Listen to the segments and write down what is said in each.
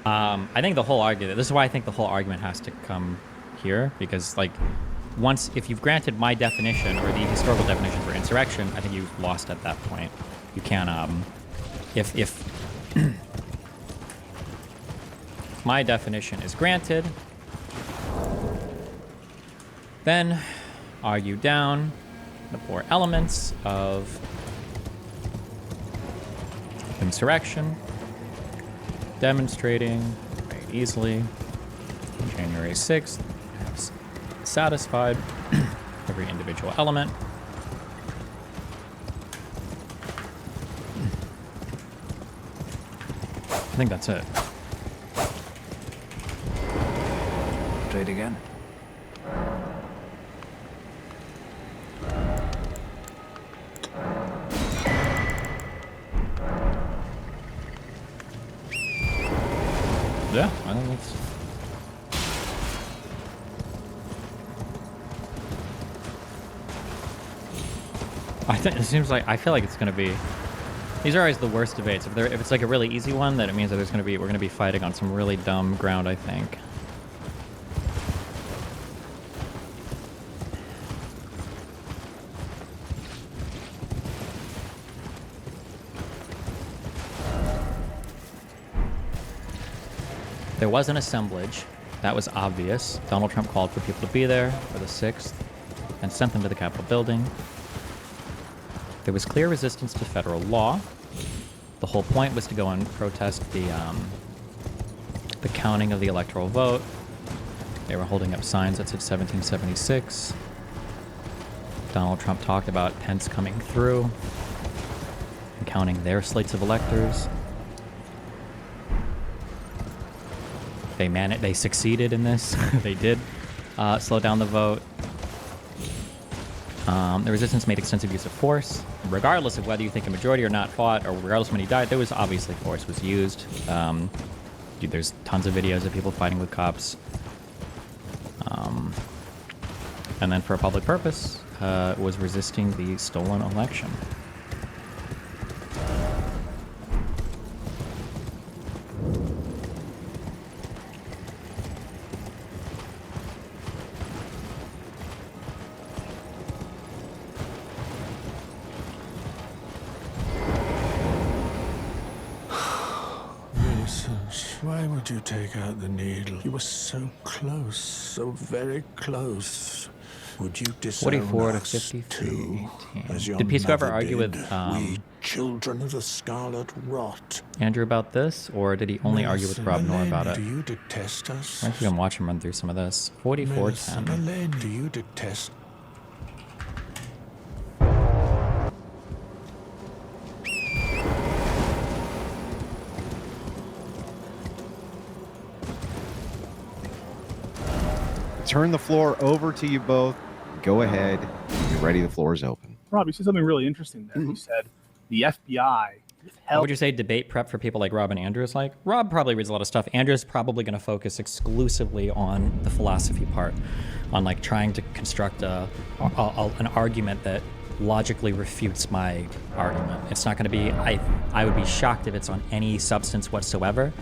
I think the whole argument, this is why I think the whole argument has to come here, because, like, once, if you've granted my definition, or the historical definition for insurrection, I think you've lost at that point. You can't, if my definition is granted, then argue down the four elements of insurrection, demonstrating very easily January 6th has satisfied every individual element. I think that's it. Try it again. Yeah, I think that's... I think it seems like, I feel like it's gonna be... These are always the worst debates. If it's like a really easy one, then it means that we're gonna be fighting on some really dumb ground, I think. There was an assemblage. That was obvious. Donald Trump called for people to be there for the 6th and sent them to the Capitol building. There was clear resistance to federal law. The whole point was to go and protest the counting of the electoral vote. They were holding up signs that said 1776. Donald Trump talked about Pence coming through and counting their slates of electors. They succeeded in this. They did slow down the vote. The resistance made extensive use of force. Regardless of whether you think a majority or not fought, or regardless of when he died, there was obviously force was used. Dude, there's tons of videos of people fighting with cops. And then for a public purpose, was resisting the stolen election. Why would you take out the needle? You were so close, so very close. Would you disown 44 to us 53. too, as your Did Peace ever mother argue did, with we children of the Scarlet Rot? Andrew about this, or did he only argue with Rob Noor about it? Do you detest us? I think you can watch him run through some of this. 44-10. Elaine, do you detest? Turn the floor over to you both. Go ahead. When you're ready, the floor is open. Rob, you said something really interesting there. You said the FBI What held. would you say debate prep for people like Rob and Andrew is like? Rob probably reads a lot of stuff. Andrew's probably going to focus exclusively on the philosophy part, on like trying to construct an argument that logically refutes my argument. It's not going to be, I would be shocked if it's on any substance whatsoever.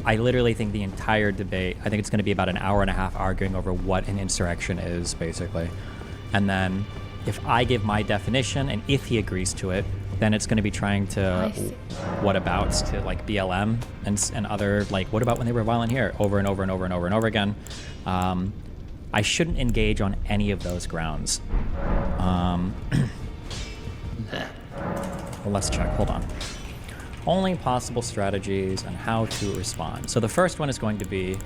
I literally think the entire debate, I think it's going to be about an hour and a half arguing over what an insurrection is, basically. And then if I give my definition and if he agrees to it, then it's going to be trying to whatabouts to like BLM and other, like, what about when they were violent here, over and over and over and over and over again. I shouldn't engage on any of those grounds. Well, let's check. Hold on. Only possible strategies and how to respond. So the first one is going to be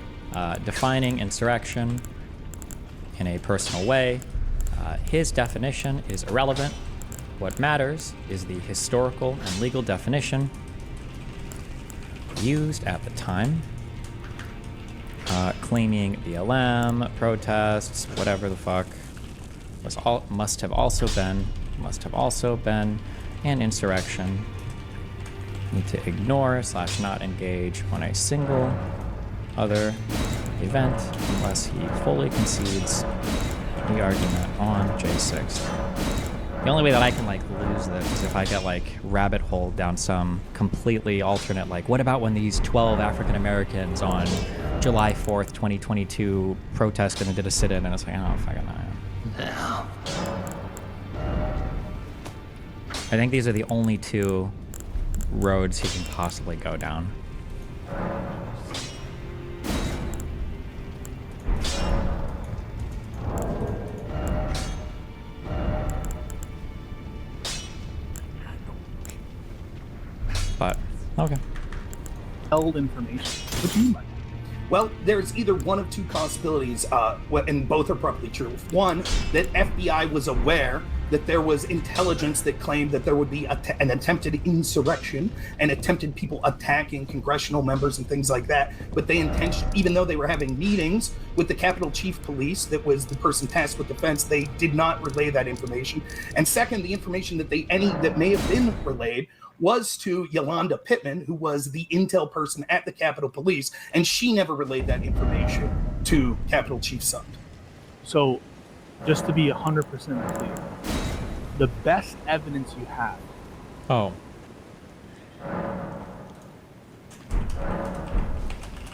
defining insurrection in a personal way. His definition is irrelevant. What matters is the historical and legal definition used at the time. Claiming BLM, protests, whatever the fuck, must have also been an insurrection. Need to ignore / not engage on a single other event unless he fully concedes the argument on J6. The only way that I can like lose this is if I get like rabbit hole down some completely alternate, like what about when these 12 African Americans on July 4th, 2022 protested and did a sit-in, and it's like, oh, fucking no. I think these are the only two roads he can possibly go down. But, okay. Held information. What do you mean by that? Well, there's either one of two possibilities, and both are probably true. One, that FBI was aware that there was intelligence that claimed that there would be an attempted insurrection and attempted people attacking congressional members and things like that. But they even though they were having meetings with the Capitol Chief Police, that was the person tasked with defense, they did not relay that information. And second, the information that that may have been relayed was to Yolanda Pittman, who was the intel person at the Capitol Police, and she never relayed that information to Capitol Chief Sund. So, just to be 100% clear, the best evidence you have. Oh.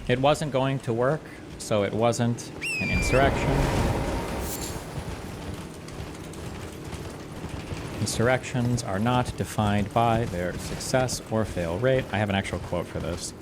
It wasn't going to work, so it wasn't an insurrection. Insurrections are not defined by their success or fail rate. I have an actual quote for this.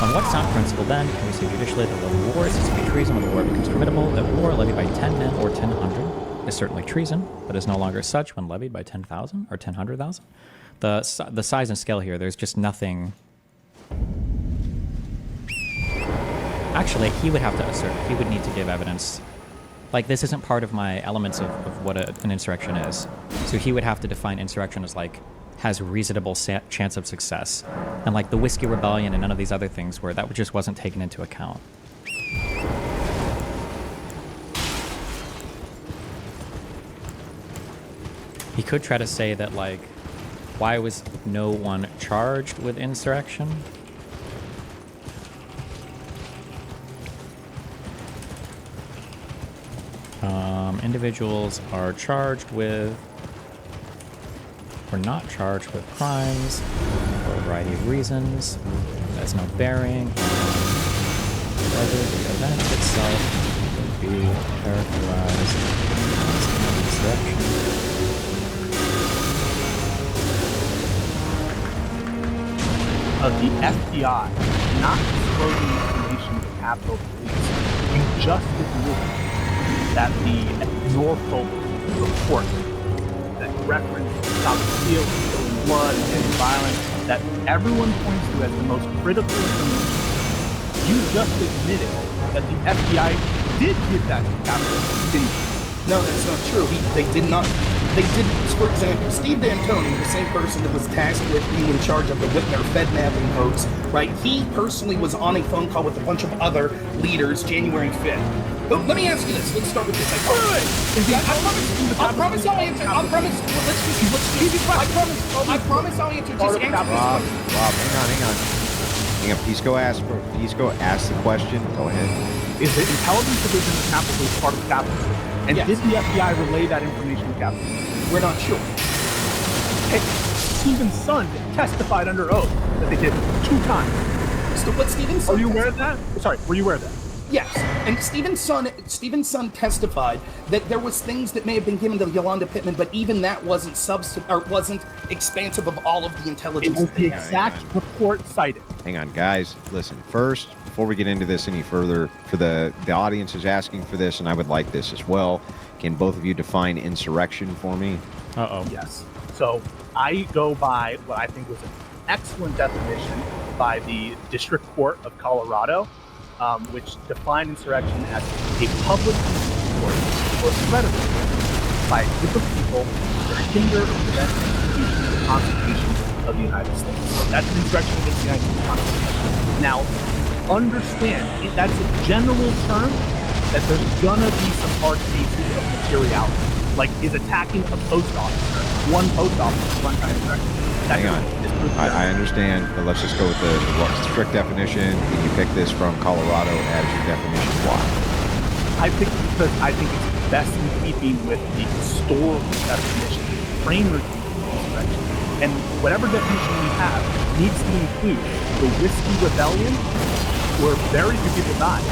On what sound principle, then, can we say judicially that levying wars is to be treason when the war becomes formidable, that war levied by 10 men or 10,100 is certainly treason, but is no longer such when levied by 10,000 or 10,100,000? The size and scale here, there's just nothing... Actually, he would have to assert, he would need to give evidence. Like, this isn't part of my elements of what an insurrection is. So he would have to define insurrection as, like, has reasonable chance of success. And like the Whiskey Rebellion and none of these other things where that just wasn't taken into account. He could try to say that like, why was no one charged with insurrection? Individuals are charged with were not charged with crimes for a variety of reasons. That has no bearing on whether the event itself would be characterized as an insurrection. The FBI not disclosing information to the Capitol Police, you just admitted that the Norfolk report that referenced South Field, blood, and violence that everyone points to as the most critical information. You just admitted that the FBI did give that to Capitol, didn't you? No, that's not true. They did not. They did, for example, Steve D'Antoni, the same person that was tasked with being in charge of the Whitmer Fednapping hoax, right? He personally was on a phone call with a bunch of other leaders January 5th. But let me ask you this. Let's start with this. I promise I'll answer. I promise I'll answer. Just answer this Rob, question. hang on. Please go ask the question. Go ahead. Is the intelligence division of Capitol Police part of the Capitol? And Yes. did the FBI relay that information to Capitol? We're not sure. Hey, Stephen Sund testified under oath that they did 2 times. So what Stephen Sund? Are you aware of that? Sorry, were you aware of that? Yes, and Stephen Sund testified that there was things that may have been given to Yolanda Pittman, but even that wasn't wasn't expansive of all of the intelligence. It was that the they had. exact report cited. Hang on, guys. Listen, first, before we get into this any further, for the audience is asking for this, and I would like this as well. Can both of you define insurrection for me? Uh-oh. Yes. So I go by what I think was an excellent definition by the District Court of Colorado. which defined insurrection as a public discord or threat of support by a group of people to hinder or prevent the execution of the Constitution of the United States. So that's an insurrection against the United States Constitution. Now, understand, that's a general term, that there's gonna be some hard cases of materiality. Like, is attacking a post officer, one post officer, one kind of insurrection. Hang on. I understand, but let's just go with the strict definition. And you pick this from Colorado as your definition. Why? I picked it because I think it's best in keeping with the historical definition, framers of insurrection. And whatever definition we have needs to include the Whiskey Rebellion, where very few people died,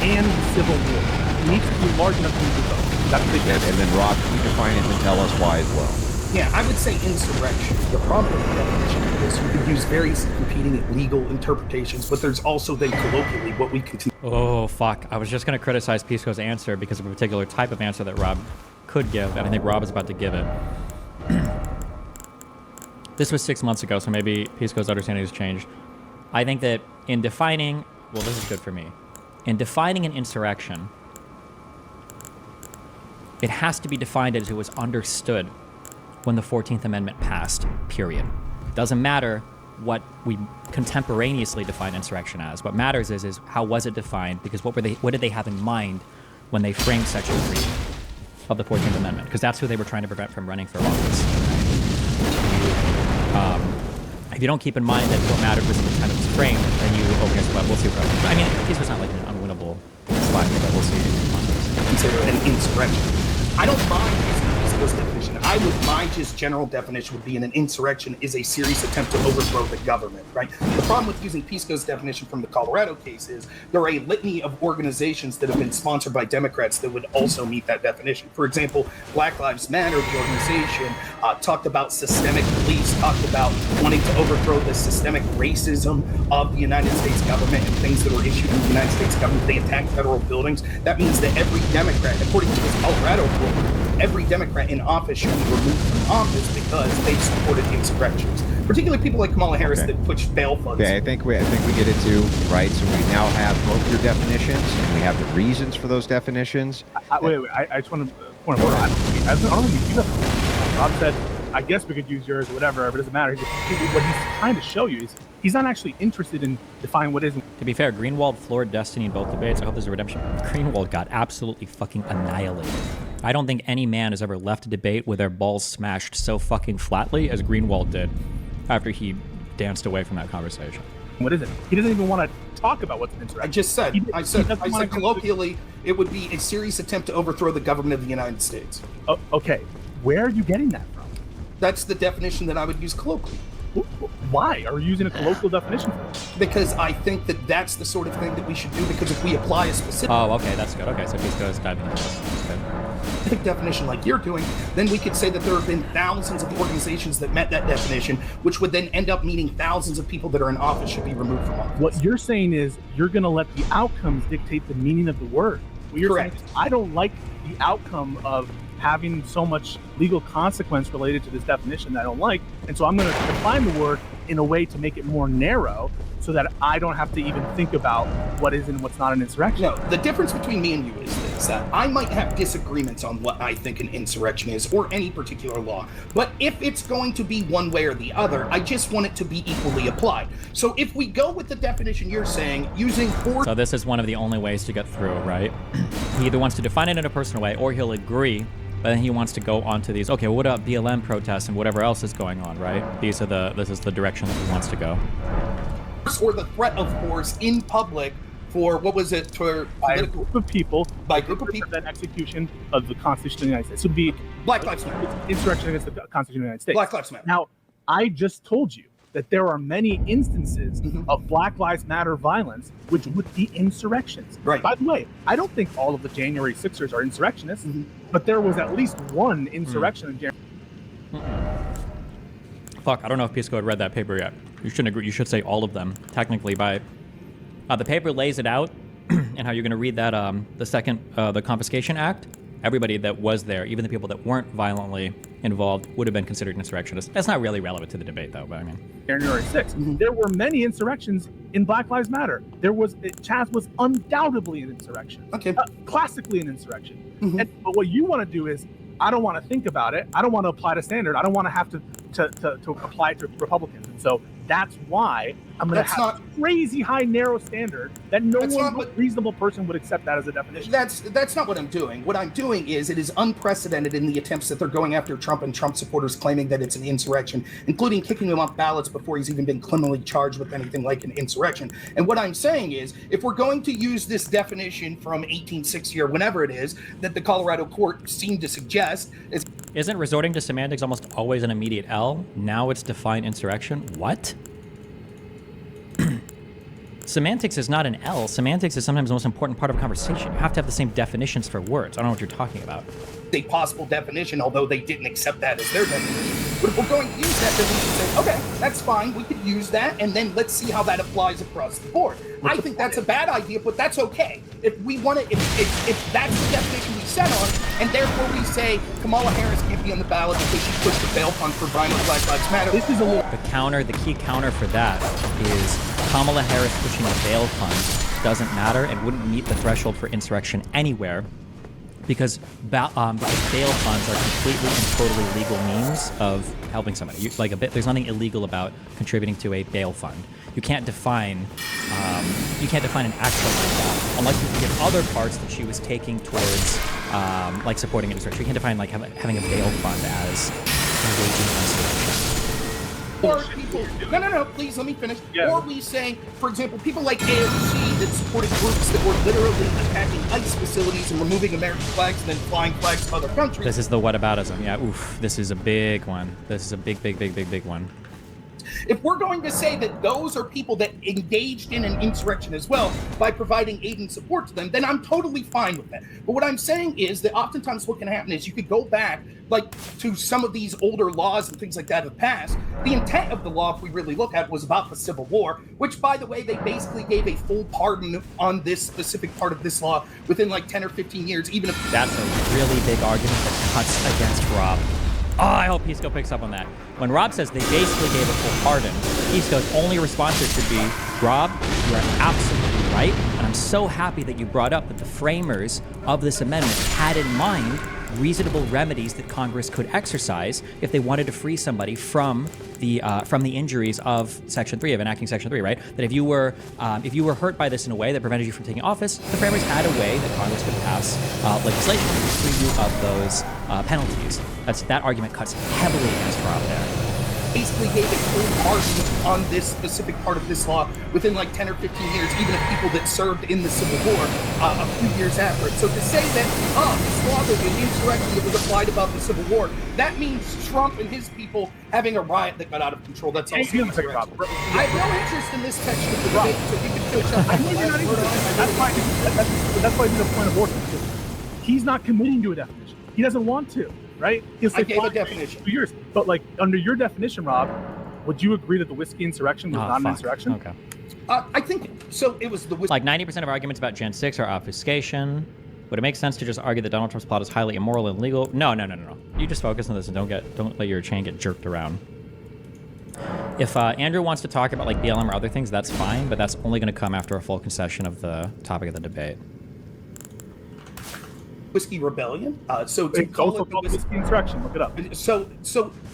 and the Civil War. It needs to be large enough to include both. That's the big And then, Rob, can you define it and tell us why as well? Yeah, I would say insurrection. The problem with the definition of this, you could use various competing legal interpretations, but there's also then colloquially what we continue. Oh, fuck. I was just going to criticize Pisco's answer because of a particular type of answer that Rob could give, and I think Rob is about to give it. This was 6 months ago, so maybe Pisco's understanding has changed. I think that in defining... Well, this is good for me. In defining an insurrection, it has to be defined as it was understood when the 14th Amendment passed, period. It doesn't matter what we contemporaneously define insurrection as. What matters is how was it defined, because what did they have in mind when they framed Section 3 of the 14th Amendment? Because that's who they were trying to prevent from running for office. If you don't keep in mind that what mattered was the time it was framed, then you, okay, so we'll see what happens. I mean, this was not like an unwinnable spot, but we'll see. Consider an insurrection. I don't mind Pisco's definition. I would, my just general definition would be an insurrection is a serious attempt to overthrow the government, right? The problem with using Pisco's definition from the Colorado case is there are a litany of organizations that have been sponsored by Democrats that would also meet that definition. For example, Black Lives Matter, the organization, talked about systemic police, talked about wanting to overthrow the systemic racism of the United States government and things that were issued in the United States government. They attacked federal buildings. That means that every Democrat, according to this Colorado rule, every Democrat in office should be removed from office because they supported insurrections. Particularly people like Kamala Harris that pushed bail funds. Okay, I think we get it too, right? So we now have both your definitions, and we have the reasons for those definitions. Wait, I just want to point out. I don't think you have. Rob said, I guess we could use yours or whatever, but it doesn't matter. What he's trying to show you is he's not actually interested in defining what is. To be fair, Greenwald floored Destiny in both debates. I hope there's a redemption. Greenwald got absolutely fucking annihilated. I don't think any man has ever left a debate with their balls smashed so fucking flatly as Greenwald did after he danced away from that conversation. What is it? He doesn't even want to talk about what's an insurrection. I just said, I said colloquially, it would be a serious attempt to overthrow the government of the United States. Oh, okay, where are you getting that from? That's the definition that I would use colloquially. Why are you using a colloquial definition for this? Because I think that that's the sort of thing that we should do, because if we apply a specific okay, that's good. Okay, so Pisco's diving into this. definition like you're doing, then we could say that there have been thousands of organizations that met that definition, which would then end up meaning thousands of people that are in office should be removed from office. What you're saying is you're going to let the outcomes dictate the meaning of the word. What you're Correct. saying is, I don't like the outcome of having so much legal consequence related to this definition that I don't like, and so I'm going to define the word in a way to make it more narrow so that I don't have to even think about what is and what's not an insurrection. No, the difference between me and you is this, that I might have disagreements on what I think an insurrection is or any particular law, but if it's going to be one way or the other, I just want it to be equally applied. So if we go with the definition you're saying, using force... So this is one of the only ways to get through, right? He either wants to define it in a personal way, or he'll agree, but then he wants to go on to these, okay, what about BLM protests and whatever else is going on, right? This is the direction that he wants to go. or the threat of force in public for, what was it, for by a group of people, by a group of people, that execution of the Constitution of the United States. So it would be Black Lives Matter. Insurrection against the Constitution of the United States. Black Lives Matter. Now, I just told you that there are many instances of Black Lives Matter violence which would be insurrections. Right. By the way, I don't think all of the January 6ers are insurrectionists, but there was at least one insurrection in January. Fuck, I don't know if Pisco had read that paper yet. You shouldn't agree. You should say all of them, technically, by... the paper lays it out and how you're going to read that, the second, the Confiscation Act, everybody that was there, even the people that weren't violently involved, would have been considered insurrectionists. That's not really relevant to the debate, though, but I mean. January 6th, there were many insurrections in Black Lives Matter. Chaz was undoubtedly an insurrection. Okay. Classically an insurrection. But what you want to do is, I don't want to think about it. I don't want to apply the standard. I don't want to have to apply it to Republicans. And so that's why I'm going to have a crazy high narrow standard that no reasonable person would accept that as a definition. That's not what I'm doing. What I'm doing is, it is unprecedented in the attempts that they're going after Trump and Trump supporters, claiming that it's an insurrection, including kicking him off ballots before he's even been criminally charged with anything like an insurrection. And what I'm saying is, if we're going to use this definition from 1860 or whenever it is that the Colorado court seemed to suggest, isn't resorting to semantics almost always an immediate L? Now it's define insurrection? What? Semantics is not an L. Semantics is sometimes the most important part of a conversation. You have to have the same definitions for words. I don't know what you're talking about. a possible definition, although they didn't accept that as their definition. But if we're going to use that, then we should say, okay, that's fine, we could use that, and then let's see how that applies across the board. I think that's a bad idea, but that's okay. If we want to, if that's the definition we set on, and therefore we say Kamala Harris can't be on the ballot because she pushed the bail fund for violent Black Lives Matter. This is the key counter for that is Kamala Harris pushing the bail fund doesn't matter and wouldn't meet the threshold for insurrection anywhere, because bail funds are completely and totally legal means of helping somebody. There's nothing illegal about contributing to a bail fund. You can't define an action like that unless you can give other parts that she was taking towards like supporting insurrection. You can't define like having a bail fund as engaging in insurrection. Or people, no, please let me finish. Yeah. Or we say, for example, people like AOC that supported groups that were literally attacking ICE facilities and removing American flags and then flying flags to other countries. This is the whataboutism. Yeah, oof. This is a big one. This is a big one. If we're going to say that those are people that engaged in an insurrection as well by providing aid and support to them, then I'm totally fine with that. But what I'm saying is that oftentimes what can happen is you could go back to some of these older laws and things like that have passed. The intent of the law, if we really look at it, was about the Civil War, which, by the way, they basically gave a full pardon on this specific part of this law within like 10 or 15 years, even if... That's a really big argument that cuts against Rob. Oh, I hope Pisco picks up on that. When Rob says they basically gave a full pardon, Pisco's only response should be, Rob, you are absolutely right, and I'm so happy that you brought up that the framers of this amendment had in mind reasonable remedies that Congress could exercise if they wanted to free somebody from the injuries of Section 3, of enacting Section 3, right? That if you were hurt by this in a way that prevented you from taking office, the framers had a way that Congress could pass legislation to free you of those penalties. That argument cuts heavily against Rob there. Basically gave a full pardon on this specific part of this law within like 10 or 15 years, even of people that served in the Civil War a few years after it. So to say that, this law that the insurrection that was applied about the Civil War, that means Trump and his people having a riot that got out of control. That's also insurrection. I have no interest in this section of the debate, so you can finish up. That's why I did a point of order. He's not committing to a definition. He doesn't want to. Right? I gave a definition. 2 years. But like under your definition, Rob, would you agree that the whiskey insurrection was not an insurrection? Okay. I think so. It was the whiskey. Like 90% of arguments about Gen 6 are obfuscation. Would it make sense to just argue that Donald Trump's plot is highly immoral and illegal? No. You just focus on this and don't let your chain get jerked around. If Andrew wants to talk about like BLM or other things, that's fine, but that's only going to come after a full concession of the topic of the debate. Whiskey Rebellion. So it's also called Whiskey Insurrection. Look it up. So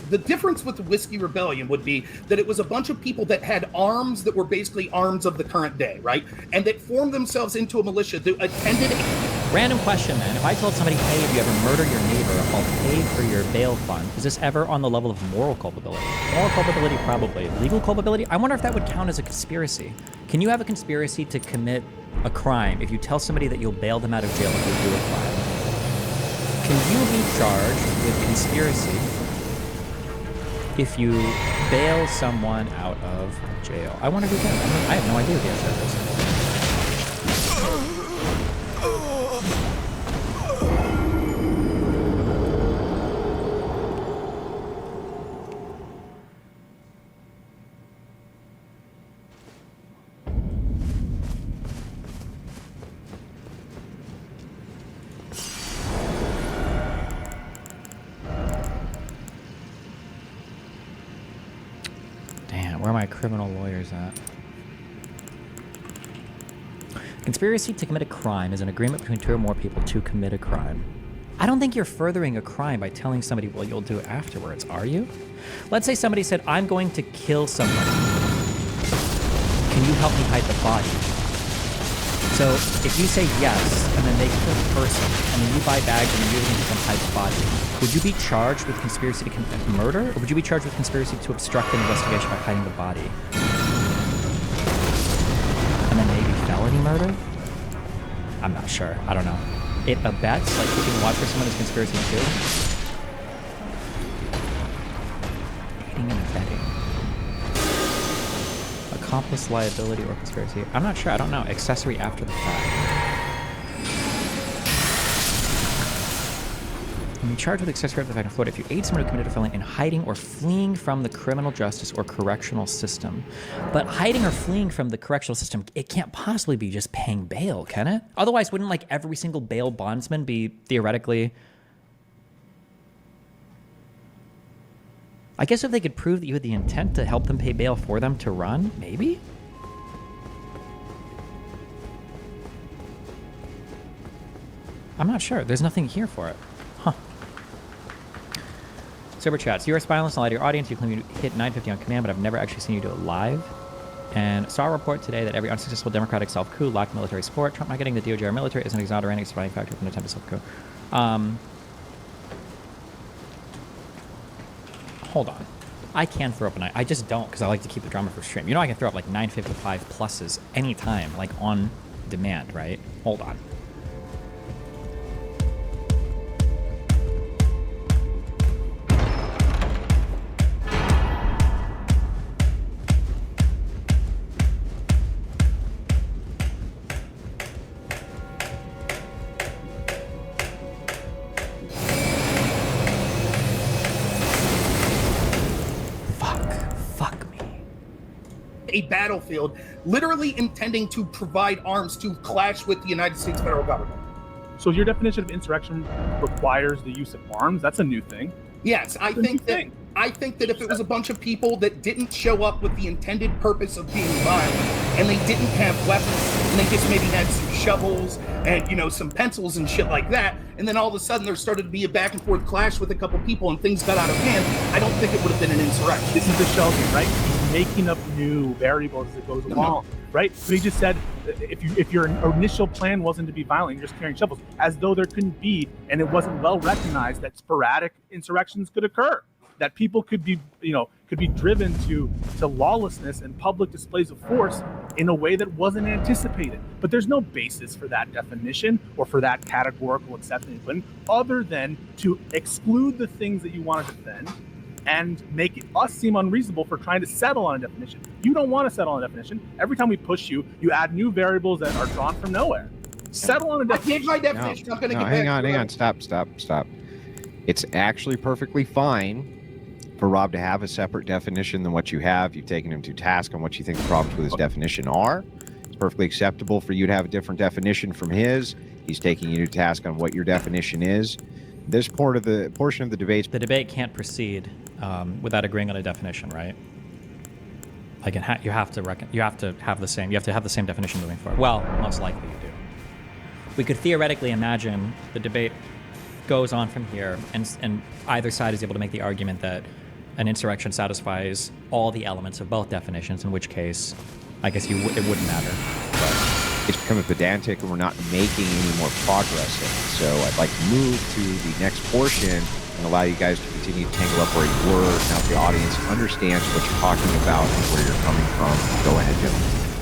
the difference with the Whiskey Rebellion would be that it was a bunch of people that had arms that were basically arms of the current day, right? And that formed themselves into a militia that attended. Random question, then. If I told somebody, hey, if you ever murder your neighbor, I'll pay for your bail fund, is this ever on the level of moral culpability? Moral culpability, probably. Legal culpability? I wonder if that would count as a conspiracy. Can you have a conspiracy to commit a crime if you tell somebody that you'll bail them out of jail if they do a crime? Can you be charged with conspiracy if you bail someone out of jail? I wonder who can. I have no idea what the answer is. my criminal lawyers at? Conspiracy to commit a crime is an agreement between two or more people to commit a crime. I don't think you're furthering a crime by telling somebody what you'll do afterwards, are you? Let's say somebody said, I'm going to kill someone. Can you help me hide the body? So if you say yes, and then they kill the person, and then you buy bags and you're using it to come hide the body, would you be charged with conspiracy to commit murder, or would you be charged with conspiracy to obstruct an investigation by hiding the body? And then maybe felony murder? I'm not sure. I don't know. It abets, like keeping watch for someone is conspiracy too? Aiding and abetting. Accomplice liability or conspiracy. I'm not sure. I don't know. Accessory after the fact. When you charge with accessory after the fact in Florida, if you aid someone who committed a felony in hiding or fleeing from the criminal justice or correctional system. But hiding or fleeing from the correctional system, it can't possibly be just paying bail, can it? Otherwise, wouldn't like every single bail bondsman be theoretically... I guess if they could prove that you had the intent to help them pay bail for them to run, maybe? I'm not sure. There's nothing here for it. Huh. Super chats. You are spineless and lie to your audience. You claim you hit 950 on command, but I've never actually seen you do it live. And saw a report today that every unsuccessful democratic self-coup lacked military support. Trump not getting the DOJ or military is an exonerating surviving factor from an attempted self-coup. Hold on. I can throw up I just don't because I like to keep the drama for stream. You know I can throw up like 955 pluses anytime, like on demand, right? Hold on. A battlefield, literally intending to provide arms to clash with the United States federal government. So your definition of insurrection requires the use of arms? That's a new thing. Yes, I think that if it was a bunch of people that didn't show up with the intended purpose of being violent, and they didn't have weapons, and they just maybe had some shovels and, you know, some pencils and shit like that, and then all of a sudden there started to be a back and forth clash with a couple people and things got out of hand, I don't think it would have been an insurrection. This is the Shelby, right? He's making up new variables as it goes along, right? But he just said, if your initial plan wasn't to be violent, you're just carrying shovels, as though there couldn't be, and it wasn't well recognized that sporadic insurrections could occur, that people could be, could be driven to lawlessness and public displays of force in a way that wasn't anticipated. But there's no basis for that definition or for that categorical exception, other than to exclude the things that you want to defend and make us seem unreasonable for trying to settle on a definition. You don't want to settle on a definition. Every time we push you, you add new variables that are drawn from nowhere. Settle on a definition. I gave my definition. I'm going to get hang on. Stop. It's actually perfectly fine for Rob to have a separate definition than what you have. You've taken him to task on what you think the problems with his definition are. It's perfectly acceptable for you to have a different definition from his. He's taking you to task on what your definition is. This portion of the debate... The debate can't proceed without agreeing on a definition, right? Like you have to have the same definition moving forward. Well, most likely you do. We could theoretically imagine the debate goes on from here, and either side is able to make the argument that an insurrection satisfies all the elements of both definitions, in which case, I guess it wouldn't matter. But it's becoming pedantic, and we're not making any more progress in it. So I'd like to move to the next portion and allow you guys to continue to tangle up where you were. Now the audience understands what you're talking about and where you're coming from. Go ahead, Jim.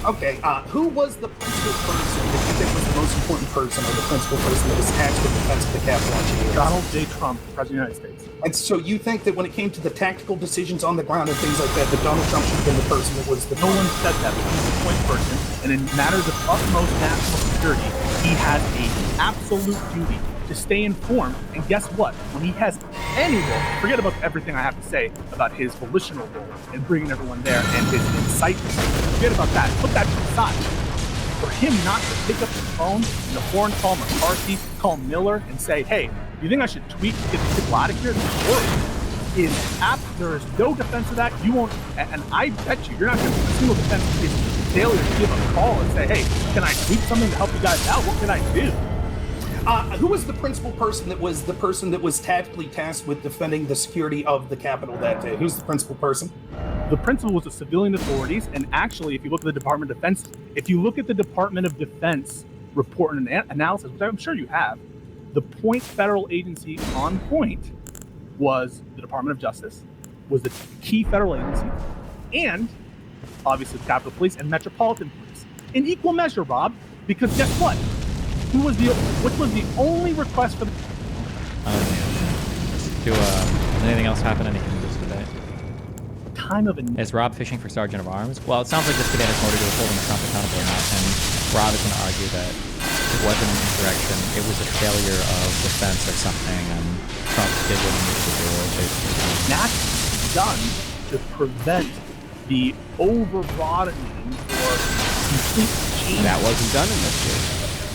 Okay, who was the principal person that you think was the most important person, or the principal person that was tasked with the defense of the Capitol on January? Donald J. Trump, President of the United States. And so you think that when it came to the tactical decisions on the ground and things like that, that Donald Trump should have been the person that was the... No one said that, but he's the point person, and in matters of utmost national security, he has an absolute duty to stay informed. And guess what? When he has any role, forget about everything I have to say about his volitional role in bringing everyone there and his incitement. Forget about that. Put that to the side. For him not to pick up the phone and the foreign call McCarthy, call Miller, and say, hey, do you think I should tweet to get these people out of here? This is horrible. is there's no defense of that. You won't, and I bet you're not going to a single defense is failure to give a call and say, hey, can I tweak something to help you guys out? What can I do? Who was the principal person that was tactically tasked with defending the security of the Capitol that day? Who's the principal person? The principal was the civilian authorities, and actually, if you look at the Department of Defense, report and analysis, which I'm sure you have, the point federal agency on point was the Department of Justice, was the key federal agency, and obviously the Capitol Police and Metropolitan Police. In equal measure, Rob, because guess what? Which was the only request for the... Does anything else happen in the English today? Time of... Is Rob fishing for Sergeant of Arms? Well, it sounds like this debate has more to do with holding Trump accountable or not, and Rob is going to argue that it wasn't an insurrection, it was a failure of defense or something, and Trump did what he needed to do. That's done to prevent the over-broadening or complete change. That wasn't done in this case.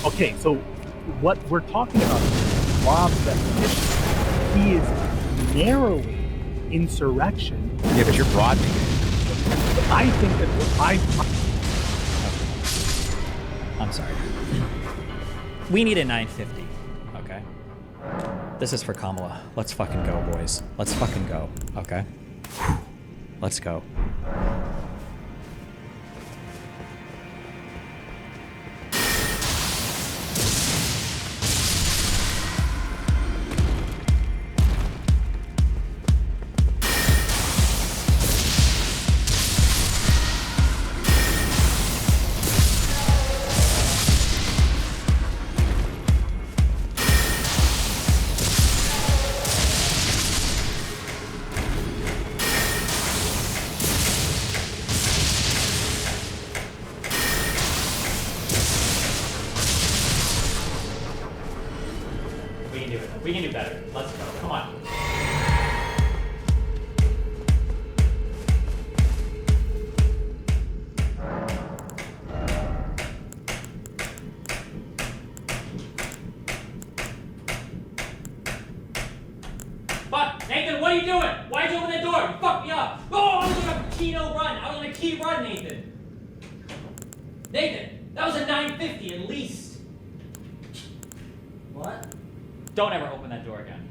Okay, so what we're talking about is Rob's definition. He is narrowing insurrection. Yeah, but you're broadening it. I think that I'm sorry. We need a 950, okay? This is for Kamala. Let's fucking go, boys. Let's fucking go, okay? Let's go. We can do better. Let's go. Come on. Fuck! Nathan, what are you doing? Why'd you open the door? You fucked me up. Oh, I was on a key no run. I was on a key run, Nathan. Nathan, that was a 950 at least. What? Don't ever open that door again.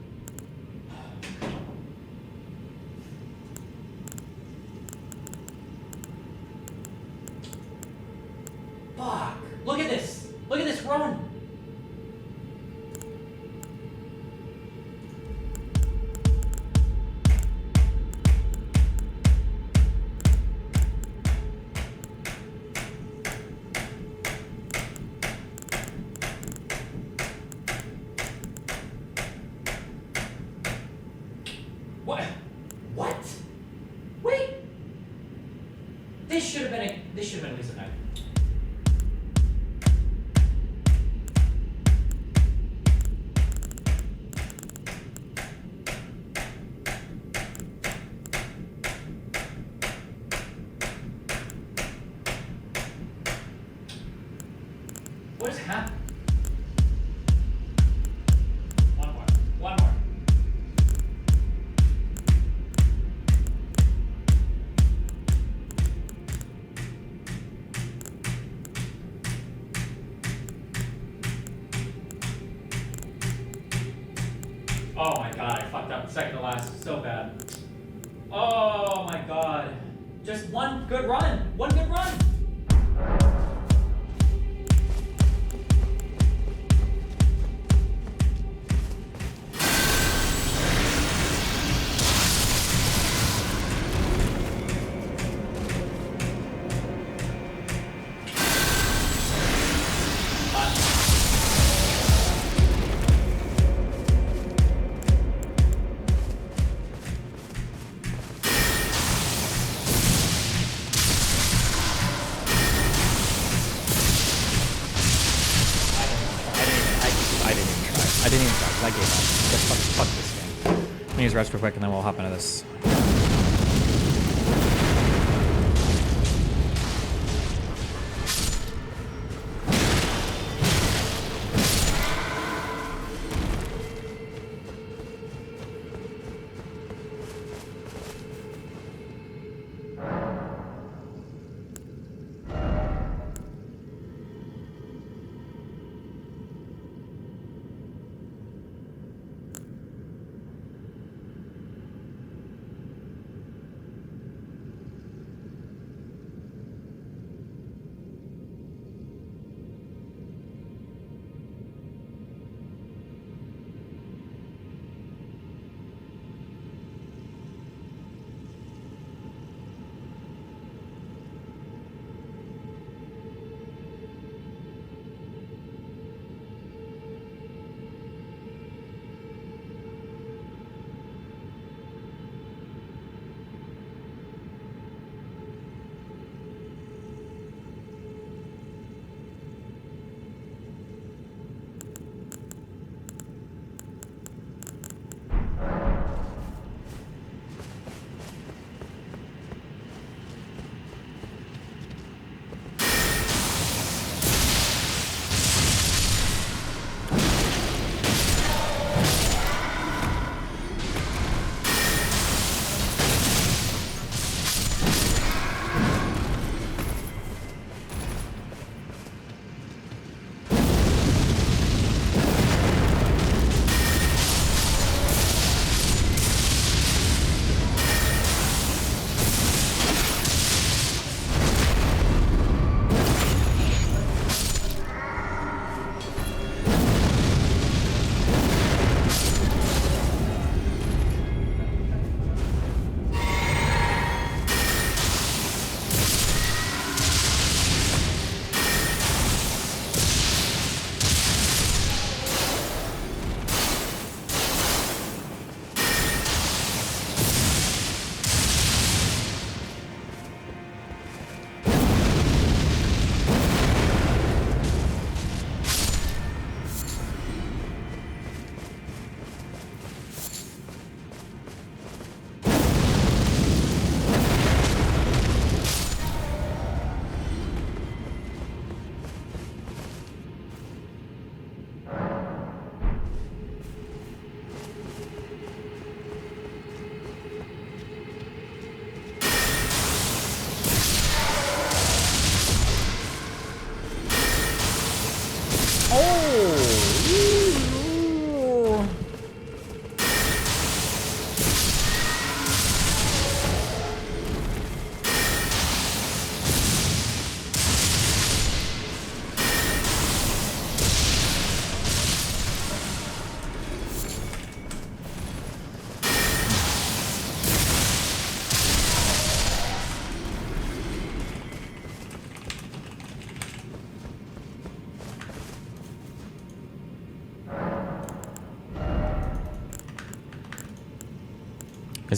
Fuck. Look at this. Look at this run. What? What? Wait. This should have been at least a 9. What is happening? One more. Oh my god, I fucked up second to last so bad. Oh my god. Just one good run. One good run. I didn't even try, because I gave up. Just fuck this game. I'm gonna use rest real quick and then we'll hop into this.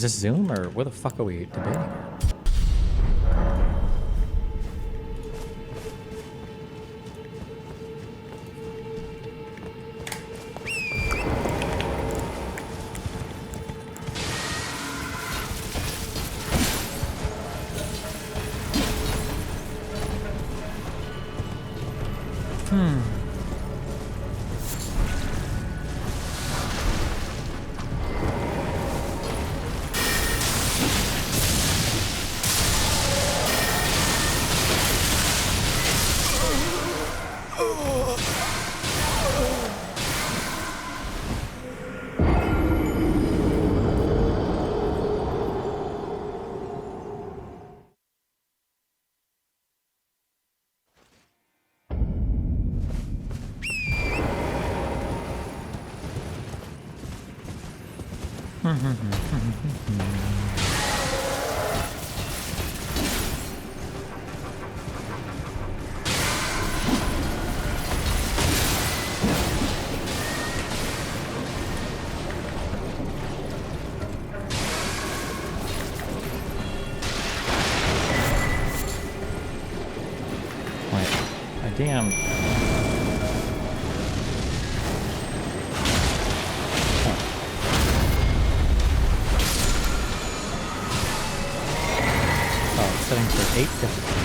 Is this Zoom or where the fuck are we debating? Damn. Oh, it's setting for 8 difficulty.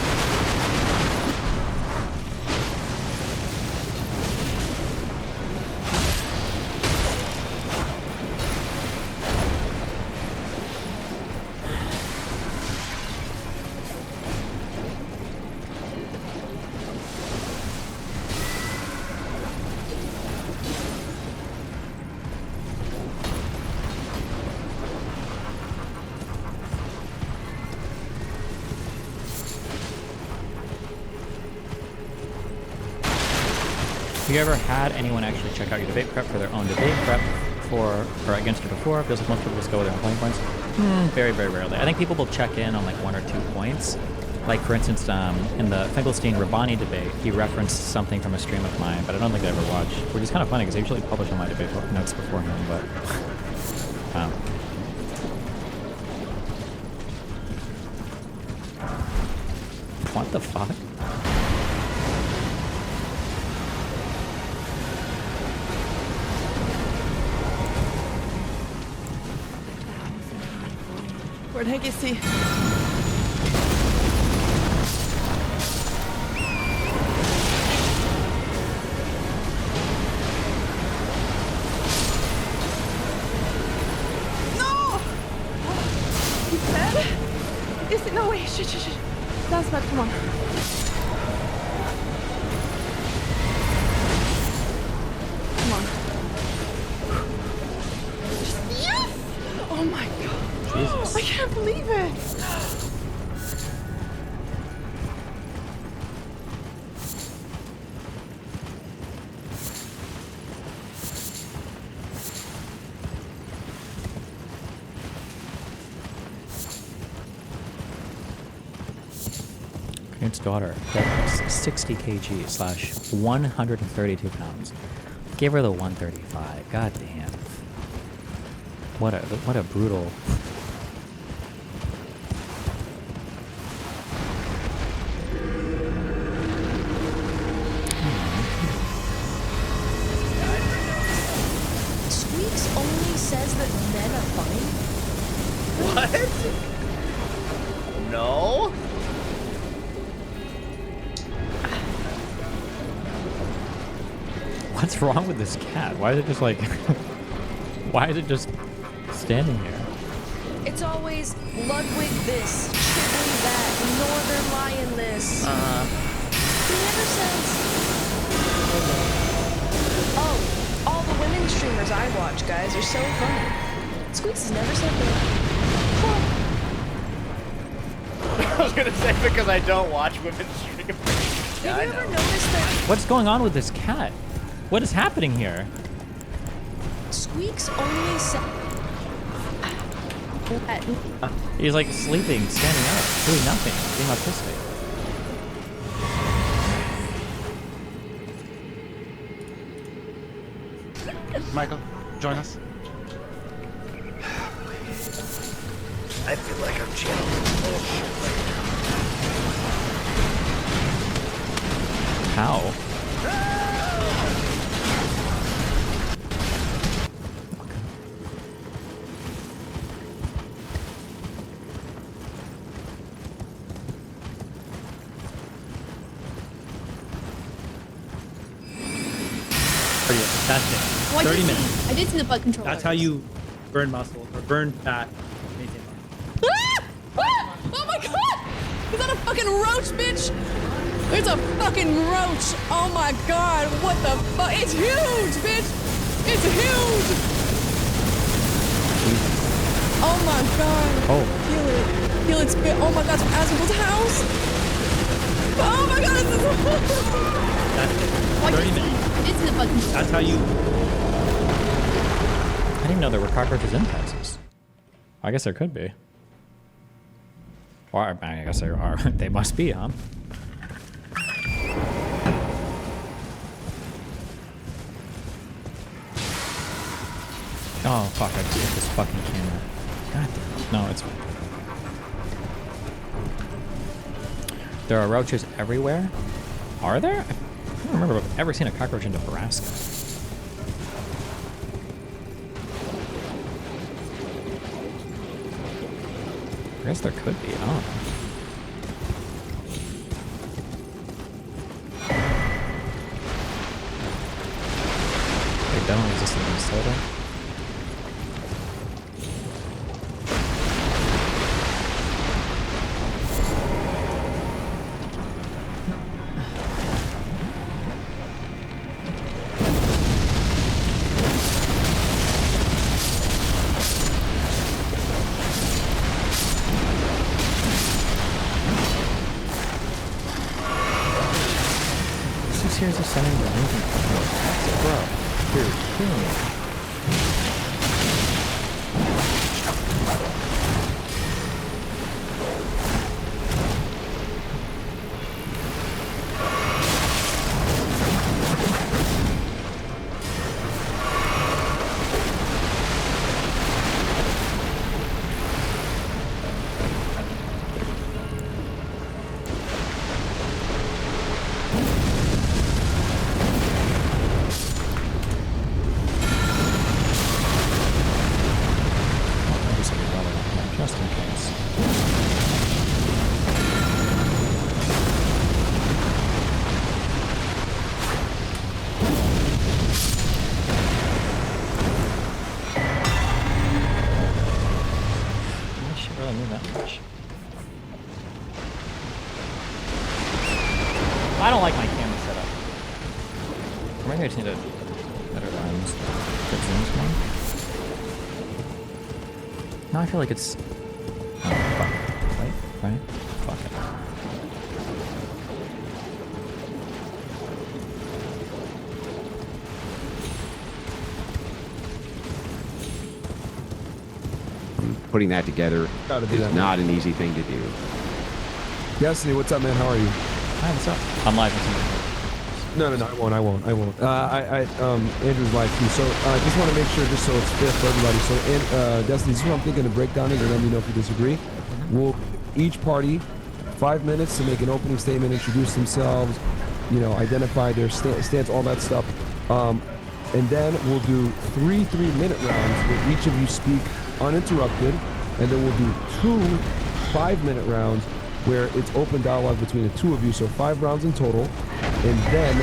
Have you ever had anyone actually check out your debate prep for their own debate prep for or against it before? Feels like most people just go with their own polling points. Very, very rarely. I think people will check in on like 1 or 2 points. Like for instance, in the Finkelstein-Rabbani debate, he referenced something from a stream of mine, but I don't think I ever watched, which is kind of funny because I usually publish on my debate notes beforehand, but what the fuck? Where'd Hanky see? No! He's dead? Is it? No, wait, shit. That's bad, come on. Come on. Yes! Oh my god. Jesus. I can't believe it! Its daughter, that was 60 kg slash 132 pounds. Give her the 135. God damn. What a brutal. Squeaks only says that men are funny. What? No. What's wrong with this cat? Why is it just like... Why is it just standing here? It's always Ludwig this, Chibley that, Northern Lion this. He never says... Oh, all the women streamers I watch, guys, are so funny. Squeaks has never said that. I was gonna say because I don't watch women stream. Yeah, Have you ever noticed that What's going on with this cat? What is happening here? Squeaks only says... He's like sleeping, standing up, doing nothing, being autistic. Michael, join us. I feel like I'm channeling bullshit right now. How? That's it. Oh, 30 minutes. I did see the butt controller. That's how you burn muscle or burn fat. Maintain muscle. Ah! Oh my god! Is that a fucking roach, bitch? There's a fucking roach. Oh my god, what the fuck? It's huge, bitch! It's huge! Oh my god. Oh. Feel it. Feel it spit. Oh my god, it's from Asmongold's house. Oh my god, this is That's it. Why 30 minutes. It's in the fucking That's how you. I didn't know there were cockroaches in Texas. I guess there could be. Or I guess there are. They must be, huh? Oh fuck! I just hit this fucking camera. God damn it. No, it's. There are roaches everywhere. Are there? I don't remember if I've ever seen a cockroach in Nebraska. I guess there could be. I don't know. They don't exist in Minnesota. Years of sending the Lincoln bro, you're killing me. Just in case. I should really move that much. I don't like my camera setup. Or maybe I just need a better lens that zooms more. No, I feel like it's. Oh, fuck. Right? Right? Fuck it. Putting that together Gotta do is that. not an easy thing to do. Destiny, what's up, man? How are you? Hi, what's up? I'm live with somebody. No, I won't. Andrew's live too. So I just want to make sure, just so it's fair for everybody. So, Destiny, this is what I'm thinking. The breakdown is, and let me know if you disagree. We'll each party 5 minutes to make an opening statement, introduce themselves, identify their stance, all that stuff. And then we'll do 3 3-minute rounds where each of you speak uninterrupted, and then we'll do 2 5-minute rounds where it's open dialogue between the two of you. So 5 rounds in total, and then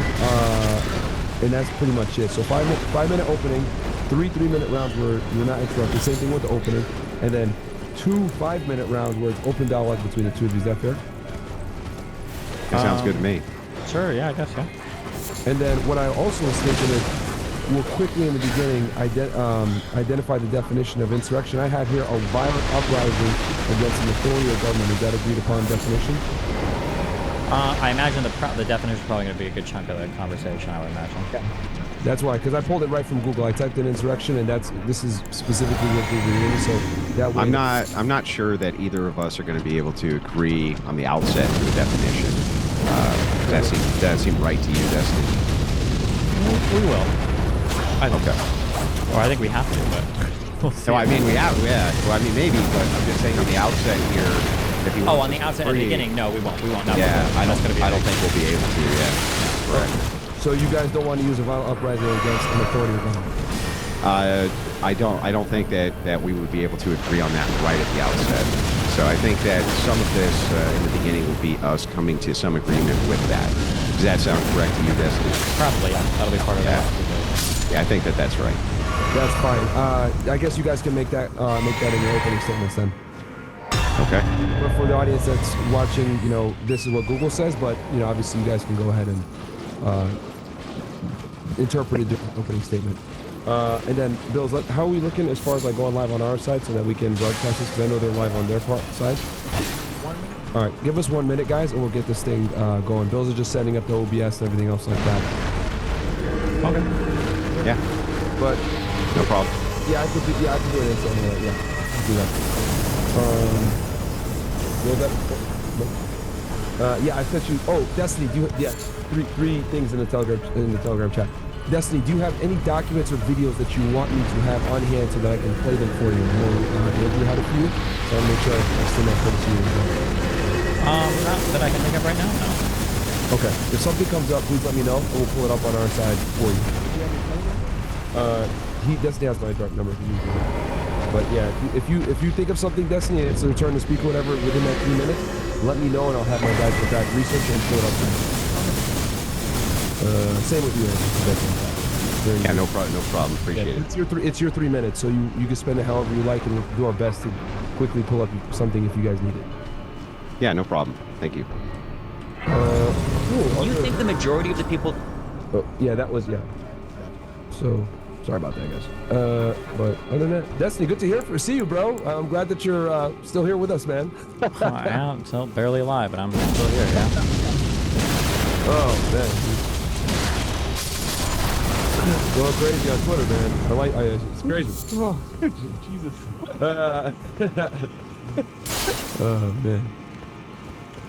and that's pretty much it. So 5-minute opening, 3 3-minute rounds where you're not interrupted. Same thing with the opening, and then 2 5-minute rounds where it's open dialogue between the two of you. Is that fair? That sounds good to me. Sure, yeah, I guess, yeah. And then what I also was thinking is, we'll quickly in the beginning identify the definition of insurrection. I have here a violent uprising against an authorial government. Is that agreed upon definition? I imagine the definition is probably going to be a good chunk of the conversation, I would imagine. Yeah. That's why, because I pulled it right from Google. I typed in insurrection, and this is specifically what Google is. So that way, I'm not sure that either of us are going to be able to agree on the outset to the definition. Does that seem right to you, Destiny? We will. Okay. Or I think we have to, but No, I mean we have. Yeah. Well, I mean maybe, but I'm just saying on the outset here. If you Oh, want on the to outset at the free- beginning, no, we won't. We won't. Yeah, I don't. Gonna be I don't think we'll be able to. Yeah. Correct. So you guys don't want to use a violent uprising against an authority or government? I don't think that we would be able to agree on that right at the outset. So I think that some of this in the beginning would be us coming to some agreement with that. Does that sound correct to you, Destiny? Probably, yeah. That'll be part of that. Yeah, I think that's right. That's fine. I guess you guys can make that in your opening statements then. Okay. But for the audience that's watching, this is what Google says, but obviously you guys can go ahead and interpret a different opening statement. And then, Bills, how are we looking as far as like going live on our side so that we can broadcast this? Because I know they're live on their side. 1 minute. All right, give us 1 minute, guys, and we'll get this thing going. Bills are just setting up the OBS and everything else like that. Okay. Yeah. But no problem. Yeah, I could do it in some way. Yeah, I'll do that. Yeah, I sent you. Oh, Destiny, do you? Yes, three things in the Telegram chat. Destiny, do you have any documents or videos that you want me to have on hand so that I can play them for you? Andrew had a few, so I'll make sure I send that to you. Not that I can think of right now. No. Okay. If something comes up, please let me know, and we'll pull it up on our side for you. Destiny has my direct number if you need it. But yeah, if you think of something, Destiny, and it's a return to speak or whatever within that 3 minutes, let me know and I'll have my guys go back, research and pull it up. Same with you, Andrew. Yeah, no problem. Appreciate it. It's your 3 minutes, so you can spend it however you like, and we'll do our best to quickly pull up something if you guys need it. Yeah, no problem. Thank you. Cool. You think the majority of the people? Oh, yeah, that was So. Sorry about that, guys. But other than that, Destiny, good to see you, bro. I'm glad that you're still here with us, man. I am still barely alive, but I'm still here, yeah. Oh, man. Going crazy on Twitter, man. It's crazy. Oh, Jesus. Oh, man.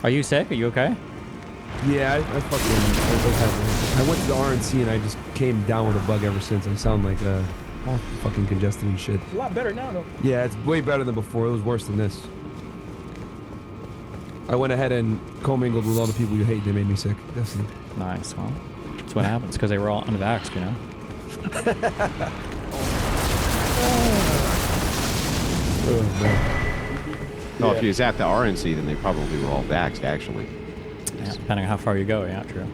Are you sick? Are you okay? Yeah, I went to the RNC and I just came down with a bug ever since. I sound like all fucking congested and shit. It's a lot better now, though. Yeah, it's way better than before. It was worse than this. I went ahead and commingled with all the people you hate. They made me sick. Definitely. Nice. Well, that's what happens because they were all unvaxxed, you know? Oh, man. Well, if you was at the RNC, then they probably were all vaxxed, actually. Yeah, depending on how far you go, yeah, true.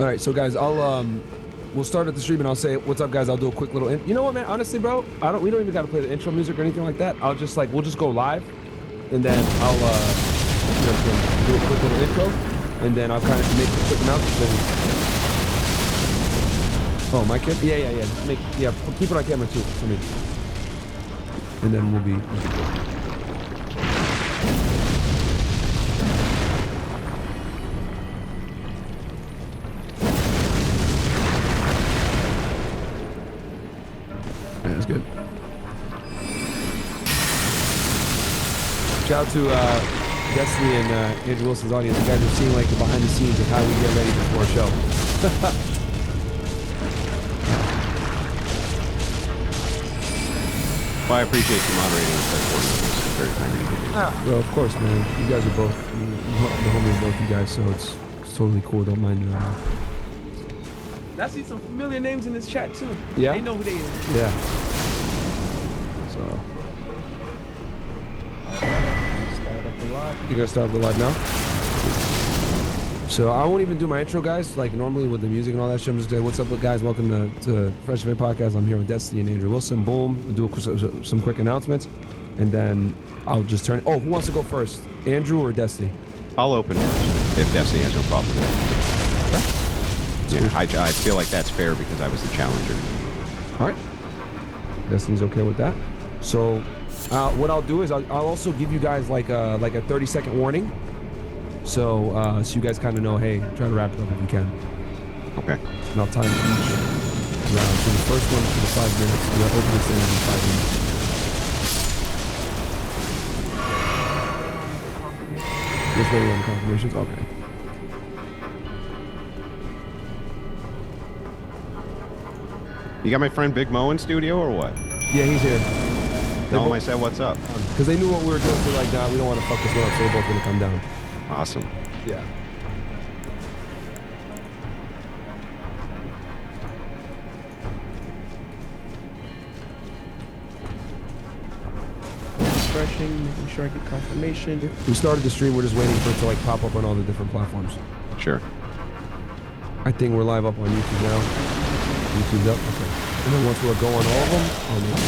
All right, so guys, we'll start at the stream and I'll say, "What's up, guys?" I'll do a quick little. You know what, man? Honestly, bro, we don't even got to play the intro music or anything like that. We'll just go live, and then I'll do a quick little intro, and then I'll kind of make a quick announcement. Oh, my camera? Yeah. Keep it on camera too for me, and then we'll be good. That's good. Shout out to Destiny and Andrew Wilson's audience. You guys are seeing like the behind the scenes of how we get ready before a show. Well, I appreciate you moderating this. Very kind of you. Well, of course, man. You guys are both the homie of both you guys, so it's totally cool. Don't mind it. I see some familiar names in this chat too. Yeah? They know who they is. Yeah. So. You're gonna start the live now? So I won't even do my intro, guys, like normally with the music and all that shit. I'm just gonna, what's up, guys? Welcome to Fresh Event Podcast. I'm here with Destiny and Andrew Wilson. Boom. We'll do some quick announcements, and then I'll just turn. Oh, who wants to go first? Andrew or Destiny? I'll open first, if Destiny has no problem with it. Yeah, I feel like that's fair because I was the challenger. All right. Destiny's okay with that. So what I'll do is I'll also give you guys like a 30-second warning. So you guys kind of know, hey, try to wrap it up if you can. Okay. And I'll time each round. So the first one for the 5 minutes. We'll open this in 5 minutes. Just waiting on the confirmations. Okay. You got my friend Big Mo in studio or what? Yeah, he's here. Tell him I said what's up. Because they knew what we were doing, so like, nah, we don't want to fuck this one up, so they're both gonna come down. Awesome. Yeah. Refreshing, making sure I get confirmation. We started the stream, we're just waiting for it to like pop up on all the different platforms. Sure. I think we're live up on YouTube now. YouTube's up, okay. And then once we're go on all of them, I'll make it.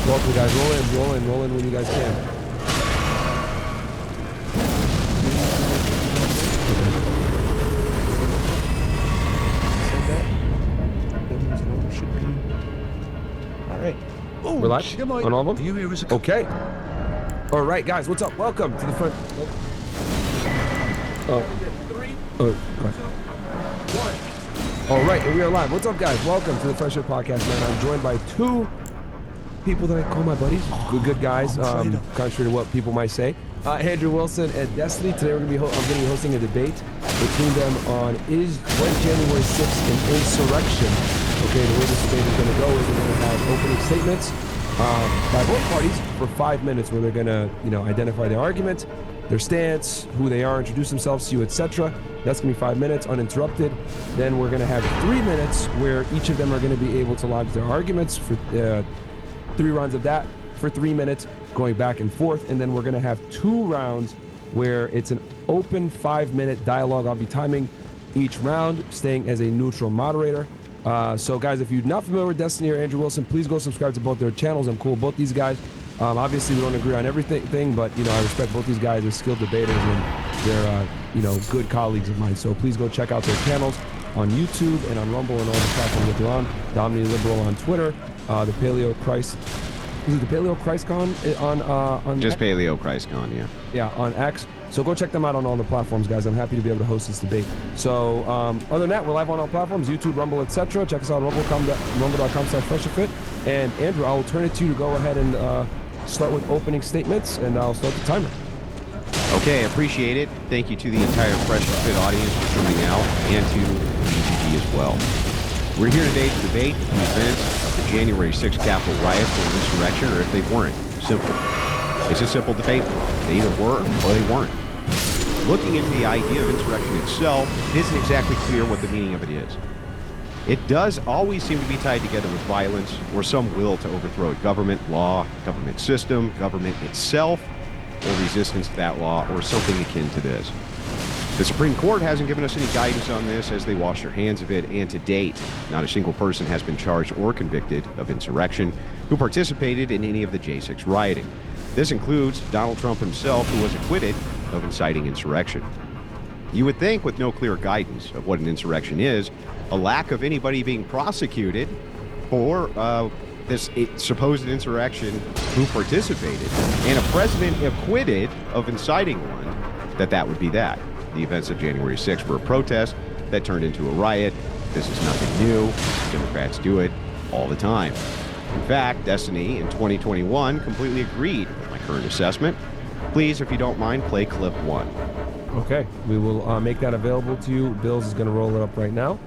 Welcome guys, roll in when you guys can. We're live on all of them? Okay. All right, guys, what's up? Welcome to the front. All right, and we are live. What's up, guys? Welcome to the Fresh Air Podcast, man. I'm joined by two people that I call my buddies. Good guys, contrary to what people might say. Andrew Wilson and Destiny. Today we're going to be I'm going to be hosting a debate between them on was January 6th an insurrection? Okay, the way this debate is going to go is we're going to have opening statements by both parties for 5 minutes where they're going to, identify their argument, their stance, who they are, introduce themselves to you, etc. That's going to be 5 minutes uninterrupted. Then we're going to have 3 minutes where each of them are going to be able to lodge their arguments for 3 rounds of that for 3 minutes, going back and forth. And then we're going to have 2 rounds where it's an open 5-minute dialogue. I'll be timing each round, staying as a neutral moderator. So guys, if you're not familiar with Destiny or Andrew Wilson, please go subscribe to both their channels. I'm cool with both these guys. Obviously we don't agree on everything, but I respect both these guys as skilled debaters, and they're good colleagues of mine. So please go check out their channels on YouTube and on Rumble and all the platforms that they're on. Domini Liberal on Twitter, the Paleo Christ. Is it the Paleo ChristCon on just X? Paleo ChristCon, yeah. Yeah, on X. So go check them out on all the platforms, guys. I'm happy to be able to host this debate. So other than that, we're live on all platforms, YouTube, Rumble, etc. Check us out at rumble.com/freshofit. And Andrew, I'll turn it to you to go ahead and start with opening statements, and I'll start the timer. Okay, appreciate it. Thank you to the entire Fresh and Fit audience for coming out, and to BGG as well. We're here today to debate the events of the January 6th Capitol riots or insurrection, or if they weren't. Simple. It's a simple debate. They either were or they weren't. Looking into the idea of insurrection itself, it isn't exactly clear what the meaning of it is. It does always seem to be tied together with violence or some will to overthrow a government, law, government system, government itself, or resistance to that law, or something akin to this. The Supreme Court hasn't given us any guidance on this as they wash their hands of it, and to date, not a single person has been charged or convicted of insurrection who participated in any of the J6 rioting. This includes Donald Trump himself, who was acquitted of inciting insurrection. You would think, with no clear guidance of what an insurrection is, a lack of anybody being prosecuted for this supposed insurrection who participated, and a president acquitted of inciting one, that would be that. The events of January 6th were a protest that turned into a riot. This is nothing new. Democrats do it all the time. In fact, Destiny in 2021 completely agreed with my current assessment. Please, if you don't mind, play clip 1. Okay, we will make that available to you. Bills is going to roll it up right now.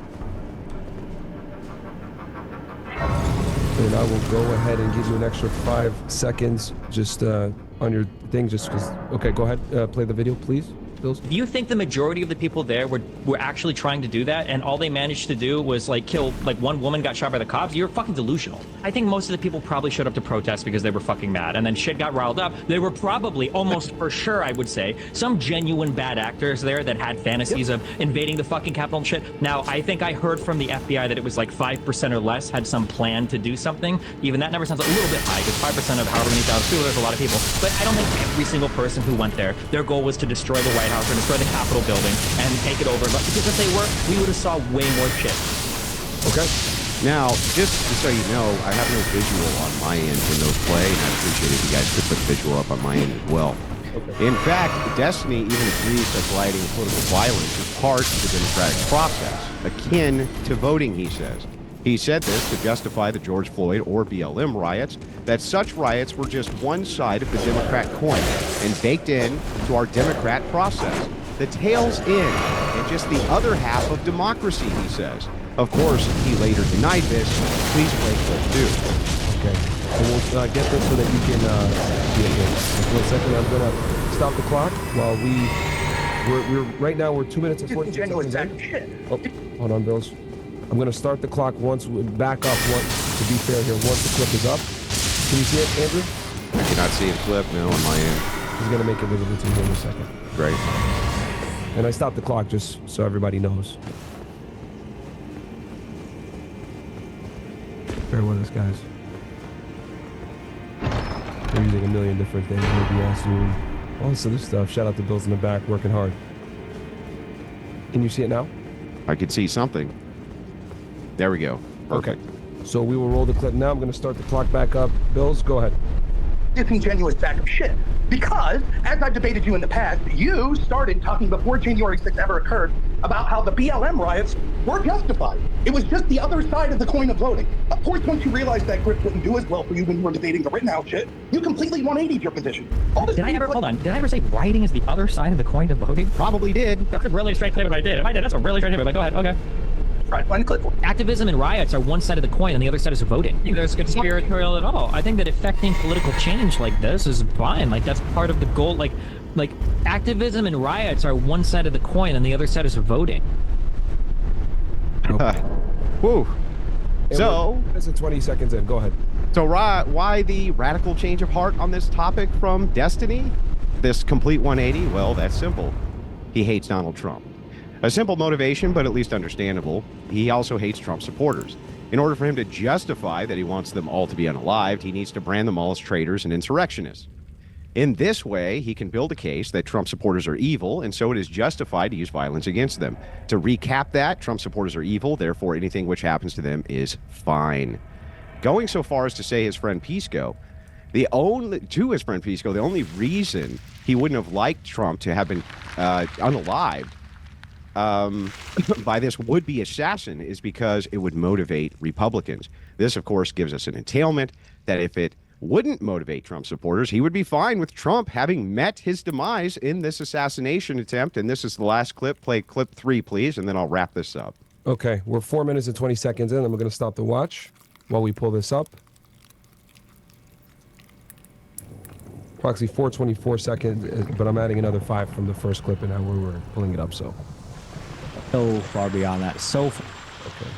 And I will go ahead and give you an extra 5 seconds just on your thing, just because. Okay, go ahead, play the video, please. Do you think the majority of the people there were actually trying to do that, and all they managed to do was kill one woman got shot by the cops? You're fucking delusional. I think most of the people probably showed up to protest because they were fucking mad, and then shit got riled up. There were probably, almost for sure, I would say, some genuine bad actors there that had fantasies of invading the fucking Capitol and shit. Now, I think I heard from the FBI that it was 5% or less had some plan to do something. Even that number sounds a little bit high, because 5% of however many thousand people, there's a lot of people. But I don't think every single person who went there, their goal was to destroy the White House or destroy the Capitol building and take it over. Because if they were, we would have saw way more shit. Okay. Now, just so you know, I have no visual on my end when those play, and I'd appreciate if you guys could put the visual up on my end as well. Okay. In fact, Destiny even agrees that rioting and political violence is part of the democratic process, akin to voting, he says. He said this to justify the George Floyd or BLM riots, that such riots were just one side of the Democrat coin and baked in to our Democrat process. The tail's in, and just the other half of democracy, he says. Of course, he later denied this. Please play clip 2. Okay. So we'll get this so that you can see it here. Just 1 second. I'm gonna stop the clock while we're right now we're 2 minutes and 14 seconds in. Oh, hold on, Bills. I'm gonna start the clock once we back up once to be fair here. Once the clip is up. Can you see it, Andrew? I cannot see a clip now on my end. He's gonna make it visible to you in a second. Great. And I stopped the clock just so everybody knows. Bear with us, guys. They're using a million different things, OBS, Zoom, all this other stuff. Shout out to Bills in the back, working hard. Can you see it now? I can see something. There we go. Perfect. Okay. So we will roll the clip now. I'm going to start the clock back up. Bills, go ahead. Disingenuous sack of shit. Because, as I've debated you in the past, you started talking before January 6th ever occurred about how the BLM riots were justified. It was just the other side of the coin of voting. Of course, once you realized that grip wouldn't do as well for you when you were debating the Rittenhouse shit, you completely 180'd your position. Did I ever say writing is the other side of the coin of voting? Probably did. That's a really straight statement if I did. If I did, that's a really straight statement. But go ahead, okay. Right, find the clip. Activism and riots are one side of the coin and the other side is voting. I think there's conspiratorial at all. I think that affecting political change like this is fine. Like, that's part of the goal. Like activism and riots are one side of the coin and the other side is voting. Okay. Woo. So, this is 20 seconds in. Go ahead. So why the radical change of heart on this topic from Destiny? This complete 180? Well, that's simple. He hates Donald Trump. A simple motivation, but at least understandable. He also hates Trump supporters. In order for him to justify that he wants them all to be unalived, he needs to brand them all as traitors and insurrectionists. In this way, he can build a case that Trump supporters are evil, and so it is justified to use violence against them. To recap that, Trump supporters are evil, therefore anything which happens to them is fine. Going so far as to say his friend Pisco, the only reason he wouldn't have liked Trump to have been unalived by this would-be assassin is because it would motivate Republicans. This, of course, gives us an entailment that if it wouldn't motivate Trump supporters, he would be fine with Trump having met his demise in this assassination attempt. And this is the last clip. Play clip 3, please, and then I'll wrap this up. Okay, we're 4 minutes and 20 seconds in, and we're going to stop the watch while we pull this up. Approximately 4:24 seconds, but I'm adding another 5 from the first clip and now we were pulling it up, so. So far beyond that. Okay.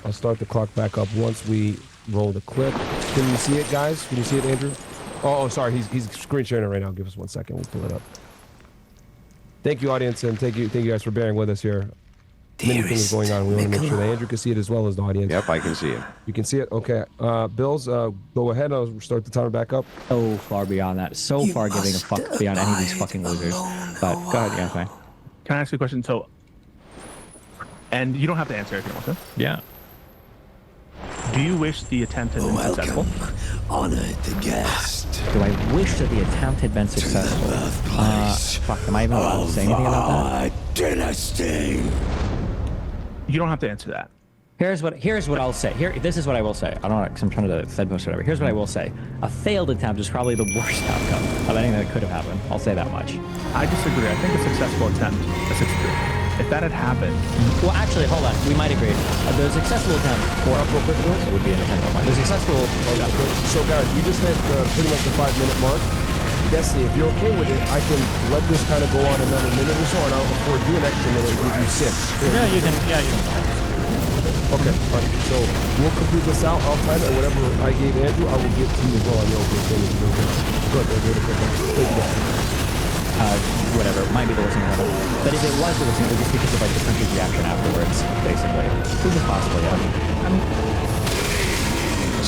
I'll start the clock back up once we roll the clip. Can you see it, guys? Can you see it, Andrew? Oh, sorry. He's screen sharing it right now. Give us 1 second. We'll pull it up. Thank you, audience, and thank you guys for bearing with us here. Many things going on. We want to make sure that Andrew can see it as well as the audience. Yep, I can see it. You can see it? Okay. Bills, go ahead. I'll start the timer back up. So far beyond that. So far giving a fuck beyond any of these fucking losers. But go ahead, yeah, fine. Can I ask you a question? So, and you don't have to answer if you don't want to. Yeah. Do you wish the attempt had been successful? Honored the guest. Do I wish that the attempt had been successful? Fuck, am I even allowed to say anything about that? Dynasty. You don't have to answer that. Here's what I'll say. This is what I will say. I don't know, because I'm trying to fed post whatever. Here's what I will say. A failed attempt is probably the worst outcome of anything that could have happened. I'll say that much. I disagree. I think a successful attempt, if that had happened. Well, actually, hold on. We might agree. The successful attempt would be an attempt on mine. The successful. So, guys, we just hit pretty much the 5-minute mark. Destiny, if you're okay with it, I can let this kind of go on another minute or so, and I'll afford you an extra minute and give you 6. Yeah, you can. Yeah, you can. Okay, all right. So we'll complete this out. I'll time it. Whatever I gave Andrew, I will give to you as well on the opening statement. Good. Thank you, guys. Whatever. It might be the worst thing that happened. But if it was the worst thing, it was just because of like the country's reaction afterwards, basically. Who could possibly have?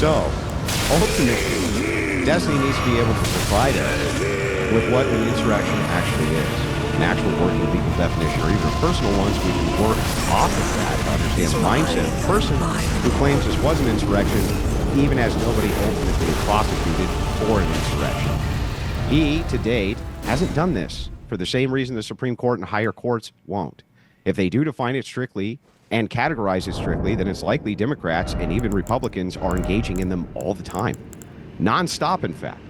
So, ultimately, Destiny needs to be able to provide us with what an insurrection actually is. An actual working legal definition, or even personal ones, we can work off of that to understand the mindset of the person who claims this was an insurrection, even as nobody ultimately prosecuted for an insurrection. He, to date, hasn't done this for the same reason the Supreme Court and higher courts won't. If they do define it strictly and categorize it strictly, then it's likely Democrats and even Republicans are engaging in them all the time. Non-stop, in fact.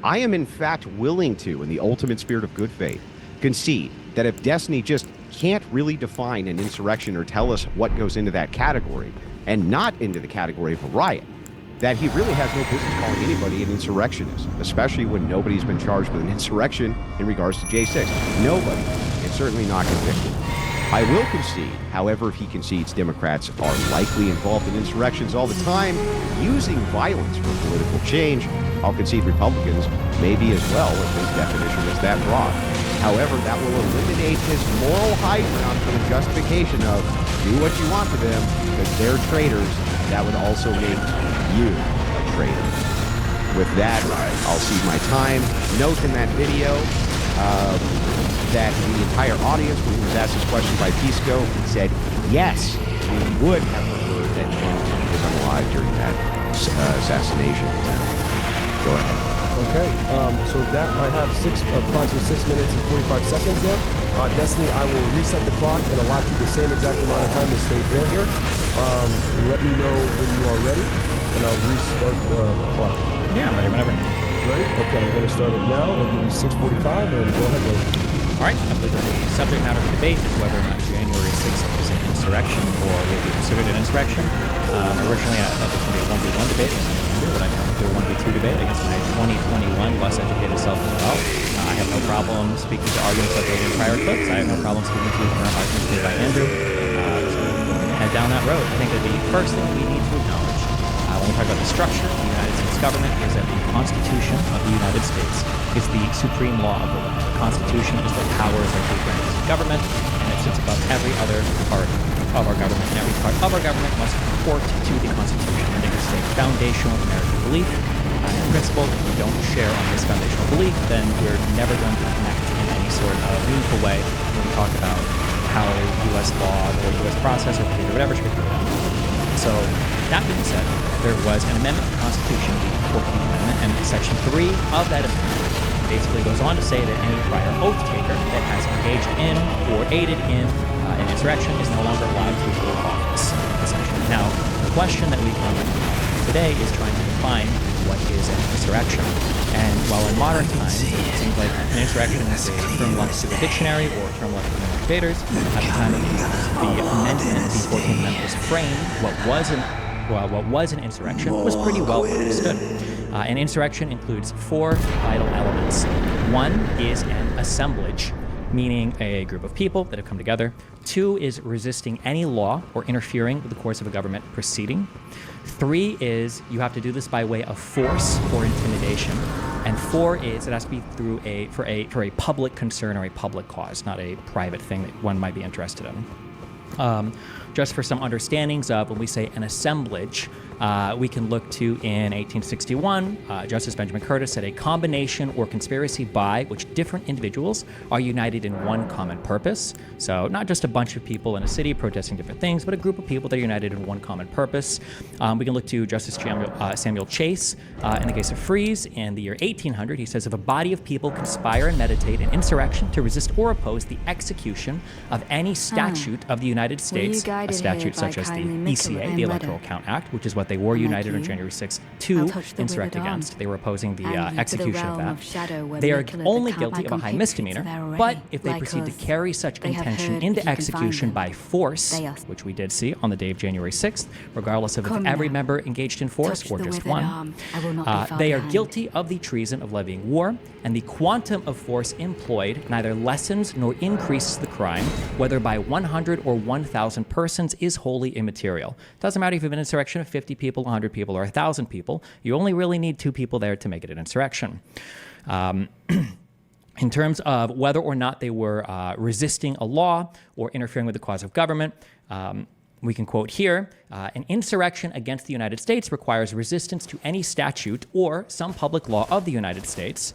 I am, in fact, willing to, in the ultimate spirit of good faith, concede that if Destiny just can't really define an insurrection or tell us what goes into that category and not into the category of a riot, that he really has no business calling anybody an insurrectionist, especially when nobody's been charged with an insurrection in regards to J6. Nobody, and certainly not convicted. I will concede, however, if he concedes Democrats are likely involved in insurrections all the time, using violence for political change, I'll concede Republicans may be as well if his definition is that broad. However, that will eliminate his moral high ground for the justification of do what you want to them because they're traitors. That would also make you a traitor. With that, I'll cede my time. Note in that video that the entire audience, when he was asked this question by Pisco, he said, yes, we would have preferred that Trump was alive during that assassination attempt. Go ahead. Okay, so that I have approximately 6 minutes and 45 seconds there. Destiny, I will reset the clock and allot you the same exact amount of time to stay there here. Let me know when you are ready, and I'll restart the clock. Yeah, I'm ready whenever. Ready? Okay, I'm going to start it now. I'll give you 6:45, and go ahead, buddy. All right, I believe the subject matter of debate is whether or not January 6th is an insurrection or will be considered an insurrection. Originally, I thought this was going to be a 1v1 debate, but I can do a 1v2 debate against my 2021 less educated self as well. I have no problem speaking to arguments that made in prior clips. I have no problem speaking to current arguments made by Andrew. So head down that road. I think that the first thing we need to acknowledge when we talk about the structure of the United States government is that the Constitution of the United States is the supreme law of the land. The Constitution is what powers our two branches of government, and it sits above every other part of our government, and every part of our government must report to the Constitution. I think it's a foundational American belief. In principle, if we don't share on this foundational belief, then we're never going to connect in any sort of meaningful way when we talk about how U.S. law or U.S. process or whatever should go down. So, that being said, there was an amendment to the Constitution, the 14th Amendment, and Section 3 of that amendment basically goes on to say that any prior oath taker that has engaged in or aided in an insurrection is no longer allowed to hold office, essentially. Now, the question that we come today is trying to define what is an insurrection. And while in modern times, it seems like an insurrection is a term left to the dictionary or a term left to the debaters, at the time of the amendment, the 14th Amendment was framed, what was an insurrection was pretty well understood. An insurrection includes 4 vital elements. One is an assemblage, meaning a group of people that have come together. 2 is resisting any law or interfering with the course of a government proceeding. 3 is you have to do this by way of force or intimidation. And 4 is it has to be for a public concern or a public cause, not a private thing that one might be interested in. Just for some understandings of when we say an assemblage, we can look to in 1861, Justice Benjamin Curtis said a combination or conspiracy by which different individuals are united in one common purpose. So not just a bunch of people in a city protesting different things, but a group of people that are united in one common purpose. We can look to Justice Samuel Chase in the case of Freeze in the year 1800. He says if a body of people conspire and meditate an insurrection to resist or oppose the execution of any statute of the United States, a statute such as the ECA, the Electoral Count Act, which is what they were united on January 6th to insurrect against. They were opposing the execution of that. They are only guilty of a high misdemeanor, but if they proceed to carry such intention into execution by force, which we did see on the day of January 6th, regardless of if every member engaged in force or just one, they are guilty of the treason of levying war, and the quantum of force employed neither lessens nor increases the crime, whether by 100 or 1,000 persons is wholly immaterial. Doesn't matter if you have an insurrection of 50 people, 100 people, or 1,000 people. You only really need 2 people there to make it an insurrection. In terms of whether or not they were resisting a law or interfering with the cause of government, we can quote here, an insurrection against the United States requires resistance to any statute or some public law of the United States.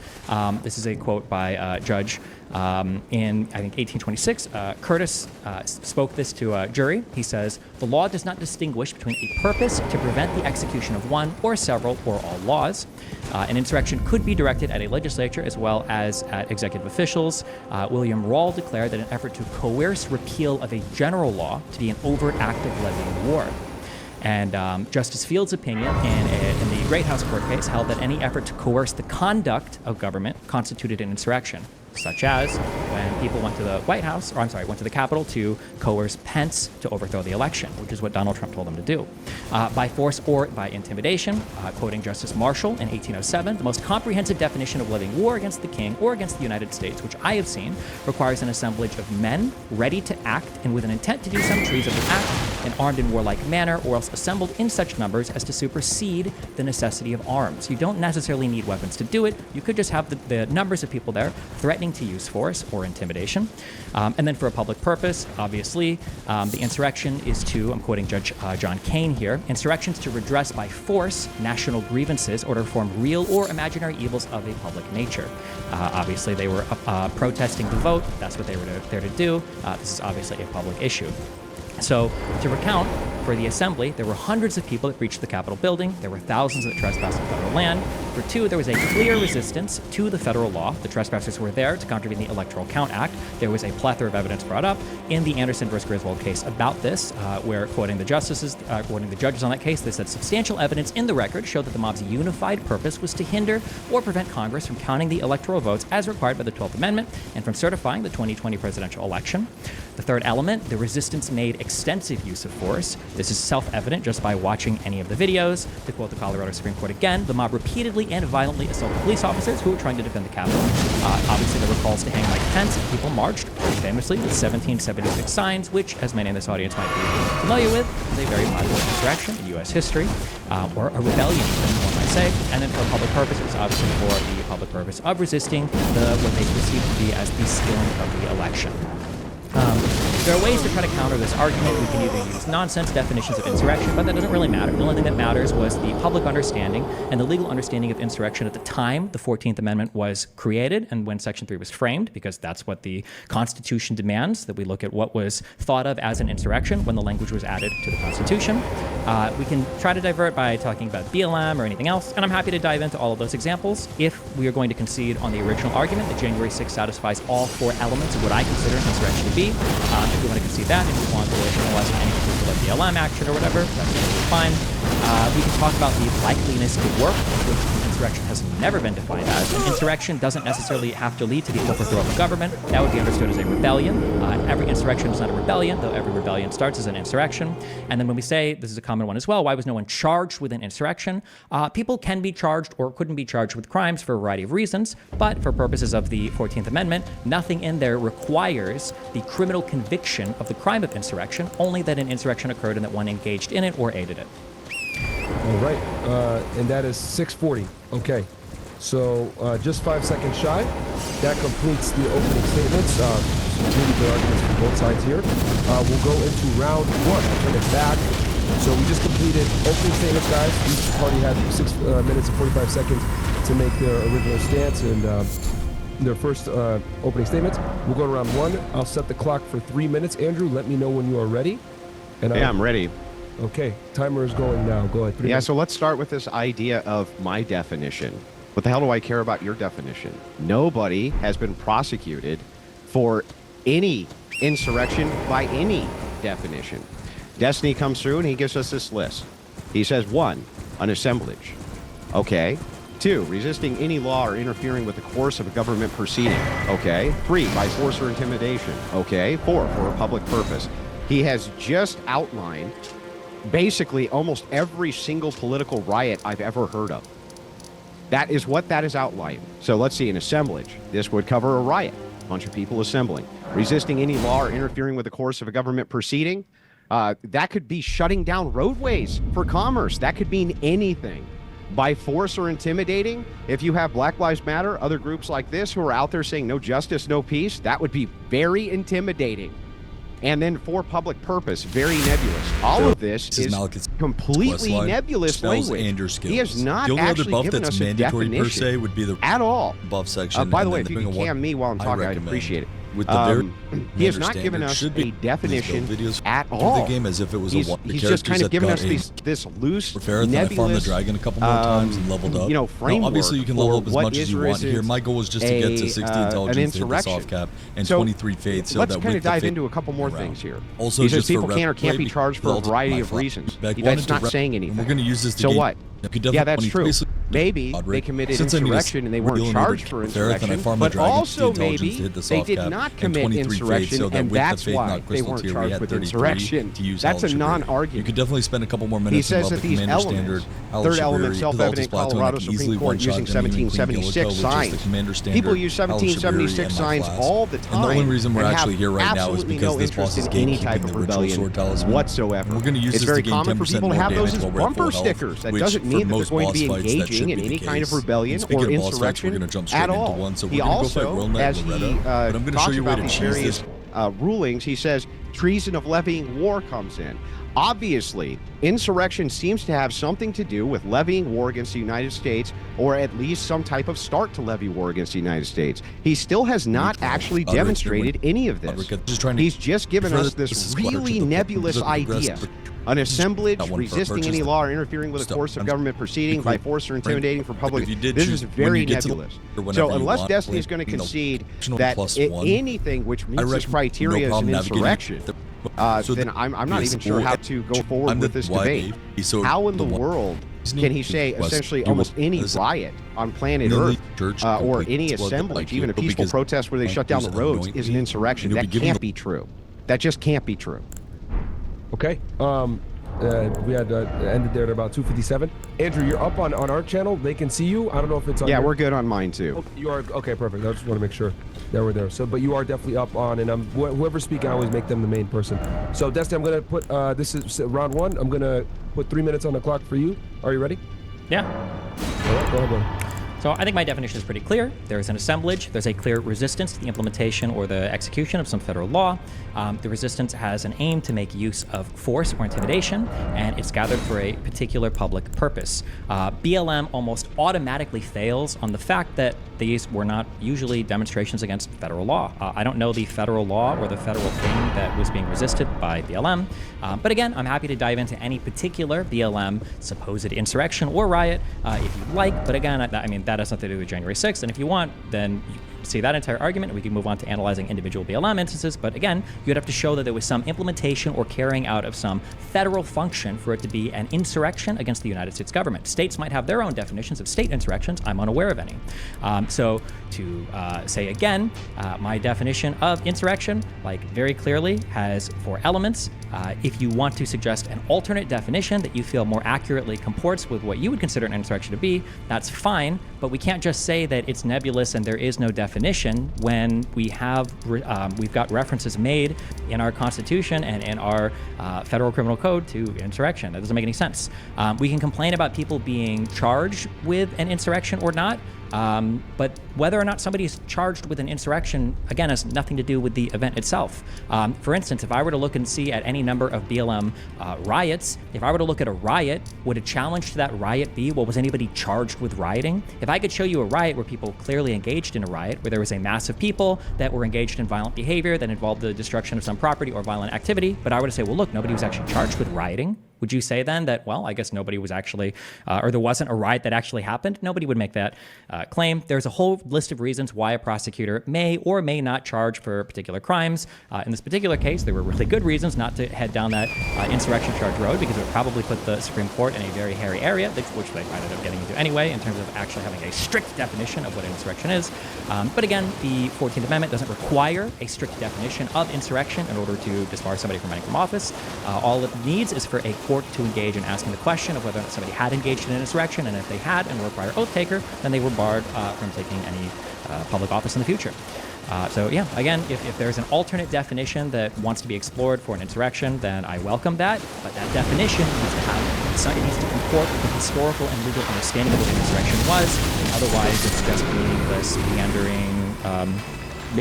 This is a quote by Judge in, I think, 1826. Curtis spoke this to a jury. He says, the law does not distinguish between a purpose to prevent the execution of one or several or all laws. An insurrection could be directed at a legislature as well as at executive officials. William Rawle declared that an effort to coerce repeal of a general law to be an overt act of levying war. And Justice Field's opinion in the Great House Court case held that any effort to coerce the conduct of government constituted an insurrection, such as when people went to the White House, or I'm sorry, went to the Capitol to coerce Pence to overthrow the election, which is what Donald Trump told them to do. By force or by intimidation, quoting Justice Marshall in 1807, the most comprehensive definition of living war against the king or against the United States, which I have seen, requires an assemblage of men ready to act and with an intent to do some treason of the act, and armed in warlike manner, or else assembled in such numbers as to supersede the necessity of arms. You don't necessarily need weapons to do it. You could just have the numbers of people there threatening to use force or intimidation. And then for a public purpose, obviously, the insurrection is to, I'm quoting Judge John Kane here, insurrections to redress by force national grievances or to reform real or imaginary evils of a public nature. Obviously, they were protesting the vote. That's what they were there to do. This is obviously a public issue. So, to recount, for the assembly, there were hundreds of people that breached the Capitol building. There were thousands that trespassed on federal land. For two, there was a clear resistance to the federal law. The trespassers were there to contravene the Electoral Count Act. There was a plethora of evidence brought up in the Anderson versus Griswold case about this, where, quoting the judges on that case, they said substantial evidence in the record showed that the mob's unified purpose was to hinder or prevent Congress from counting the electoral votes as required by the 12th Amendment and from certifying the 2020 presidential election. The third element, the resistance made extensive use of force. This is self-evident just by watching any of the videos. To quote the Colorado Supreme Court again, the mob repeatedly and violently assaulted police officers who were trying to defend the Capitol. Obviously, there were calls to hang Mike Pence, and people marched, pretty famously, with 1776 signs, which, as many in this audience might be familiar with, is a very popular insurrection in U.S. history, or a rebellion, even one might say. And then for a public purpose, it was obviously for the public purpose of resisting what they perceived to be as the stealing of the election. There are ways to try to counter this argument. We can either use nonsense definitions of insurrection, but that doesn't really matter. The only thing that matters was the public understanding and the legal understanding of insurrection at the time the 14th Amendment was created and when Section 3 was framed, because that's what the Constitution demands, that we look at what was thought of as an insurrection when the language was added to the Constitution. We can try to divert by talking about BLM or anything else, and I'm happy to dive into all of those examples if we are going to concede on the original argument that January 6th satisfies all four elements of what I consider an insurrection to be. If we want to concede that, if we want to analyze any particular BLM action or whatever, that's fine. We can talk about the likeliness to work, which insurrection has never been defined as. An insurrection doesn't necessarily have to lead to the overthrow of a government. That would be understood as a rebellion. Every insurrection is not a rebellion, though every rebellion starts as an insurrection. And then when we say, this is a common one as well, why was no one charged with an insurrection? People can be charged or couldn't be charged with crimes for a variety of reasons, but for purposes of the 14th Amendment, nothing in there requires the criminal conviction of the crime of insurrection, only that an insurrection occurred and that one engaged in it or aided it. All right, and that is 6:40. Okay, so just 5 seconds shy. That completes the opening statements. Really good arguments from both sides here. We'll go into round one. I'll turn it back. So we just completed opening statements, guys. Each party had 6 minutes and 45 seconds to make their original stance and their first opening statements. We'll go to round one. I'll set the clock for 3 minutes. Andrew, let me know when you are ready. And I'm ready. Okay, timer is going now. Go ahead. Yeah, so let's start with this idea of my definition. What the hell do I care about your definition? Nobody has been prosecuted for any insurrection by any definition. Destiny comes through and he gives us this list. He says 1, an assemblage. Okay. 2, resisting any law or interfering with the course of a government proceeding. Okay. 3, by force or intimidation. Okay. 4, for a public purpose. He has just outlined basically almost every single political riot I've ever heard of. That is what that is outlined. So let's see, an assemblage. This would cover a riot, a bunch of people assembling. Resisting any law or interfering with the course of a government proceeding. That could be shutting down roadways for commerce. That could mean anything. By force or intimidating, if you have Black Lives Matter, other groups like this who are out there saying no justice, no peace, that would be very intimidating. And then for public purpose, very nebulous. All of this is completely nebulous language. He has not actually given us a definition per se would be the at all. Buff section. By the way, if you can cam me while I'm talking, I'd appreciate it. With the he has not given us a definition at all. The game as if it was he's just kind of given us this loose, nebulous, the dragon a couple more times and leveled up. You know, framework. Obviously, you can level up as much as you want here. My goal was just to get to 60 intelligence, hit the soft cap, and 23 faith. So let's kind of dive into a couple more things here. Also, he says people can or can't be charged for a variety of reasons. That's not saying anything. We're going to use this. So what? Yeah, that's true. maybe they committed insurrection and they weren't charged for insurrection, but also maybe they did not commit insurrection and that's why they weren't charged with insurrection. That's a non-argument. You could definitely spend a couple more minutes. He says that these elements, third element, self-evident Colorado Supreme Court using 1776 signs. People use 1776 signs all the time. And the only reason we're actually here right now is because no this boss is gatekeeping the ritual sword talisman whatsoever. We're going to use it's this very to gain common for 10% people to more have those damage as while we're at bumper full health, stickers. That which doesn't for mean that they're most going to boss be fights, that engaging should in be the any kind of case. rebellion And speaking or of boss fights, we're insurrection going to jump straight at into all. one. So He we're going to go fight also, World Knight as he Loretta, but I'm going to show talks you a way about to these cheese various this. rulings, he says treason of levying war comes in. Obviously, insurrection seems to have something to do with levying war against the United States, or at least some type of start to levy war against the United States. He still has not actually demonstrated any of this. He's just given us this really nebulous idea. An assemblage resisting any law or interfering with a course of government proceeding by force or intimidating for public. This is very nebulous. So unless Destiny is going to concede that anything which meets this criteria is an insurrection, then I'm not even sure how to go forward with this debate. How in the world can he say essentially almost any riot on planet Earth or any assemblage, even a peaceful protest where they shut down the roads, is an insurrection? That can't be true. That just can't be true. Okay. We had ended there at about 2:57. Andrew, you're up on our channel. They can see you. I don't know if it's on. Yeah, we're good on mine too. You are okay. Perfect. I just want to make sure that we're there. So, but you are definitely up on, and whoever's speaking, I always make them the main person. So, Destiny, I'm gonna put this is round one. I'm gonna put 3 minutes on the clock for you. Are you ready? Yeah. All right, go ahead, buddy. So I think my definition is pretty clear. There is an assemblage. There's a clear resistance to the implementation or the execution of some federal law. The resistance has an aim to make use of force or intimidation, and it's gathered for a particular public purpose. BLM almost automatically fails on the fact that these were not usually demonstrations against federal law. I don't know the federal law or the federal thing that was being resisted by BLM, but again, I'm happy to dive into any particular BLM supposed insurrection or riot if you'd like. But again, I mean, that has nothing to do with January 6th, and if you want, then you see that entire argument, and we can move on to analyzing individual BLM instances. But again, you'd have to show that there was some implementation or carrying out of some federal function for it to be an insurrection against the United States government. States might have their own definitions of state insurrections. I'm unaware of any. So to say again, my definition of insurrection, like very clearly, has 4 elements. If you want to suggest an alternate definition that you feel more accurately comports with what you would consider an insurrection to be, that's fine, but we can't just say that it's nebulous and there is no definition when we have we've got references made in our Constitution and in our Federal Criminal Code to insurrection. That doesn't make any sense. We can complain about people being charged with an insurrection or not, but whether or not somebody is charged with an insurrection, again, has nothing to do with the event itself. For instance, if I were to look and see at any number of BLM riots, if I were to look at a riot, would a challenge to that riot be, well, was anybody charged with rioting? If I could show you a riot where people clearly engaged in a riot, where there was a mass of people that were engaged in violent behavior that involved the destruction of some property or violent activity, but I were to say, well, look, nobody was actually charged with rioting, would you say then that, well, I guess nobody was actually, or there wasn't a riot that actually happened? Nobody would make that claim. There's a whole list of reasons why a prosecutor may or may not charge for particular crimes. In this particular case, there were really good reasons not to head down that insurrection charge road, because it would probably put the Supreme Court in a very hairy area, which they might end up getting into anyway, in terms of actually having a strict definition of what an insurrection is. But again, the 14th Amendment doesn't require a strict definition of insurrection in order to disbar somebody from running from office. All it needs is for a court to engage in asking the question of whether or not somebody had engaged in an insurrection, and if they had and were a prior oath taker, then they were barred from taking any public office in the future. So yeah, again, if there's an alternate definition that wants to be explored for an insurrection, then I welcome that, but that definition needs to have, it needs to comport with the historical and legal understanding of what an insurrection was. Otherwise, it's just meaningless, meandering,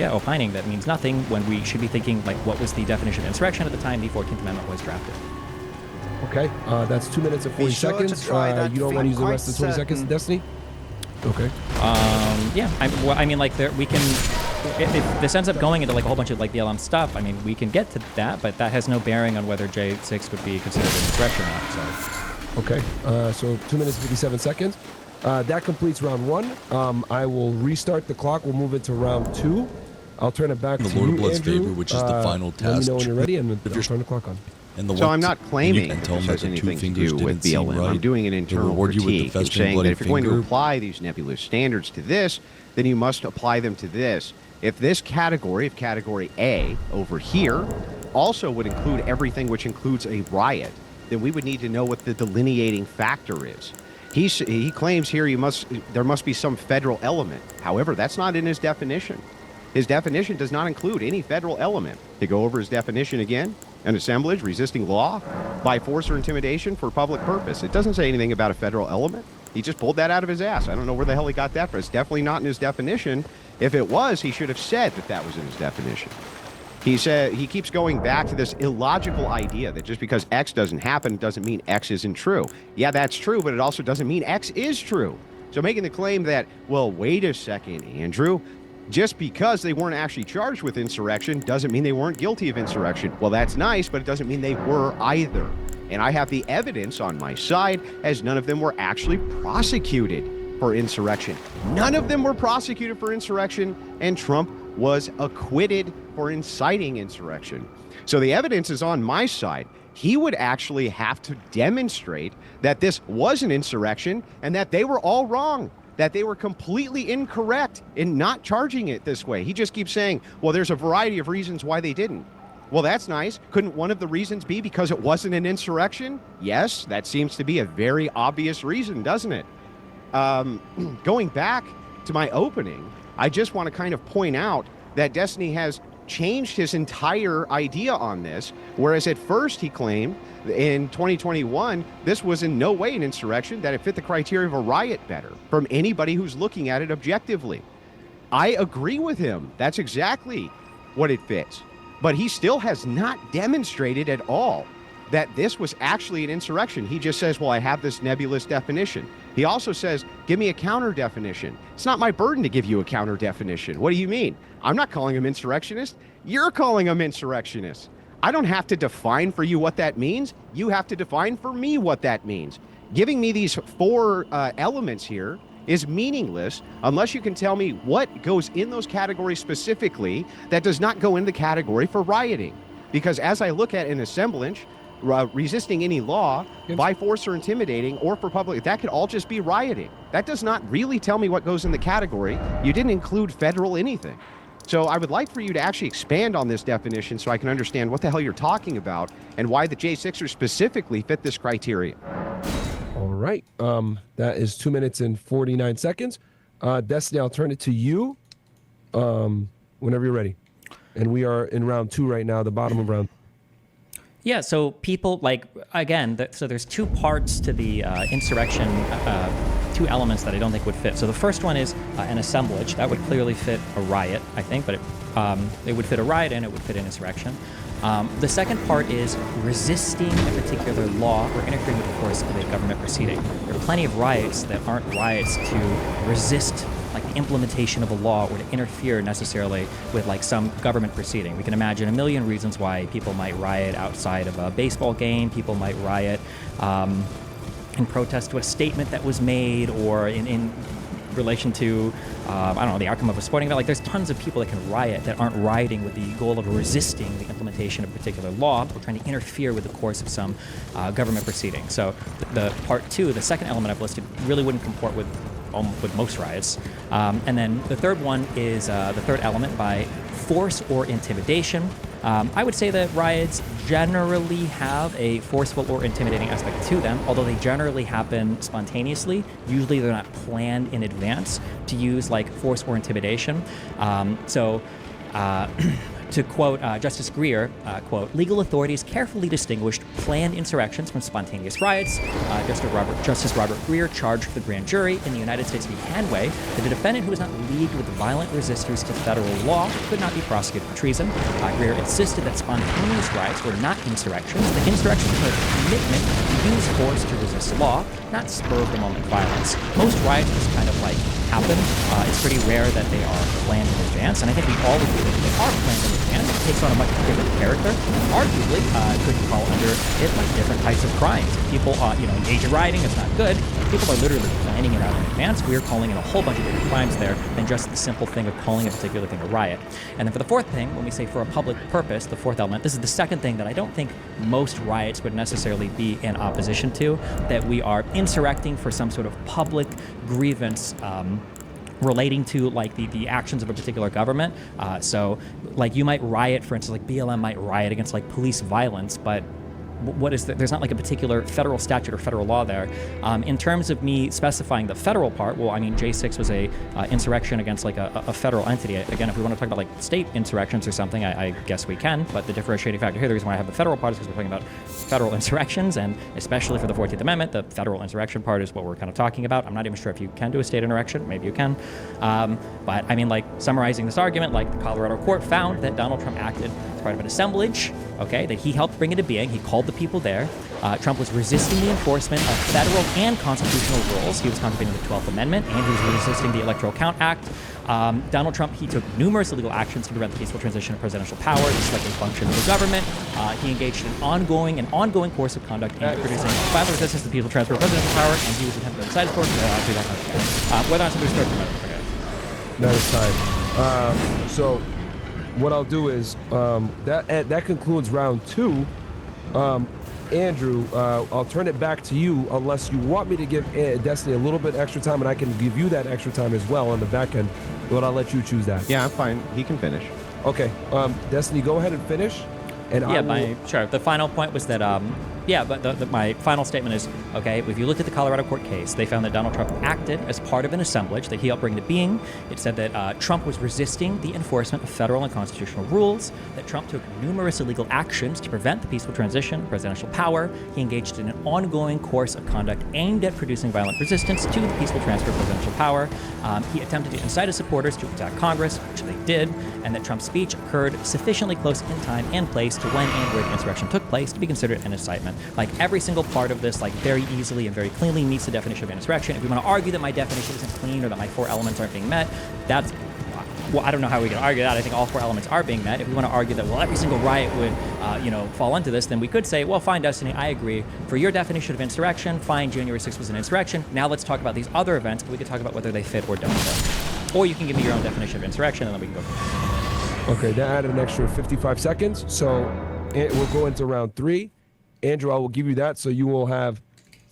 opining that means nothing, when we should be thinking, like, what was the definition of insurrection at the time the 14th Amendment was drafted. Okay, that's 2 minutes and 40 seconds. You don't want to use the rest of the 20 seconds, Destiny? Okay. Yeah, I mean, like, we can, if this ends up going into, like, a whole bunch of, like, BLM stuff, I mean, we can get to that, but that has no bearing on whether J6 would be considered an insurrection or not, so. Okay, so 2 minutes, 57 seconds. That completes round 1. I will restart the clock. We'll move into round 2. I'll turn it back to you, Lord of Blood's Andrew. favor, which is the final task. Let me know when you're ready, and I'll turn the clock on. And the So what- I'm not and claiming and that tell this them has that the two anything to fingers do with didn't seem BLM. right. I'm doing an They'll internal reward you with the critique and festive saying that bloody if you're going to finger. apply these nebulous standards to this, then you must apply them to this. If this category, if category A over here, also would include everything which includes a riot, then we would need to know what the delineating factor is. He claims here there must be some federal element. However, that's not in his definition. His definition does not include any federal element. To go over his definition again, an assemblage resisting law by force or intimidation for public purpose. It doesn't say anything about a federal element. He just pulled that out of his ass. I don't know where the hell he got that from. It's definitely not in his definition. If it was, he should have said that that was in his definition. He keeps going back to this illogical idea that just because X doesn't happen doesn't mean X isn't true. Yeah, that's true, but it also doesn't mean X is true. So making the claim that, well, wait a second, Andrew, just because they weren't actually charged with insurrection doesn't mean they weren't guilty of insurrection. Well, that's nice, but it doesn't mean they were either. And I have the evidence on my side, as none of them were actually prosecuted for insurrection. None of them were prosecuted for insurrection, and Trump was acquitted for inciting insurrection. So the evidence is on my side. He would actually have to demonstrate that this was an insurrection and that they were all wrong, that they were completely incorrect in not charging it this way. He just keeps saying, well, there's a variety of reasons why they didn't. Well, that's nice. Couldn't one of the reasons be because it wasn't an insurrection? Yes, that seems to be a very obvious reason, doesn't it? Going back to my opening, I just want to kind of point out that Destiny has changed his entire idea on this, whereas at first he claimed in 2021 this was in no way an insurrection, that it fit the criteria of a riot better from anybody who's looking at it objectively. I agree with him. That's exactly what it fits. But he still has not demonstrated at all that this was actually an insurrection. He just says, well, I have this nebulous definition. He also says, give me a counter definition. It's not my burden to give you a counter definition. What do you mean? I'm not calling him insurrectionist. You're calling him insurrectionist. I don't have to define for you what that means. You have to define for me what that means. Giving me these four elements here is meaningless unless you can tell me what goes in those categories specifically that does not go in the category for rioting. Because as I look at an assemblage, resisting any law by force or intimidating or for public, that could all just be rioting. That does not really tell me what goes in the category. You didn't include federal anything. So I would like for you to actually expand on this definition so I can understand what the hell you're talking about and why the J6ers specifically fit this criteria. All right. That is 2 minutes and 49 seconds. Destiny, I'll turn it to you whenever you're ready. And we are in round 2 right now, the bottom of round. Yeah, so people, like, again, so there's two parts to the insurrection, two elements that I don't think would fit. So the first one is an assemblage. That would clearly fit a riot, I think, but it would fit a riot and it would fit an insurrection. The second part is resisting a particular law or interfering with the course of a government proceeding. There are plenty of riots that aren't riots to resist like the implementation of a law or to interfere necessarily with like some government proceeding. We can imagine a million reasons why people might riot outside of a baseball game. People might riot in protest to a statement that was made or in relation to, I don't know, the outcome of a sporting event. Like, there's tons of people that can riot that aren't rioting with the goal of resisting the implementation of a particular law or trying to interfere with the course of some government proceeding. So the part two, the second element I've listed, really wouldn't comport with most riots. And then the third one is the third element by force or intimidation. I would say that riots generally have a forceful or intimidating aspect to them, although they generally happen spontaneously. Usually they're not planned in advance to use like force or intimidation. To quote Justice Greer, quote, legal authorities carefully distinguished planned insurrections from spontaneous riots. Justice Robert Greer charged the grand jury in the United States v. Hanway that a defendant who was not leagued with violent resistors to federal law could not be prosecuted for treason. Greer insisted that spontaneous riots were not insurrections. The insurrections were a commitment to use force to resist law, not spur-of-the-moment violence. Most riots just kind of like happen. It's pretty rare that they are planned in advance, and I think we all agree that if they are planned in advance, it takes on a much different character. Arguably, could fall under it like different types of crimes. People, engage in rioting, it's not good. People are literally planning it out in advance. We are calling in a whole bunch of different crimes there than just the simple thing of calling a particular thing a riot. And then for the fourth thing, when we say for a public purpose, the fourth element, this is the second thing that I don't think most riots would necessarily be in opposition to, that we are insurrecting for some sort of public grievance relating to like the actions of a particular government. So like you might riot, for instance, like BLM might riot against like police violence, but what is there's not like a particular federal statute or federal law there. In terms of me specifying the federal part, well, I mean, J6 was a insurrection against like a federal entity. Again, if we want to talk about like state insurrections or something, I guess we can, but the differentiating factor here, the reason why I have the federal part is because we're talking about federal insurrections, and especially for the 14th Amendment, the federal insurrection part is what we're kind of talking about. I'm not even sure if you can do a state insurrection, maybe you can. But I mean, like summarizing this argument, like the Colorado court found that Donald Trump acted as part of an assemblage, okay, that he helped bring into being. He called the people there. Trump was resisting the enforcement of federal and constitutional rules. He was contravening the 12th Amendment, and he was resisting the Electoral Count Act. Donald Trump, he took numerous illegal actions to prevent the peaceful transition of presidential power. This is like a function of the government. He engaged in an ongoing course of conduct in producing violent resistance to the peaceful transfer of presidential power, and he was attempting to incite support. Whether or not somebody's starting to That is time. So what I'll do is that concludes round 2. Andrew, I'll turn it back to you unless you want me to give Destiny a little bit extra time, and I can give you that extra time as well on the back end, but I'll let you choose that. Yeah, I'm fine. He can finish. Okay. Destiny, go ahead and finish. And sure. The final point was that, my final statement is, okay, if you look at the Colorado court case, they found that Donald Trump acted as part of an assemblage that he helped bring into being. It said that Trump was resisting the enforcement of federal and constitutional rules, that Trump took numerous illegal actions to prevent the peaceful transition of presidential power. He engaged in an ongoing course of conduct aimed at producing violent resistance to the peaceful transfer of presidential power. He attempted to incite his supporters to attack Congress, which they did, and that Trump's speech occurred sufficiently close in time and place to when and where the insurrection took place to be considered an incitement. Like every single part of this, like very easily and very cleanly meets the definition of an insurrection. If we want to argue that my definition isn't clean or that my 4 elements aren't being met, that's, well, I don't know how we can argue that. I think all 4 elements are being met. If we want to argue that, well, every single riot would, fall into this, then we could say, well, fine, Destiny, I agree. For your definition of insurrection, fine, January 6th was an insurrection. Now let's talk about these other events, and we could talk about whether they fit or don't fit. Or you can give me your own definition of insurrection, and then we can go from there. Okay, that added an extra 55 seconds, so we'll go into round 3. Andrew, I will give you that, so you will have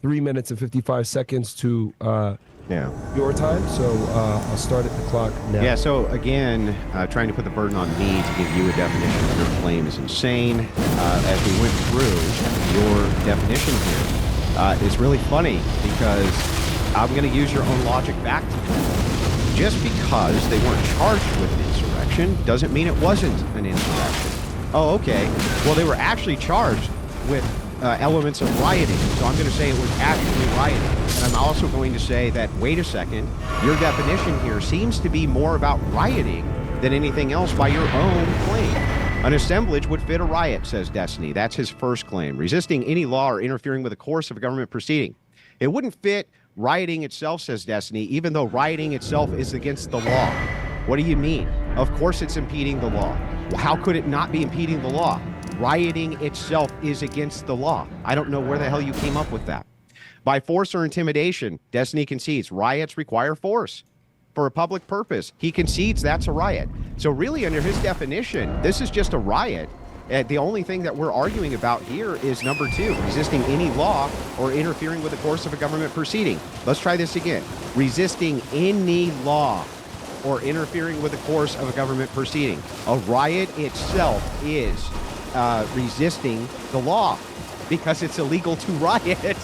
3 minutes and 55 seconds to your time. So I'll start at the clock now. Yeah, so again, trying to put the burden on me to give you a definition of your claim is insane. As we went through your definition here, it's really funny because I'm going to use your own logic back to you. Just because they weren't charged with an insurrection doesn't mean it wasn't an insurrection. Oh, okay. Well, they were actually charged with elements of rioting. So I'm going to say it was actually rioting. And I'm also going to say that, wait a second, your definition here seems to be more about rioting than anything else by your own claim. An assemblage would fit a riot, says Destiny. That's his first claim. Resisting any law or interfering with the course of a government proceeding. It wouldn't fit rioting itself, says Destiny, even though rioting itself is against the law. What do you mean? Of course it's impeding the law. How could it not be impeding the law? Rioting itself is against the law. I don't know where the hell you came up with that. By force or intimidation, Destiny concedes riots require force for a public purpose. He concedes that's a riot. So really, under his definition, this is just a riot. The only thing that we're arguing about here is number 2, resisting any law or interfering with the course of a government proceeding. Let's try this again. Resisting any law or interfering with the course of a government proceeding. A riot itself is resisting the law because it's illegal to riot.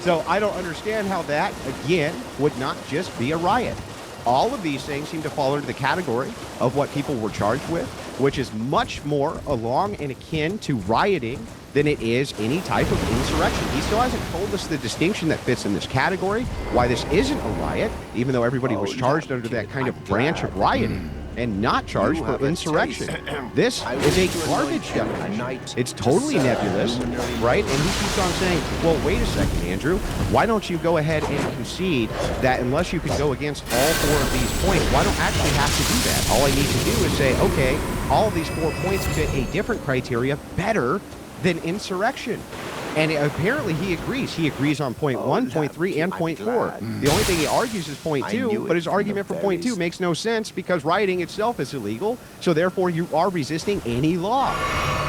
So I don't understand how that, again, would not just be a riot. All of these things seem to fall into the category of what people were charged with, which is much more along and akin to rioting than it is any type of insurrection. He still hasn't told us the distinction that fits in this category, why this isn't a riot, even though everybody was charged under that kind of branch of rioting. and not charged You for have a insurrection. taste. This I is wish a to garbage anoint a definition. knight It's to totally serve nebulous, luminary right? mode. And he keeps on saying, well, wait a second, Andrew. Why don't you go ahead and concede that unless you can go against all 4 of these points, why don't I actually have to do that? All I need to do is say, okay, all of these 4 points fit a different criteria better than insurrection. And apparently he agrees. He agrees on point 1, point 3, and point 4. The only thing he argues is point 2, but his argument for point 2 makes no sense because rioting itself is illegal, so therefore you are resisting any law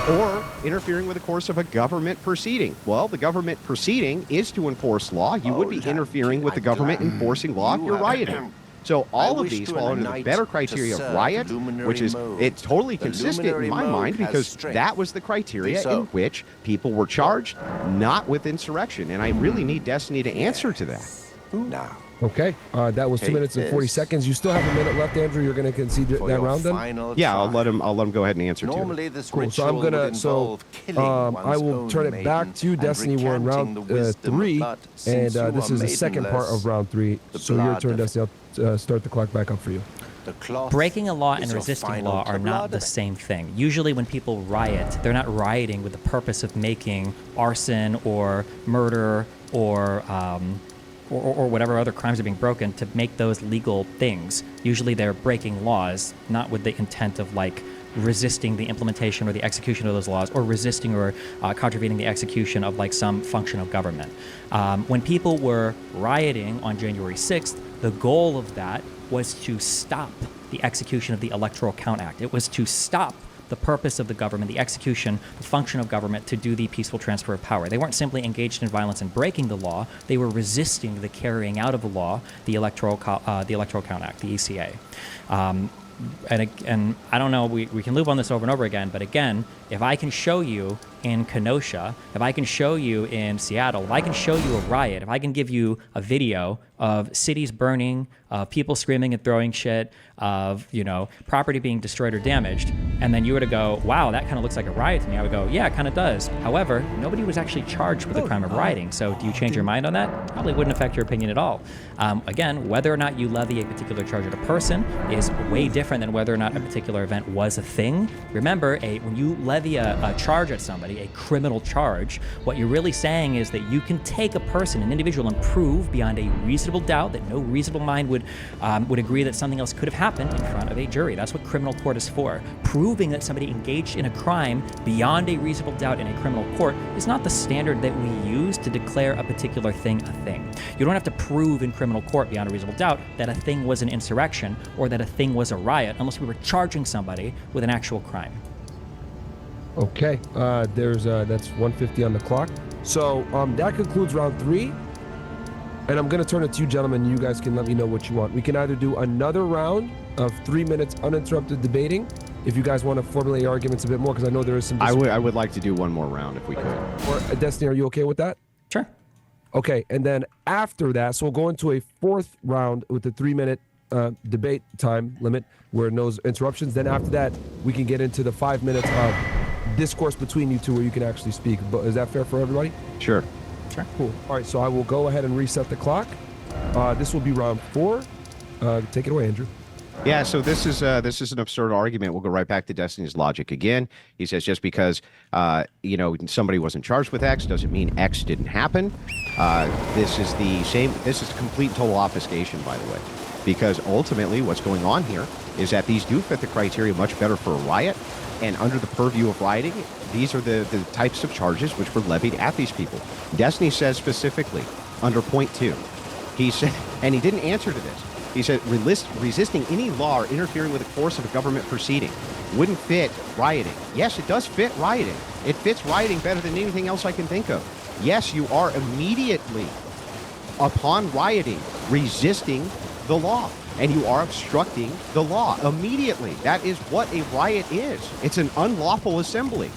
or interfering with the course of a government proceeding. Well, the government proceeding is to enforce law. You would be interfering with the government enforcing law if you're rioting. So all of these fall under the better criteria of riot, which is it's totally consistent in my mind because that was the criteria in which people were charged, not with insurrection. And I really need Destiny to answer to that. Now. Okay, that was 2 minutes and 40 seconds. You still have a minute left, Andrew. You're going to concede that round then? Yeah, I'll let him go ahead and answer Normally to this cool. So I'm gonna I will turn it back to Destiny. We're in round 3, and this is the second part of round 3. So your turn, Destiny. I'll start the clock back up for you. Breaking a law and resisting law are not the same thing. Usually when people riot, they're not rioting with the purpose of making arson or murder or whatever other crimes are being broken to make those legal things. Usually they're breaking laws, not with the intent of like resisting the implementation or the execution of those laws, or resisting or contravening the execution of like some function of government. When people were rioting on January 6th, the goal of that was to stop the execution of the Electoral Count Act. It was to stop the purpose of the government, the execution, the function of government to do the peaceful transfer of power. They weren't simply engaged in violence and breaking the law. They were resisting the carrying out of the law, the Electoral Count Act, the ECA. And I don't know, we can loop on this over and over again, but again, if I can show you in Kenosha, if I can show you in Seattle, if I can show you a riot, if I can give you a video of cities burning, of people screaming and throwing shit, of, you know, property being destroyed or damaged, and then you were to go, wow, that kind of looks like a riot to me, I would go, yeah, it kind of does. However, nobody was actually charged with the crime of rioting, so do you change your mind on that? Probably wouldn't affect your opinion at all. Again, whether or not you levy a particular charge at a person is way different than whether or not a particular event was a thing. Remember, when you levy a charge at somebody, a criminal charge, what you're really saying is that you can take a person, an individual, and prove beyond a reasonable doubt that no reasonable mind would agree that something else could have happened in front of a jury. That's what criminal court is for. Proving that somebody engaged in a crime beyond a reasonable doubt in a criminal court is not the standard that we use to declare a particular thing a thing. You don't have to prove in criminal court beyond a reasonable doubt that a thing was an insurrection or that a thing was a riot unless we were charging somebody with an actual crime. Okay, that's 150 on the clock. So that concludes round 3. And I'm going to turn it to you, gentlemen. You guys can let me know what you want. We can either do another round of 3 minutes uninterrupted debating, if you guys want to formulate your arguments a bit more, because I know there is some... I would like to do one more round if we could. Or Destiny, are you okay with that? Sure. Okay, and then after that, so we'll go into a 4th round with the 3-minute debate time limit where no interruptions. Then after that, we can get into the 5 minutes of discourse between you two where you can actually speak. But is that fair for everybody? Sure. Sure. Cool. All right, so I will go ahead and reset the clock. This will be round 4. Take it away, Andrew. Yeah, so this is an absurd argument. We'll go right back to Destiny's logic again. He says just because somebody wasn't charged with X doesn't mean X didn't happen. This is the same. This is complete and total obfuscation, by the way, because ultimately what's going on here is that these do fit the criteria much better for a riot, and under the purview of rioting, these are the types of charges which were levied at these people. Destiny says specifically under point 2, he said, and he didn't answer to this. He said, resisting any law or interfering with the course of a government proceeding wouldn't fit rioting. Yes, it does fit rioting. It fits rioting better than anything else I can think of. Yes, you are immediately, upon rioting, resisting the law, and you are obstructing the law immediately. That is what a riot is. It's an unlawful assembly.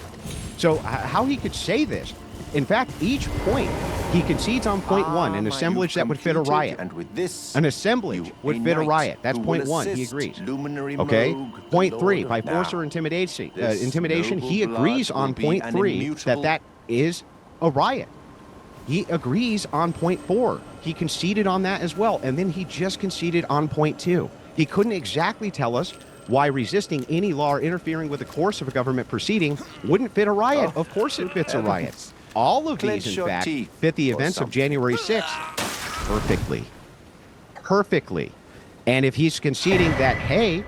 So how he could say this, in fact, each point, he concedes on point 1, an assemblage that would fit a riot. And with this, an assemblage would fit a riot. That's point 1. He agrees. Okay. Point 3, by force or intimidation, he agrees on point 3 that is a riot. He agrees on point 4. He conceded on that as well. And then he just conceded on point 2. He couldn't exactly tell us why resisting any law or interfering with the course of a government proceeding wouldn't fit a riot. Of course it fits a riot. All of these, in fact, fit the events of January 6th perfectly. Perfectly. And if he's conceding that, hey,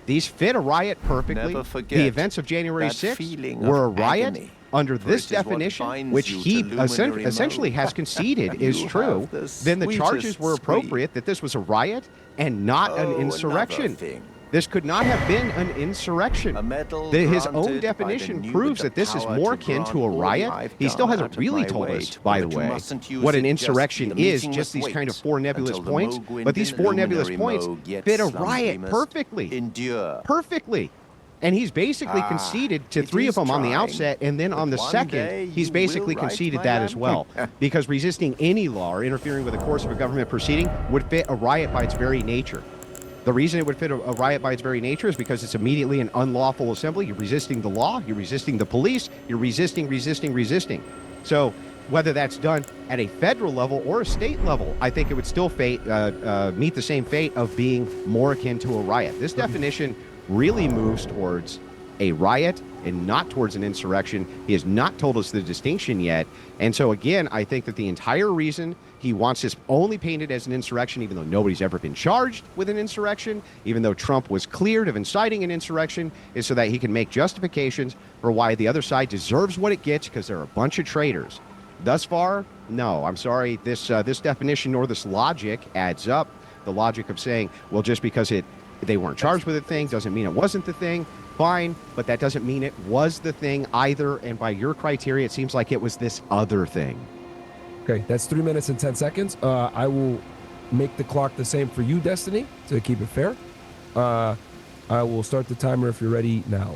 these fit a riot perfectly, the events of January 6th were a riot under this definition, which he essentially has conceded is true, then the charges were appropriate that this was a riot and not an insurrection. This could not have been an insurrection. His own definition proves that this is more akin to a riot. He still hasn't really told us, by the way, what an insurrection is, just these kind of four nebulous points. But these four nebulous points fit a riot perfectly. Perfectly. And he's basically conceded to three of them on the outset, and then on the second, he's basically conceded that as well. Because resisting any law or interfering with the course of a government proceeding would fit a riot by its very nature. The reason it would fit a riot by its very nature is because it's immediately an unlawful assembly. You're resisting the law, you're resisting the police, you're resisting. So whether that's done at a federal level or a state level, I think it would still meet the same fate of being more akin to a riot. This definition really moves towards a riot and not towards an insurrection. He has not told us the distinction yet. And so again, I think that the entire reason he wants this only painted as an insurrection, even though nobody's ever been charged with an insurrection, even though Trump was cleared of inciting an insurrection, is so that he can make justifications for why the other side deserves what it gets, because they're a bunch of traitors. Thus far, no, I'm sorry, this definition nor this logic adds up. The logic of saying, well, just because they weren't charged with a thing doesn't mean it wasn't the thing. Fine, but that doesn't mean it was the thing either. And by your criteria, it seems like it was this other thing. Okay, that's 3 minutes and 10 seconds. I will make the clock the same for you, Destiny, to keep it fair. I will start the timer if you're ready now.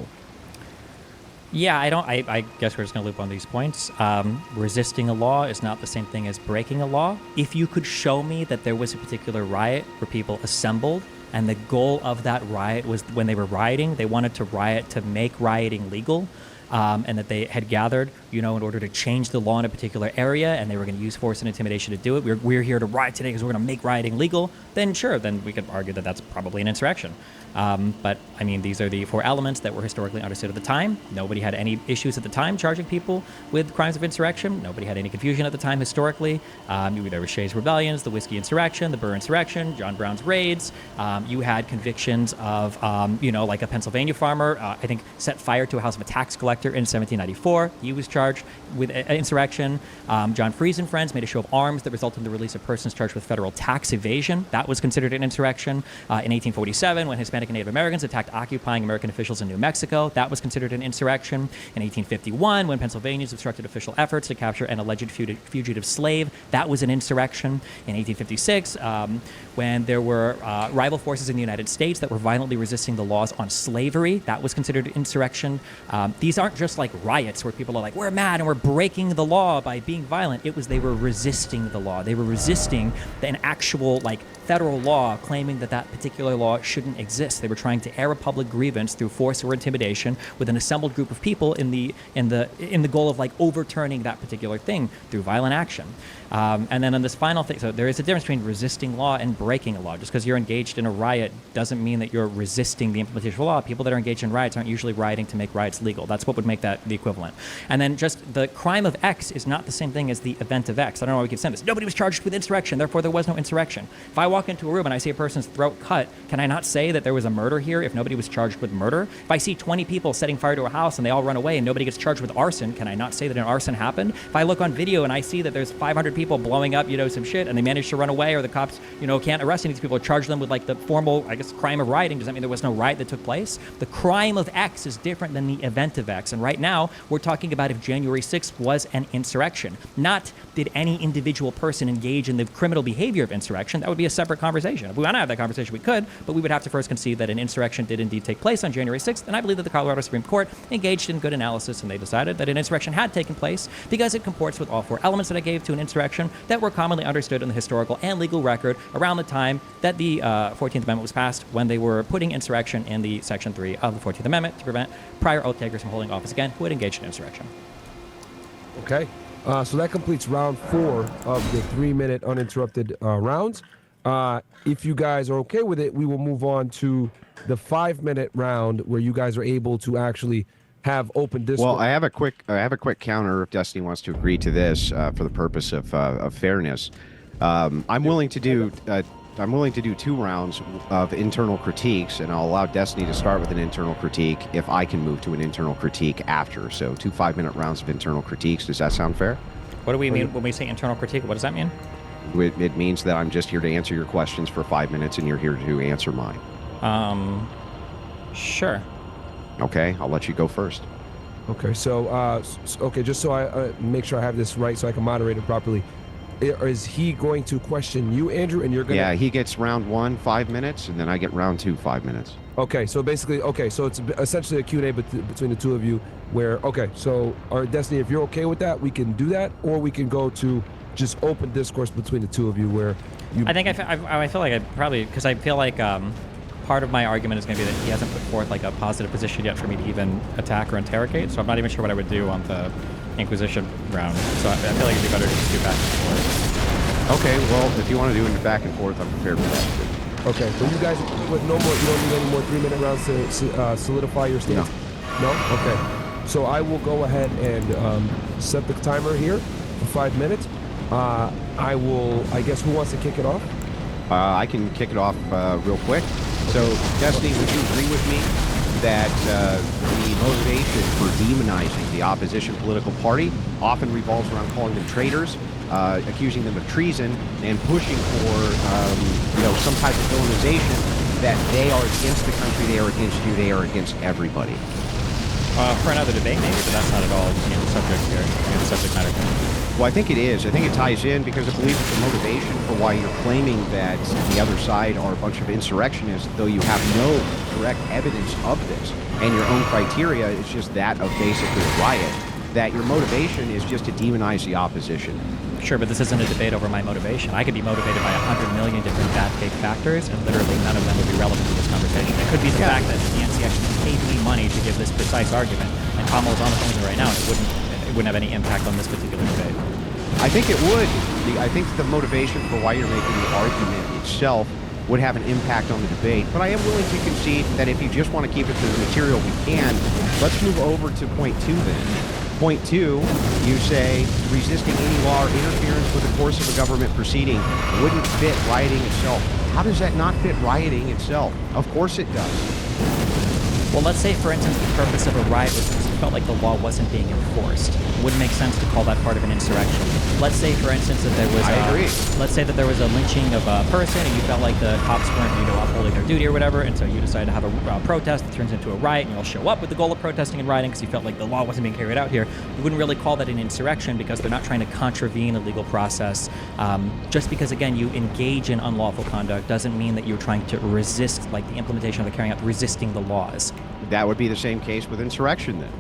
Yeah, I guess we're just going to loop on these points. Resisting a law is not the same thing as breaking a law. If you could show me that there was a particular riot where people assembled, and the goal of that riot was, when they were rioting, they wanted to riot to make rioting legal, and that they had gathered, in order to change the law in a particular area, and they were going to use force and intimidation to do it. We're here to riot today because we're going to make rioting legal. Then sure, then we could argue that that's probably an insurrection. But I mean, these are the four elements that were historically understood at the time. Nobody had any issues at the time charging people with crimes of insurrection. Nobody had any confusion at the time historically. There were Shays Rebellions, the Whiskey Insurrection, the Burr Insurrection, John Brown's raids. You had convictions of, like a Pennsylvania farmer, I think, set fire to a house of a tax collector in 1794. He was charged with insurrection. John Freese and friends made a show of arms that resulted in the release of persons charged with federal tax evasion. That was considered an insurrection. In 1847, when Hispanic and Native Americans attacked occupying American officials in New Mexico, that was considered an insurrection. In 1851, when Pennsylvanians obstructed official efforts to capture an alleged fugitive slave, that was an insurrection. In 1856, when there were rival forces in the United States that were violently resisting the laws on slavery, that was considered insurrection. These aren't just like riots where people are like, we're mad and we're breaking the law by being violent. It was they were resisting the law. They were resisting an actual federal law claiming that particular law shouldn't exist. They were trying to air a public grievance through force or intimidation with an assembled group of people in the goal of overturning that particular thing through violent action. And then on this final thing, so there is a difference between resisting law and breaking a law. Just because you're engaged in a riot doesn't mean that you're resisting the implementation of law. People that are engaged in riots aren't usually rioting to make riots legal. That's what would make that the equivalent. And then just the crime of X is not the same thing as the event of X. I don't know why we keep saying this. Nobody was charged with insurrection, therefore there was no insurrection. If I walk into a room and I see a person's throat cut, can I not say that there was a murder here if nobody was charged with murder? If I see 20 people setting fire to a house and they all run away and nobody gets charged with arson, can I not say that an arson happened? If I look on video and I see that there's 500 people blowing up, some shit, and they manage to run away, or the cops, can't arrest any of these people or charge them with the formal, crime of rioting, does that mean there was no riot that took place? The crime of X is different than the event of X. And right now, we're talking about if January 6th was an insurrection, not did any individual person engage in the criminal behavior of insurrection. That would be a separate conversation. If we want to have that conversation, we could, but we would have to first concede that an insurrection did indeed take place on January 6th, and I believe that the Colorado Supreme Court engaged in good analysis, and they decided that an insurrection had taken place because it comports with all four elements that I gave to an insurrection that were commonly understood in the historical and legal record around the time that the 14th Amendment was passed, when they were putting insurrection in the Section 3 of the 14th Amendment to prevent prior oath takers from holding office again who had engaged in insurrection. Okay. So that completes round 4 of the 3-minute uninterrupted rounds. If you guys are okay with it, we will move on to the 5-minute round where you guys are able to actually have open discourse. Well, I have a quick counter if Destiny wants to agree to this for the purpose of fairness. I'm willing to do 2 rounds of internal critiques, and I'll allow Destiny to start with an internal critique if I can move to an internal critique after. So 2 5-minute rounds of internal critiques. Does that sound fair? What do we mean when we say internal critique? What does that mean? It means that I'm just here to answer your questions for 5 minutes, and you're here to answer mine. Sure. Okay, I'll let you go first. Okay, so just so I make sure I have this right, so I can moderate it properly. Is he going to question you, Andrew, and you're going to... Yeah, he gets round 1, 5 minutes, and then I get round 2, 5 minutes. Okay, so basically, so it's essentially a Q&A between the two of you where, so, Destiny, if you're okay with that, we can do that, or we can go to just open discourse between the two of you where you... I think I feel like I probably... Because I feel like part of my argument is going to be that he hasn't put forth like a positive position yet for me to even attack or interrogate, so I'm not even sure what I would do on the Inquisition round. So I feel like it'd be better to just do back and forth. Okay, well, if you want to do it back and forth, I'm prepared for that. Okay, so you guys, with no more, you don't need any more 3-minute rounds to solidify your stance? No? Okay. So I will go ahead and set the timer here for 5 minutes. I guess, who wants to kick it off? I can kick it off real quick. So, Destiny, would you agree with me that the motivation for demonizing the opposition political party often revolves around calling them traitors, accusing them of treason, and pushing for some type of villainization that they are against the country, they are against you, they are against everybody? For another debate, maybe, but that's not at all the subject here, the subject matter here. Well, I think it is. I think it ties in because I believe it's the motivation for why you're claiming that the other side are a bunch of insurrectionists, though you have no correct evidence of this. And your own criteria is just that of basically a riot, that your motivation is just to demonize the opposition. Sure, but this isn't a debate over my motivation. I could be motivated by 100 million different bad faith factors, and literally none of them would be relevant to this conversation. It could be the fact that the DNC actually paid me money to give this precise argument, and Kamala's on the phone with me right now, and it wouldn't have any impact on this particular debate. I think it would. I think the motivation for why you're making the argument itself would have an impact on the debate, but I am willing to concede that if you just want to keep it to the material we can, let's move over to point 2 then. Point 2, you say resisting any law or interference with the course of a government proceeding wouldn't fit rioting itself. How does that not fit rioting itself? Of course it does. Well, let's say, for instance, the purpose of a riot was because you felt like the law wasn't being enforced. It wouldn't make sense to call that part of an insurrection. Let's say, for instance, that there was let's say that there was a lynching of a person, and you felt like the cops weren't, upholding their duty or whatever, and so you decided to have a protest that turns into a riot, and you'll show up with the goal of protesting and rioting because you felt like the law wasn't being carried out here. You wouldn't really call that an insurrection because they're not trying to contravene a legal process. Just because, again, you engage in unlawful conduct doesn't mean that you're trying to resist, like the implementation of the carrying out, resisting the laws. That would be the same case with insurrection then.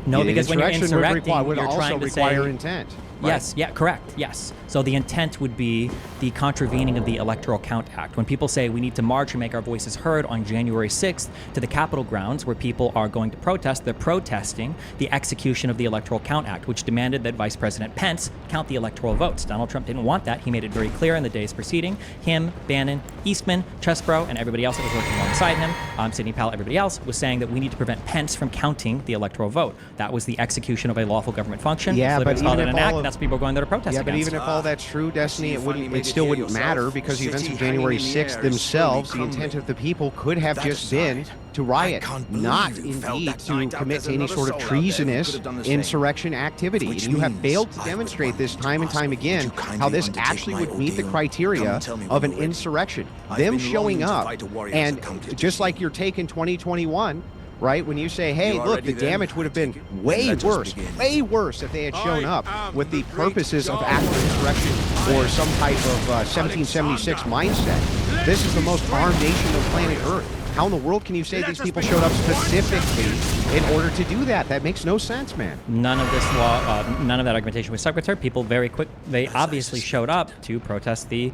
No, because when you're insurrecting, would you're also trying to require say, intent. Right? Yes, yeah, correct, yes. So the intent would be the contravening of the Electoral Count Act. When people say we need to march and make our voices heard on January 6th to the Capitol grounds where people are going to protest, they're protesting the execution of the Electoral Count Act, which demanded that Vice President Pence count the electoral votes. Donald Trump didn't want that. He made it very clear in the days preceding. Him, Bannon, Eastman, Chesbrough, and everybody else that was working alongside him, Sidney Powell, everybody else, was saying that we need to prevent Pence from counting the electoral vote. That was the execution of a lawful government function. Yeah, but even if an act, that's what people are going there to protest against. against. Even if all that's true, Destiny, it still wouldn't matter because the events of January 6th themselves, the intent of the people could have just been to riot, not indeed to commit any sort of treasonous insurrection activity. And you have failed to demonstrate this time and time again, how this actually would meet the criteria of an insurrection. Them showing up, and just like your take in 2021, right? When you say, hey, look, the damage would have been way worse if they had shown up with the purposes of active insurrection or some type of 1776 mindset. This is the most armed nation on planet Earth. How in the world can you say these people showed up specifically in order to do that? That makes no sense, man. None of this none of that argumentation was stuck with her. People they obviously showed up to protest the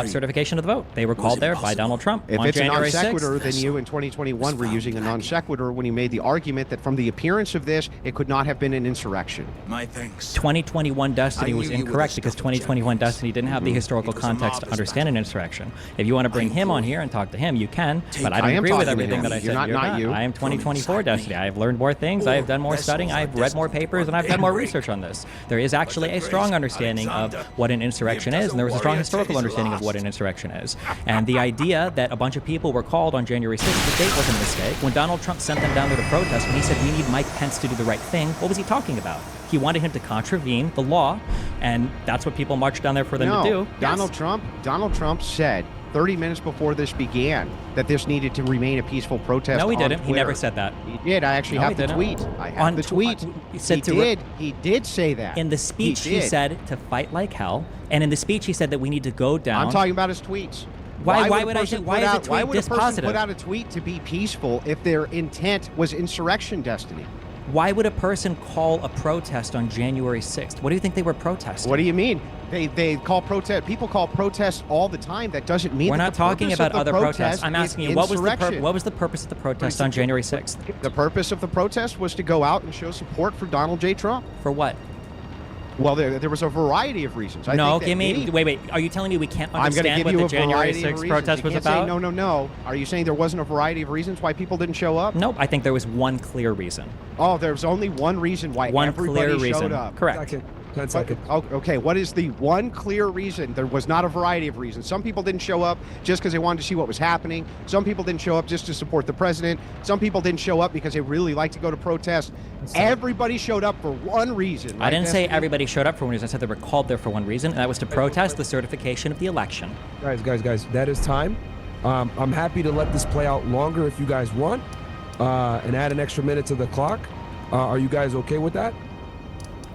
certification of the vote. They were called there by Donald Trump If on it's January a non sequitur, 6th. then you in 2021 were using a non sequitur when you made the argument that from the appearance of this, it could not have been an insurrection. My thanks. 2021 Destiny was knew you were incorrect the because stuff of 2021 Destiny didn't have the historical It was a context to marvelous understand an insurrection. If you want to bring him on here and talk to him, you can, but I don't agree with everything that I said. You're not you. I am 2024 Destiny. I have learned more things. I have done more studying. I have read more papers, and I've done more research on this. There is actually a strong understanding of what an insurrection is, and there was a strong historical understanding of what an insurrection is. And the idea that a bunch of people were called on January 6th, the date was a mistake. When Donald Trump sent them down there to protest, when he said we need Mike Pence to do the right thing, what was he talking about? He wanted him to contravene the law, and that's what people marched down there for them to do. Donald Trump said 30 minutes before this began that this needed to remain a peaceful protest. No, he didn't. Twitter. He never said that. He did. I actually have the tweet. I have the tweet. He did say that. In the speech, he said to fight like hell, and in the speech, he said that we need to go down. I'm talking about his tweets. Why would a person put out a tweet to be peaceful if their intent was insurrection, Destiny? Why would a person call a protest on January 6th? What do you think they were protesting? What do you mean? They call protest. People call protests all the time. That doesn't mean we're that not the talking purpose about of the other protest protests. I'm asking you, what was the purpose of the protest on January 6th? The purpose of the protest was to go out and show support for Donald J. Trump. For what? Well, there was a variety of reasons. No, give me. Wait. Are you telling me we can't understand what the January 6th protest was about? No. Are you saying there wasn't a variety of reasons why people didn't show up? Nope. I think there was one clear reason. Oh, there's only one reason why everybody showed up. Correct. 10 seconds. Okay, what is the one clear reason? There was not a variety of reasons. Some people didn't show up just because they wanted to see what was happening. Some people didn't show up just to support the president. Some people didn't show up because they really like to go to protest. Everybody showed up for one reason. I didn't say everybody showed up for one reason. I said they were called there for one reason, and that was to protest the certification of the election. Guys, that is time. I'm happy to let this play out longer if you guys want, and add an extra minute to the clock. Are you guys okay with that?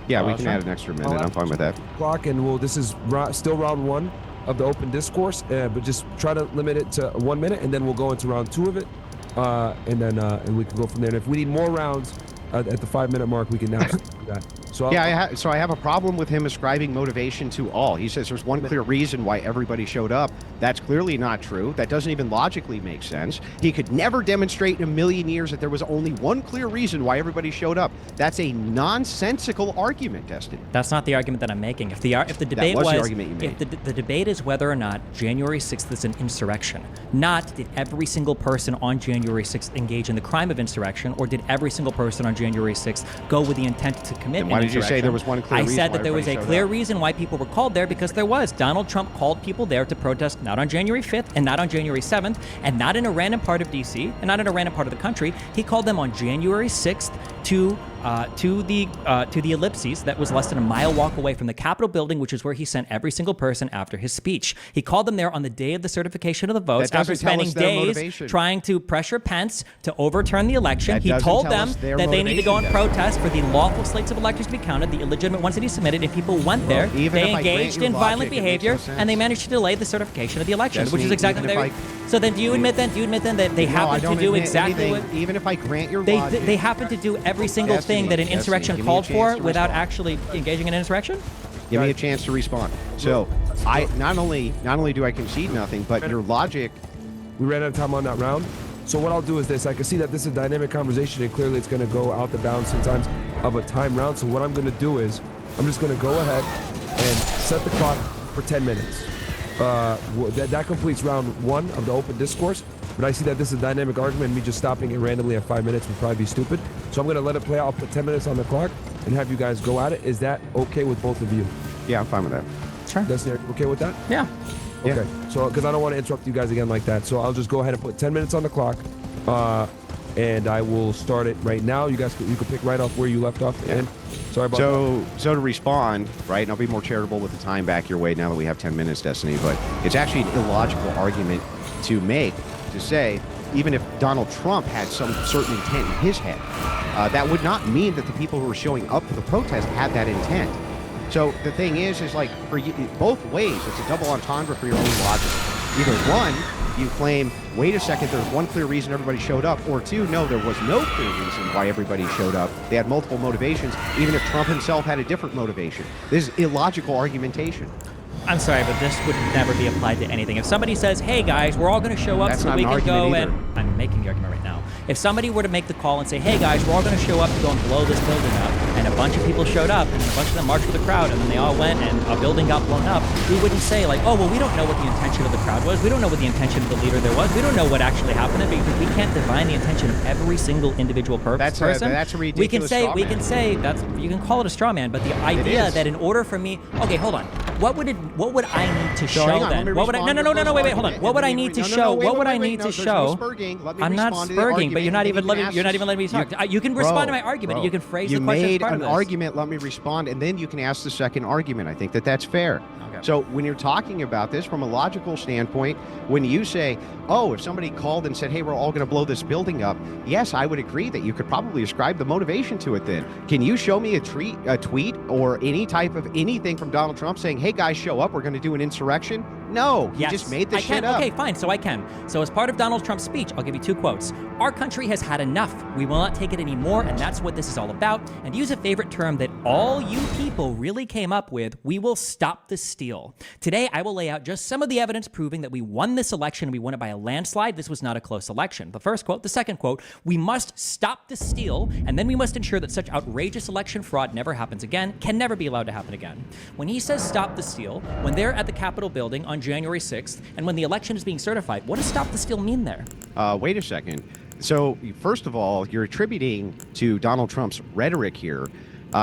Yeah, we can add an extra minute. I'm fine with that. Clock, and this is still round one of the open discourse, but just try to limit it to 1 minute, and then we'll go into round two of it, and we can go from there. And if we need more rounds at the 5 minute mark, we can now do that. So I have a problem with him ascribing motivation to all. He says there's one clear reason why everybody showed up. That's clearly not true. That doesn't even logically make sense. He could never demonstrate in a million years that there was only one clear reason why everybody showed up. That's a nonsensical argument, Destiny. That's not the argument that I'm making. If the debate was the argument you made. If the debate is whether or not January 6th is an insurrection, not did every single person on January 6th engage in the crime of insurrection, or did every single person on January 6th go with the intent to commit an insurrection. Why did you say there was one clear reason? I said that there was a clear reason why people were called there, because there was. Donald Trump called people there to protest not on January 5th and not on January 7th and not in a random part of D.C. and not in a random part of the country. He called them on January 6th to the ellipses that was less than a mile walk away from the Capitol building, which is where he sent every single person after his speech. He called them there on the day of the certification of the votes after spending days trying to pressure Pence to overturn the election. He told them that they need to go and protest for the lawful slates of electors to be counted, the illegitimate ones that he submitted, and people went there. They engaged in violent behavior, and they managed to delay the certification of the election, which is exactly what they. So then, do you admit then that they happened to do exactly what? Even if I grant your logic, they happened to do every single thing that an insurrection called for without actually engaging in an insurrection? Give me a chance to respond. So, I not only do I concede nothing, but your logic. We ran out of time on that round. So what I'll do is this. I can see that this is a dynamic conversation, and clearly it's going to go out the bounds sometimes of a time round. So what I'm going to do is I'm just going to go ahead and set the clock for 10 minutes. That completes round one of the open discourse. But I see that this is a dynamic argument, and me just stopping it randomly at 5 minutes would probably be stupid. So I'm going to let it play out. I'll put 10 minutes on the clock and have you guys go at it. Is that okay with both of you? Yeah, I'm fine with that. Sure. Destiny, okay with that? Yeah. Okay. So, because I don't want to interrupt you guys again like that. So I'll just go ahead and put 10 minutes on the clock, and I will start it right now. You guys, you can pick right off where you left off. Yeah. And sorry about that. So to respond, right, and I'll be more charitable with the time back your way now that we have 10 minutes, Destiny, but it's actually an illogical argument to make, to say, even if Donald Trump had some certain intent in his head, that would not mean that the people who were showing up for the protest had that intent. So the thing is like, for you, both ways, it's a double entendre for your own logic. Either one, you claim, wait a second, there's one clear reason everybody showed up, or two, no, there was no clear reason why everybody showed up. They had multiple motivations, even if Trump himself had a different motivation. This is illogical argumentation. I'm sorry, but this would never be applied to anything. If somebody says, hey guys, we're all going to show up That's so not we an can go argument and... I'm making the argument right now. If somebody were to make the call and say, hey guys, we're all going to show up to go and blow this building up, and a bunch of people showed up, and then a bunch of them marched with the crowd, and then they all went, and a building got blown up, we wouldn't say like, oh, well, we don't know what the intention of the crowd was. We don't know what the intention of the leader there was. We don't know what actually happened because we can't divine the intention of every single individual person. That's a ridiculous we can say straw man. that's, you can call it a straw man, but the idea that in order for me, okay, hold on, what would I need to show then? What would I? No, wait, hold on. What would I need to show? What would I need to show? I'm not spurging, but you're not even letting me talk. You can respond to my argument. You can phrase the question as part of this. You made an argument. Let me respond, and then you can ask the second argument. I think that's fair. Okay. So when you're talking about this from a logical standpoint, when you say, oh, if somebody called and said, hey, we're all going to blow this building up, yes, I would agree that you could probably ascribe the motivation to it then. Can you show me a tweet or any type of anything from Donald Trump saying, hey, guys, show up, we're going to do an insurrection? No, he just made this shit up. Okay, fine, so I can. So as part of Donald Trump's speech, I'll give you 2 quotes. Our country has had enough. We will not take it anymore, and that's what this is all about. And to use a favorite term that all you people really came up with, we will stop the steal. Today, I will lay out just some of the evidence proving that we won this election. We won it by a landslide. This was not a close election. The first quote. The second quote, we must stop the steal, and then we must ensure that such outrageous election fraud never happens again, can never be allowed to happen again. When he says stop the steal, when they're at the Capitol building on January 6th, and when the election is being certified, what does stop the steal mean there? Wait a second. So, first of all, you're attributing to Donald Trump's rhetoric here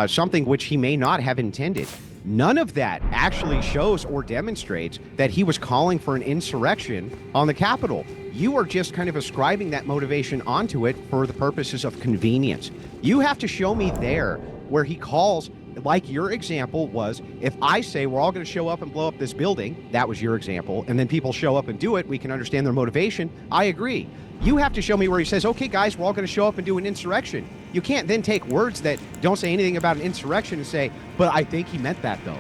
something which he may not have intended. None of that actually shows or demonstrates that he was calling for an insurrection on the Capitol. You are just kind of ascribing that motivation onto it for the purposes of convenience. You have to show me there where he calls, like your example was, if I say we're all going to show up and blow up this building, that was your example, and then people show up and do it, we can understand their motivation. I agree. You have to show me where he says, okay, guys, we're all going to show up and do an insurrection. You can't then take words that don't say anything about an insurrection and say, but I think he meant that, though.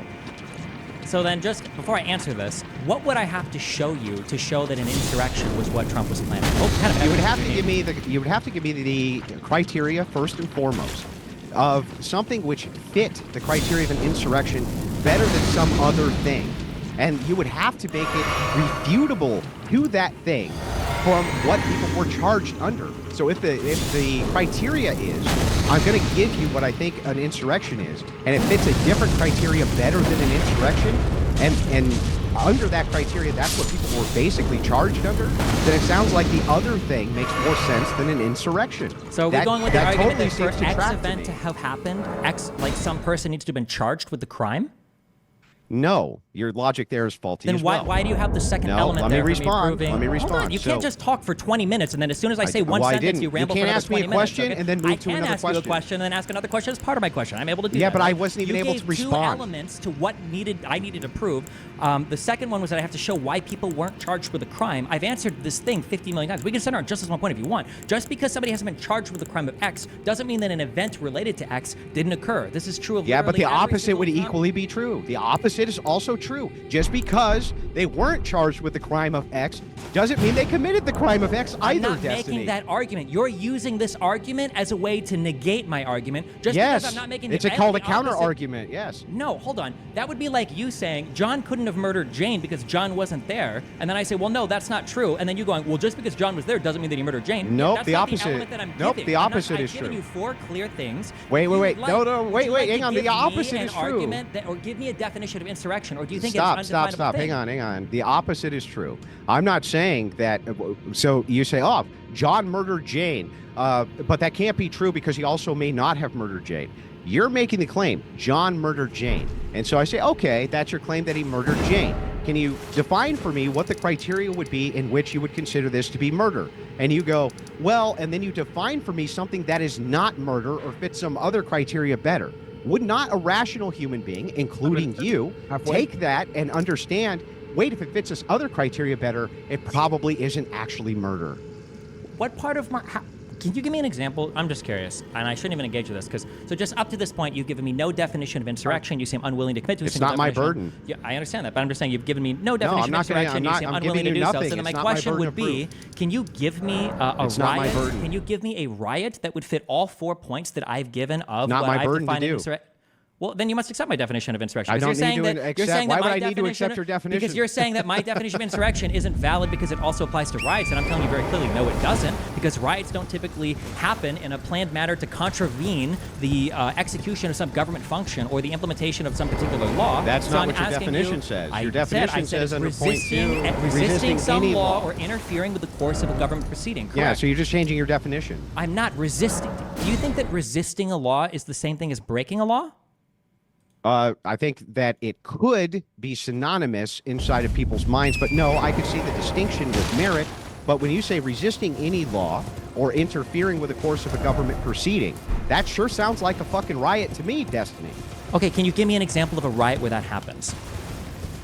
So then just before I answer this, what would I have to show you to show that an insurrection was what Trump was planning? You would have to give me the criteria first and foremost of something which fit the criteria of an insurrection better than some other thing. And you would have to make it refutable to that thing from what people were charged under. So if the criteria is, I'm going to give you what I think an insurrection is, and it fits a different criteria better than an insurrection, and under that criteria, that's what people were basically charged under, then it sounds like the other thing makes more sense than an insurrection. So we're going with the argument that for X event to have happened, like some person needs to have been charged with the crime? No, your logic there is faulty. Then as well. why do you have the second element let there? Me respond. Let me respond. Hold on, you can't just talk for 20 minutes and then as soon as I say one sentence, you ramble for another 20 minutes. You can't ask me a question and then move to another question. I can ask you a question and then ask another question as part of my question. I'm able to do that. Yeah, but I wasn't even able to respond. You gave 2 elements to what I needed to prove. The second one was that I have to show why people weren't charged with a crime. I've answered this thing 50 million times. We can center on just as one point if you want. Just because somebody hasn't been charged with the crime of X doesn't mean that an event related to X didn't occur. This is true of but the opposite would equally be true. The opposite is also true. Just because they weren't charged with the crime of X doesn't mean they committed the crime of X either, I'm not making that argument. You're using this argument as a way to negate my argument. Just because I'm not making it's called a counter argument, yes. No, hold on. That would be like you saying John couldn't have murdered Jane because John wasn't there. And then I say, well, no, that's not true. And then you going, well, just because John was there doesn't mean that he murdered Jane. Nope, that's the not opposite. The element that I'm nope, giving. the opposite is I've true. given you 4 clear things. Wait. Wait, hang on. The opposite is true. Or give me a definition of insurrection. Or do you think Stop. Thing? Hang on. The opposite is true. I'm not saying that. So you say, oh, John murdered Jane, but that can't be true because he also may not have murdered Jane. You're making the claim, John murdered Jane. And so I say, okay, that's your claim that he murdered Jane. Can you define for me what the criteria would be in which you would consider this to be murder? And you go, well, and then you define for me something that is not murder or fits some other criteria better. Would not a rational human being, including you, take that and understand, wait, if it fits this other criteria better, it probably isn't actually murder? What part of my... Can you give me an example? I'm just curious, and I shouldn't even engage with this so just up to this point, you've given me no definition of insurrection. You seem unwilling to commit to a single It's not my definition. burden. Yeah, I understand that, but I'm just saying you've given me no definition I'm of not gonna- insurrection. I'm You not- seem I'm unwilling to giving do you so. nothing. So then my It's not my question burden would of be, can you give me a It's not my riot? burden. Can you give me a riot that would fit all 4 points that I've given of Not what my I've burden to defined do. insurrection? Well, then you must accept my definition of insurrection. I Because don't you're need saying to that, you're accept. saying Why that would my I need to definition, accept your definition? Because you're saying that my definition of insurrection isn't valid because it also applies to riots, and I'm telling you very clearly, no, it doesn't, because riots don't typically happen in a planned manner to contravene the execution of some government function or the implementation of some particular law. That's So not I'm what your asking definition you- says. I Your said definition says it's under point two, resisting some any law law. or interfering with the course of a government proceeding. Correct? Yeah, so you're just changing your definition. I'm not resisting. Do you think that resisting a law is the same thing as breaking a law? I think that it could be synonymous inside of people's minds, but no, I could see the distinction with merit. But when you say resisting any law or interfering with the course of a government proceeding, that sure sounds like a fucking riot to me, Destiny. Okay, can you give me an example of a riot where that happens?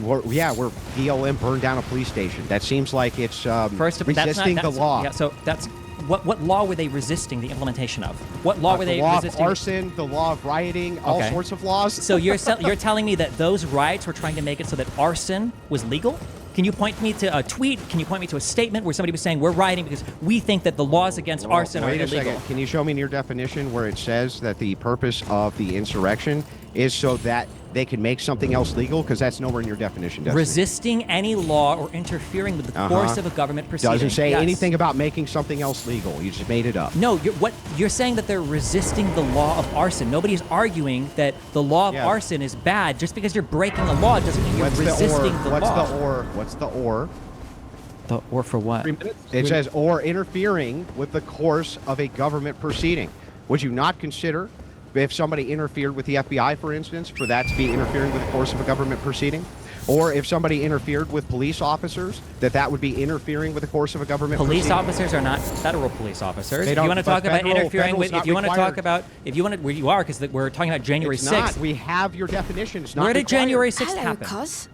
Where BLM burned down a police station. That seems like it's resisting the law. Yeah, so that's what law were they resisting the implementation of? What law were they the law resisting? of arson, the law of rioting, all Okay. sorts of laws. So you're telling me that those riots were trying to make it so that arson was legal? Can you point me to a tweet? Can you point me to a statement where somebody was saying we're rioting because we think that the laws against arson are Wait a illegal? second. Can you show me in your definition where it says that the purpose of the insurrection is so that they can make something else legal? Because that's nowhere in your definition, does it? Resisting any law or interfering with the course of a government proceeding. Doesn't say Yes. anything about making something else legal. You just made it up. No, you're saying that they're resisting the law of arson. Nobody's arguing that the law of arson is bad. Just because you're breaking a law doesn't mean you're resisting the What's law. the or? What's the or? The or for what? 3 minutes? It says or interfering with the course of a government proceeding. Would you not consider, if somebody interfered with the FBI, for instance, for that to be interfering with the course of a government proceeding? Or if somebody interfered with police officers, that would be interfering with the course of a government Police proceeding? officers are not federal police officers. They If you don't- want to but talk about federal- interfering with, federal's if you not want to talk required. about, if you want to, where you are, because we're talking about January It's 6th. not. We have your definition. It's not Where did required. January 6th Hello, happen? cuz.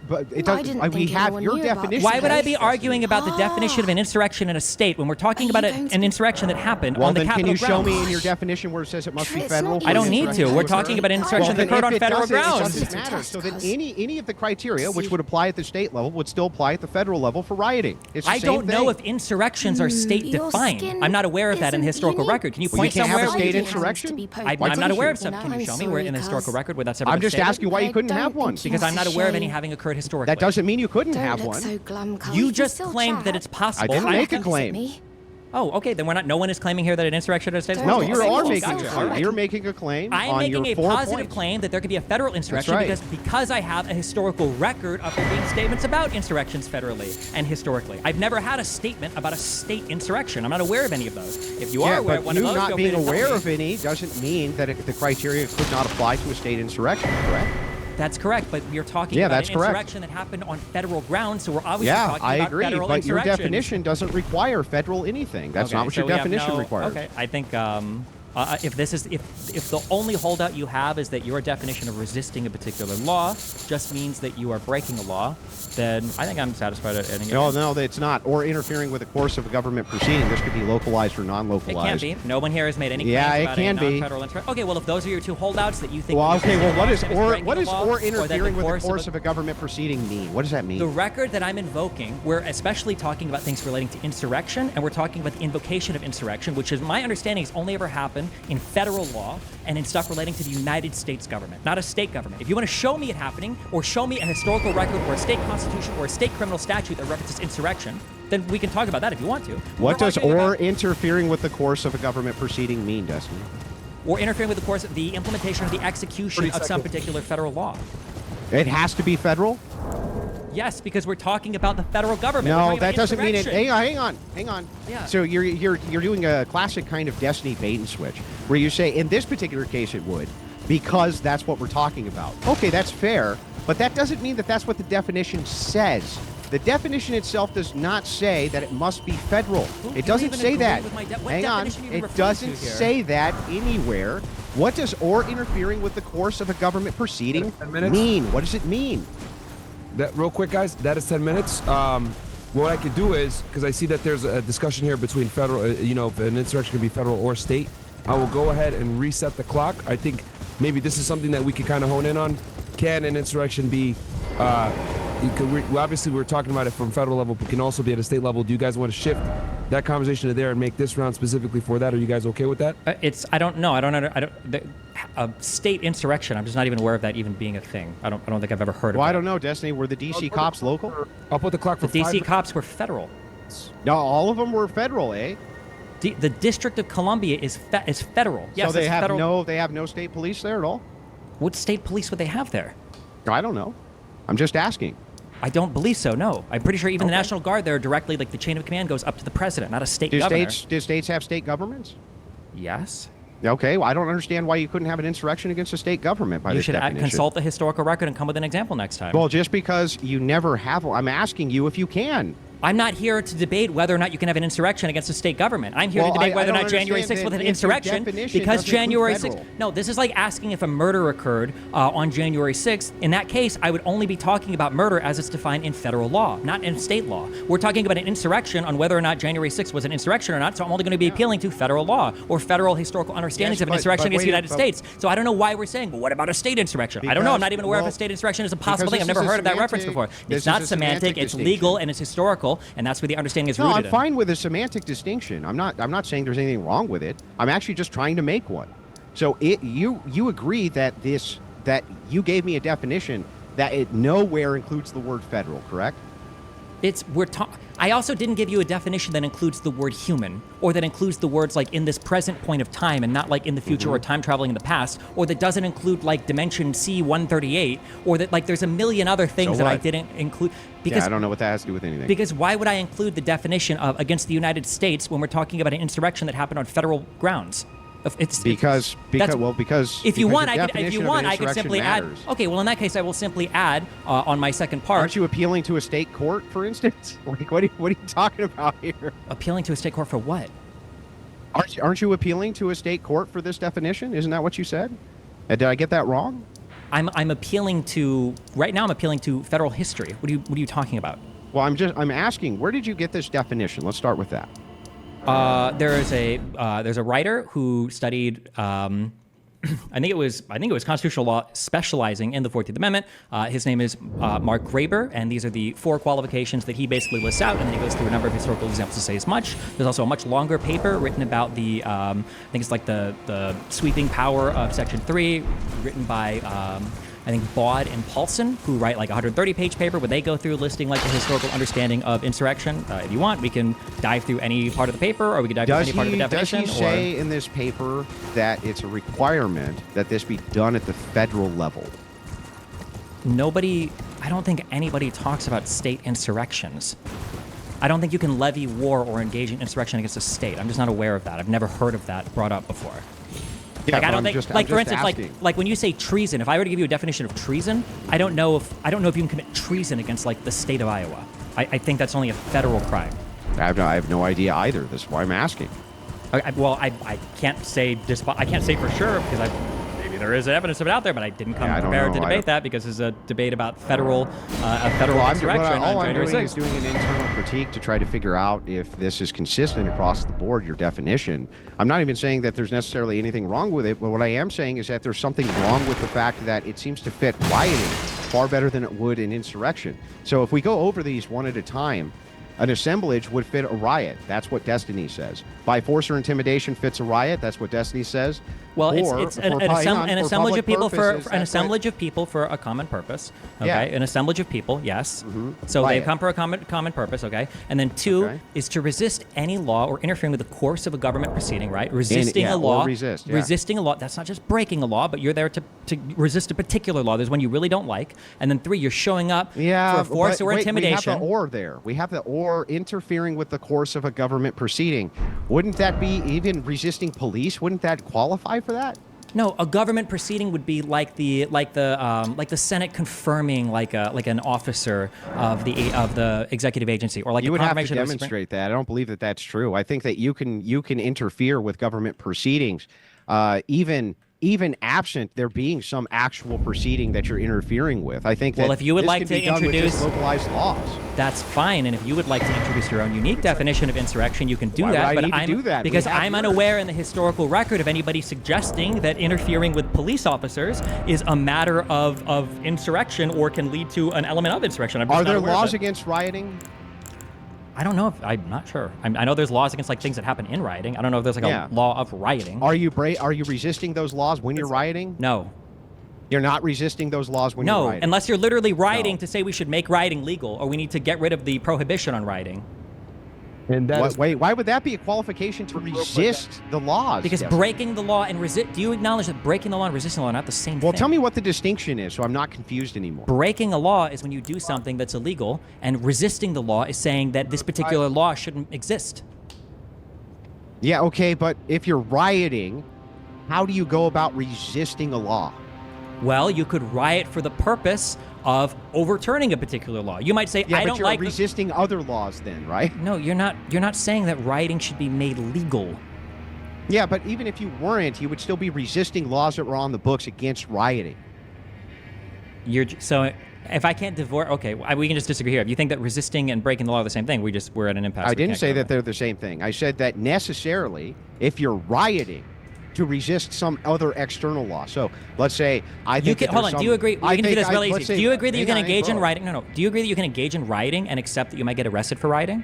But it I doesn't. didn't We think have anyone your knew about definition. Why would I be Yes. arguing about the definition of an insurrection in a state when we're talking about an insurrection that happened Well, on the then can Capitol you show me grounds? in your definition where it says it must be It's federal? not I don't even need to. federal. We're talking about an insurrection that Well, occurred then on if it federal doesn't- It grounds. doesn't matter. So then any of the criteria which would apply at the state level would still apply at the federal level for rioting. It's the I same don't know thing. if insurrections are state your defined. skin I'm not aware of that in the historical record. Can you Well, you point can't have somewhere? a state It has to insurrection? be I'm posted. not aware of You some. know, Can you I'm show me where in the sorry, historical cuz. record where that's ever I'm been just stated? asking why you I couldn't have don't one. think Because I'm not It's a aware of any shame. having occurred historically. That doesn't mean you couldn't Don't have look one. so glum, cuz. You can just still claimed chat. that it's possible. I didn't Come make a back and claim. visit me. Oh, okay. Then no one is claiming here that an insurrection is a state. Don't No, look you so are glum. making Gotcha. a claim. You're making a claim I'm on making your a 4 positive points. claim that there could be a federal insurrection right. because I have a historical record of there being statements about insurrections federally and historically. I've never had a statement about a state insurrection. I'm not aware of any of those. If you are aware but of one you of those, not feel free being to tell aware me. of any doesn't mean that the criteria could not apply to a state insurrection, correct? That's correct, but we're talking Yeah, about that's an correct. insurrection that happened on federal grounds, so we're obviously Yeah, talking I about agree, federal but your insurrections. definition doesn't require federal anything. That's Okay, not what so your we have definition no- requires. Okay, I think if the only holdout you have is that your definition of resisting a particular law just means that you are breaking a law, then I think I'm satisfied at ending it. No, it's not. Or interfering with the course of a government proceeding. This could be localized or It non-localized. can't be. No one here has made any claims Yeah, it about can a be. non-federal insurrection. Okay, well, if those are your two holdouts that you think... Well, okay, well, what is breaking or the law, or that interfering with the course of of a government proceeding mean? What does that mean? The record that I'm invoking, we're especially talking about things relating to insurrection, and we're talking about the invocation of insurrection, which is my understanding has only ever happened in federal law and in stuff relating to the United States government, not a state government. If you want to show me it happening, or show me a historical record or a state constitution or a state criminal statute that references insurrection, then we can talk about that if you want to. What We're does arguing or about- interfering with the course of a government proceeding mean, Destiny? or interfering with the course of the implementation or the execution 30 of some seconds. particular federal law? It has to be federal? Yes, because we're talking about the federal government. We're No, talking that about doesn't mean it. insurrection. Hang on. Yeah. So you're doing a classic kind of Destiny bait and switch, where you say in this particular case it would, because that's what we're talking about. Okay, that's fair, but that doesn't mean that that's what the definition says. The definition itself does not say that it must be federal. Well, It you doesn't even say agree that. with my what Hang on. definition are you It referring doesn't to here? say that anywhere. What does or interfering with the course of a government proceeding 10 minutes? mean? What does it mean? That real quick, guys. That is 10 minutes. what I could do is, because I see that there's a discussion here between federal, if an insurrection can be federal or state, I will go ahead and reset the clock. I think maybe this is something that we could kind of hone in on. Can an insurrection be, obviously we're talking about it from federal level, but can also be at a state level. Do you guys want to shift that conversation to there and make this round specifically for that? Are you guys okay with that? I don't know. A state insurrection. I'm just not even aware of that even being a thing. I don't think I've ever heard of it. Well, I don't know, Destiny. Were the DC cops local? I'll put the clock for the DC cops were federal. No, all of them were federal, eh? The District of Columbia is federal. Yes, so they have federal. they have no state police there at all? What state police would they have there? I don't know. I'm just asking. I don't believe so, no. I'm pretty sure even the National Guard there directly, like the chain of command goes up to the president, not a state governor. Do states have state governments? Yes. Okay, well, I don't understand why you couldn't have an insurrection against a state government by You this should definition. consult the historical record and come with an example next time. Well, just because you never have one, I'm asking you if you can. I'm not here to debate whether or not you can have an insurrection against a state government. I'm here to debate whether or not January 6th was an insurrection because January 6th. No, this is like asking if a murder occurred on January 6th. In that case, I would only be talking about murder as it's defined in federal law, not in state law. We're talking about an insurrection on whether or not January 6th was an insurrection or not, so I'm only going to be appealing to federal law or federal historical understandings of an insurrection against the United States. So I don't know why we're saying, well, what about a state insurrection? I don't know. I'm not even aware if a state insurrection is a possible thing. I've never heard of that reference before. It's not semantic. It's legal and it's historical, and that's where the understanding is rooted in. I'm fine with a semantic distinction. I'm not saying there's anything wrong with it. I'm actually just trying to make one. So you agree that you gave me a definition that it nowhere includes the word federal, correct? I also didn't give you a definition that includes the word human, or that includes the words like in this present point of time and not like in the future or time traveling in the past, or that doesn't include like dimension C138, or that like there's a million other things that I didn't include. Because I don't know what that has to do with anything. Because why would I include the definition of against the United States when we're talking about an insurrection that happened on federal grounds? Because if you want, I could simply add. Okay, well in that case, I will simply add on my second part. Aren't you appealing to a state court, for instance? Like, what are you talking about here? Appealing to a state court for what? Aren't you appealing to a state court for this definition? Isn't that what you said? Did I get that wrong? I'm appealing to right now. I'm appealing to federal history. What are you talking about? Well, I'm asking, where did you get this definition? Let's start with that. There's a writer who studied I think it was constitutional law, specializing in the 14th Amendment. His name is Mark Graber, and these are the 4 qualifications that he basically lists out, and then he goes through a number of historical examples to say as much. There's also a much longer paper written about the I think it's like the sweeping power of Section 3, written by I think Baud and Paulson, who write like a 130-page paper where they go through listing like the historical understanding of insurrection. If you want, we can dive through any part of the paper, or we can dive through any part of the definition. Does he say in this paper that it's a requirement that this be done at the federal level? I don't think anybody talks about state insurrections. I don't think you can levy war or engage in insurrection against a state. I'm just not aware of that. I've never heard of that brought up before. Yeah, like I don't think, like for instance, asking. like when you say treason, if I were to give you a definition of treason, I don't know if you can commit treason against like the state of Iowa. I think that's only a federal crime. I have no idea either. This is why I'm asking. I can't say I can't say for sure because maybe there is evidence of it out there, but I didn't come prepared to debate that because it's a debate about federal insurrection on January 6th. All I'm doing is doing an internal critique to try to figure out if this is consistent across the board, your definition. I'm not even saying that there's necessarily anything wrong with it, but what I am saying is that there's something wrong with the fact that it seems to fit rioting far better than it would in insurrection. So if we go over these one at a time, an assemblage would fit a riot. That's what Destiny says. By force or intimidation fits a riot. That's what Destiny says. Well, it's an assemblage of people of people for a common purpose. Okay, Yeah. An assemblage of people. Yes. Mm-hmm. So they come for a common purpose. Okay, and then 2 is to resist any law or interfering with the course of a government proceeding. Right, resisting a law. Resisting a law. That's not just breaking a law, but you're there to resist a particular law. There's one you really don't like, and then 3, you're showing up for force or intimidation. We have the or there. We have the or interfering with the course of a government proceeding. Wouldn't that be even resisting police? Wouldn't that qualify for that? No, a government proceeding would be like the Senate confirming like an officer of the executive agency, or like you a would have to confirmation demonstrate that. I don't believe that that's true. I think that you can interfere with government proceedings, even even absent there being some actual proceeding that you're interfering with. I think that well, if you would this like can to be done with introduce just localized laws, that's fine. And if you would like to introduce your own unique definition of insurrection, you can do Why that. would I But need to I'm do that? because We have I'm yours. unaware in the historical record of anybody suggesting that interfering with police officers is a matter of insurrection or can lead to an element of insurrection. I'm just are not there aware of laws it. against rioting? I don't know if I'm not sure. I know there's laws against like things that happen in rioting. I don't know if there's like Yeah. a law of rioting. Are you resisting those laws when you're rioting? No. You're not resisting those laws when you're No, rioting? unless you're literally rioting to say we should make rioting legal or we need to get rid of the prohibition on rioting. And that Wait, why would that be a qualification to resist the laws? Because Jesse? breaking the law and do you acknowledge that breaking the law and resisting the law are not the same Well, thing? tell me what the distinction is so I'm not confused anymore. Breaking a law is when you do something that's illegal, and resisting the law is saying that this particular law shouldn't exist. Yeah, okay, but if you're rioting, how do you go about resisting a law? Well, you could riot for the purpose of overturning a particular law. You might say, Yeah, I but don't you're like resisting other laws then, right? No, you're not saying that rioting should be made legal. Yeah, but even if you weren't, you would still be resisting laws that were on the books against rioting. So if I can't divorce, okay, we can just disagree here. If you think that resisting and breaking the law are the same thing, we're at an impasse. I We didn't can't say go that they're the same thing. I said that necessarily, if you're rioting to resist some other external law. So let's say I think hold on. Do you agree? We can do this really easy. Do you agree that you can engage in rioting? No. Do you agree that you can engage in rioting and accept that you might get arrested for rioting?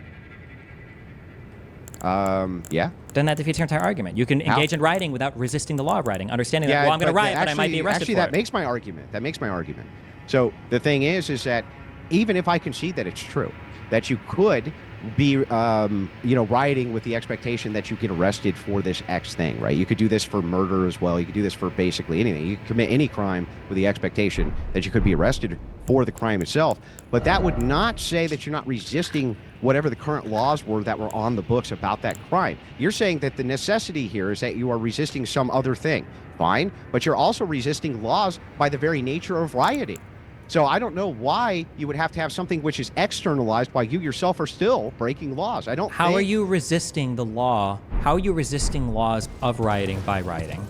Yeah. Then that defeats your entire argument. You can engage in rioting without resisting the law of rioting, understanding that, well, I'm going to riot, but I might be arrested actually, for that it. makes my argument. That makes my argument. So the thing is that even if I concede that it's true, that you could be, rioting with the expectation that you get arrested for this X thing, right? You could do this for murder as well. You could do this for basically anything. You could commit any crime with the expectation that you could be arrested for the crime itself. But that would not say that you're not resisting whatever the current laws were that were on the books about that crime. You're saying that the necessity here is that you are resisting some other thing. Fine, but you're also resisting laws by the very nature of rioting. So I don't know why you would have to have something which is externalized while you yourself are still breaking laws. How are you resisting the law? How are you resisting laws of rioting by rioting?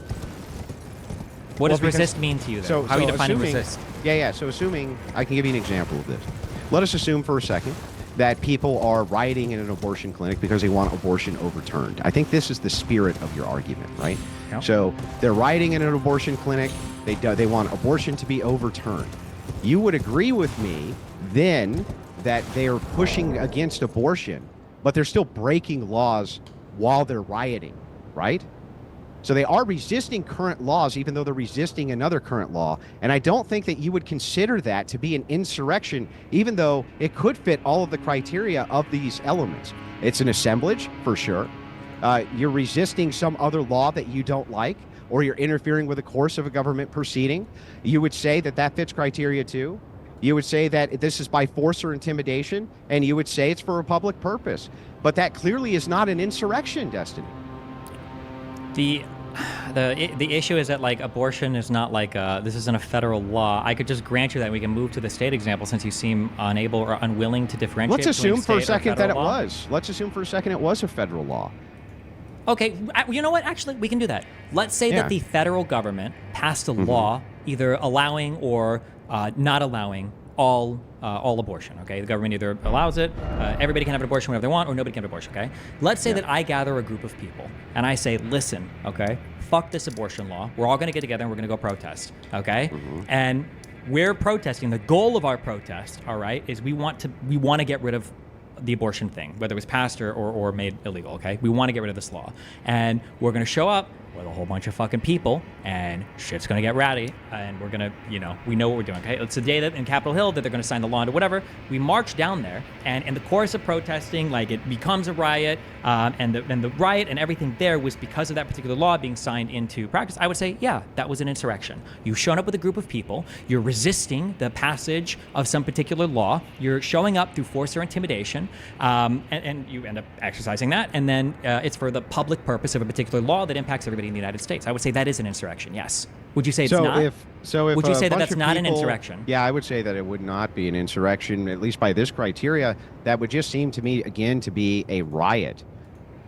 What does resist mean to you, then? How are you defining resist? Yeah. So assuming, I can give you an example of this. Let us assume for a second that people are rioting in an abortion clinic because they want abortion overturned. I think this is the spirit of your argument, right? Yep. So they're rioting in an abortion clinic. They want abortion to be overturned. You would agree with me then that they are pushing against abortion, but they're still breaking laws while they're rioting, right? So they are resisting current laws, even though they're resisting another current law. And I don't think that you would consider that to be an insurrection, even though it could fit all of the criteria of these elements. It's an assemblage, for sure. You're resisting some other law that you don't like, or you're interfering with the course of a government proceeding. You would say that that fits criteria too. You would say that this is by force or intimidation, and you would say it's for a public purpose. But that clearly is not an insurrection, Destiny. The issue is that, like, abortion is not like this isn't a federal law. I could just grant you that we can move to the state example since you seem unable or unwilling to differentiate. Let's assume for a state or second that it federal law. was. Let's assume for a second it was a federal law. Okay, you know what? Actually, we can do that. Let's say that the federal government passed a law either allowing or not allowing all abortion, okay? The government either allows it, everybody can have an abortion whenever they want, or nobody can have an abortion, okay? Let's say that I gather a group of people, and I say, listen, okay, fuck this abortion law. We're all gonna get together and we're gonna go protest, okay? And we're protesting. The goal of our protest, all right, is we want to get rid of the abortion thing, whether it was passed or made illegal, okay? We want to get rid of this law. And we're going to show up with a whole bunch of fucking people, and shit's going to get ratty, and we're going to, we know what we're doing, okay? It's the day that in Capitol Hill that they're going to sign the law into whatever. We march down there, and in the course of protesting, like, it becomes a riot, and the riot and everything there was because of that particular law being signed into practice. I would say, yeah, that was an insurrection. You've shown up with a group of people, you're resisting the passage of some particular law, you're showing up through force or intimidation, and you end up exercising that, and then it's for the public purpose of a particular law that impacts everybody in the United States. I would say that is an insurrection, yes. Would you say it's not? Would you say that that's not an insurrection? Yeah, I would say that it would not be an insurrection, at least by this criteria. That would just seem to me, again, to be a riot.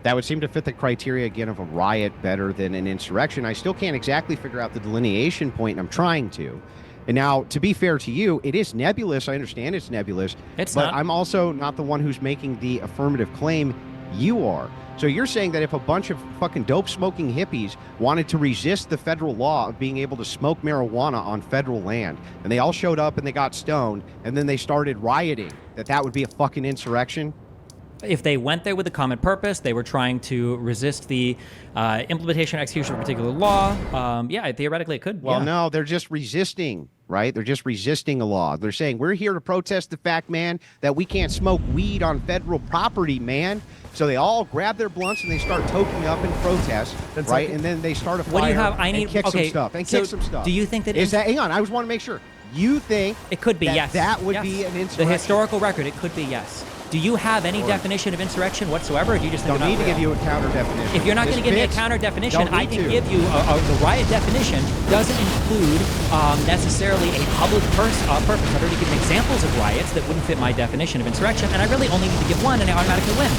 that would seem to fit the criteria again of a riot better than an insurrection. I still can't exactly figure out the delineation point, and I'm trying to. And now, to be fair to you, it is nebulous. I understand it's nebulous. It's but not. I'm also not the one who's making the affirmative claim. You are. So you're saying that if a bunch of fucking dope-smoking hippies wanted to resist the federal law of being able to smoke marijuana on federal land, and they all showed up and they got stoned, and then they started rioting, that would be a fucking insurrection? If they went there with a common purpose, they were trying to resist the implementation or execution of a particular law, yeah, theoretically it could. Well, yeah. no, they're just resisting, right? They're just resisting a law. They're saying, we're here to protest the fact, man, that we can't smoke weed on federal property, man. So they all grab their blunts and they start toking up in protest, right? And then they start a fire. What do you have? I need and kick some stuff. And so kick some stuff. Do you think that is that? Hang on, I just want to make sure. You think it could be yes? That would yes. be an insurrection. The historical record, it could be yes. Do you have any definition of insurrection whatsoever, or do you just think don't need to give you a counter definition? If you're not going to give me a counter definition, I can give you the riot definition doesn't include necessarily a public purpose. I've already given examples of riots that wouldn't fit my definition of insurrection, and I really only need to give one, and I automatically win.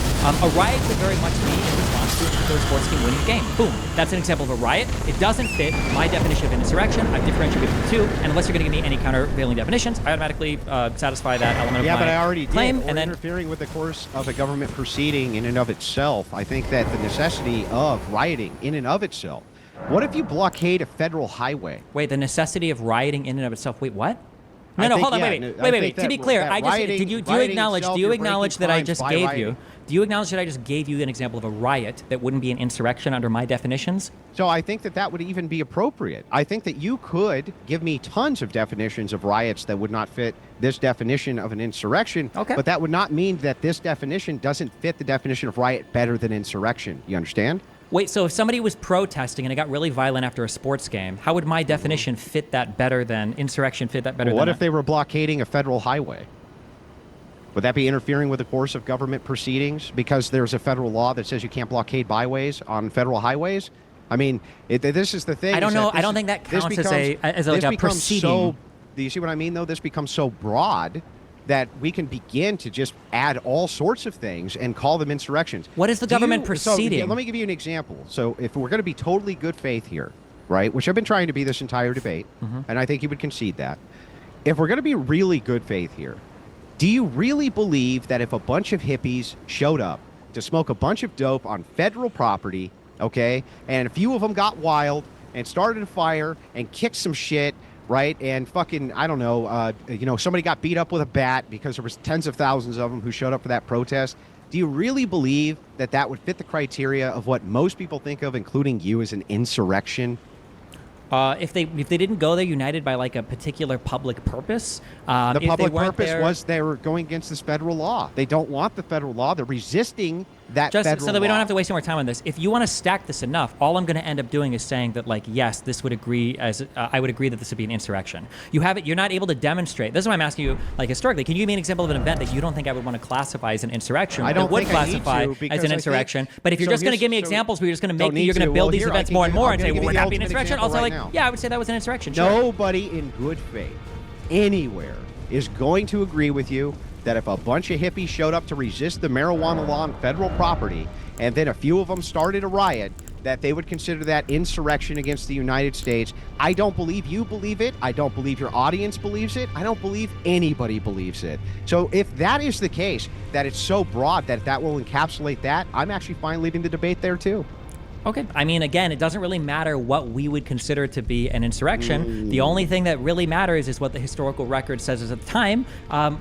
A riot could very much be in response to a particular sports team winning a game. Boom. That's an example of a riot. It doesn't fit my definition of an insurrection. I've differentiated between the two, and unless you're going to give me any countervailing definitions, I automatically satisfy that element of my but I already claim. did. And then interfering with the course of a government proceeding in and of itself. I think that the necessity of rioting in and of itself. What if you blockade a federal highway? Wait, the necessity of rioting in and of itself. Wait, what? No, I no, think, hold on, yeah, wait. To be clear, I just rioting, do you acknowledge? itself, Do you you're acknowledge breaking that I crimes just by gave rioting. you? Do you acknowledge that I just gave you an example of a riot that wouldn't be an insurrection under my definitions? So I think that would even be appropriate. I think that you could give me tons of definitions of riots that would not fit this definition of an insurrection. Okay. But that would not mean that this definition doesn't fit the definition of riot better than insurrection. You understand? Wait, so if somebody was protesting and it got really violent after a sports game, how would my definition fit that better than insurrection fit that better What than if they were blockading a federal highway? Would that be interfering with the course of government proceedings because there's a federal law that says you can't blockade byways on federal highways? I mean, this is the thing. I don't know. I don't think that counts as a proceeding. So, do you see what I mean, though? This becomes so broad that we can begin to just add all sorts of things and call them insurrections. What is the government proceeding? So, let me give you an example. So if we're going to be totally good faith here, right, which I've been trying to be this entire debate, and I think you would concede that, if we're going to be really good faith here, do you really believe that if a bunch of hippies showed up to smoke a bunch of dope on federal property, okay, and a few of them got wild and started a fire and kicked some shit, right, and fucking, I don't know, somebody got beat up with a bat because there was tens of thousands of them who showed up for that protest, do you really believe that that would fit the criteria of what most people think of, including you, as an insurrection? If they didn't go there united by like a particular public purpose, the public purpose was they were going against this federal law. They don't want the federal law. They're resisting that just federal so that we law. don't have to waste more time on this. If you want to stack this enough, all I'm going to end up doing is saying that, like, yes, this would agree as I would agree that this would be an insurrection. You have it. You're not able to demonstrate. This is why I'm asking you, like, historically, can you give me an example of an event that you don't think I would want to classify as an insurrection? I don't would think I need classify to, as because an I insurrection. think- But if you're so just going to here's- give me so examples where you're just going to don't make you're need going to to. build Well, these here, I events can more and give- more I'm and gonna say, give well, you would the that be an ultimate insurrection? example Also, right like, now. yeah, I would say that was an insurrection. Sure. Nobody in good faith anywhere is going to agree with you that if a bunch of hippies showed up to resist the marijuana law on federal property and then a few of them started a riot, that they would consider that insurrection against the United States. I don't believe you believe it. I don't believe your audience believes it. I don't believe anybody believes it. So if that is the case, that it's so broad that that will encapsulate that, I'm actually fine leaving the debate there too. Okay. I mean, again, it doesn't really matter what we would consider to be an insurrection. The only thing that really matters is what the historical record says at the time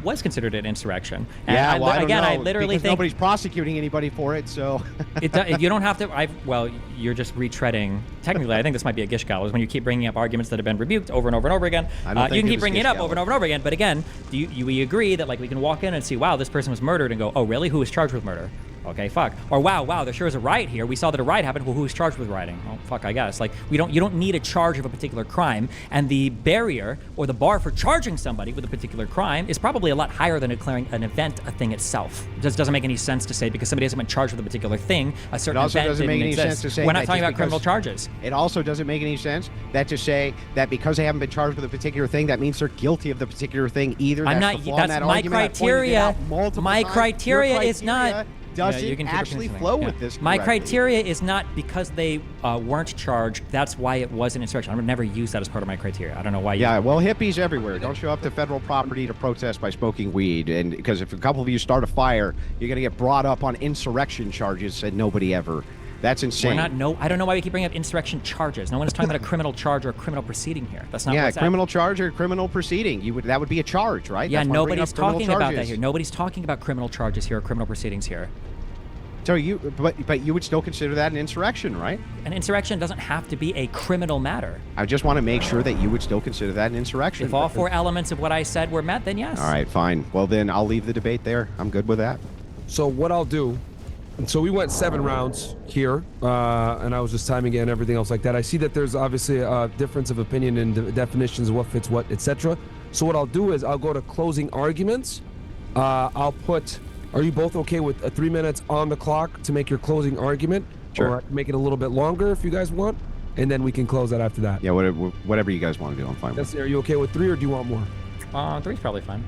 was considered an insurrection. And Yeah, I, well, I don't again, know, I literally because think nobody's prosecuting anybody for it, so... you don't have to. Well, you're just retreading. Technically, I think this might be a gish gallows when you keep bringing up arguments that have been rebuked over and over and over again. I don't You think can it keep was bringing it gish up over and over and over again. But again, we agree that like we can walk in and see, wow, this person was murdered, and go, oh, really? Who was charged with murder? Okay, fuck. Or wow, there sure is a riot here. We saw that a riot happened. Well, who was charged with rioting? Oh, fuck, I guess. Like, you don't need a charge of a particular crime, and the barrier or the bar for charging somebody with a particular crime is probably a lot higher than declaring an event a thing itself. It just doesn't make any sense to say because somebody hasn't been charged with a particular thing, a certain It also event doesn't didn't make any exist. sense to say We're not that talking just about criminal because- charges. It also doesn't make any sense that to say that because they haven't been charged with a particular thing, that means they're guilty of the particular thing either. I'm That's not. the flaw in That's that my argument. I've pointed it criteria. out multiple My times. criteria Your is not. doesn't you can keep actually repeating flow something. with this. My correctly. criteria is not because they weren't charged. That's why it was an insurrection. I would never use that as part of my criteria. I don't know why. Yeah, well, hippies everywhere. Don't show up to federal property to protest by smoking weed. And because if a couple of you start a fire, you're going to get brought up on insurrection charges, and nobody ever. That's insane. I don't know why we keep bringing up insurrection charges. No one is talking about a criminal charge or a criminal proceeding here. That's not yeah, what's criminal charge or criminal proceeding. That would be a charge, right? Yeah, That's why I'm bringing nobody's up criminal talking about that charges. here. Nobody's talking about criminal charges here or criminal proceedings here. So but you would still consider that an insurrection, right? An insurrection doesn't have to be a criminal matter. I just want to make sure that you would still consider that an insurrection. If all 4 elements of what I said were met, then yes. All right, fine. Well, then I'll leave the debate there. I'm good with that. So what I'll do, so we went 7 rounds here, and I was just timing it and everything else like that. I see that there's obviously a difference of opinion in the definitions of what fits what, etc. So what I'll do is I'll go to closing arguments. I'll put, are you both okay with 3 minutes on the clock to make your closing argument? Sure. Or I can make it a little bit longer if you guys want, and then we can close that after that. Yeah, whatever you guys want to do, I'm fine with. Are you okay with 3 or do you want more? 3's probably fine.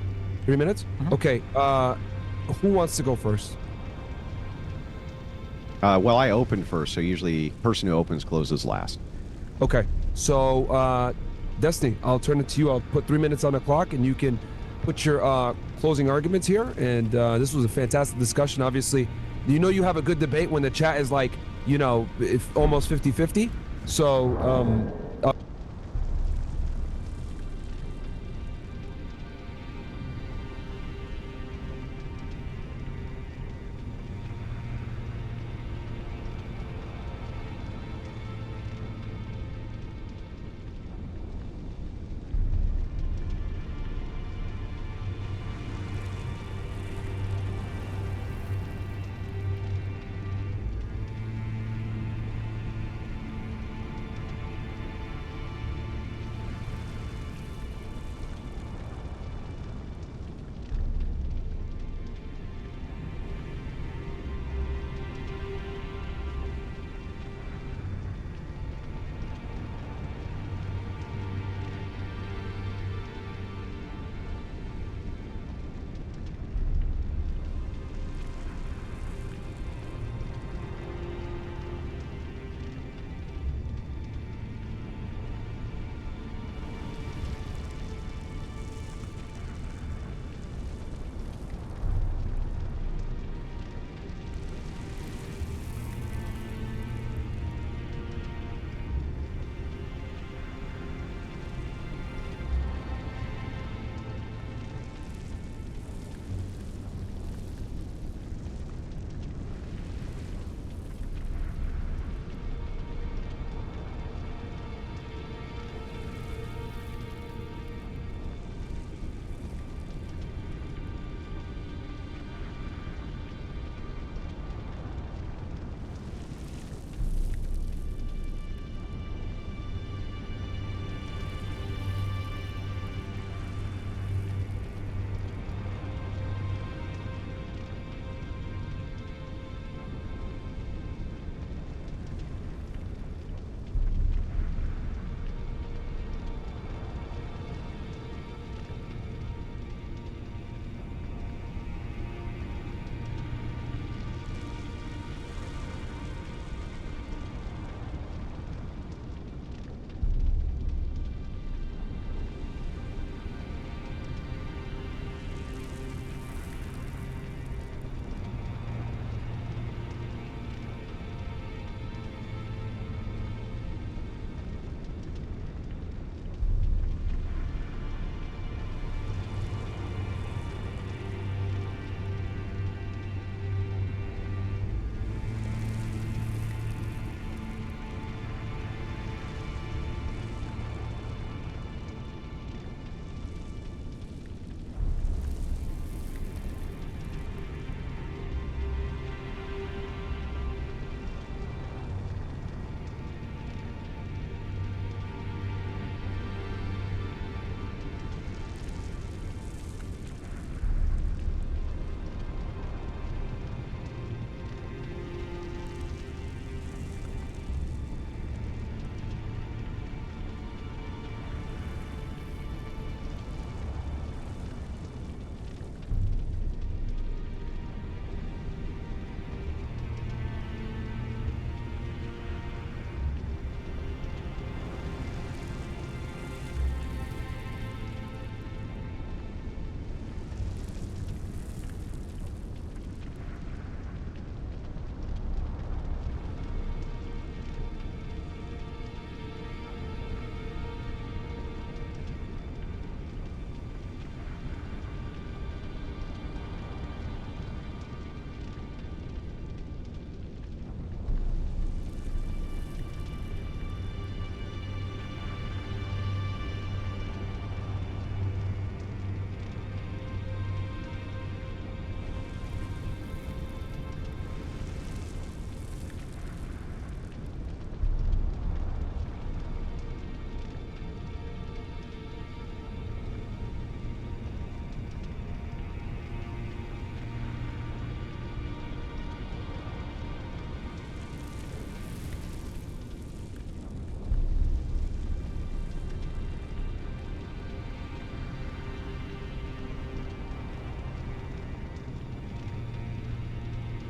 3 minutes? Okay. Who wants to go first? Well, I opened first, so usually person who opens closes last. Okay. So, Destiny, I'll turn it to you. I'll put 3 minutes on the clock, and you can put your closing arguments here. And this was a fantastic discussion. Obviously, you know you have a good debate when the chat is like, if almost 50-50. So,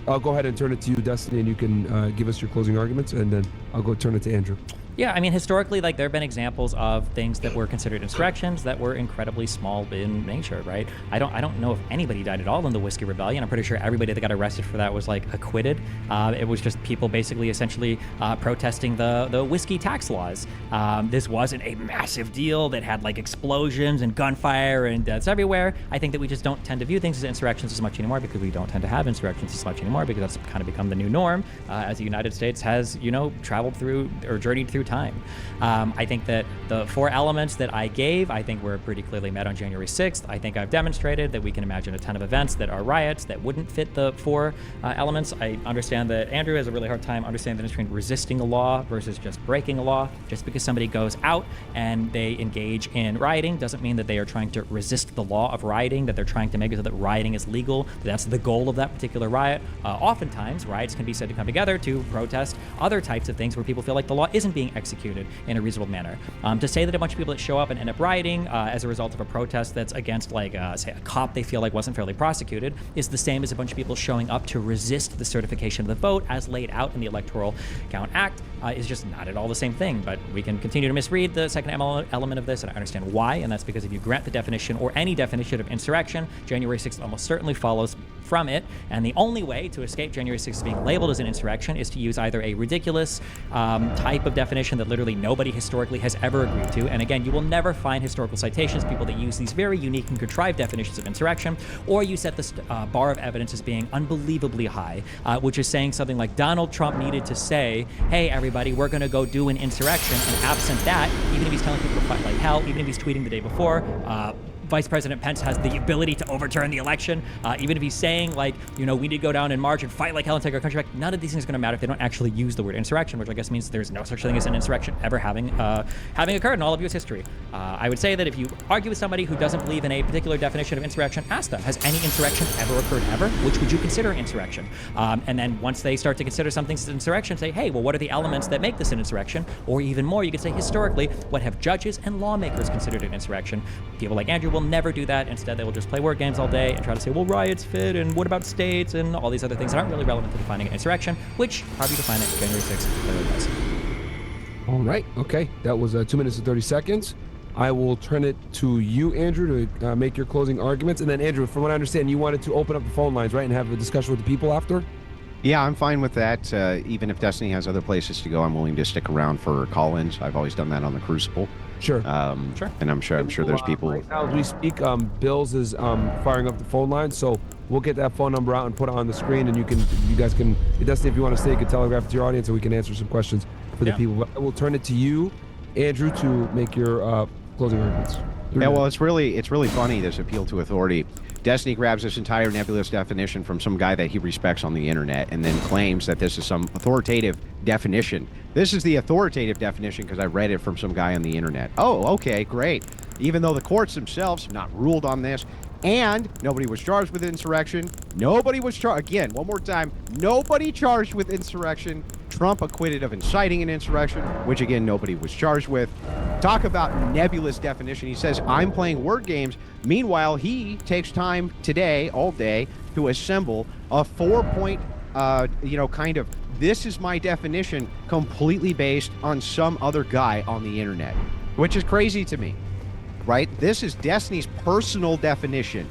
I'll go ahead and turn it to you, Destiny, and you can give us your closing arguments, and then I'll go turn it to Andrew. Yeah, I mean, historically, like, there have been examples of things that were considered insurrections that were incredibly small in nature, right? I don't know if anybody died at all in the Whiskey Rebellion. I'm pretty sure everybody that got arrested for that was, like, acquitted. It was just people basically essentially protesting the whiskey tax laws. This wasn't a massive deal that had, like, explosions and gunfire and deaths everywhere. I think that we just don't tend to view things as insurrections as much anymore because we don't tend to have insurrections as much anymore because that's kind of become the new norm as the United States has, traveled through or journeyed through time. I think that the 4 elements that I gave, I think were pretty clearly met on January 6th. I think I've demonstrated that we can imagine a ton of events that are riots that wouldn't fit the 4 elements. I understand that Andrew has a really hard time understanding the difference between resisting a law versus just breaking a law. Just because somebody goes out and they engage in rioting doesn't mean that they are trying to resist the law of rioting, that they're trying to make it so that rioting is legal, that's the goal of that particular riot. Oftentimes, riots can be said to come together to protest other types of things where people feel like the law isn't being executed in a reasonable manner. To say that a bunch of people that show up and end up rioting as a result of a protest that's against, like, say, a cop they feel like wasn't fairly prosecuted is the same as a bunch of people showing up to resist the certification of the vote as laid out in the Electoral Count Act is just not at all the same thing. But we can continue to misread the second element of this, and I understand why, and that's because if you grant the definition or any definition of insurrection, January 6th almost certainly follows from it, and the only way to escape January 6th being labeled as an insurrection is to use either a ridiculous type of definition that literally nobody historically has ever agreed to, and again, you will never find historical citations, people that use these very unique and contrived definitions of insurrection, or you set the bar of evidence as being unbelievably high, which is saying something like Donald Trump needed to say, hey, everybody, we're going to go do an insurrection, and absent that, even if he's telling people to fight like hell, even if he's tweeting the day before, Vice President Pence has the ability to overturn the election. Even if he's saying, like, we need to go down and march and fight like hell and take our country back, none of these things are going to matter if they don't actually use the word insurrection, which I guess means there's no such thing as an insurrection ever having occurred in all of U.S. history. I would say that if you argue with somebody who doesn't believe in a particular definition of insurrection, ask them, has any insurrection ever occurred ever? Which would you consider insurrection? And then once they start to consider something as insurrection, say, hey, well, what are the elements that make this an insurrection? Or even more, you could say, historically, what have judges and lawmakers considered an insurrection? People like Andrew will never do that. Instead, they will just play word games all day and try to say, well, riots fit, and what about states, and all these other things that aren't really relevant to defining an insurrection, which, however you define it, January 6th clearly does. All right. Okay. That was 2 minutes and 30 seconds. I will turn it to you, Andrew, to make your closing arguments. And then, Andrew, from what I understand, you wanted to open up the phone lines, right, and have a discussion with the people after? Yeah, I'm fine with that. Even if Destiny has other places to go, I'm willing to stick around for call-ins. I've always done that on the Crucible. Sure. Sure. And I'm sure there's people. Right now, as we speak, Bills is firing up the phone line, so we'll get that phone number out and put it on the screen, and you guys can, Destiny, if you want to stay, you can telegraph it to your audience, and we can answer some questions for the people. But I will turn it to you, Andrew, to make your closing arguments. Yeah, well, it's really funny, this appeal to authority. Destiny grabs this entire nebulous definition from some guy that he respects on the internet and then claims that this is some authoritative definition. This is the authoritative definition because I read it from some guy on the internet. Oh, okay, great. Even though the courts themselves have not ruled on this, and nobody was charged with insurrection. Nobody was charged, again, one more time, nobody charged with insurrection. Trump acquitted of inciting an insurrection, which again, nobody was charged with. Talk about nebulous definition. He says, I'm playing word games. Meanwhile, he takes time today, all day, to assemble a 4-point, kind of, this is my definition, completely based on some other guy on the internet, which is crazy to me, right? This is Destiny's personal definition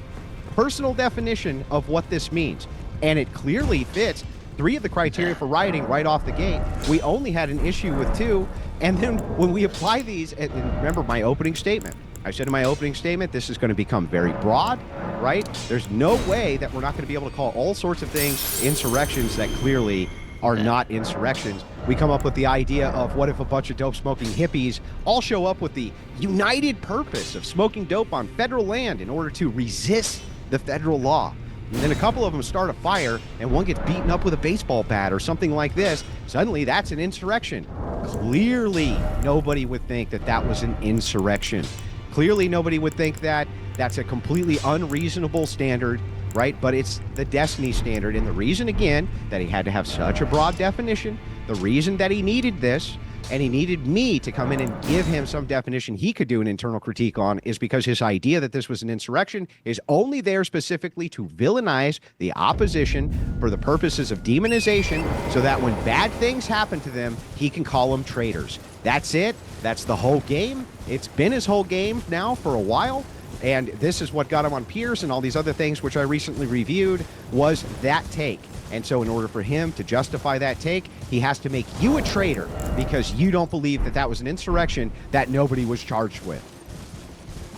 of what this means. And it clearly fits 3 of the criteria for rioting right off the gate. We only had an issue with 2. And then when we apply these, and remember my opening statement, I said in my opening statement, this is going to become very broad, right? There's no way that we're not going to be able to call all sorts of things insurrections that clearly are not insurrections. We come up with the idea of what if a bunch of dope-smoking hippies all show up with the united purpose of smoking dope on federal land in order to resist the federal law. And then a couple of them start a fire and one gets beaten up with a baseball bat or something like this. Suddenly that's an insurrection. Clearly nobody would think that that was an insurrection. Clearly nobody would think that that's a completely unreasonable standard, right? But it's the Destiny standard. And the reason, again, that he had to have such a broad definition, the reason that he needed this and he needed me to come in and give him some definition he could do an internal critique on, is because his idea that this was an insurrection is only there specifically to villainize the opposition for the purposes of demonization, so that when bad things happen to them, he can call them traitors. That's it. That's the whole game. It's been his whole game now for a while. And this is what got him on Pierce and all these other things, which I recently reviewed, was that take. And so in order for him to justify that take, he has to make you a traitor because you don't believe that that was an insurrection that nobody was charged with.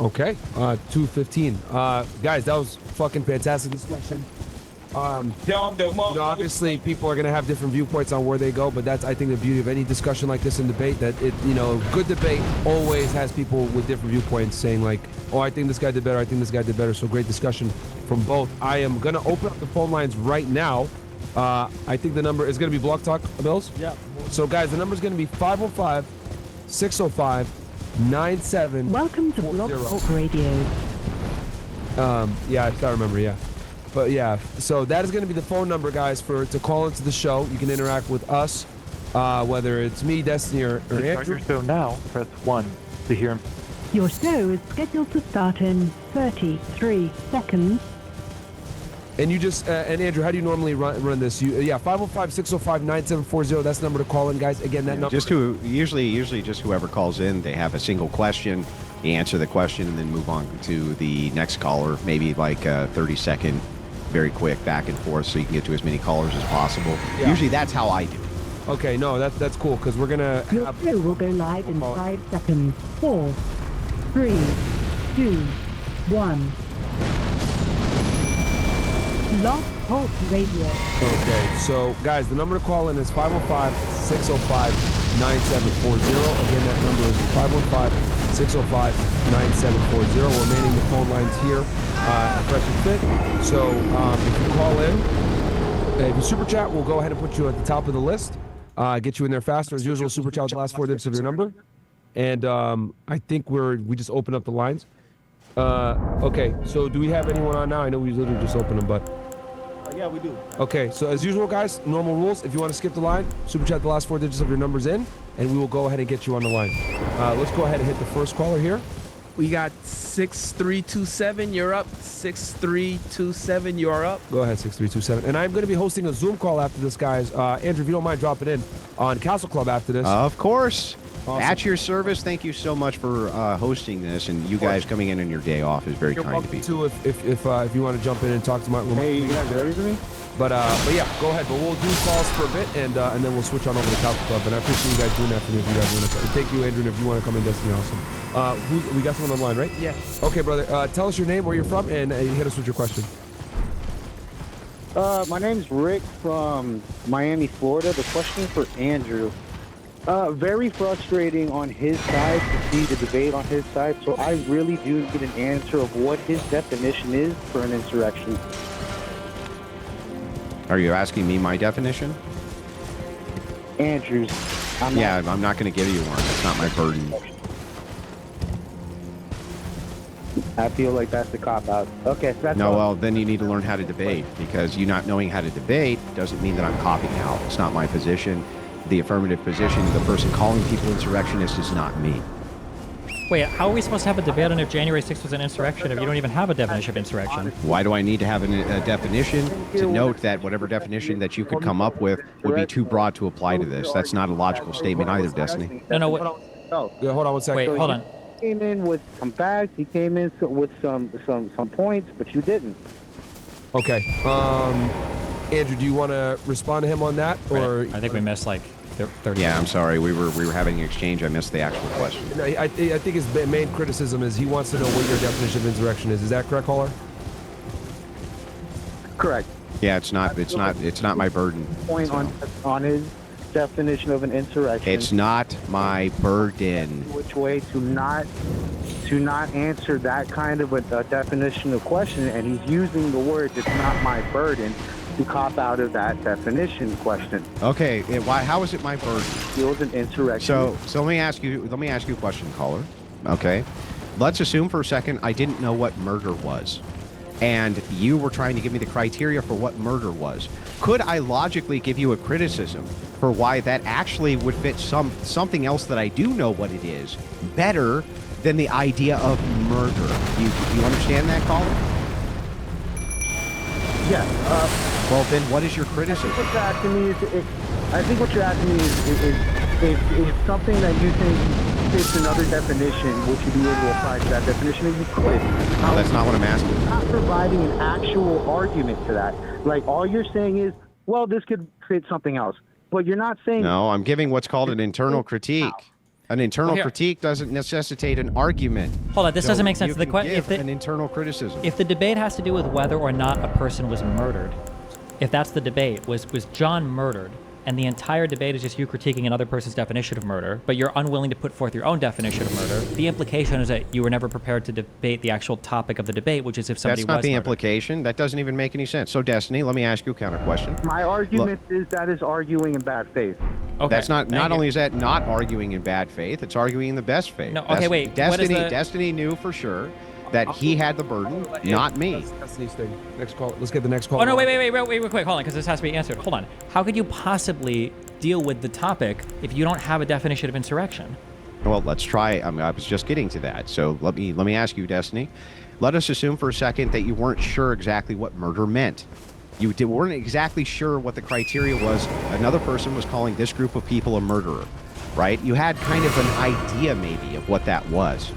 Okay, 2:15. Guys, that was fucking fantastic discussion. Obviously, people are going to have different viewpoints on where they go, but that's, I think, the beauty of any discussion like this in debate, that it, good debate always has people with different viewpoints saying like, oh, I think this guy did better, I think this guy did better. So great discussion from both. I am going to open up the phone lines right now. I think the number is going to be Block Talk, Bills? Yeah. So, guys, the number is going to be 505-605-9740. Welcome to Block Talk Radio. Yeah, I remember, yeah. But yeah, so that is going to be the phone number, guys, to call into the show. You can interact with us, whether it's me, Destiny, or Andrew. Your show now, press 1 to hear him. Your show is scheduled to start in 33 seconds. And you just, and Andrew, how do you normally run this? 505-605-9740. That's the number to call in, guys. Again, that number. Usually just whoever calls in, they have a single question. You answer the question and then move on to the next caller, maybe like a 30-second, very quick back and forth, so you can get to as many callers as possible. Yeah. Usually that's how I do it. Okay, no, that's cool, because we're going to Your show will go live in 5 seconds. 4, 3, 2, 1. Block Talk Radio. Okay, so guys, the number to call in is 505-605-9740. Again, that number is 505-605-9740. We're manning the phone lines here at Fresh and Fit. So if you call in, if you super chat, we'll go ahead and put you at the top of the list. Get you in there faster. As usual, super chat with the last 4 digits of your number. And I think we just opened up the lines. Okay, so do we have anyone on now? I know we literally just opened them, but... Yeah, we do. Okay, so as usual, guys, normal rules. If you want to skip the line, super chat the last 4 digits of your numbers in, and we will go ahead and get you on the line. Let's go ahead and hit the first caller here. We got 6327. You're up. 6327. You're up. Go ahead, 6327. And I'm going to be hosting a Zoom call after this, guys. Andrew, if you don't mind dropping in on Castle Club after this. Of course. Awesome. At your service. Thank you so much for hosting this, and you guys coming in on your day off is very kind of you. Too, if you want to jump in and talk to my. Hey, you guys ready for me? But yeah, go ahead. But we'll do calls for a bit, and then we'll switch on over to Castle Club. And I appreciate you guys doing that for me. If you guys want to, thank you, Andrew. And if you want to come in, Destiny, awesome. We got someone online, right? Yeah. Okay, brother. Tell us your name, where you're from, and hit us with your question. My name's Rick from Miami, Florida. The question for Andrew. Very frustrating on his side to see the debate on his side, so I really do get an answer of what his definition is for an insurrection. Are you asking me my definition? Andrew's. I'm not going to give you one. It's not my burden. I feel like that's the cop-out. Okay, that's No, all. well, then you need to learn how to debate, because you not knowing how to debate doesn't mean that I'm copying out. It's not my position. The affirmative position, the person calling people insurrectionists, is not me. Wait, how are we supposed to have a debate on if January 6th was an insurrection if you don't even have a definition of insurrection? Why do I need to have a definition to note that whatever definition that you could come up with would be too broad to apply to this? That's not a logical statement either, Destiny. No, Yeah, hold on one second. Wait, hold on. He came in with some facts. He came in with some points, but you didn't. Okay. Andrew, do you want to respond to him on that, or? I think we missed like 30. Yeah, I'm sorry. We were having an exchange. I missed the actual question. No, I think his main criticism is he wants to know what your definition of insurrection is. Is that correct, caller? Correct. Yeah, it's not my burden. Point on his definition of an insurrection. It's not my burden. Which way to not answer that kind of a definition of question, and he's using the words "it's not my burden" to cop out of that definition question. Okay, how is it my burden? It was an insurrection. So let me ask you a question, caller. Okay, let's assume for a second I didn't know what murder was. and you were trying to give me the criteria for what murder was. Could I logically give you a criticism for why that actually would fit something else that I do know what it is better than the idea of murder? You understand that, Colin? Yes. Well, then what is your criticism? I think what you're asking me is something that you think fits another definition. Would you be able to apply to that definition? And you could. No, that's not what I'm asking. You're not providing an actual argument to that. Like, all you're saying is, well, this could fit something else. But you're not saying... No, I'm giving what's called an internal critique. An internal critique doesn't necessitate an argument. Hold on, this doesn't make sense. The question, an internal criticism. If the debate has to do with whether or not a person was murdered, if that's the debate, was John murdered, and the entire debate is just you critiquing another person's definition of murder, but you're unwilling to put forth your own definition of murder, the implication is that you were never prepared to debate the actual topic of the debate, which is if somebody was That's not the murdered. implication. That doesn't even make any sense. So, Destiny, let me ask you a counter question. My argument is that is arguing in bad faith. Okay. That's not only is that not arguing in bad faith, it's arguing in the best faith. No, okay, wait. Destiny knew for sure that he had the burden, not me. Destiny's thing. Next call. Let's get the next call. Oh, no, wait, quick, hold on, because this has to be answered. Hold on. How could you possibly deal with the topic if you don't have a definition of insurrection? Well, let's try. I was just getting to that. So let me ask you, Destiny. Let us assume for a second that you weren't sure exactly what murder meant. You weren't exactly sure what the criteria was. Another person was calling this group of people a murderer, right? You had kind of an idea maybe of what that was.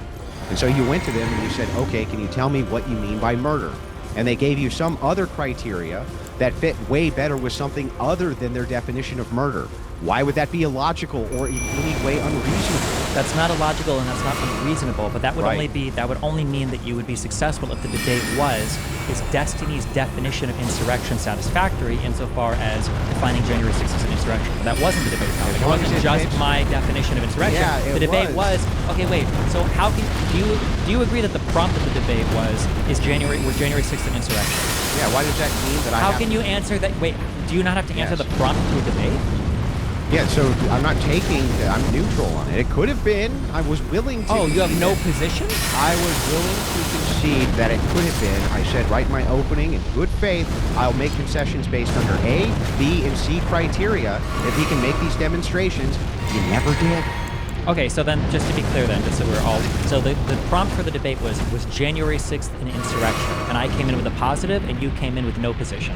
And so you went to them and you said, okay, can you tell me what you mean by murder? And they gave you some other criteria that fit way better with something other than their definition of murder. Why would that be illogical or in any way unreasonable? That's not illogical and that's not unreasonable, but that would only mean that you would be successful if the debate was, is Destiny's definition of insurrection satisfactory insofar as defining January 6th as an insurrection? But that wasn't the debate topic. It wasn't just my definition of insurrection. Yeah, the debate was, okay, wait, so how can do you agree that the prompt of the debate was January 6th an insurrection? Yeah, why does that mean that How can you answer that? Wait, do you not have to answer the prompt to a debate? Yeah, so I'm neutral on it. It could have been. I was willing to. Oh, you have no position? I was willing to concede that it could have been. I said right in my opening, in good faith, I'll make concessions based under A, B, and C criteria if he can make these demonstrations. You never did. Okay, so then, just to be clear then, just so we're all... So the prompt for the debate was January 6th an insurrection, and I came in with a positive, and you came in with no position.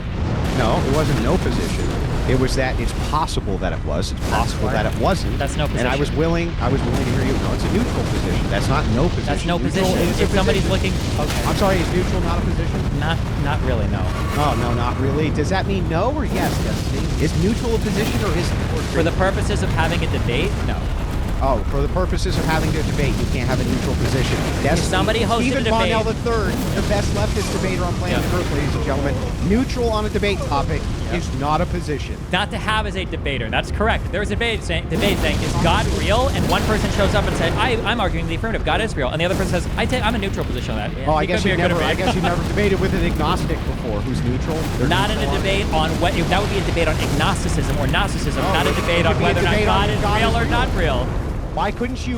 No, it wasn't no position. It was that it's possible that it was. It's possible that it wasn't. That's no position. And I was willing to hear you. No, it's a neutral position. That's not no position. That's no position. If somebody's looking... Okay. I'm sorry, is neutral not a position? Not really, no. Oh, no, not really. Does that mean no or yes, Destiny? Is neutral a position or is it? For the purposes of having a debate, no. Oh, for the purposes of having a debate, you can't have a neutral position. If somebody hosted Stephen a debate... Bonnell III, the best leftist debater on planet Earth, ladies and gentlemen. Neutral on a debate topic is not a position. Not to have as a debater. That's correct. If there was a debate saying, is God real? And one person shows up and said, I'm arguing the affirmative. God is real. And the other person says, I'm a neutral position on that. Oh, I guess you never debated with an agnostic before who's neutral. Not in a debate on what... That would be a debate on agnosticism or Gnosticism, not a debate on whether or not God is real or not real. Why couldn't you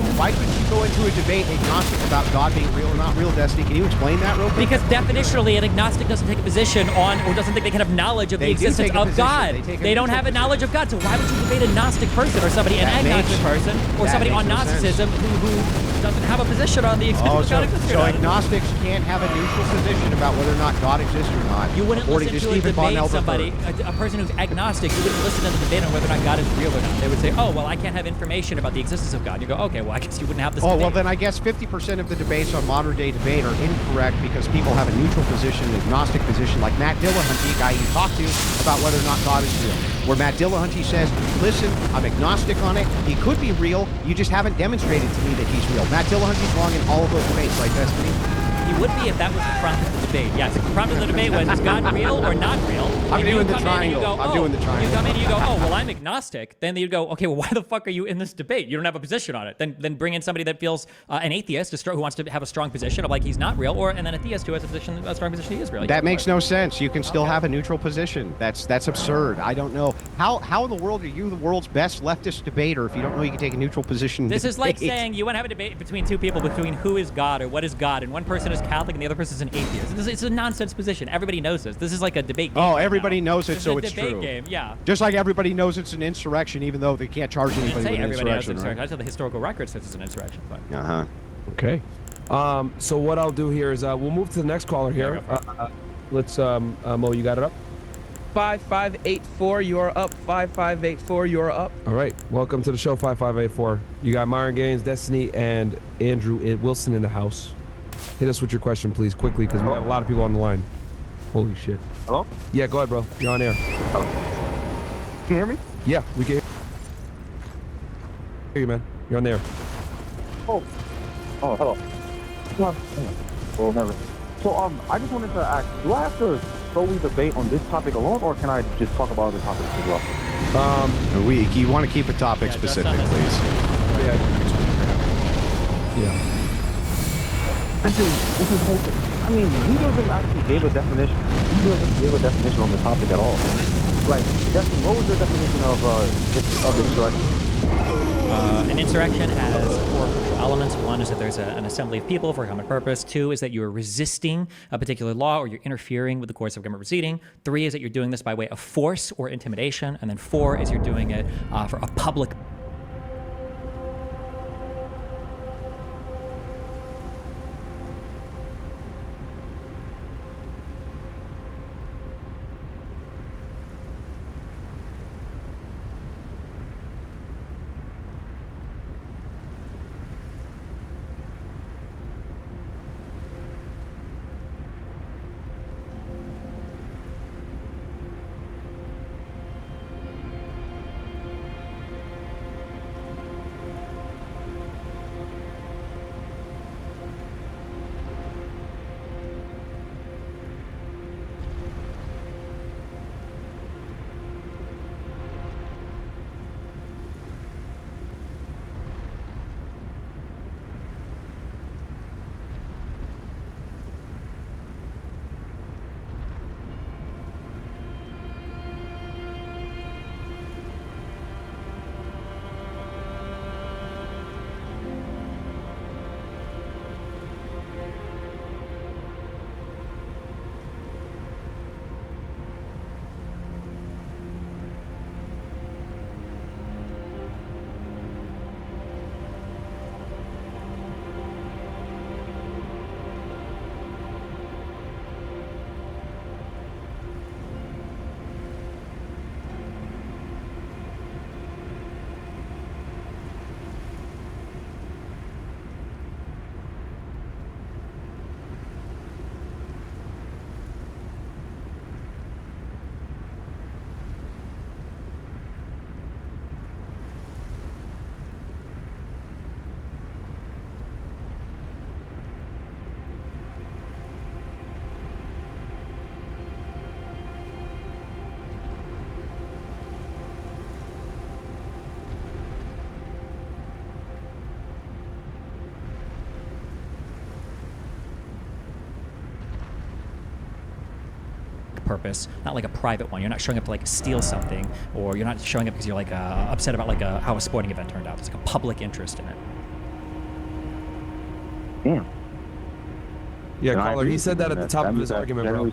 go into a debate agnostic about God being real or not real, Destiny? Can you explain that real quick? Because definitionally, an agnostic doesn't take a position on or doesn't think they can have knowledge of the existence of God. They don't have a knowledge of God. So why would you debate a Gnostic person or somebody, an agnostic person, or somebody on Gnosticism who doesn't have a position on the existence of God exists or not? So agnostics can't have a neutral position about whether or not God exists or not. You wouldn't listen to a debate somebody, a person who's agnostic, you wouldn't listen to the debate on whether or not God is real or not. They would say, oh, well, I can't have information about the existence of God. You go, okay, well, I guess you wouldn't have this debate. Well, then I guess 50% of the debates on modern-day debate are incorrect because people have a neutral position, an agnostic position, like Matt Dillahunty, guy you talked to, about whether or not God is real. Where Matt Dillahunty says, listen, I'm agnostic on it. He could be real. You just haven't demonstrated to me that he's real. Matt Dillahunty's wrong in all of those debates, right, Destiny? He would be if that was the prompt of the debate. Yes, if the prompt of the debate was, is God real or not real? I'm doing the triangle. I'm doing the triangle. You come in and you go, oh, well, I'm agnostic. Then you'd go, okay, well, why the fuck are you in this debate? You don't have a position on it. Then bring in somebody that feels an atheist, who wants to have a strong position of like he's not real, and then a theist who has a strong position he is real. That makes no sense. You can still have a neutral position. That's absurd. I don't know. How in the world are you the world's best leftist debater if you don't know you can take a neutral position? in This is like debate? saying you want to have a debate between two people between who is God or what is God, and one person is Catholic and the other person is an atheist. It's a nonsense position. Everybody knows this. This is like a debate game. Oh, right everybody now. knows it, This so is a it's debate true. game. Yeah. Just like everybody knows it's an insurrection, even though they can't charge I didn't anybody say with an everybody knows insurrection. it's an insurrection. Right? I said the historical record says it's an insurrection. But. Uh-huh. Okay. So what I'll do here is we'll move to the next caller here. Let's Mo, you got it up? 5584, you're up. 5584, you're up. All right. Welcome to the show, 5584. You got Myron Gaines, Destiny, and Andrew Wilson in the house. Hit us with your question, please, quickly, because we have a lot of people on the line. Holy shit. Hello? Yeah, go ahead, bro. You're on air. Hello? Can you hear me? Yeah, we can hear you, man. You're on there. Oh, hello. Well, never. So, I just wanted to ask, do I have to solely debate on this topic alone, or can I just talk about other topics as well? You want to keep a topic specific, please. Yeah. This is whole. I mean, he doesn't actually give a definition. He doesn't give a definition on the topic at all. Like, what was the definition of insurrection? An insurrection has four crucial elements. One is that there's an assembly of people for a common purpose. Two is that you are resisting a particular law or you're interfering with the course of government proceeding. Three is that you're doing this by way of force or intimidation. And then four is you're doing it for a public purpose, not like a private one. You're not showing up to like steal something, or you're not showing up because you're like upset about like how a sporting event turned out. It's like a public interest in it. Damn. Yeah, caller, he said that at the top of his argument, bro.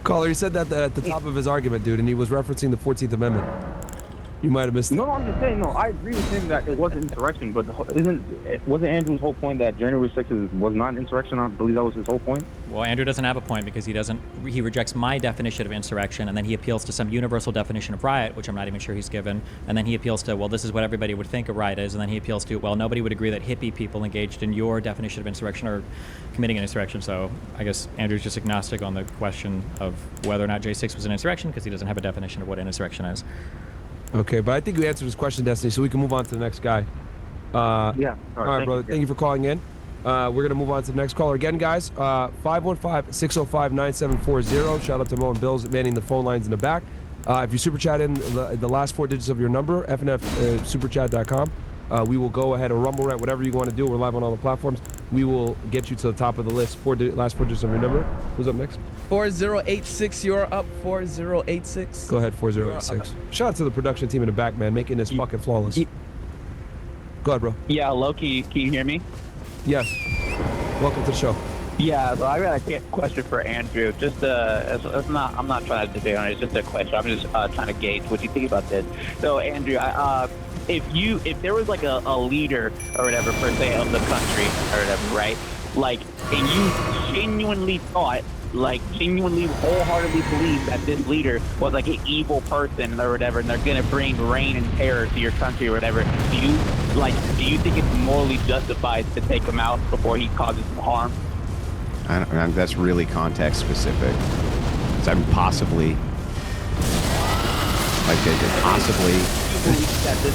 Caller, he said that at the top of his argument, dude, and he was referencing the 14th Amendment. You might have missed it. No, I'm just saying, I agree with him that it wasn't insurrection, but wasn't Andrew's whole point that January 6th was not insurrection? I believe that was his whole point. Well, Andrew doesn't have a point because he rejects my definition of insurrection, and then he appeals to some universal definition of riot, which I'm not even sure he's given, and then he appeals to, well, this is what everybody would think a riot is, and then he appeals to, well, nobody would agree that hippie people engaged in your definition of insurrection are committing an insurrection. So I guess Andrew's just agnostic on the question of whether or not J6 was an insurrection because he doesn't have a definition of what an insurrection is. Okay, but I think we answered his question, Destiny, so we can move on to the next guy. Yeah. All right, brother. Thank you for calling in. We're going to move on to the next caller. Again, guys, 515-605-9740. Shout out to Mo and Bills manning the phone lines in the back. If you super chat in the last four digits of your number, fnfsuperchat.com, We will go ahead and rumble right, whatever you want to do. We're live on all the platforms. We will get you to the top of the list. Last 4 digits of your number. Who's up next? 4086, you're up. 4086. Go ahead, 4086. Shout out to the production team in the back, man, making this fucking flawless. Go ahead, bro. Yeah, Loki, can you hear me? Yes. Welcome to the show. Yeah, so I got a question for Andrew. Just I'm not trying to debate on it. It's just a question. I'm just trying to gauge what you think about this. So, Andrew, if there was like a leader or whatever, per se, of the country or whatever, right? Like, and you genuinely thought, like, genuinely, wholeheartedly believe that this leader was like an evil person or whatever, and they're gonna bring rain and terror to your country or whatever, do you think it's morally justified to take him out before he causes some harm? That's really context specific. So I'm possibly, that this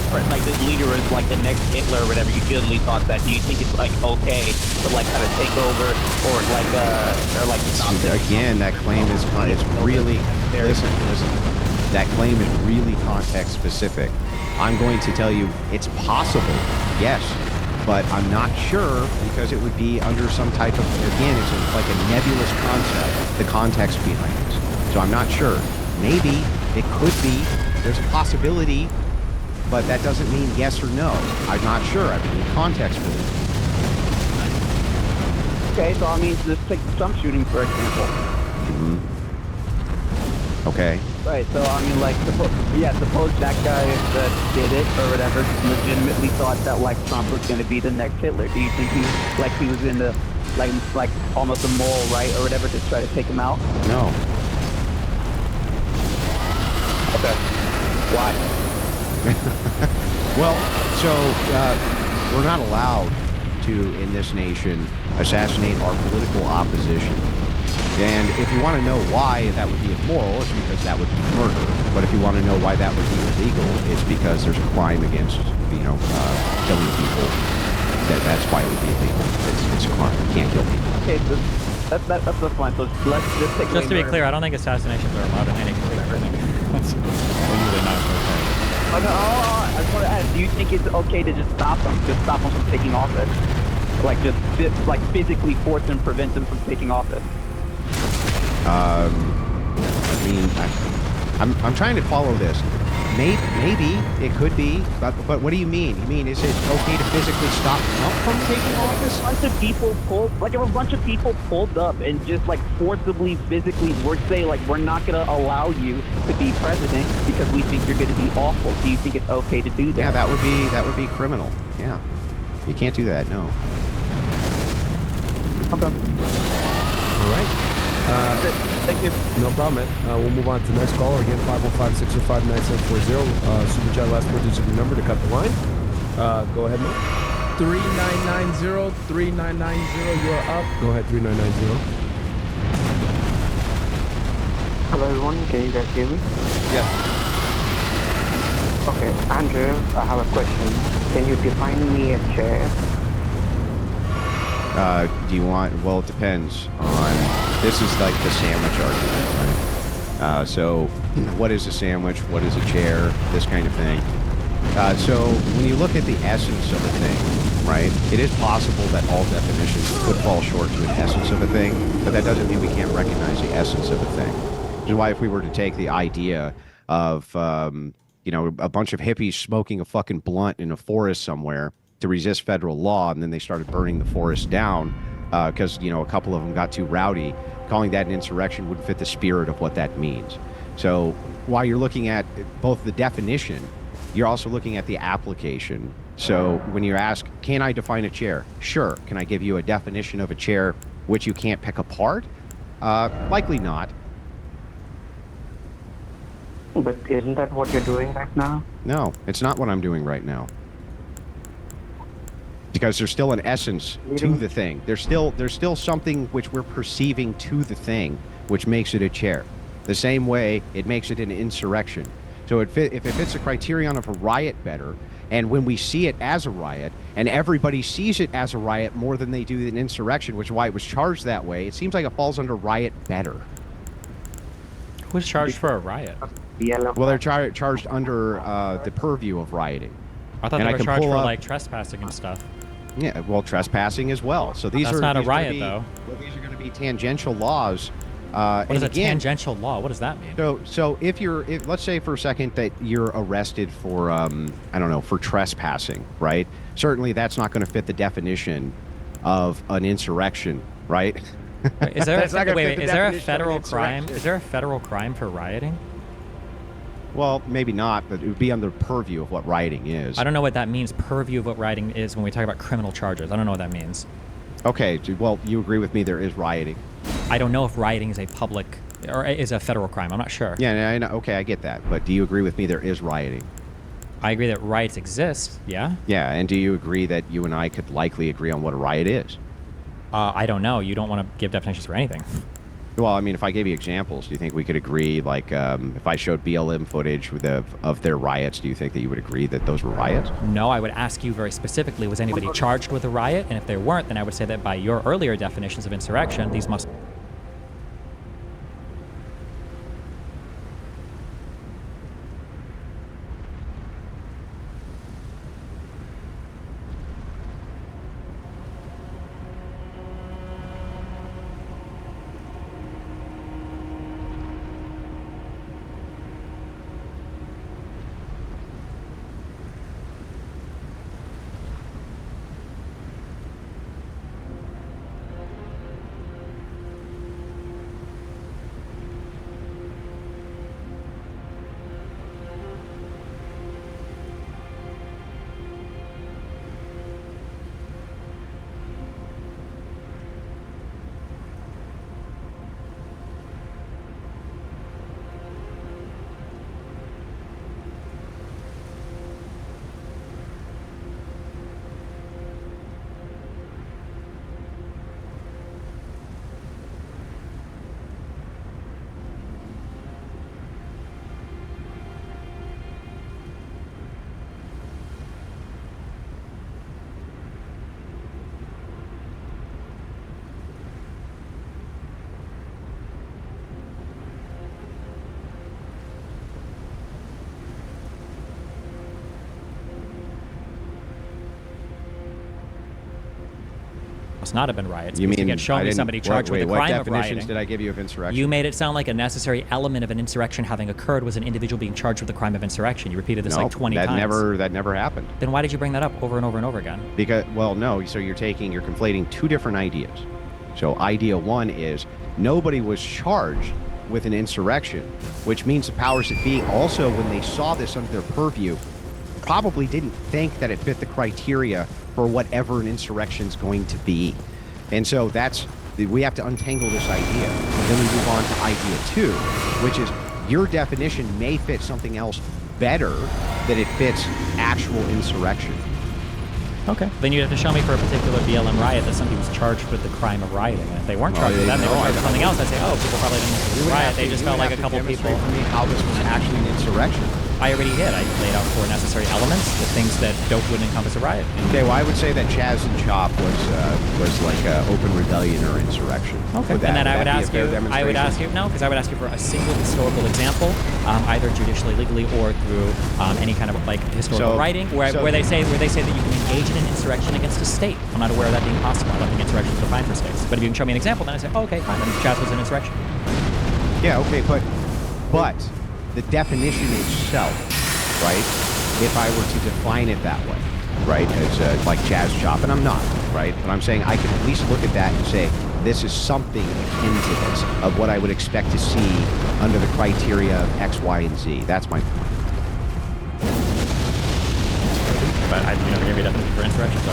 leader is like the next Hitler or whatever. You generally thought that. Do you think it's like okay to like kind of take over or like stop this? Again, that claim is really listen. That claim is really context specific. I'm going to tell you it's possible, yes, but I'm not sure because it would be under some type of, again, it's like a nebulous concept, the context behind it. So I'm not sure. Maybe it could be. There's a possibility, but that doesn't mean yes or no. I'm not sure. I mean, context for this. Okay, so I mean, let's take some shooting for example. Okay. Right, so I mean, like, suppose that guy that did it or whatever legitimately thought that like Trump was going to be the next Hitler. Do you think he was in the like almost a moral right or whatever to try to take him out? No. Okay. Why? Well, so we're not allowed to, in this nation, assassinate our political opposition. And if you want to know why that would be immoral, it's because that would be murder. But if you want to know why that would be illegal, it's because there's a crime against, killing people. That's why it would be illegal. It's a crime. You can't kill people. Okay, that's the point. So let's just take. Just to be clear, I don't think assassinations are allowed in any country. That's usually not okay. I just want to ask, do you think it's okay to just stop them? Just stop them from taking office? Like, just physically force and prevent them from taking office? I mean, I'm trying to follow this. Maybe it could be, but what do you mean? You mean is it okay to physically stop Trump from taking office? A bunch of people pulled up and just like forcibly, physically, we're not going to allow you to be president because we think you're going to be awful. Do you think it's okay to do that? Yeah, that would be criminal. Yeah, you can't do that. No. Okay. All right. Thank you. No problem, man. We'll move on to the next caller. Again, 505-605-9740. Super chat, last 4 digits of your number to cut the line. Go ahead, man. 3990, 3990, you're up. Go ahead, 3990. Hello, everyone. Can you guys hear me? Yes. Okay, Andrew, I have a question. Can you define me a chair? Do you want? Well, it depends on. This is like the sandwich argument, right? So, what is a sandwich? What is a chair? This kind of thing. So, when you look at the essence of a thing, right? It is possible that all definitions could fall short to an essence of a thing, but that doesn't mean we can't recognize the essence of a thing. Which is why, if we were to take the idea of, a bunch of hippies smoking a fucking blunt in a forest somewhere to resist federal law, and then they started burning the forest down because, a couple of them got too rowdy, calling that an insurrection would fit the spirit of what that means. So while you're looking at both the definition, you're also looking at the application. So when you ask, can I define a chair? Sure. Can I give you a definition of a chair which you can't pick apart? Likely not. But isn't that what you're doing right now? No, it's not what I'm doing right now. Because there's still an essence to the thing. There's still something which we're perceiving to the thing, which makes it a chair. The same way it makes it an insurrection. So if it fits the criterion of a riot better, and when we see it as a riot, and everybody sees it as a riot more than they do an insurrection, which is why it was charged that way, it seems like it falls under riot better. Who's charged for a riot? Well, they're charged under the purview of rioting. I thought And they I were can charged pull for up- like trespassing and stuff. Yeah, well, trespassing as well. So these That's are not a these are gonna riot, be- though. Well, these are going to be tangential laws. What is and a again, tangential law? What does that mean? So if let's say for a second that you're arrested for I don't know, for trespassing, right? Certainly that's not going to fit the definition of an insurrection, right? Wait, is there That's not gonna fit wait, the is there a definition of an federal crime? insurrection. Is there a federal crime for rioting? Well, maybe not, but it would be under purview of what rioting is. I don't know what that means. Purview of what rioting is when we talk about criminal charges. I don't know what that means. Okay, well, you agree with me there is rioting. I don't know if rioting is a public or is a federal crime. I'm not sure. Yeah, I know. Okay, I get that. But do you agree with me there is rioting? I agree that riots exist. Yeah. Yeah, and do you agree that you and I could likely agree on what a riot is? I don't know. You don't want to give definitions for anything. Well, I mean, if I gave you examples, do you think we could agree? Like, if I showed BLM footage of their riots, do you think that you would agree that those were riots? No, I would ask you very specifically, was anybody charged with a riot? And if they weren't, then I would say that by your earlier definitions of insurrection, these must... must not have been riots. You because mean you can show I me didn't- somebody charged with the what crime of definitions rioting. did I give you of insurrection? You made it sound like a necessary element of an insurrection having occurred was an individual being charged with the crime of insurrection. You repeated this No, like 20 that times. that never happened. Then why did you bring that up over and over and over again? Because, well, no. So you're conflating two different ideas. So idea one is nobody was charged with an insurrection, which means the powers that be also, when they saw this under their purview, probably didn't think that it fit the criteria for whatever an insurrection is going to be. And so we have to untangle this idea. Then we move on to idea two, which is your definition may fit something else better than it fits actual insurrection. Okay. Then you'd have to show me for a particular BLM riot that somebody was charged with the crime of rioting. And if they weren't charged with that, they were charged with something else. I'd say, oh, people probably didn't know it was a riot. They just felt like a couple people. For me, how this was actually an insurrection. I already did. I laid out four necessary elements, the things that would encompass a riot. Okay, well, I would say that Chaz and Chop was like open rebellion or insurrection. Okay, and then I would ask you, no, because I would ask you for a single historical example, either judicially, legally, or through any kind of like historical writing, where they say that you can engage in an insurrection against a state. I'm not aware of that being possible. I don't think insurrection is defined for states. But if you can show me an example, then I say, oh, okay, fine, then Chaz was an insurrection. Yeah, okay, but the definition itself, right? If I were to define it that way, right, as like Chaz Chop, and I'm not, right? But I'm saying I can at least look at that and say this is something akin to this of what I would expect to see under the criteria of X, Y, and Z. That's my point. But I never gave you a definition for insurrection, so.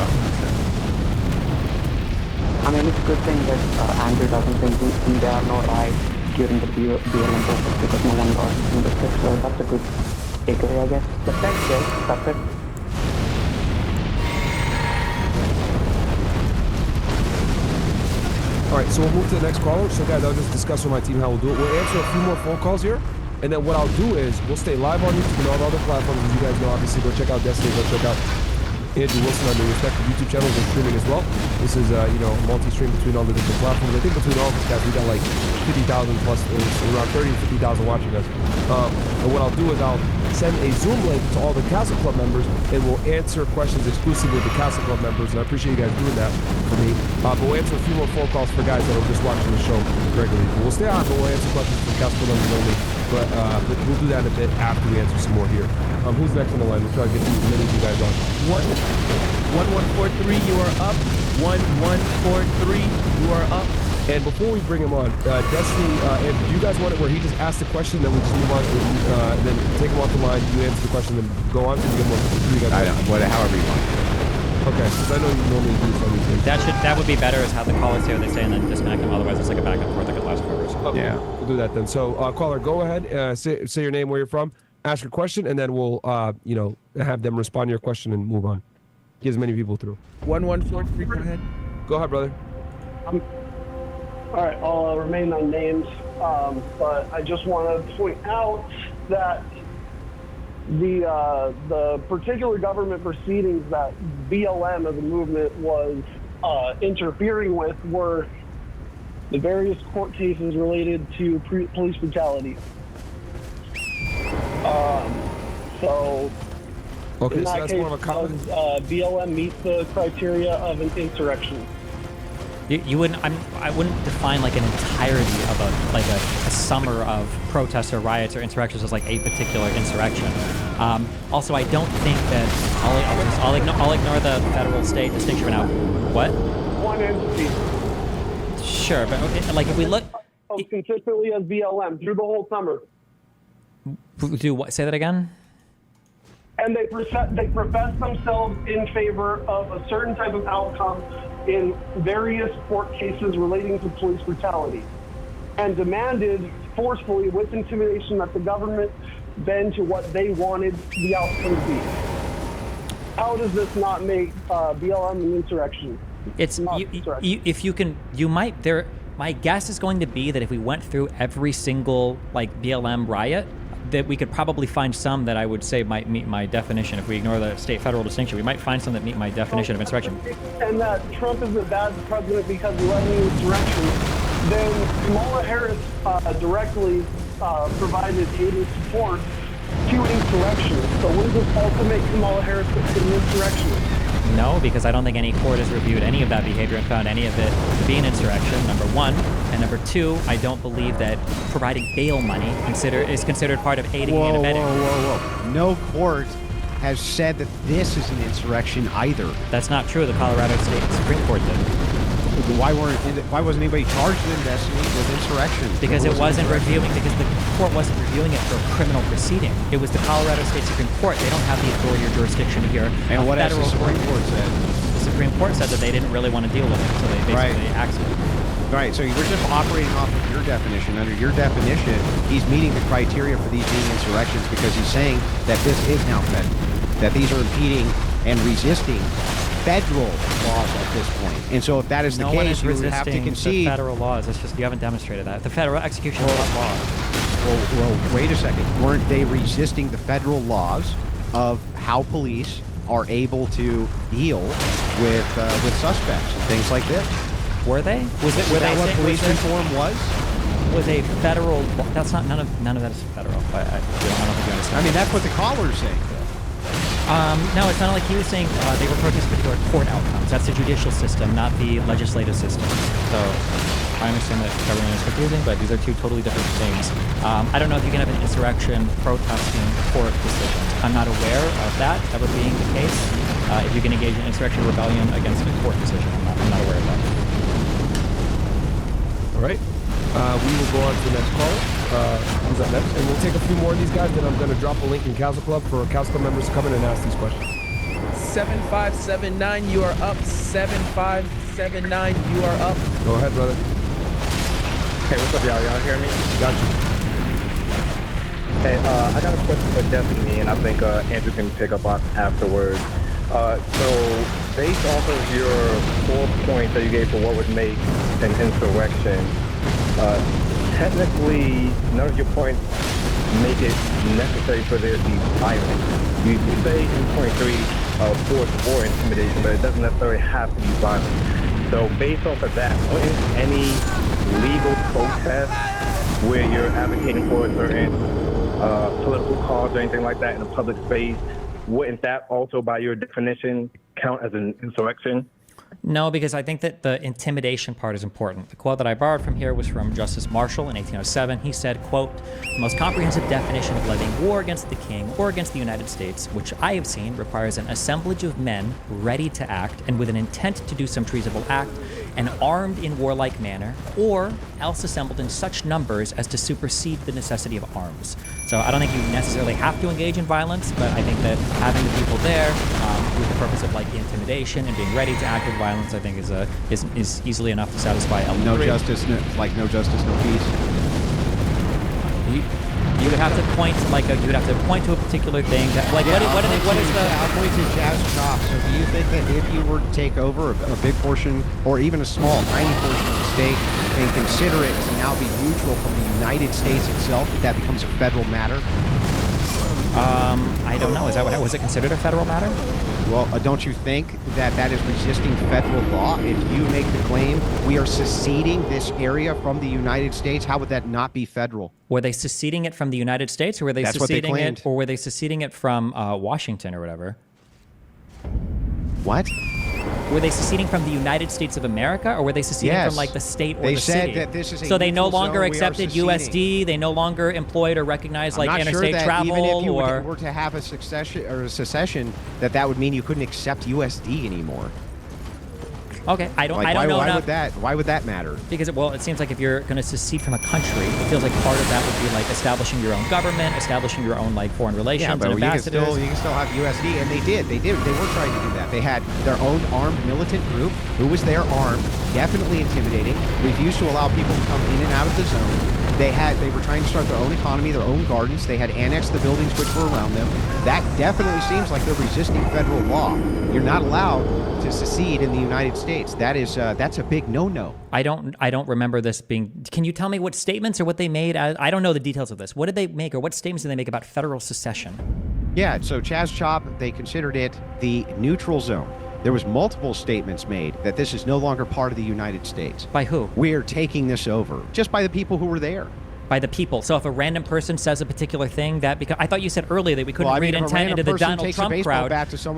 I mean, it's a good thing that Andrew doesn't think there are no riots during the BLM protest because no one got convicted, so that's a good takeaway, I guess. But thanks, guys. That's it. All right, so we'll move to the next caller. So, guys, I'll just discuss with my team how we'll do it. We'll answer a few more phone calls here, and then what I'll do is we'll stay live on YouTube and all the other platforms. As you guys know, obviously, go check out Destiny, go check out Andrew Wilson on the respective YouTube channels and streaming as well. This is, multi-stream between all the different platforms. I think between all of us guys, we got like 50,000 plus, around 30 to 50,000 watching us. And what I'll do is I'll send a Zoom link to all the Castle Club members, and we'll answer questions exclusively with the Castle Club members. And I appreciate you guys doing that for me. But we'll answer a few more phone calls for guys that are just watching the show regularly. We'll stay on, but we'll answer questions for Castle Club members only. But we'll do that a bit after we answer some more here. Who's next on the line? We'll try to get as many of you guys on. 1143, you are up. 1143, you are up. And before we bring him on, Destiny, do you guys want it where he just asks the question, then we just move on, then take him off the line, you answer the question, then go on? However you want. Okay, because I know you normally do some of these things. That would be better, is have the caller say what they say and then disconnect them. Otherwise, it's like a back and forth like it last quarter. Okay, yeah, we'll do that then. So, caller, go ahead, say your name, where you're from, ask your question, and then we'll, have them respond to your question and move on. Get as many people through. 1143, go ahead. Go ahead, brother. All right, I'll remain unnamed, but I just want to point out that the particular government proceedings that BLM as a movement was interfering with were the various court cases related to police brutality. Okay, in that case, more of a comment. BLM meets the criteria of an insurrection. You wouldn't. I wouldn't define like an entirety of a summer of protests or riots or insurrections as like a particular insurrection. Also, I don't think that I'll ignore the federal-state distinction now. What? One entity. Sure, but okay, like if we look consistently as BLM through the whole summer. Do what? Say that again. And they profess themselves in favor of a certain type of outcome in various court cases relating to police brutality, and demanded forcefully with intimidation that the government bend to what they wanted the outcome to be. How does this not make BLM an insurrection? It's if you can, you might there. My guess is going to be that if we went through every single like BLM riot, that we could probably find some that I would say might meet my definition. If we ignore the state-federal distinction, we might find some that meet my definition of insurrection. And that Trump is a bad president because he led an insurrection, then Kamala Harris directly provided aid and support to insurrections. So wouldn't this also make Kamala Harris an insurrectionist? No, because I don't think any court has reviewed any of that behavior and found any of it to be an insurrection, number one. And number two, I don't believe that providing bail money is considered part of aiding and abetting. Whoa. No court has said that this is an insurrection either. That's not true. The Colorado State Supreme Court did. Why wasn't anybody charged in Destiny with insurrection? Because the court wasn't reviewing it for a criminal proceeding. It was the Colorado State Supreme Court. They don't have the authority or jurisdiction here. And what has the Supreme Court said? The Supreme Court said that they didn't really want to deal with it, so they basically axed it. Right, so we're just operating off of your definition. Under your definition, he's meeting the criteria for these being insurrections because he's saying that this is now federal, that these are impeding and resisting federal laws at this point. And so if that is the case, you would have to concede. The federal laws. It's just you haven't demonstrated that. The federal execution law. Well, wait a second. Weren't they resisting the federal laws of how police are able to deal with suspects and things like this? Were they? Was that what police reform was? Was a federal? That's not none of that is federal. I don't think you understand. I mean, that's what the caller's saying. No, it's not like he was saying they were protesting for court outcomes. That's the judicial system, not the legislative system. So I understand that government is confusing, but these are two totally different things. I don't know if you can have an insurrection protesting court decisions. I'm not aware of that ever being the case. If you can engage in insurrection rebellion against a court decision, I'm not aware of that. All right. We will go on to the next caller. Who's up next? And we'll take a few more of these guys, then I'm going to drop a link in Council Club for Council Club members to come in and ask these questions. 7579, you are up. 7579, you are up. Go ahead, brother. Hey, what's up, y'all? Y'all hear me? Got you. Hey, I got a question for Destiny, and I think Andrew can pick up on afterwards. So, based off of your 4 points that you gave for what would make an insurrection, technically, none of your points make it necessary for there to be violence. You say in point 3, force or intimidation, but it doesn't necessarily have to be violent. So based off of that, wouldn't any legal protest where you're advocating for a certain political cause or anything like that in a public space, wouldn't that also, by your definition, count as an insurrection? No, because I think that the intimidation part is important. The quote that I borrowed from here was from Justice Marshall in 1807. He said, quote, "The most comprehensive definition of levying war against the king or against the United States, which I have seen, requires an assemblage of men ready to act and with an intent to do some treasonable act and armed in warlike manner, or else assembled in such numbers as to supersede the necessity of arms." So I don't think you necessarily have to engage in violence, but I think that having the people there with the purpose of like intimidation and being ready to act with violence, I think is easily enough to satisfy Elden No Ring. justice, no justice, no peace. You would have to point to a particular thing that like what is the I'll point to Jazz Chop. So do you think that if you were to take over a big portion or even a small, tiny portion of the state and consider it to now be neutral from the United States itself, that becomes a federal matter? I don't know. Was it considered a federal matter? Well, don't you think that is resisting federal law? If you make the claim we are seceding this area from the United States, how would that not be federal? Were they seceding it from the United States, or were they That's what they seceding claimed. it, or were they seceding it from Washington or whatever? What? Were they seceding from the United States of America, or were they seceding Yes. from like the state or They the said city? that this is a so they no neutral longer zone, we are accepted seceding. USD. They no longer employed or recognized like I'm not interstate sure that travel even if you or. were to have a succession or a secession, that would mean you couldn't accept USD anymore. Okay, I don't know. Why would that matter? Because it seems like if you're going to secede from a country, it feels like part of that would be like establishing your own government, establishing your own like foreign relations Yeah, but and you can ambassadors. still have USD, and they were trying to do that. They had their own armed militant group who was there armed, definitely intimidating, refused to allow people to come in and out of the zone. They were trying to start their own economy, their own gardens. They had annexed the buildings which were around them. That definitely seems like they're resisting federal law. You're not allowed to secede in the United States. That's a big no-no. I don't remember this being. Can you tell me what statements or what they made? I don't know the details of this. What did they make, or what statements did they make about federal secession? Yeah, so Chaz Chop, they considered it the neutral zone. There was multiple statements made that this is no longer part of the United States. By who? We're taking this over. Just by the people who were there. By the people. So if a random person says a particular thing, because I thought you said earlier that we couldn't read intent into the Donald Trump crowd.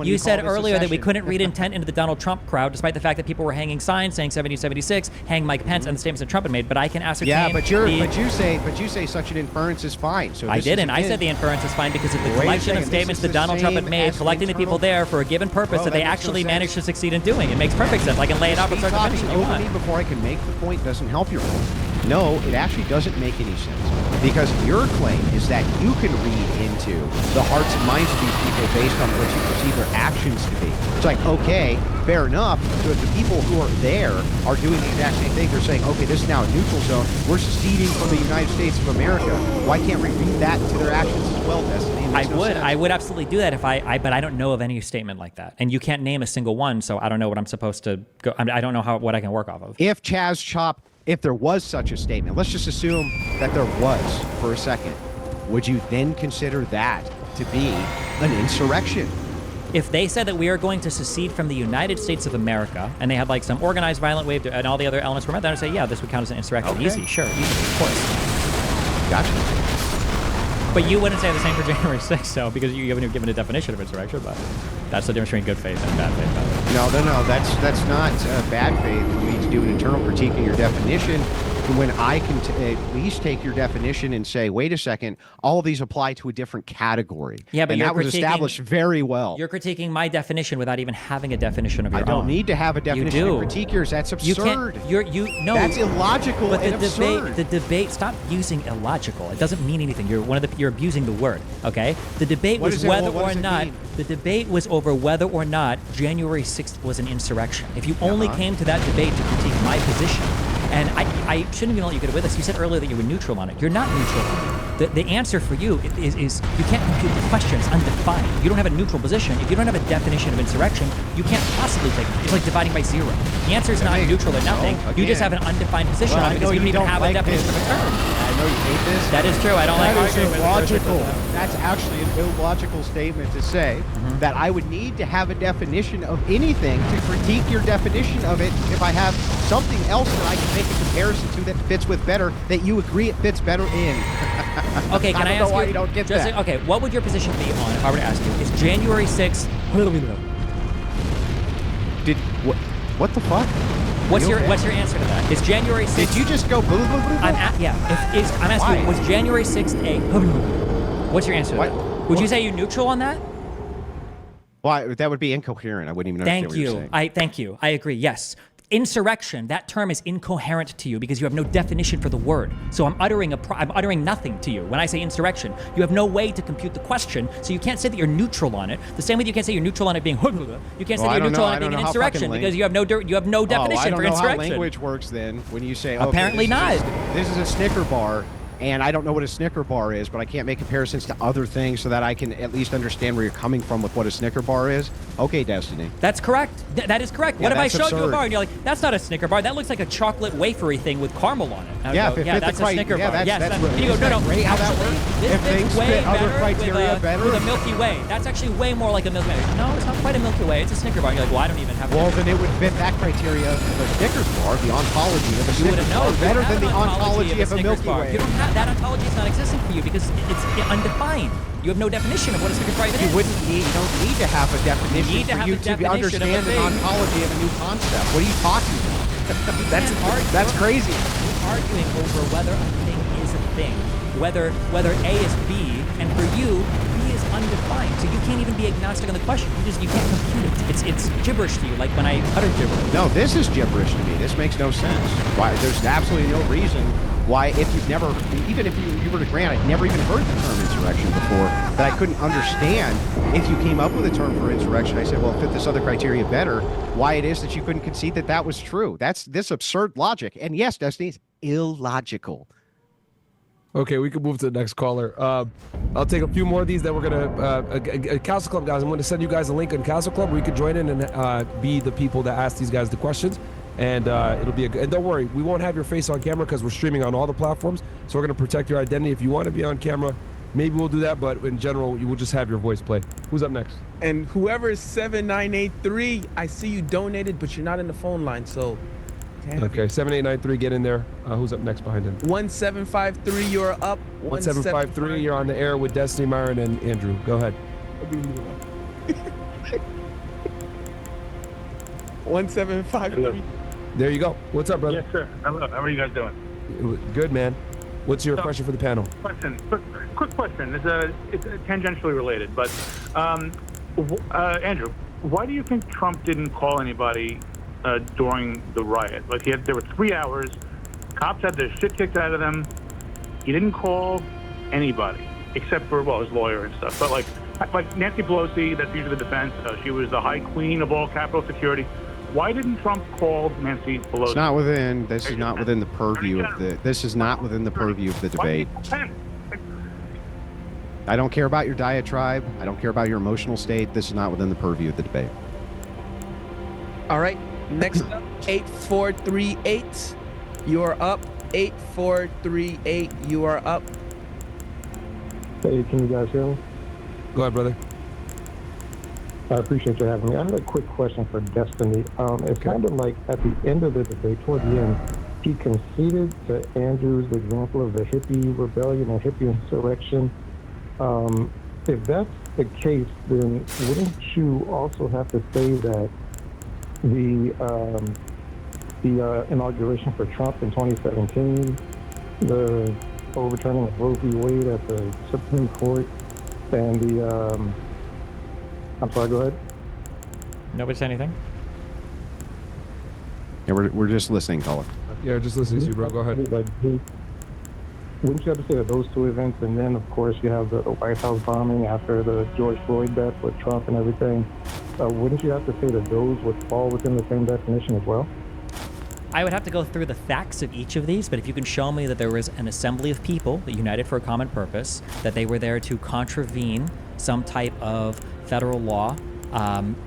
You said earlier that we couldn't read intent into the Donald Trump crowd, despite the fact that people were hanging signs saying 1776, hang Mike Pence, and the statements that Trump had made. But I can ascertain. Yeah, but you say such an inference is fine. So I didn't. I said the inference is fine because of the collection of statements that Donald Trump had made, collecting the people there for a given purpose that they actually managed to succeed in doing. It makes perfect sense. I can lay it out from start to finish if you want. Me before I can make the point doesn't help your point. No, it actually doesn't make any sense. Because your claim is that you can read into the hearts and minds of these people based on what you perceive their actions to be. It's like, okay, fair enough. So if the people who are there are doing the exact same thing, they're saying, okay, this is now a neutral zone. We're seceding from the United States of America. Why can't we read that into their actions as well, Destiny? I would absolutely do that if but I don't know of any statement like that. And you can't name a single one, so I don't know what I'm supposed to go. I don't know what I can work off of. If Chaz Chop, if there was such a statement, let's just assume that there was for a second, would you then consider that to be an insurrection? If they said that we are going to secede from the United States of America, and they had like some organized violent wave and all the other elements were met, then I'd say, yeah, this would count as an insurrection. Okay. Easy, sure, easy, of course. Gotcha. But you wouldn't say the same for January 6th, though, because you haven't given a definition of insurrection, but that's the difference between good faith and bad faith. No, that's not bad faith for me to do an internal critique of your definition. When I can at least take your definition and say, wait a second, all of these apply to a different category. Yeah, but and that was established very well. You're critiquing my definition without even having a definition of your own. I don't need to have a definition to critique yours. That's absurd. No. That's illogical but and absurd. The debate. Stop using illogical. It doesn't mean anything. You're abusing the word. Okay. The debate was whether or not. The debate was over whether or not January 6th was an insurrection. If you only came to that debate to critique my position. And I shouldn't even let you get away with this. You said earlier that you were neutral on it. You're not neutral on it. The answer for you is you can't compute the question. It's undefined. You don't have a neutral position. If you don't have a definition of insurrection, you can't possibly take it. It's like dividing by zero. The answer is not neutral or nothing. You just have an undefined position on it because you don't even have a definition of a term. I know you hate this. That is true. I don't like arguing with illogical. That's actually an illogical statement to say that I would need to have a definition of anything to critique your definition of it if I have something else that I can make a comparison to that fits with better, that you agree it fits better in. Okay, can I, don't know ask why you? you don't get just that. Okay, what would your position be on if I were to ask you? Is January 6th? Did what the fuck? What's your answer to that? Is January 6th? Did you just go boo boo boo boo? I'm asking you, was January 6th a? What's your answer to that? Would you say you're neutral on that? Well, that would be incoherent. I wouldn't even understand what you're saying. Thank you. I agree. Yes. Insurrection, that term is incoherent to you because you have no definition for the word. So I'm uttering nothing to you. When I say insurrection, you have no way to compute the question, so you can't say that you're neutral on it. The same way you can't say you're neutral on it being you can't say that you're neutral on it being an insurrection because you have no definition for insurrection. I don't know how language works then when you say, okay, apparently not. This is a Snicker bar. And I don't know what a Snicker bar is, but I can't make comparisons to other things so that I can at least understand where you're coming from with what a Snicker bar is. Okay, Destiny. That's correct. That is correct. Yeah, what if I showed absurd. you a bar and you're like, that's not a Snicker bar. That looks like a chocolate wafery thing with caramel on it. That's a Snicker bar. That's and you go, no. Great how that works. This If things way fit other better criteria better. with a Milky Way. That's actually way more like a Milky Way. No, it's not quite a Milky Way. It's a Snicker bar. You're like, well, I don't even have. Well, then it would fit that criteria of a Snickers bar, the ontology of a Snickers bar, better than the ontology of a Milky Way. You don't have that ontology. Is not existent for you because it's undefined. You have no definition of what a Snickers bar even is. You don't need to have a definition you need to for have you the to definition understand of a an thing. ontology of a new concept. What are you talking about? That's crazy. You're arguing over whether a thing is a thing, whether A is B, and for you, B is undefined. So you can't even be agnostic on the question. You can't compute it. It's gibberish to you, like when I utter gibberish. No, this is gibberish to me. This makes no sense. Why? There's absolutely no reason why, if you've never, even if you were to grant, I'd never even heard the term insurrection before, that I couldn't understand if you came up with a term for insurrection. I said, well, fit this other criteria better, why it is that you couldn't concede that that was true. That's this absurd logic. And yes, Destiny, it's illogical. Okay, we can move to the next caller. I'll take a few more of these that we're gonna Castle Club guys. I'm going to send you guys a link on Castle Club where you can join in and be the people that ask these guys the questions. And it'll be and don't worry, we won't have your face on camera because we're streaming on all the platforms. So we're going to protect your identity. If you want to be on camera, maybe we'll do that. But in general, you will just have your voice play. Who's up next? And whoever is 7983, I see you donated, but you're not in the phone line, so. Okay, 7893, get in there. Who's up next behind him? 1753, you're up. 1753, you're on the air with Destiny, Myron, and Andrew. Go ahead. 1753. There you go. What's up, brother? Yes, sir. Hello. How are you guys doing? Good, man. What's your question for the panel? Quick question. It's tangentially related, but Andrew, why do you think Trump didn't call anybody during the riot? Like there were 3 hours, cops had their shit kicked out of them. He didn't call anybody except for his lawyer and stuff. But like Nancy Pelosi, that's usually the defense. She was the high queen of all Capitol security. Why didn't Trump call Nancy Pelosi? It's not within. This is not within the purview of the. This is not within the purview of the debate. I don't care about your diatribe. I don't care about your emotional state. This is not within the purview of the debate. All right. Next up, 8438. You are up. 8438. You are up. Hey, can you guys hear me? Go ahead, brother. I appreciate you having me. I had a quick question for Destiny. It sounded like at the end of the debate, toward the end, he conceded to Andrew's example of the hippie rebellion or hippie insurrection. If that's the case, then wouldn't you also have to say that the inauguration for Trump in 2017, the overturning of Roe v. Wade at the Supreme Court, and the I'm sorry, go ahead. Nobody said anything? Yeah, we're just listening, caller. Yeah, just listening to you, bro. Go ahead. Wouldn't you have to say that those two events, and then, of course, you have the White House bombing after the George Floyd death with Trump and everything, wouldn't you have to say that those would fall within the same definition as well? I would have to go through the facts of each of these, but if you can show me that there was an assembly of people that united for a common purpose, that they were there to contravene some type of federal law,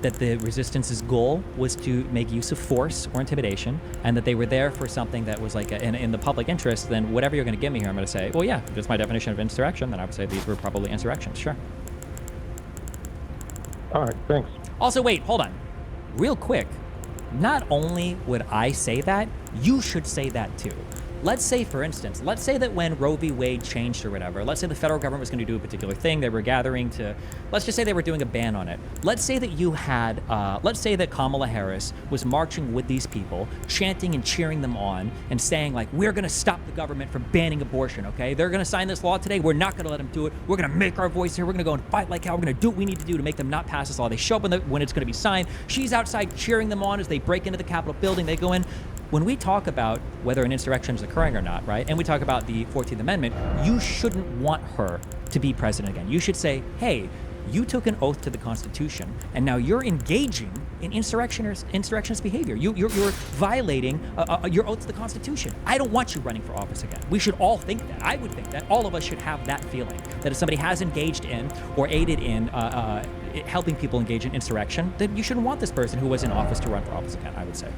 that the resistance's goal was to make use of force or intimidation, and that they were there for something that was like in the public interest, then whatever you're going to give me here, I'm going to say, well, yeah, that's my definition of insurrection, then I would say these were probably insurrections, sure. All right, thanks. Also, wait, hold on. Real quick, not only would I say that, you should say that too. let's say, for instance, let's say that when Roe v. Wade changed or whatever, let's say the federal government was going to do a particular thing, they were gathering to, let's just say they were doing a ban on it. Let's say that you had, let's say that Kamala Harris was marching with these people, chanting and cheering them on and saying like, we're going to stop the government from banning abortion, okay? They're going to sign this law today. We're not going to let them do it. We're going to make our voice here. We're going to go and fight like hell. We're going to do what we need to do to make them not pass this law. They show up when it's going to be signed. She's outside cheering them on as they break into the Capitol building. They go in. When we talk about whether an insurrection is occurring or not, right, and we talk about the 14th Amendment, you shouldn't want her to be president again. You should say, hey, you took an oath to the Constitution, and now you're engaging in insurrectionist behavior. You're violating your oath to the Constitution. I don't want you running for office again. We should all think that. I would think that all of us should have that feeling, that if somebody has engaged in or aided in helping people engage in insurrection, then you shouldn't want this person who was in office to run for office again, I would say.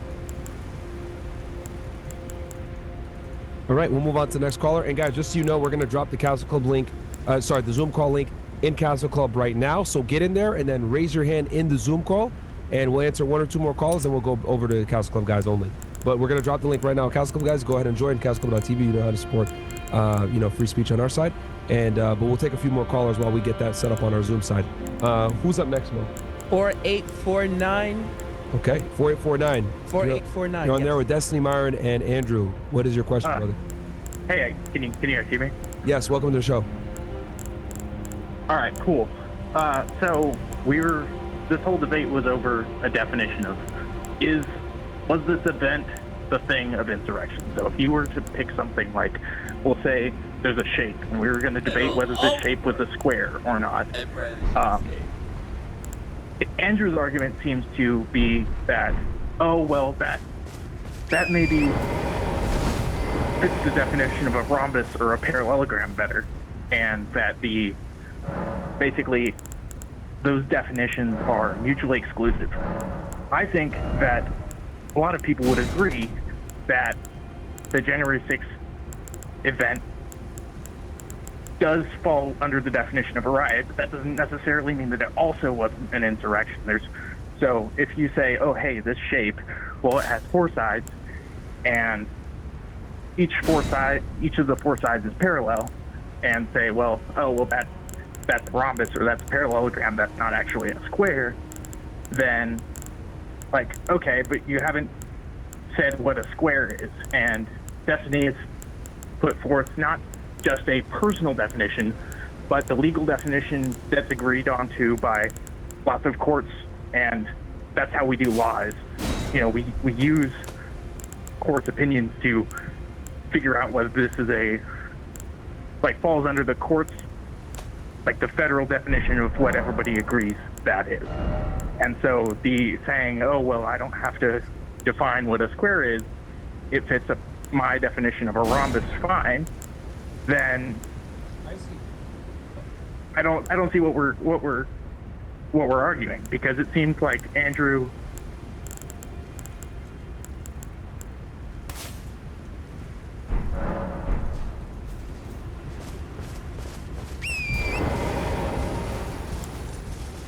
All right, we'll move on to the next caller. And guys, just so you know, we're going to drop the Council Club link, the Zoom call link in Council Club right now. So get in there and then raise your hand in the Zoom call, and we'll answer one or two more calls, and we'll go over to the Council Club guys only. But we're going to drop the link right now. Council Club guys, go ahead and join councilclub.tv. You know how to support, free speech on our side. And but we'll take a few more callers while we get that set up on our Zoom side. Who's up next, Mo? 4849. Okay, 4849. 4849. You're on there with Destiny, Myron, and Andrew. What is your question, brother? Hey, can you guys hear me? Yes, welcome to the show. All right, cool. So this whole debate was over a definition of was this event the thing of insurrection? So if you were to pick something like, we'll say there's a shape, and we were going to debate whether this shape was a square or not. Andrew's argument seems to be that, that maybe fits the definition of a rhombus or a parallelogram better, and that basically those definitions are mutually exclusive. I think that a lot of people would agree that the January 6th event does fall under the definition of a riot, but that doesn't necessarily mean that it also wasn't an insurrection. So if you say, oh, hey, this shape, well, it has four sides, and each of the four sides is parallel, and say, that's a rhombus or that's a parallelogram, that's not actually a square, then, okay, but you haven't said what a square is. And Destiny has put forth not just a personal definition, but the legal definition that's agreed onto by lots of courts, and that's how we do laws. We use courts' opinions to figure out whether this is falls under the courts, the federal definition of what everybody agrees that is. And so the saying, I don't have to define what a square is, it fits my definition of a rhombus fine, then I don't see what we're arguing, because it seems like Andrew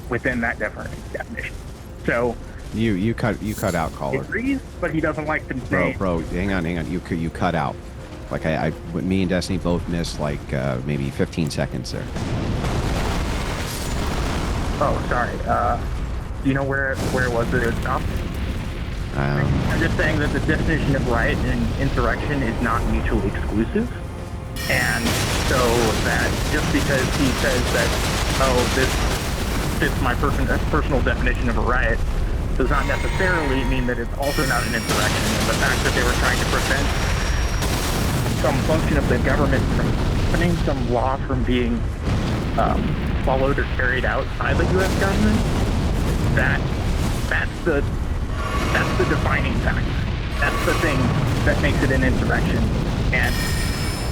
within that definition. So you cut out, caller. He agrees, but he doesn't like the name. Bro, hang on. You cut out. Me and Destiny both missed maybe 15 seconds there. Oh, sorry. Do you know where it was that it stopped? I'm just saying that the definition of riot and insurrection is not mutually exclusive, and so that just because he says that, this fits my personal definition of a riot, does not necessarily mean that it's also not an insurrection. And the fact that they were trying to prevent some function of the government from preventing some law from being followed or carried out by the U.S. government, that's the defining fact. That's the thing that makes it an insurrection. And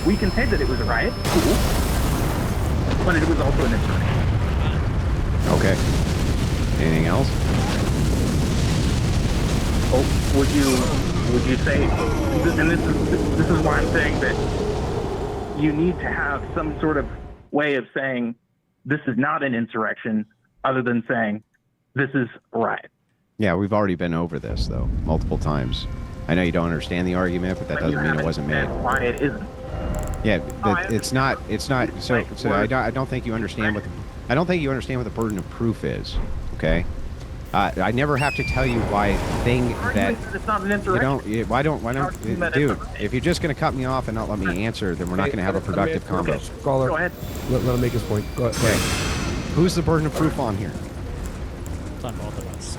we can say that it was a riot, cool, but it was also an insurrection. Okay. Anything else? Would you say, and this is why I'm saying that you need to have some sort of way of saying this is not an insurrection, other than saying this is a riot. Yeah, we've already been over this though multiple times. I know you don't understand the argument, but that doesn't mean it wasn't made. Why it isn't. Yeah, but it's not. So I don't think you understand what. I don't think you understand what the burden of proof is. Okay. I never have to tell you why thing that it's not an insurrection. why don't dude, if you're just going to cut me off and not let me answer, then we're not going to have a productive convo. Caller, Go ahead. Let him make his point. Go ahead. Who's the burden of proof on here? It's on both of us.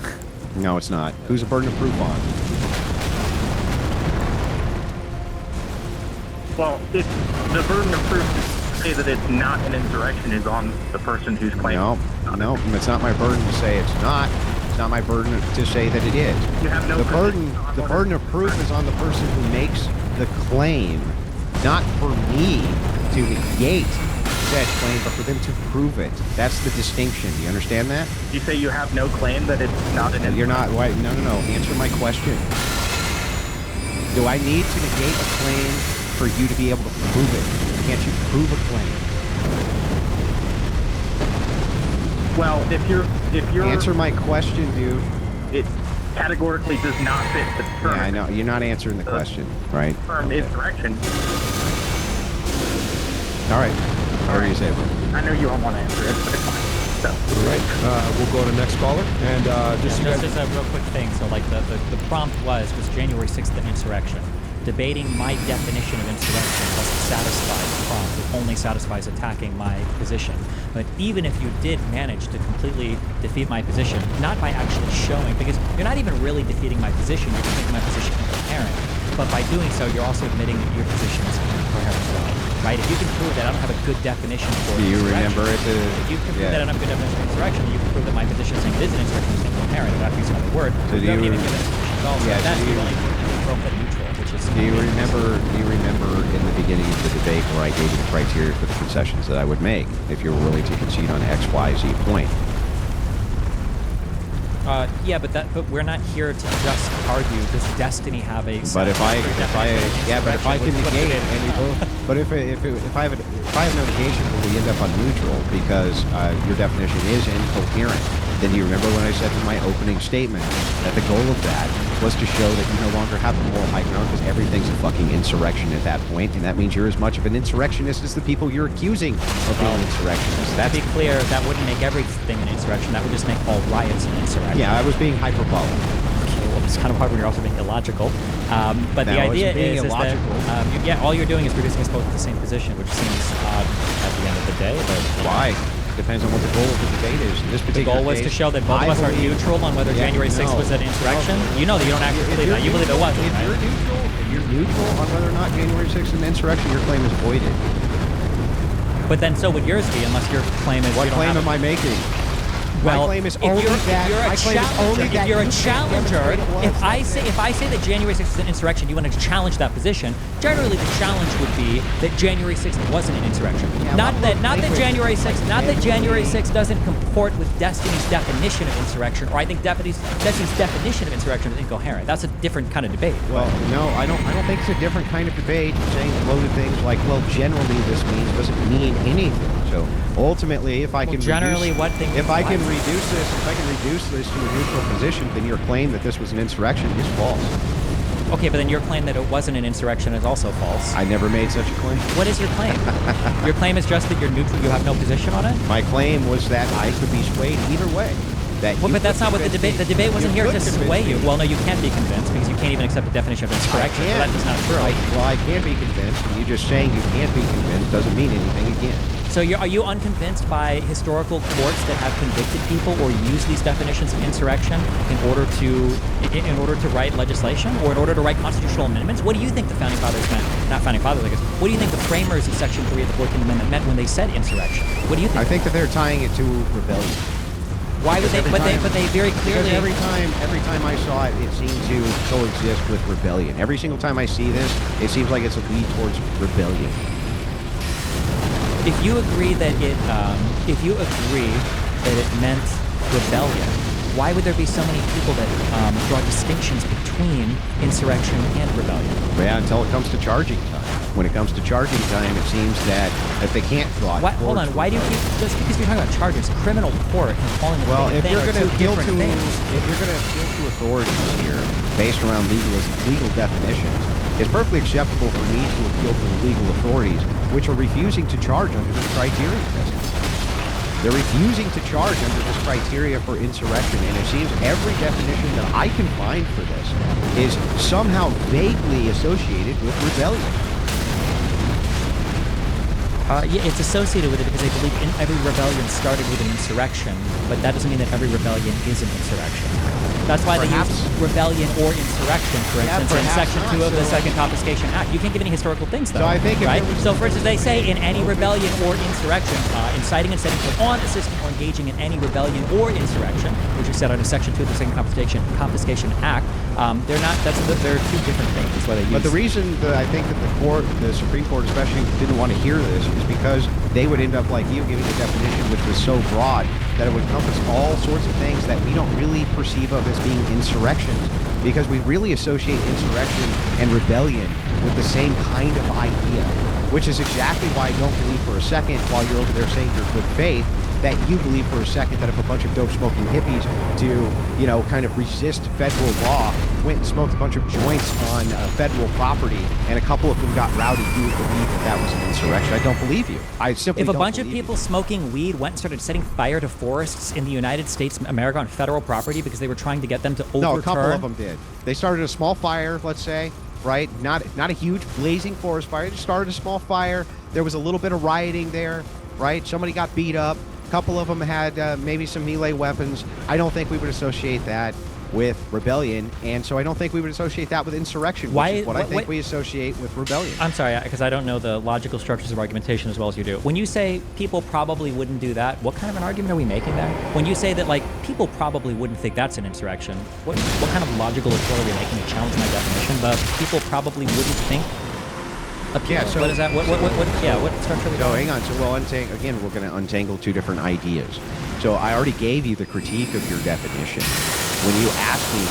No, it's not. Who's the burden of proof on? Well, it's the burden of proof to say that it's not an insurrection is on the person who's claiming. No, it's not my burden to say it's not. It's not my burden to say that it is. You have no the burden of proof is on the person who makes the claim, not for me to negate said claim, but for them to prove it. That's the distinction. Do you understand that? You say you have no claim that it's not an insurrection. You're not. Wait, no. Answer my question. Do I need to negate a claim for you to be able to prove it? Can't you prove a claim? Well, if you're answer my question, dude. It categorically does not fit the term. Yeah, I know you're not answering the question, right? Term insurrection. All right. However you say it. I know you don't want to answer it, but it's fine. So. All right. We'll go to the next caller, and just a real quick thing. So, like the prompt was January 6th an insurrection? Debating my definition of insurrection doesn't satisfy the prompt. It only satisfies attacking my position. But even if you did manage to completely defeat my position, not by actually showing, because you're not even really defeating my position, you're just making my position incoherent. But by doing so, you're also admitting that your position is incoherent as well. Right? If you can prove that I don't have a good definition for do you remember it? If you can prove that I don't have a good definition for insurrection, you can prove that my position saying it is an insurrection is incoherent, if that means another word. So do you haven't even given a definition also. Yeah, that's the only appropriate neutral, which is Do you remember in the beginning of the debate where I gave you the criteria for the concessions that I would make if you were willing to concede on X, Y, Z point? Yeah, but we're not here to just argue. Does Destiny have a? But if I can negate it, and we both, but if I have no negation, then we end up on neutral because your definition is incoherent. Then do you remember when I said in my opening statement that the goal of that was to show that you no longer have the moral high ground because everything's a fucking insurrection at that point, and that means you're as much of an insurrectionist as the people you're accusing of being insurrectionists. To be clear, that wouldn't make everything an insurrection. That would just make all riots an insurrection. Yeah, I was being hyperbolic. Okay, well, it's kind of hard when you're also being illogical. But the idea is that all you're doing is reducing us both to the same position, which seems odd at the end of the day. But why? Depends on what the goal of the debate is. In this particular the goal was to show that both of us are neutral on whether January 6th was an insurrection. You know that you don't actually believe that. You believe it wasn't. If you're neutral on whether or not January 6th is an insurrection, your claim is voided. But then so would yours be, unless your claim is. What claim am I making? Well, my claim is only that. If you're a challenger, if I say that January 6th is an insurrection, you want to challenge that position. Generally, the challenge would be that January 6th wasn't an insurrection. Yeah, not that January 6th doesn't comport with Destiny's definition of insurrection, or I think Destiny's definition of insurrection is incoherent. That's a different kind of debate. Well, no, I don't think it's a different kind of debate. Saying loaded things like, well, generally this doesn't mean anything. So ultimately, if I can reduce this to a neutral position, then your claim that this was an insurrection is false. Okay, but then your claim that it wasn't an insurrection is also false. I never made such a claim. What is your claim? Your claim is just that you're neutral. You have no position on it. My claim was that I could be swayed either way. But that's not what the debate. The debate wasn't here to sway you. Well, no, you can't be convinced because you can't even accept the definition of insurrection. So that's not true. I can be convinced. And you just saying you can't be convinced doesn't mean anything again. So are you unconvinced by historical courts that have convicted people or used these definitions of insurrection in order to write legislation or in order to write constitutional amendments? What do you think the founding fathers meant? Not founding fathers, I guess. What do you think the framers of Section 3 of the 14th Amendment meant when they said insurrection? What do you think? I think that they're tying it to rebellion. Why would they? But they very clearly. Because every time I saw it, it seemed to coexist with rebellion. Every single time I see this, it seems like it's a lead towards rebellion. If you agree that it meant rebellion, why would there be so many people that draw distinctions between insurrection and rebellion? Yeah, until it comes to charging time. When it comes to charging time, it seems that if they can't draw it Hold on, why do you keep, just because you're talking about charges, criminal court and calling it well, a if thing you're are going to two appeal different to things. if you're going to appeal to authorities here based around legal definitions, it's perfectly acceptable for me to appeal to the legal authorities, which are refusing to charge under this criteria. They're refusing to charge under this criteria for insurrection, and it seems every definition that I can find for this is somehow vaguely associated with rebellion. Yeah, it's associated with it because they believe every rebellion started with an insurrection, but that doesn't mean that every rebellion is an insurrection. That's why they use rebellion or insurrection, for instance, in Section 2 of the Second Confiscation Act. You can't give any historical things, though. So I think if right? there was- So, for instance, they say in any rebellion or insurrection, inciting and setting foot on, assisting, or engaging in any rebellion or insurrection, which is set under Section 2 of the Second Confiscation Act, they're not. They're two different things. Is what they use. But the reason that I think that the Supreme Court especially didn't want to hear this is because they would end up like you giving a definition which was so broad that it would encompass all sorts of things that we don't really perceive of as being insurrections, because we really associate insurrection and rebellion with the same kind of idea, which is exactly why I don't believe for a second, while you're over there saying you're good faith, that you believe for a second that if a bunch of dope-smoking hippies to, kind of resist federal law, went and smoked a bunch of joints on federal property, and a couple of them got rowdy, you would believe that that was an insurrection. I don't believe you. I simply If a don't bunch of believe people smoking weed went and started setting fire to forests in the United States, America, on federal property because they were trying to get them to overturn... No, a couple of them did. They started a small fire, let's say, right? Not a huge blazing forest fire. They just started a small fire. There was a little bit of rioting there, right? Somebody got beat up. A couple of them had maybe some melee weapons. I don't think we would associate that with rebellion, and so I don't think we would associate that with insurrection, which is what I think we associate with rebellion. I'm sorry, because I don't know the logical structures of argumentation as well as you do. When you say people probably wouldn't do that, what kind of an argument are we making there? When you say that, like, people probably wouldn't think that's an insurrection, what kind of logical appeal are we making to challenge my definition? But people probably wouldn't think. Yeah, so what is that? What structure are we hang on. So again, we're going to untangle two different ideas. So I already gave you the critique of your definition. When you ask me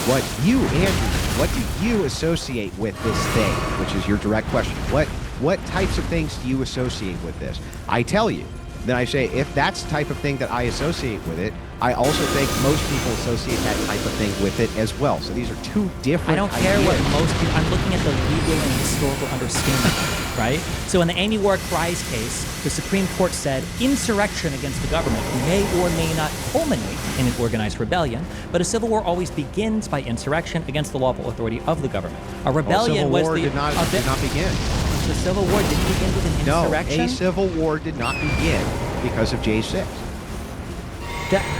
what do you associate with this thing, which is your direct question, what types of things do you associate with this? I tell you. Then I say, if that's the type of thing that I associate with it, I also think most people associate that type of thing with it as well. So these are two different I don't care ideas. what most people... I'm looking at the legal and historical understanding, right? So in the Amy Ward Price case, the Supreme Court said insurrection against the government may or may not culminate in an organized rebellion, but a civil war always begins by insurrection against the lawful authority of the government. A rebellion Civil War did not begin. The Civil War didn't begin with an insurrection? No, a civil war did not begin because of J6.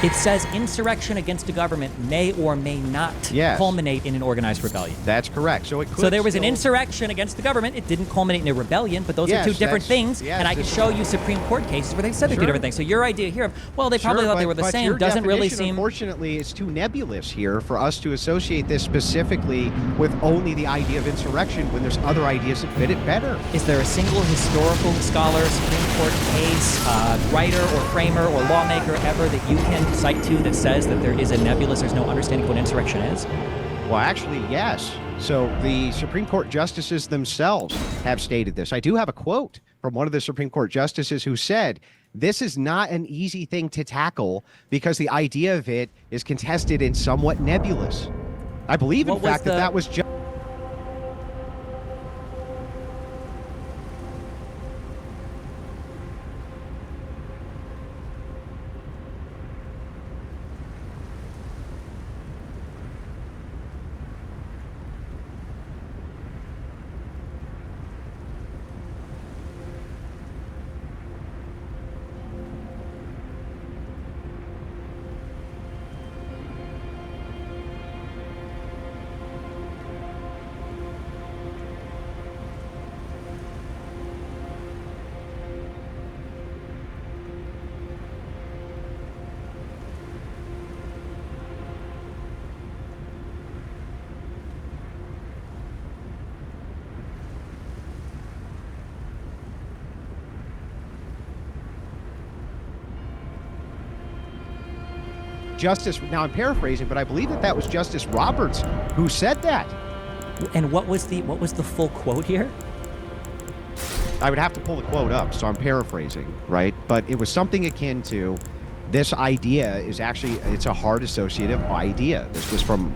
It says insurrection against the government may or may not culminate in an organized rebellion. That's correct. So it could. So there was an insurrection against the government. It didn't culminate in a rebellion, but those are two different things. And I can show you Supreme Court cases where they said they're two different things. So your idea here of, well, they probably thought they were the same doesn't really seem... Unfortunately, it's too nebulous here for us to associate this specifically with only the idea of insurrection when there's other ideas that fit it better. Is there a single historical scholar, Supreme Court case, writer or framer or lawmaker ever that you can cite to that says that there is a nebulous, there's no understanding of what insurrection is? Well, actually, yes. So the Supreme Court justices themselves have stated this. I do have a quote from one of the Supreme Court justices who said, this is not an easy thing to tackle because the idea of it is contested and somewhat nebulous. I believe, in fact, that was just... Justice. Now I'm paraphrasing, but I believe that was Justice Roberts who said that. And what was the full quote here? I would have to pull the quote up, so I'm paraphrasing, right? But it was something akin to, this idea is actually, it's a hard associative idea. This was from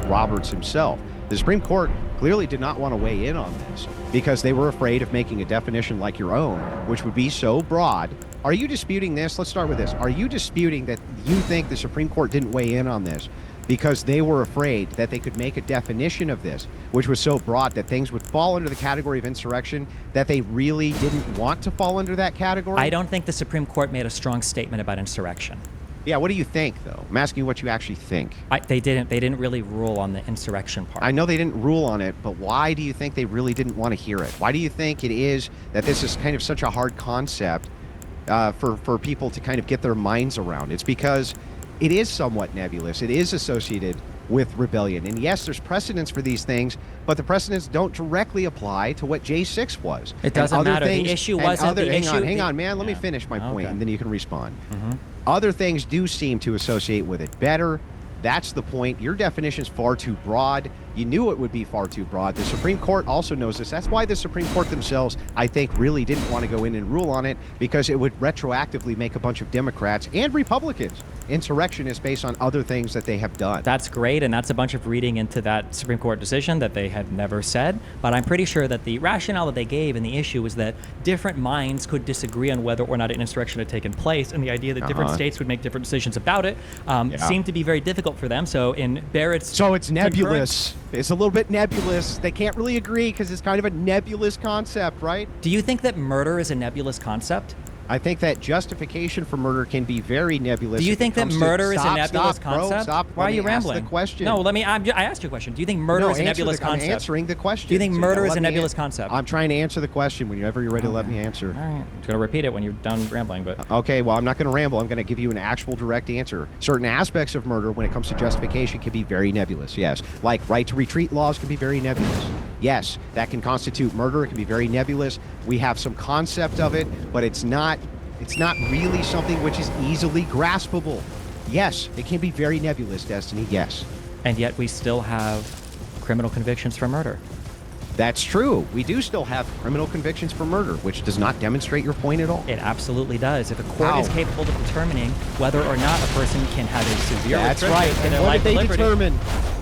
Roberts himself. The Supreme Court clearly did not want to weigh in on this because they were afraid of making a definition like your own, which would be so broad. Are you disputing this? Let's start with this. Are you disputing that you think the Supreme Court didn't weigh in on this because they were afraid that they could make a definition of this, which was so broad that things would fall under the category of insurrection that they really didn't want to fall under that category? I don't think the Supreme Court made a strong statement about insurrection. Yeah, what do you think, though? I'm asking you what you actually think. They didn't really rule on the insurrection part. I know they didn't rule on it, but why do you think they really didn't want to hear it? Why do you think it is that this is kind of such a hard concept for people to kind of get their minds around? It's because it is somewhat nebulous. It is associated with rebellion. And yes, there's precedents for these things, but the precedents don't directly apply to what J6 was. It doesn't matter. The issue wasn't the issue. Hang on, man. Let me finish my point, and then you can respond. Mm-hmm. Other things do seem to associate with it better. That's the point. Your definition is far too broad. You knew it would be far too broad. The Supreme Court also knows this. That's why the Supreme Court themselves, I think, really didn't want to go in and rule on it, because it would retroactively make a bunch of Democrats and Republicans insurrectionists based on other things that they have done. That's great, and that's a bunch of reading into that Supreme Court decision that they had never said. But I'm pretty sure that the rationale that they gave in the issue was that different minds could disagree on whether or not an insurrection had taken place, and the idea that different states would make different decisions about it seemed to be very difficult for them. So in Barrett's... So it's nebulous. It's a little bit nebulous. They can't really agree because it's kind of a nebulous concept, right? Do you think that murder is a nebulous concept? I think that justification for murder can be very nebulous. Do you think that murder is a nebulous concept? Bro, stop. Why are you rambling? The question. No, I asked you a question. Do you think murder is a nebulous concept? I'm answering the question. Do you think murder is a nebulous concept? I'm trying to answer the question. Whenever you're ready to let me answer. All right. I'm just going to repeat it when you're done rambling. But okay, well, I'm not going to ramble. I'm going to give you an actual direct answer. Certain aspects of murder, when it comes to justification, can be very nebulous, yes. Like right to retreat laws can be very nebulous. Yes, that can constitute murder. It can be very nebulous. We have some concept of it, but it's not really something which is easily graspable. Yes, it can be very nebulous, Destiny, yes. And yet we still have criminal convictions for murder. That's true. We do still have criminal convictions for murder, which does not demonstrate your point at all. It absolutely does. If a court is capable of determining whether or not a person can have a severe restriction to their life and liberty... determine?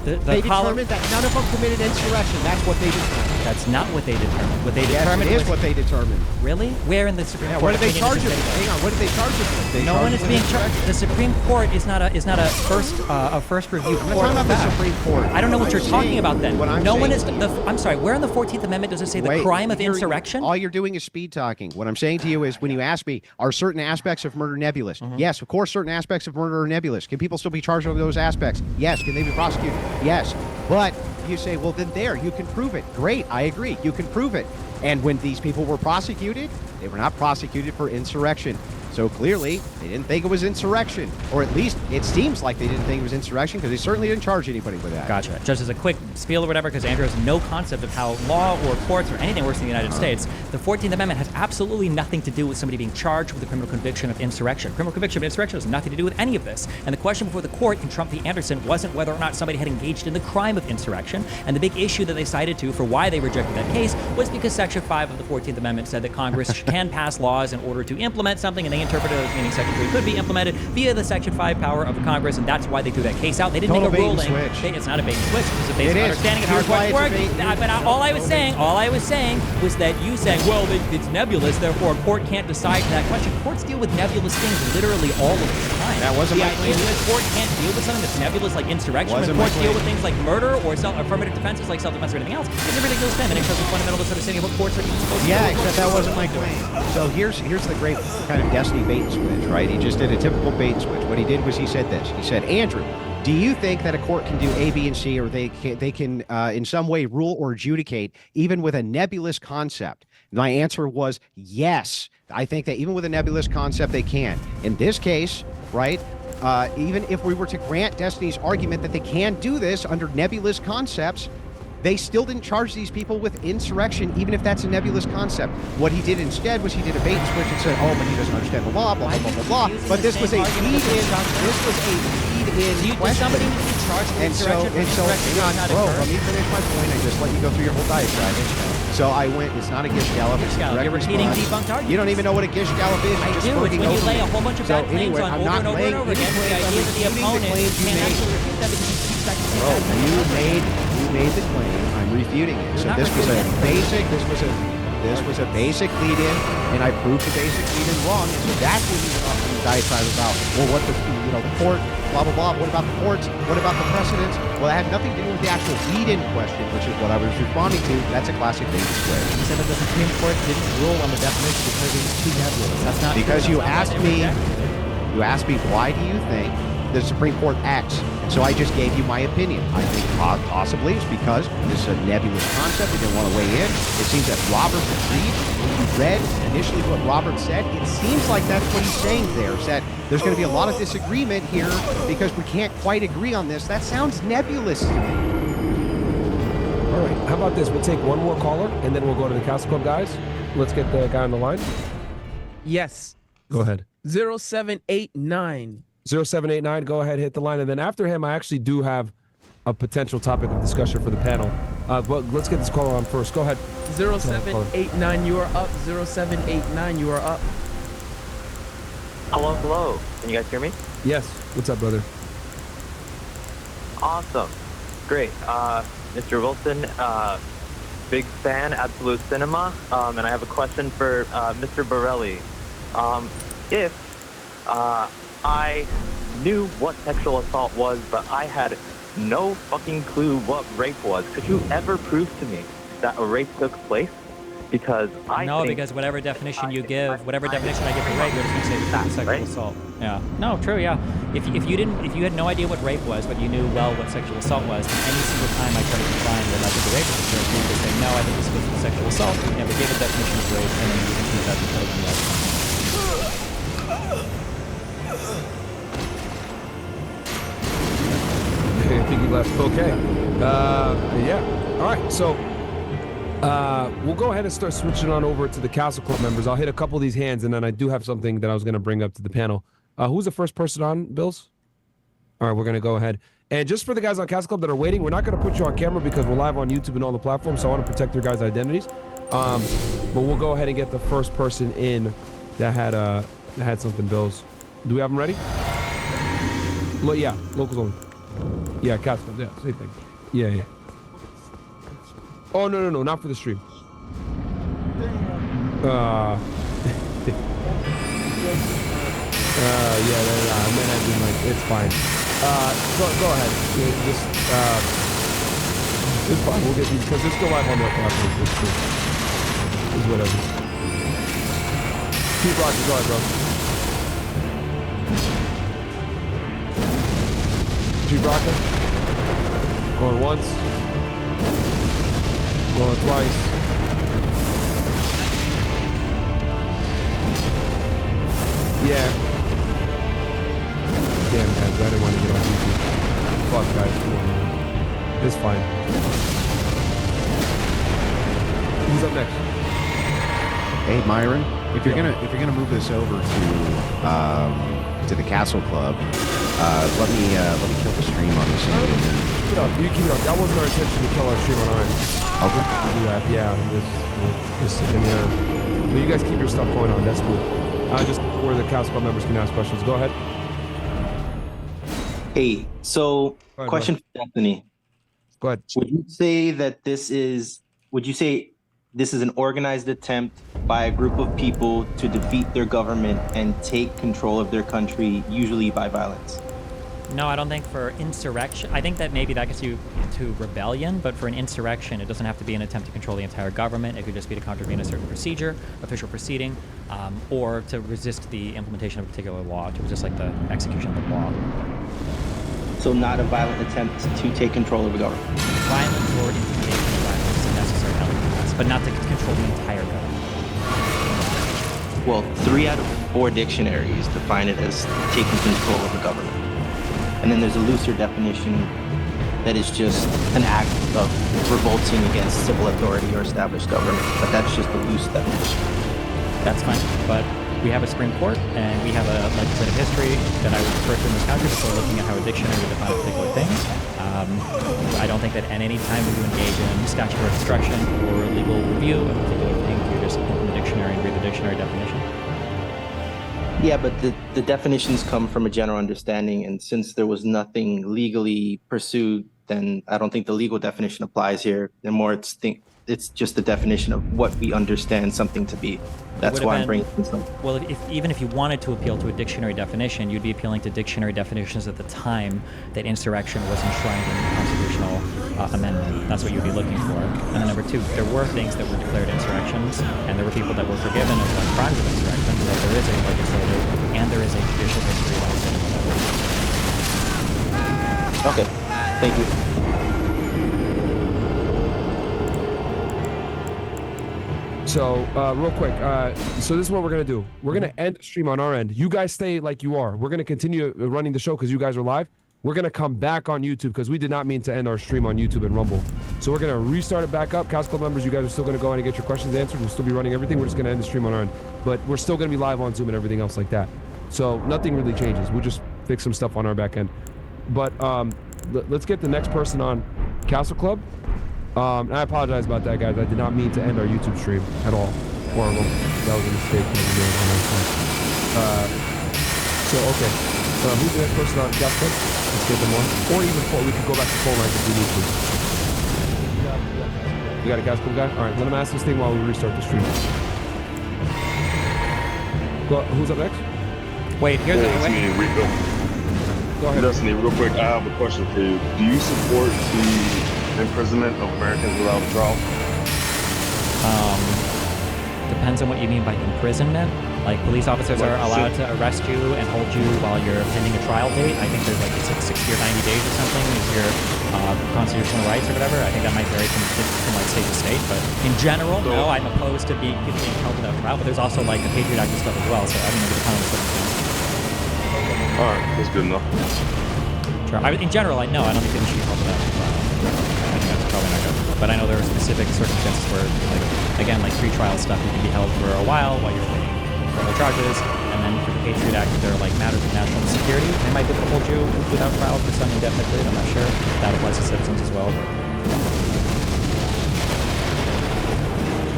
They determined that none of them committed insurrection. That's what they determined. That's not what they determined. What they determined is what they determined. Really? Where in the Supreme Court? What did they charge him with? Hang on. What did they charge him with? No one is being charged. The Supreme Court is not a first review court. I'm talking about the Supreme Court. I don't know what you're talking about then. I'm sorry. Where in the 14th Amendment does it say the crime of insurrection? All you're doing is speed talking. What I'm saying to you is, when you ask me, are certain aspects of murder nebulous? Yes, of course, certain aspects of murder are nebulous. Can people still be charged over those aspects? Yes. Can they be prosecuted? Yes. But you say, well, then you can prove it. Great, I agree. You can prove it. And when these people were prosecuted, they were not prosecuted for insurrection. So clearly, they didn't think it was insurrection. Or at least it seems like they didn't think it was insurrection, because they certainly didn't charge anybody with that. Gotcha. Just as a quick spiel or whatever, because Andrew has no concept of how law or courts or anything works in the United States, the 14th Amendment has absolutely nothing to do with somebody being charged with a criminal conviction of insurrection. Criminal conviction of insurrection has nothing to do with any of this. And the question before the court in Trump v. Anderson wasn't whether or not somebody had engaged in the crime of insurrection. And the big issue that they cited for why they rejected that case was because Section 5 of the 14th Amendment said that Congress can pass laws in order to implement something, and they interpreted it as meaning Section 3 could be implemented via the Section 5 power of Congress, and that's why they threw that case out. They didn't make a ruling. It's not a bait and switch. It's a basic understanding of how courts work. But all I was saying was that you saying, well, it's nebulous, therefore a court can't decide that question. Courts deal with nebulous things literally all of the time. That wasn't my claim. The court can't deal with something that's nebulous like insurrection. When courts deal with things like murder or affirmative defenses like self-defense or anything else, it's a ridiculous thing. That shows the fundamental misunderstanding of what courts are supposed to do. Yeah, except that wasn't my claim. So here's the great kind of Destiny bait and switch, right? He just did a typical bait and switch. What he did was he said this. He said, Andrew, do you think that a court can do A, B, and C, or they can in some way rule or adjudicate even with a nebulous concept? My answer was yes. I think that even with a nebulous concept, they can. In this case, right, even if we were to grant Destiny's argument that they can do this under nebulous concepts, they still didn't charge these people with insurrection, even if that's a nebulous concept. What he did instead was he did a bait and switch and said, oh, but he doesn't understand the law, blah, blah, blah, blah, blah. But this was a lead-in somebody need to be charged with insurrection? Hang on, bro, let me finish my point. I just let you go through your whole diatribe. So I went, it's not a gish gallop, it's a direct You're repeating response. debunked arguments. You don't even know what a gish gallop is. I You're just do. It's working when you over lay me. a whole bunch of So bad claims anyway, on I'm over not and over laying and over any again. The claims, I'm idea that the refuting the opponent claims you can't made. actually refute them because you expect to say Bro, bad you things. made the claim. I'm refuting it. So not this was a refuting basic. This was a basic lead-in, and I proved the basic lead-in wrong. And so that's what we were talking diatribe about. Well, what the court, blah blah blah. What about the courts? What about the precedents? Well, that had nothing to do with the actual lead-in question, which is what I was responding to. That's a classic Davis square. You said that the Supreme Court didn't rule on the definition because it was too nebulous. That's not Because true. you asked me, why do you think the Supreme Court acts? So I just gave you my opinion. I think possibly it's because this is a nebulous concept. We didn't want to weigh in. It seems that Robert agreed. When you read initially what Robert said, it seems like that's what he's saying there, is that there's going to be a lot of disagreement here because we can't quite agree on this. That sounds nebulous to me. All right, how about this? We'll take one more caller, and then we'll go to the Castle Club guys. Let's get the guy on the line. Yes. Go ahead. 0789. 0789, go ahead, hit the line. And then after him, I actually do have a potential topic of discussion for the panel. But let's get this caller on first. Go ahead. 0789, you are up. 0789, you are up. Hello, hello. Can you guys hear me? Yes. What's up, brother? Awesome. Great. Mr. Wilson, big fan, Absolute Cinema. And I have a question for Mr. Borelli. If I knew what sexual assault was, but I had no fucking clue what rape was, could you ever prove to me that a rape took place? Because because whatever definition you give, whatever definition I give for rape, you're just gonna say it's sexual assault. Yeah. No, true. Yeah. If you had no idea what rape was, but you knew well what sexual assault was, then any single time I tried to define what I think the rape was, you would say no, I think this was sexual assault. You never gave a definition of rape, and then you can keep that because you like. I think he left. Okay. Yeah. All right. So we'll go ahead and start switching on over to the Castle Club members. I'll hit a couple of these hands, and then I do have something that I was going to bring up to the panel. Who's the first person on, Bills? All right, we're going to go ahead. And just for the guys on Castle Club that are waiting, we're not going to put you on camera because we're live on YouTube and all the platforms, so I want to protect your guys' identities. But we'll go ahead and get the first person in that had something, Bills. Do we have them ready? Yeah, locals only. Yeah, Castle Club, yeah, same thing. Yeah. Oh, no, not for the stream. Yeah, I meant as in, like, it's fine. Go ahead. It's fine. We'll get these, because they're still live on their platform. It's whatever. Keep rocking. Go ahead, bro. Keep rocking. Going once. Going twice. Yeah. Damn, guys, I didn't want to get on YouTube. Fuck, guys. Come on, man. It's fine. Who's up next? Hey, Myron. If you're gonna move this over to the Castle Club, let me kill the stream on this end. Keep it up. You keep it up. That wasn't our intention to kill our stream on ours. Okay. Do that. Yeah. Just in there. But you guys keep your stuff going on. That's cool. Just where the Castle Club members can ask questions. Go ahead. Hey, so question for Anthony. Go ahead. Would you say this is an organized attempt by a group of people to defeat their government and take control of their country, usually by violence? No, I don't think for insurrection. I think that maybe that gets you to rebellion, but for an insurrection, it doesn't have to be an attempt to control the entire government. It could just be to contravene a certain procedure, official proceeding, or to resist the implementation of a particular law, to resist like the execution of the law. So not a violent attempt to take control of the government. Violence or intimidation of violence is a necessary element, but not to control the entire government. Well, 3 out of 4 dictionaries define it as taking control of the government. And then there's a looser definition that is just an act of revolting against civil authority or established government. But that's just a loose definition. That's fine. But we have a Supreme Court, and we have a legislative history that I would refer to in this country before looking at how a dictionary would define a particular thing. I don't think that at any time when you engage in statutory construction or legal review of a particular thing, you just open the dictionary and read the dictionary definition. Yeah, but the definitions come from a general understanding, and since there was nothing legally pursued, then I don't think the legal definition applies here. And more, it's just the definition of what we understand something to be. That's why I'm bringing this up. Well, even if you wanted to appeal to a dictionary definition, you'd be appealing to dictionary definitions at the time that insurrection was enshrined in the constitutional amendment. That's what you'd be looking for. And then number two, there were things that were declared insurrections, and there were people that were forgiven of crimes of insurrection. So there is a legislative and there is a judicial history that is in Okay, thank you. So, real quick, so this is what we're going to do. We're going to end the stream on our end. You guys stay like you are. We're going to continue running the show because you guys are live. We're going to come back on YouTube because we did not mean to end our stream on YouTube and Rumble. So we're going to restart it back up. Council Club members, you guys are still going to go in and get your questions answered. We'll still be running everything. We're just going to end the stream on our end. But we're still going to be live on Zoom and everything else like that. So nothing really changes. We'll just fix some stuff on our back end. But let's get the next person on Castle Club. And I apologize about that, guys. I did not mean to end our YouTube stream at all. Or that was a mistake. So, okay. Who's the next person on Castle Club? Let's get them on. Or even we can go back to phone lines if we need to. You got a Castle Club guy? All right, let him ask this thing while we restart the stream. Who's up next? Wait, here's the Destiny, Go ahead. Destiny, real quick, I have a question for you. Do you support the imprisonment of Americans without trial? Depends on what you mean by imprisonment. Like, police officers are allowed to arrest you and hold you while you're pending a trial date. I think there's like it's like 60 or 90 days or something is your constitutional rights or whatever. I think that might vary from like state to state, but in general, no, I'm opposed to being held without trial. But there's also like the Patriot Act and stuff as well. So I mean, it depends on the circumstances. All right, that's good enough. Sure. In general, I don't think they should be held without trial. I think that's probably not good. But I know there are specific circumstances where, like, again, like pre-trial stuff, you can be held for a while you're waiting for the charges. And then for the Patriot Act, if there are like matters of national security, they might be able to hold you without trial for some indefinite period. I'm not sure. That applies to citizens as well.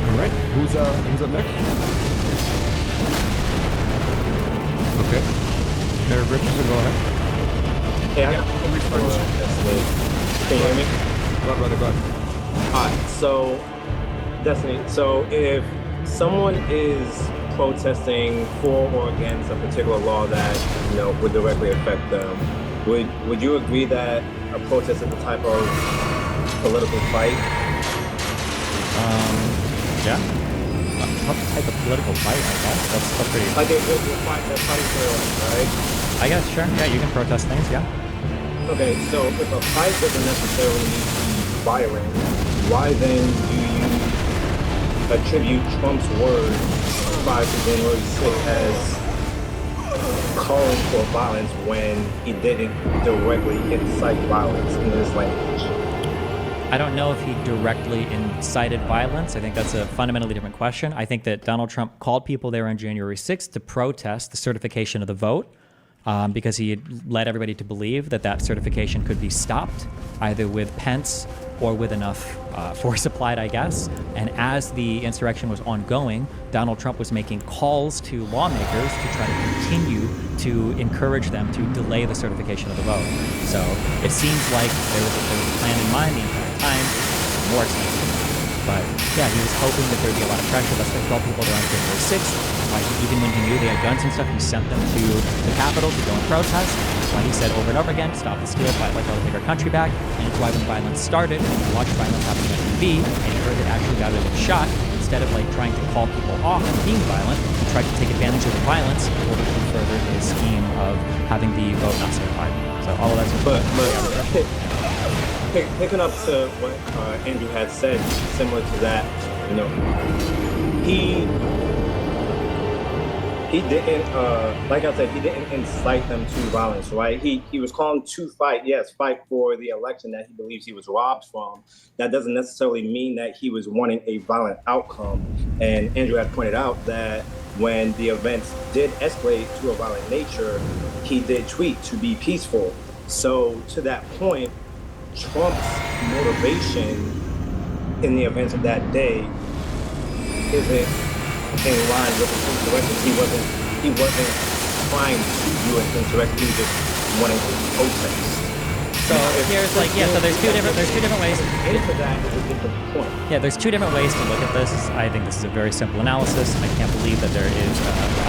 All right. Who's up next? Okay. Mayor Richardson, go ahead. Hey, I got a question. Can you hear me? Go ahead, brother, go ahead. Alright, so, Destiny, so if someone is protesting for or against a particular law that, would directly affect them, would you agree that a protest is a type of political fight? Yeah. What type of political fight, I guess? That's pretty... Like, they're fighting for your life, right? I guess, sure. Yeah, you can protest things, yeah. Okay, so if a fight doesn't necessarily need to be violent, why then do you attribute Trump's words 5 to January 6th as calling for violence when he didn't directly incite violence in his language? I don't know if he directly incited violence. I think that's a fundamentally different question. I think that Donald Trump called people there on January 6th to protest the certification of the vote. Because he had led everybody to believe that certification could be stopped, either with Pence or with enough force applied, I guess. And as the insurrection was ongoing, Donald Trump was making calls to lawmakers to try to continue to encourage them to delay the certification of the vote. So it seems like there was a plan in mind the entire time, more expensive. But yeah, he was hoping that there'd be a lot of pressure. That's why he called people there on January 6th. Even when he knew they had guns and stuff, he sent them to the Capitol to go and protest. That's why he said over and over again, stop the steal, fight like hell to take our country back. And it's why when violence started, and he watched violence happening on TV, and he heard it actually got it shot, instead of like trying to call people off and being violent, he tried to take advantage of the violence in order to further his scheme of having the vote not certified. So all of that's... Picking up to what Andrew had said, similar to that, he didn't, like I said, he didn't incite them to violence, right? He was calling to fight for the election that he believes he was robbed from. That doesn't necessarily mean that he was wanting a violent outcome. And Andrew had pointed out that when the events did escalate to a violent nature, he did tweet to be peaceful. So to that point, Trump's motivation in the events of that day isn't in line with his insurrection. He wasn't trying to do an insurrection. He was just wanting to protest. So here's like, yeah, so there's two different ways. Into that is a different point. Yeah, there's two different ways to look at this. I think this is a very simple analysis. I can't believe that there is,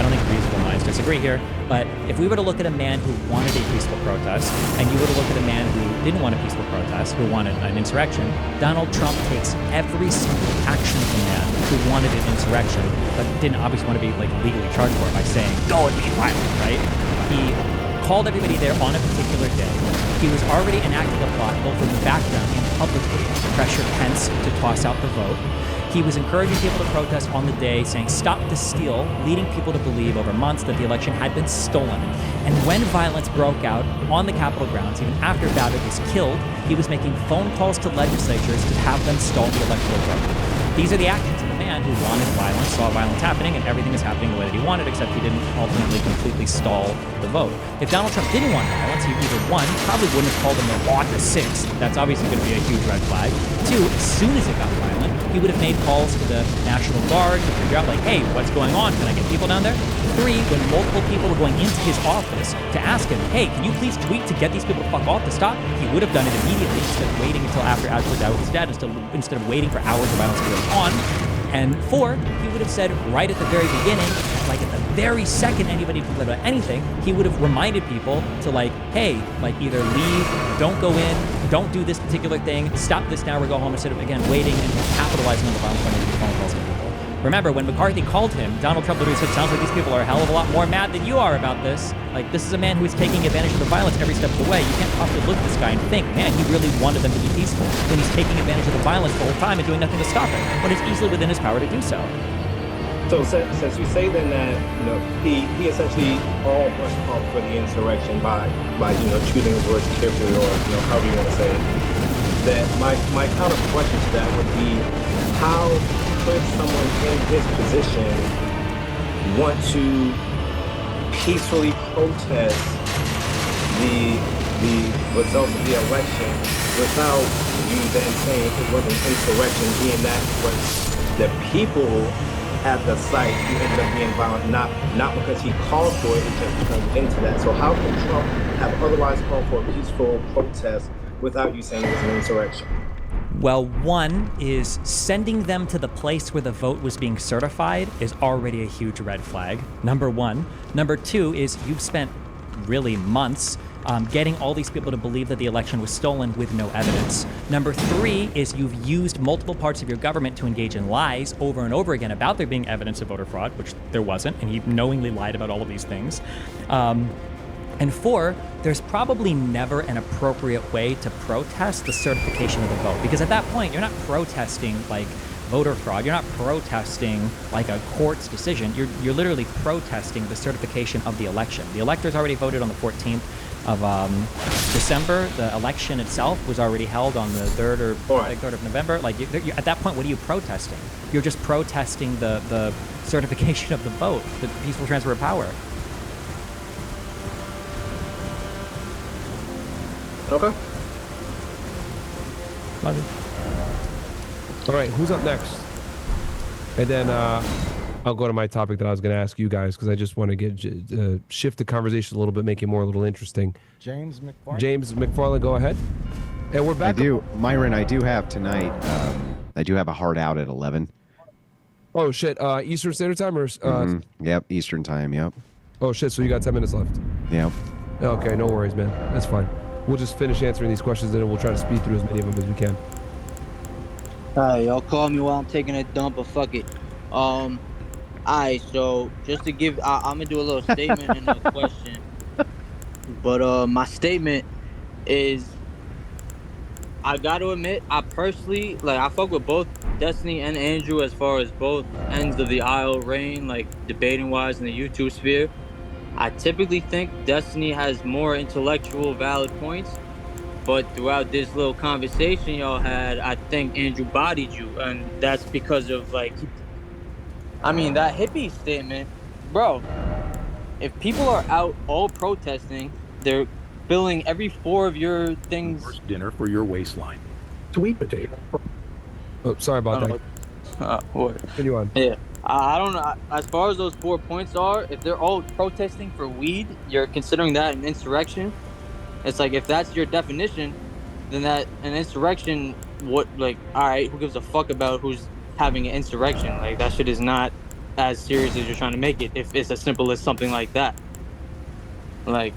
I don't think reasonable minds disagree here, but if we were to look at a man who wanted a peaceful protest, and you were to look at a man who didn't want a peaceful protest, who wanted an insurrection, Donald Trump takes every single action of the man who wanted an insurrection, but didn't obviously want to be like legally charged for it by saying, go and be violent, right? He called everybody there on a particular day. He was already enacting a plot, both in the background and publicly, to pressure Pence to toss out the vote. He was encouraging people to protest on the day, saying, stop the steal, leading people to believe over months that the election had been stolen. And when violence broke out on the Capitol grounds, even after Babbitt was killed, he was making phone calls to legislatures to have them stall the electoral vote. These are the actions of the man who wanted violence, saw violence happening, and everything was happening the way that he wanted, except he didn't ultimately completely stall the vote. If Donald Trump didn't want violence, he either one, probably wouldn't have called him the 6th. That's obviously going to be a huge red flag. Two, as soon as it got violent, he would have made calls to the National Guard to figure out, like, hey, what's going on? Can I get people down there? Three, when multiple people were going into his office to ask him, hey, can you please tweet to get these people to fuck off to stop? He would have done it immediately instead of waiting until after Ashley Dow was dead, instead of waiting for hours of violence to go on. And four, he would have said right at the very beginning, like at the very second anybody complained about anything, he would have reminded people to like, hey, like either leave, don't go in, don't do this particular thing, stop this now or go home, instead of, again, waiting and capitalizing on the violence by making phone calls to people. Remember, when McCarthy called him, Donald Trump literally said, sounds like these people are a hell of a lot more mad than you are about this. Like, this is a man who is taking advantage of the violence every step of the way. You can't possibly look at this guy and think, man, he really wanted them to be peaceful, when he's taking advantage of the violence the whole time and doing nothing to stop it, when it's easily within his power to do so. So since you say then that, you know, he essentially all brushed off for the insurrection by choosing his words carefully, or however you want to say it, that my counter question to that would be, how could someone in his position want to peacefully protest the results of the election without you then saying it was an insurrection, being that was the people at the site who ended up being violent, not because he called for it, it just turned into that. So how can Trump have otherwise called for a peaceful protest without you saying it was an insurrection? Well, one is sending them to the place where the vote was being certified is already a huge red flag, number one. Number two is you've spent really months getting all these people to believe that the election was stolen with no evidence. Number three is you've used multiple parts of your government to engage in lies over and over again about there being evidence of voter fraud, which there wasn't, and he knowingly lied about all of these things. And four, there's probably never an appropriate way to protest the certification of the vote, because at that point, you're not protesting like voter fraud. You're not protesting like a court's decision. You're literally protesting the certification of the election. The electors already voted on the 14th of December. The election itself was already held on the 3rd or 3rd of November. Like at that point, what are you protesting? You're just protesting the certification of the vote, the peaceful transfer of power. Okay. Love it. All right, who's up next? And then I'll go to my topic that I was going to ask you guys, because I just want to get shift the conversation a little bit, make it more a little interesting. James McFarland. James McFarland, go ahead. And we're back. Myron, I do have tonight, I do have a hard out at 11. Oh, shit. Eastern Standard Time or? Yep, Eastern Time, yep. Oh, shit, so you got 10 minutes left. Yep. Okay, no worries, man. That's fine. We'll just finish answering these questions, and then we'll try to speed through as many of them as we can. Alright, y'all call me while I'm taking a dump, but fuck it. Alright, so just to give, I'm gonna do a little statement and a question. But my statement is, I gotta admit, I personally, I fuck with both Destiny and Andrew as far as both ends of the aisle reign, debating wise in the YouTube sphere. I typically think Destiny has more intellectual valid points, but throughout this little conversation y'all had, I think Andrew bodied you, and that's because of that hippie statement bro, if people are out all protesting, they're filling every 4 of your things. Dinner for your waistline. Sweet potato. Oh, sorry about that. What? Continue on. Yeah. I don't know. As far as those 4 points are, if they're all protesting for weed, you're considering that an insurrection. It's like if that's your definition, then that an insurrection. What like? All right, who gives a fuck about who's having an insurrection? Like that shit is not as serious as you're trying to make it. If it's as simple as something like that. Like.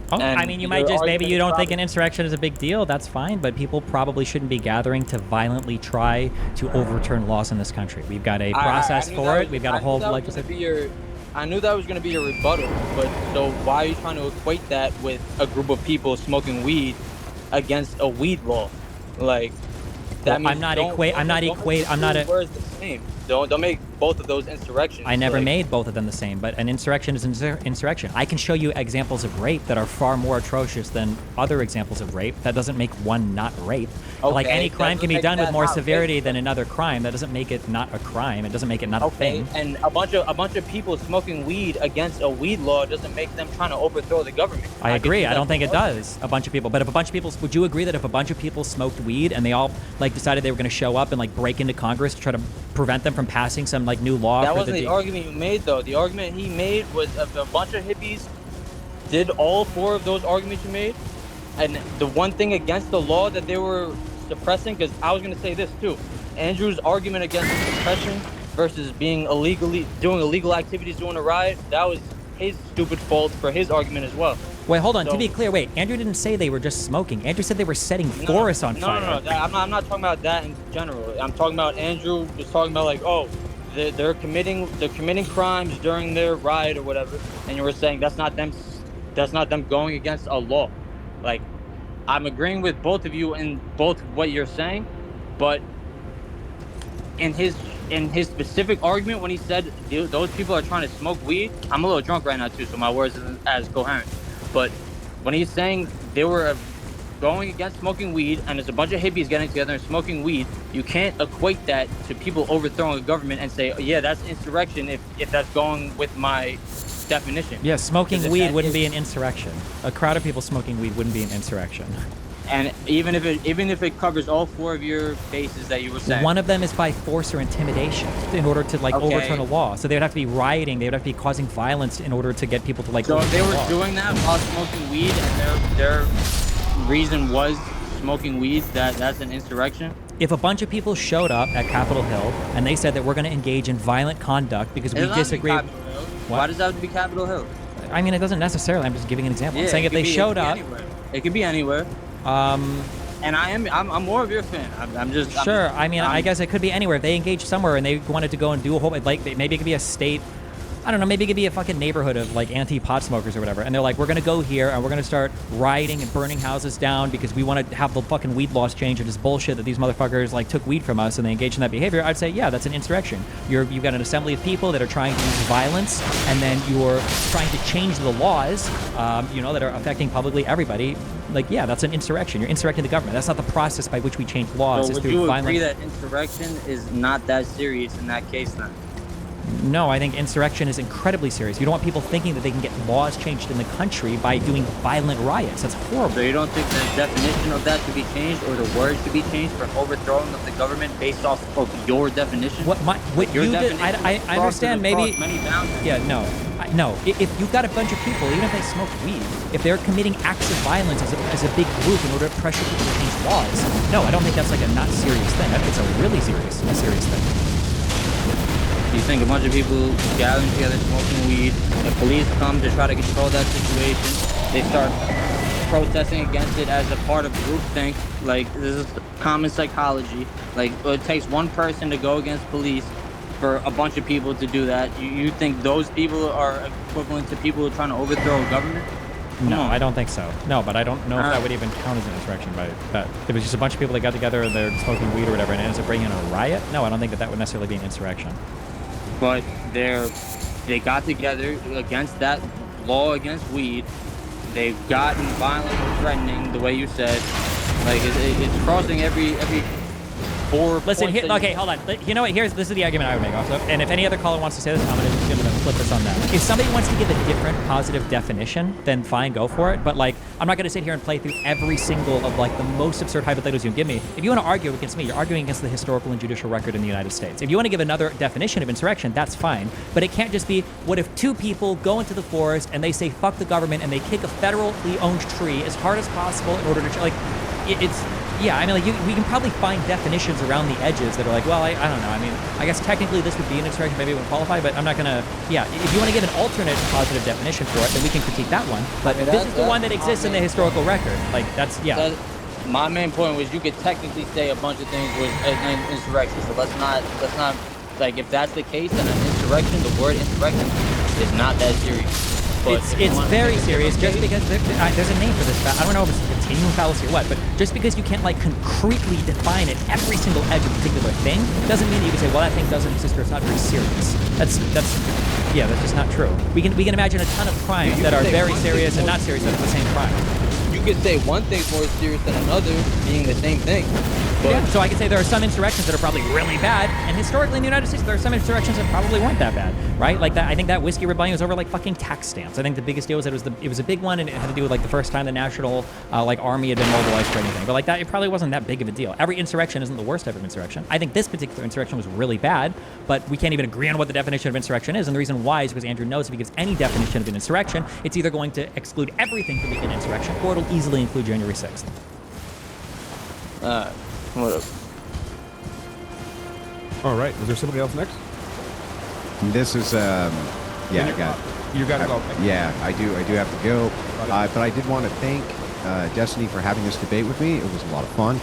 Oh, I mean, you might just, maybe you don't think an an insurrection is a big deal. That's fine, but people probably shouldn't be gathering to violently try to overturn laws in this country. We've got a process for it. We've got a whole legislative. I knew that was going to be your rebuttal, but so why are you trying to equate that with a group of people smoking weed against a weed law? Like, that means I'm not Where's the same? Don't make both of those insurrections. I never like, made both of them the same, but an insurrection is an insurrection. I can show you examples of rape that are far more atrocious than other examples of rape. That doesn't make one not rape. Like any crime can be done with more severity than another crime. That doesn't make it not a crime. It doesn't make it not a thing. And a bunch of people smoking weed against a weed law doesn't make them trying to overthrow the government. I agree. I don't think it does. A bunch of people, but if a bunch of people, would you agree that if a bunch of people smoked weed and they all like decided they were going to show up and like break into Congress to try to prevent them from passing some like new law? That wasn't the argument you made, though. The argument he made was if a bunch of hippies did all 4 of those arguments you made, and the one thing against the law that they were suppressing, because I was going to say this too, Andrew's argument against suppression versus being doing illegal activities during a riot, that was his stupid fault for his argument as well. Wait, hold on. To be clear, wait. Andrew didn't say they were just smoking. Andrew said they were setting forests on fire. No. I'm not talking about that in general. I'm talking about Andrew was talking about like, oh, they're committing crimes during their riot or whatever, and you were saying that's not them going against a law. Like, I'm agreeing with both of you in both what you're saying, but in his specific argument when he said those people are trying to smoke weed, I'm a little drunk right now too, so my words isn't as coherent. But when he's saying they were going against smoking weed and there's a bunch of hippies getting together and smoking weed, you can't equate that to people overthrowing a government and say, oh, yeah, that's insurrection if that's going with my definition. Yeah, smoking weed wouldn't be an insurrection. A crowd of people smoking weed wouldn't be an insurrection. And even if it covers all 4 of your bases that you were saying, one of them is by force or intimidation in order to like overturn a law. So they would have to be rioting. They would have to be causing violence in order to get people to like. So if they overturn were the law. doing that while smoking weed and their reason was smoking weed, that's an insurrection. If a bunch of people showed up at Capitol Hill and they said that we're going to engage in violent conduct because we disagree. Why does that have to be Capitol Hill? I mean, it doesn't necessarily. I'm just giving an example. Yeah, I'm saying if they showed up, it could be anywhere. And I'm more of your fan. I'm just sure. I guess it could be anywhere. If they engaged somewhere and they wanted to go and do a whole like maybe it could be a state. I don't know, maybe it could be a fucking neighborhood of like anti-pot smokers or whatever. And they're like, we're going to go here and we're going to start rioting and burning houses down because we want to have the fucking weed laws changed. And it's bullshit that these motherfuckers like took weed from us and they engaged in that behavior. I'd say, yeah, that's an insurrection. You've got an assembly of people that are trying to use violence and then you're trying to change the laws, that are affecting publicly everybody. Like, yeah, that's an insurrection. You're insurrecting the government. That's not the process by which we change laws. So would you agree that insurrection is not that serious in that case then? No, I think insurrection is incredibly serious. You don't want people thinking that they can get laws changed in the country by doing violent riots. That's horrible. So you don't think the definition of that should be changed or the words should be changed for overthrowing of the government based off of your definition? What your you did, I understand maybe. Many boundaries. Yeah, no. If you've got a bunch of people, even if they smoke weed, if they're committing acts of violence as a big group in order to pressure people to change laws, no, I don't think that's like a not serious thing. I think it's a really serious thing. You think a bunch of people gathering together smoking weed, the police come to try to control that situation, they start protesting against it as a part of groupthink, like this is common psychology, like it takes one person to go against police for a bunch of people to do that. You think those people are equivalent to people who are trying to overthrow a government? No, I don't think so. No, but I don't know if that would even count as an insurrection by that. If it was just a bunch of people that got together and they're smoking weed or whatever and it ends up bringing a riot, no, I don't think that would necessarily be an insurrection. But they got together against that law against weed. They've gotten violent and threatening, the way you said. Like it's crossing every 4. Listen, okay, hold on. You know what? This is the argument I would make also. And if any other caller wants to say this, I'm gonna give them flip this on them. If somebody wants to give a different positive definition, then fine, go for it. But like, I'm not going to sit here and play through every single of like the most absurd hypotheticals you can give me. If you want to argue against me, you're arguing against the historical and judicial record in the United States. If you want to give another definition of insurrection, that's fine. But it can't just be, what if two people go into the forest and they say fuck the government and they kick a federally owned tree as hard as possible in order to, like, it's, yeah, I mean, like, we can probably find definitions around the edges that are like, well, I don't know. I mean, I guess technically this would be an insurrection, maybe it wouldn't qualify, but I'm not going to, yeah, if you want to give an alternate positive definition for it, then we can critique that one. But this is the one that exists in the historical record. Like, that's, yeah. My main point was you could technically say a bunch of things was an insurrection, so let's not, like, if that's the case, then an insurrection, the word insurrection is not that serious. But it's very serious just because there's a name for this. I don't know if it's a continuum fallacy or what, but just because you can't like concretely define it every single edge of a particular thing doesn't mean that you can say, well, that thing doesn't exist or it's not very serious. That's just not true. We can imagine a ton of crimes that are very serious and not serious that are the same crime. You could say one thing's more serious than another being the same thing. But yeah, so I could say there are some insurrections that are probably really bad, and historically in the United States, there are some insurrections that probably weren't that bad, right? Like that, I think that whiskey rebellion was over like fucking tax stamps. I think the biggest deal was that it was a big one, and it had to do with like the first time the national like army had been mobilized for anything. But like that, it probably wasn't that big of a deal. Every insurrection isn't the worst type of insurrection. I think this particular insurrection was really bad, but we can't even agree on what the definition of insurrection is. And the reason why is because Andrew knows if he gives any definition of an insurrection, it's either going to exclude everything from being an insurrection, or it'll easily include January 6th. What up? All right. Was there somebody else next? This is yeah, I got. You got to go. Yeah, I do have to go. But I did want to thank Destiny for having this debate with me. It was a lot of fun.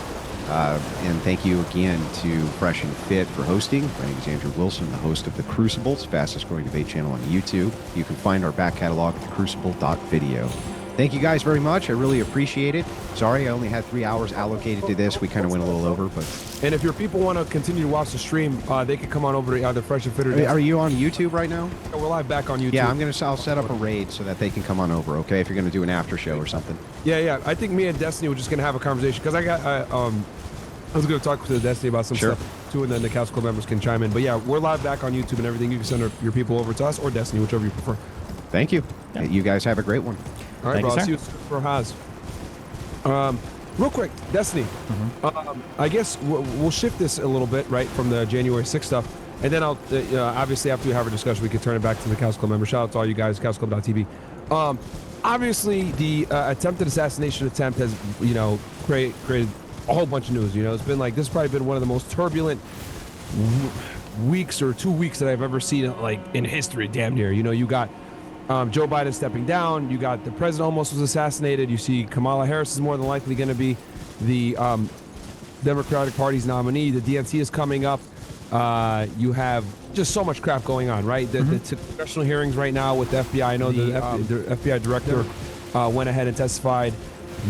And thank you again to Fresh and Fit for hosting. My name is Andrew Wilson, the host of The Crucible's fastest growing debate channel on YouTube. You can find our back catalog at thecrucible.video. Thank you guys very much. I really appreciate it. Sorry, I only had 3 hours allocated to this. We kind of went a little over, but... And if your people want to continue to watch the stream, they can come on over to either Fresh and Fit or... Are you on YouTube right now? Yeah, we're live back on YouTube. Yeah, I'll set up a raid so that they can come on over, okay? If you're going to do an after show or something. Yeah. I think me and Destiny were just going to have a conversation, because I was going to talk to Destiny about some stuff, too, and then the Couch Club members can chime in. But yeah, we're live back on YouTube and everything. You can send your people over to us or Destiny, whichever you prefer. Thank you. Yeah. You guys have a great one. All right, bro. I'll see you for Haas. Real quick, Destiny. I guess we'll shift this a little bit, right, from the January 6th stuff. And then I'll, obviously, after we have a discussion, we can turn it back to the Couch Club members. Shout out to all you guys, couchclub.tv. Obviously, the attempted assassination attempt has, created a whole bunch of news. It's been like, this has probably been one of the most turbulent weeks or 2 weeks that I've ever seen, like, in history, damn near. You got Joe Biden stepping down. You got the president almost was assassinated. You see Kamala Harris is more than likely going to be the Democratic Party's nominee. The DNC is coming up. You have just so much crap going on, right? The congressional hearings right now with the FBI. I know the FBI director went ahead and testified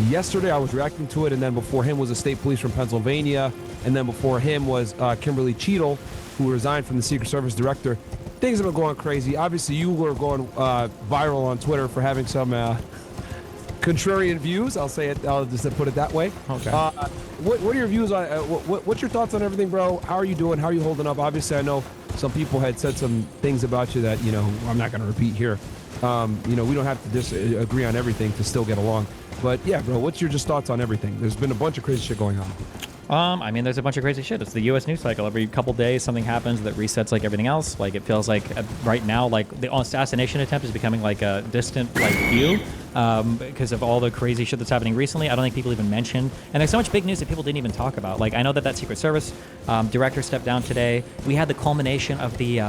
yesterday. I was reacting to it, and then before him was the state police from Pennsylvania, and then before him was Kimberly Cheadle, who resigned from the Secret Service director. Things have been going crazy. Obviously, you were going viral on Twitter for having some contrarian views. I'll say it. I'll just put it that way. Okay. What are your views on? What's your thoughts on everything, bro? How are you doing? How are you holding up? Obviously, I know some people had said some things about you that I'm not going to repeat here. We don't have to disagree on everything to still get along. But yeah, bro, what's your just thoughts on everything? There's been a bunch of crazy shit going on. I mean, there's a bunch of crazy shit. It's the U.S. news cycle. Every couple days, something happens that resets like everything else. Like, it feels like right now, like, the assassination attempt is becoming like a distant, like, view because of all the crazy shit that's happening recently. I don't think people even mention. And there's so much big news that people didn't even talk about. Like, I know that Secret Service director stepped down today. We had the culmination of the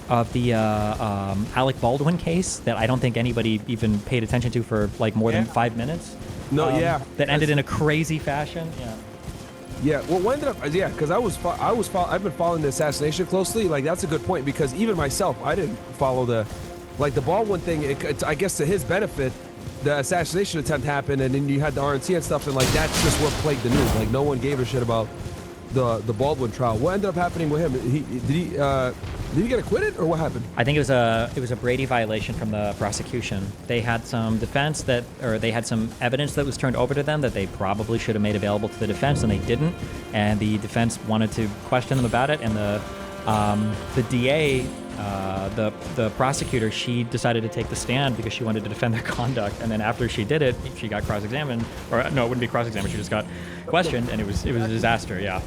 Alec Baldwin case that I don't think anybody even paid attention to for like more than 5 minutes. No, that ended in a crazy fashion. Yeah. Well, what ended up? Yeah, because I've been following the assassination closely. Like, that's a good point, because even myself, I didn't follow the Baldwin thing. It's, I guess, to his benefit, the assassination attempt happened, and then you had the RNC and stuff, and like that's just what plagued the news. Like, no one gave a shit about the Baldwin trial. What ended up happening with him? Did he get acquitted, or what happened? I think it was a Brady violation from the prosecution. They had some they had some evidence that was turned over to them that they probably should have made available to the defense, and they didn't. And the defense wanted to question them about it, and the DA the prosecutor, she decided to take the stand because she wanted to defend their conduct, and then after she did it, she got cross-examined, or no, it wouldn't be cross-examined. She just got questioned, and it was a disaster. Yeah.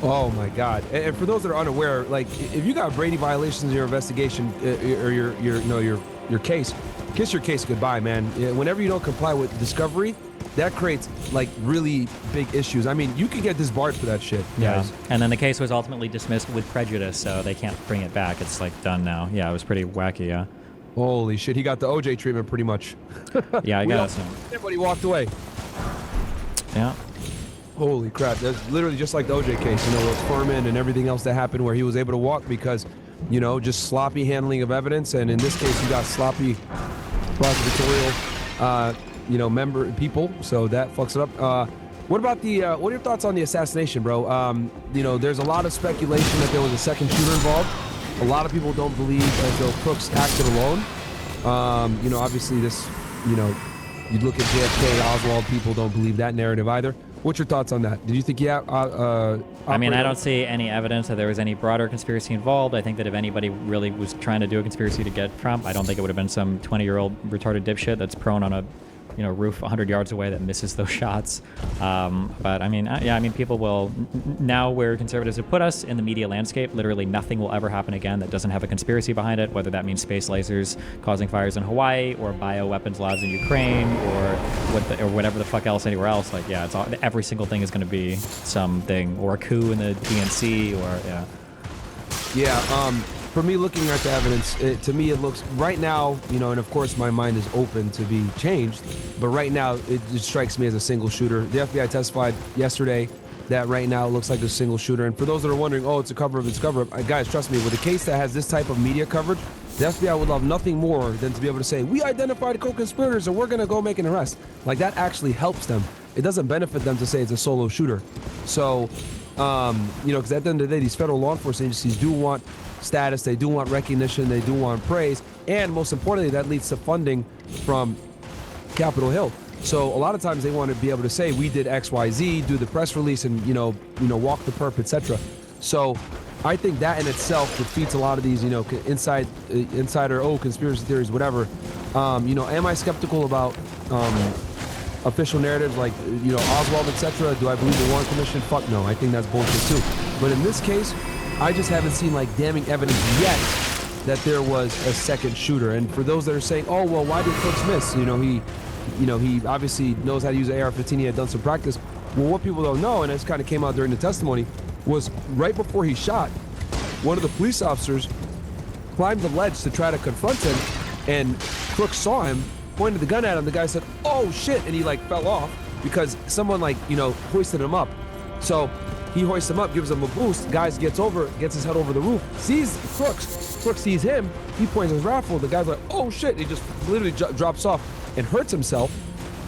Oh my God! And for those that are unaware, like if you got Brady violations in your investigation or your case, kiss your case goodbye, man. Whenever you don't comply with discovery, that creates like really big issues. I mean, you could get disbarred for that shit. Guys. And then the case was ultimately dismissed with prejudice, so they can't bring it back. It's like done now. Yeah, it was pretty wacky. Yeah. Holy shit! He got the OJ treatment pretty much. Yeah, I guess. Everybody walked away. Yeah. Holy crap! That's literally just like the OJ case, with Furman and everything else that happened, where he was able to walk because, just sloppy handling of evidence, and in this case, you got sloppy prosecutorial, member people, so that fucks it up. What about what are your thoughts on the assassination, bro? There's a lot of speculation that there was a second shooter involved. A lot of people don't believe as though Crooks acted alone. Obviously this, you look at JFK, Oswald, people don't believe that narrative either. What's your thoughts on that? Did you think, I mean, I don't see any evidence that there was any broader conspiracy involved. I think that if anybody really was trying to do a conspiracy to get Trump, I don't think it would have been some 20-year-old retarded dipshit that's prone on a roof 100 yards away that misses those shots. But I mean, people will, now where conservatives have put us in the media landscape, literally nothing will ever happen again that doesn't have a conspiracy behind it, whether that means space lasers causing fires in Hawaii or bioweapons labs in Ukraine or whatever the fuck else anywhere else. Like, yeah, every single thing is going to be something, or a coup in the DNC, or yeah. Yeah, for me, looking at the evidence, to me it looks, right now, and of course my mind is open to be changed, but right now it just strikes me as a single shooter. The FBI testified yesterday that right now it looks like a single shooter. And for those that are wondering, oh, it's a cover-up, it's a cover-up, guys, trust me, with a case that has this type of media coverage, the FBI would love nothing more than to be able to say, we identified co-conspirators and we're going to go make an arrest. Like, that actually helps them. It doesn't benefit them to say it's a solo shooter. So, because at the end of the day, these federal law enforcement agencies do want status, they do want recognition, they do want praise, and most importantly, that leads to funding from Capitol Hill. So a lot of times they want to be able to say, we did X, Y, Z, do the press release, and walk the perp, etc. So I think that in itself defeats a lot of these, insider, conspiracy theories, whatever. Am I skeptical about official narratives like, Oswald, etc.? Do I believe the Warren Commission? Fuck no, I think that's bullshit too. But in this case, I just haven't seen damning evidence yet that there was a second shooter. And for those that are saying, oh, well, why did Crooks miss? He obviously knows how to use an AR-15. He had done some practice. Well, what people don't know, and this kind of came out during the testimony, was right before he shot, one of the police officers climbed the ledge to try to confront him, and Crooks saw him, pointed the gun at him. The guy said, oh, shit, and he, fell off because someone, hoisted him up. So he hoists him up, gives him a boost. Guys gets his head over the roof, sees Crooks. Crooks sees him. He points his rifle. The guy's like, oh shit. He just literally drops off and hurts himself.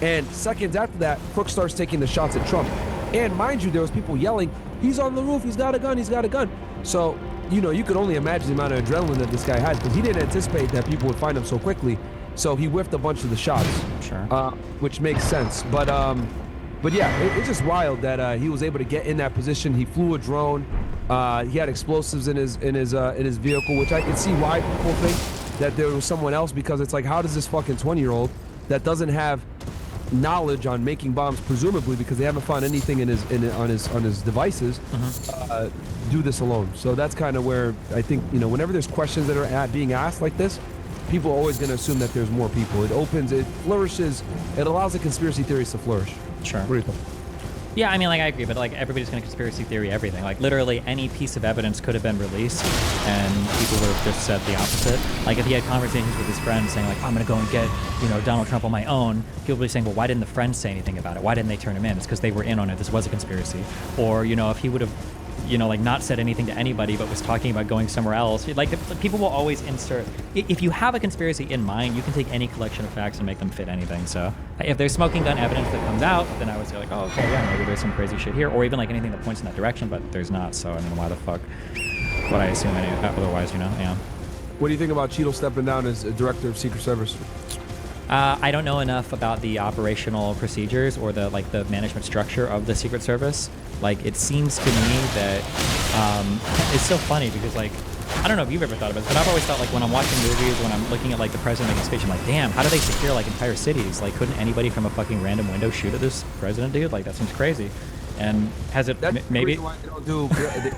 And seconds after that, Crooks starts taking the shots at Trump. And mind you, there was people yelling, he's on the roof. He's got a gun. He's got a gun. So, you could only imagine the amount of adrenaline that this guy had, because he didn't anticipate that people would find him so quickly. So he whiffed a bunch of the shots. Sure. Which makes sense. But yeah, it's just wild that he was able to get in that position. He flew a drone. He had explosives in his vehicle, which I can see why people think that there was someone else, because it's like, how does this fucking 20-year-old that doesn't have knowledge on making bombs, presumably because they haven't found anything on his devices, do this alone? So that's kind of where I think, whenever there's questions that are being asked like this, people are always going to assume that there's more people. It flourishes, it allows the conspiracy theories to flourish. Sure. What do you think? Yeah, I mean, I agree, but everybody's going to conspiracy theory everything. Literally any piece of evidence could have been released, and people would have just said the opposite. If he had conversations with his friends saying, I'm going to go and get, Donald Trump on my own, people would be saying, well, why didn't the friends say anything about it? Why didn't they turn him in? It's because they were in on it. This was a conspiracy. Or, if he would have, not said anything to anybody, but was talking about going somewhere else. People will always insert. If you have a conspiracy in mind, you can take any collection of facts and make them fit anything. So if there's smoking gun evidence that comes out, then I would say oh, okay, yeah, maybe there's some crazy shit here, or even anything that points in that direction, but there's not. So I mean, why the fuck would I assume otherwise? Yeah. What do you think about Cheeto stepping down as a director of Secret Service? I don't know enough about the operational procedures or the management structure of the Secret Service. It seems to me that it's so funny because I don't know if you've ever thought about this, but I've always thought, like, when I'm watching movies, when I'm looking at, like, the president making a speech, I'm like, damn, how do they secure, like, entire cities? Like, couldn't anybody from a fucking random window shoot at this president, dude? Like, that seems crazy. And has it maybe? Why they don't do.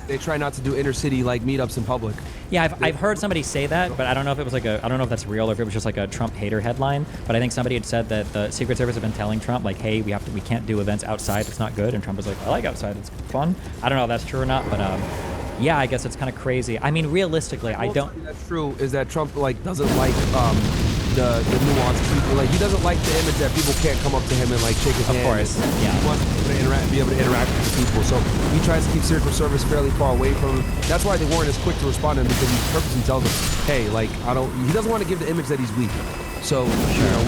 They try not to do inner city like meetups in public. Yeah, I've heard somebody say that, but I don't know if it was like I don't know if that's real or if it was just like a Trump hater headline. But I think somebody had said that the Secret Service have been telling Trump, like, hey, we can't do events outside. It's not good. And Trump was like, I like outside. It's fun. I don't know if that's true or not, but yeah, I guess it's kind of crazy. I mean, realistically, I don't. That's true. Is that Trump like doesn't like the nuances? Like, he doesn't like the image that people can't come up to him and like shake his hand. Of course, yeah. He wants to be able to interact with people. So he tries to keep Secret Service fairly far away from him. That's why they weren't as quick to respond to him, because he purposely tells them, hey, like, he doesn't want to give the image that he's weak. So, you know,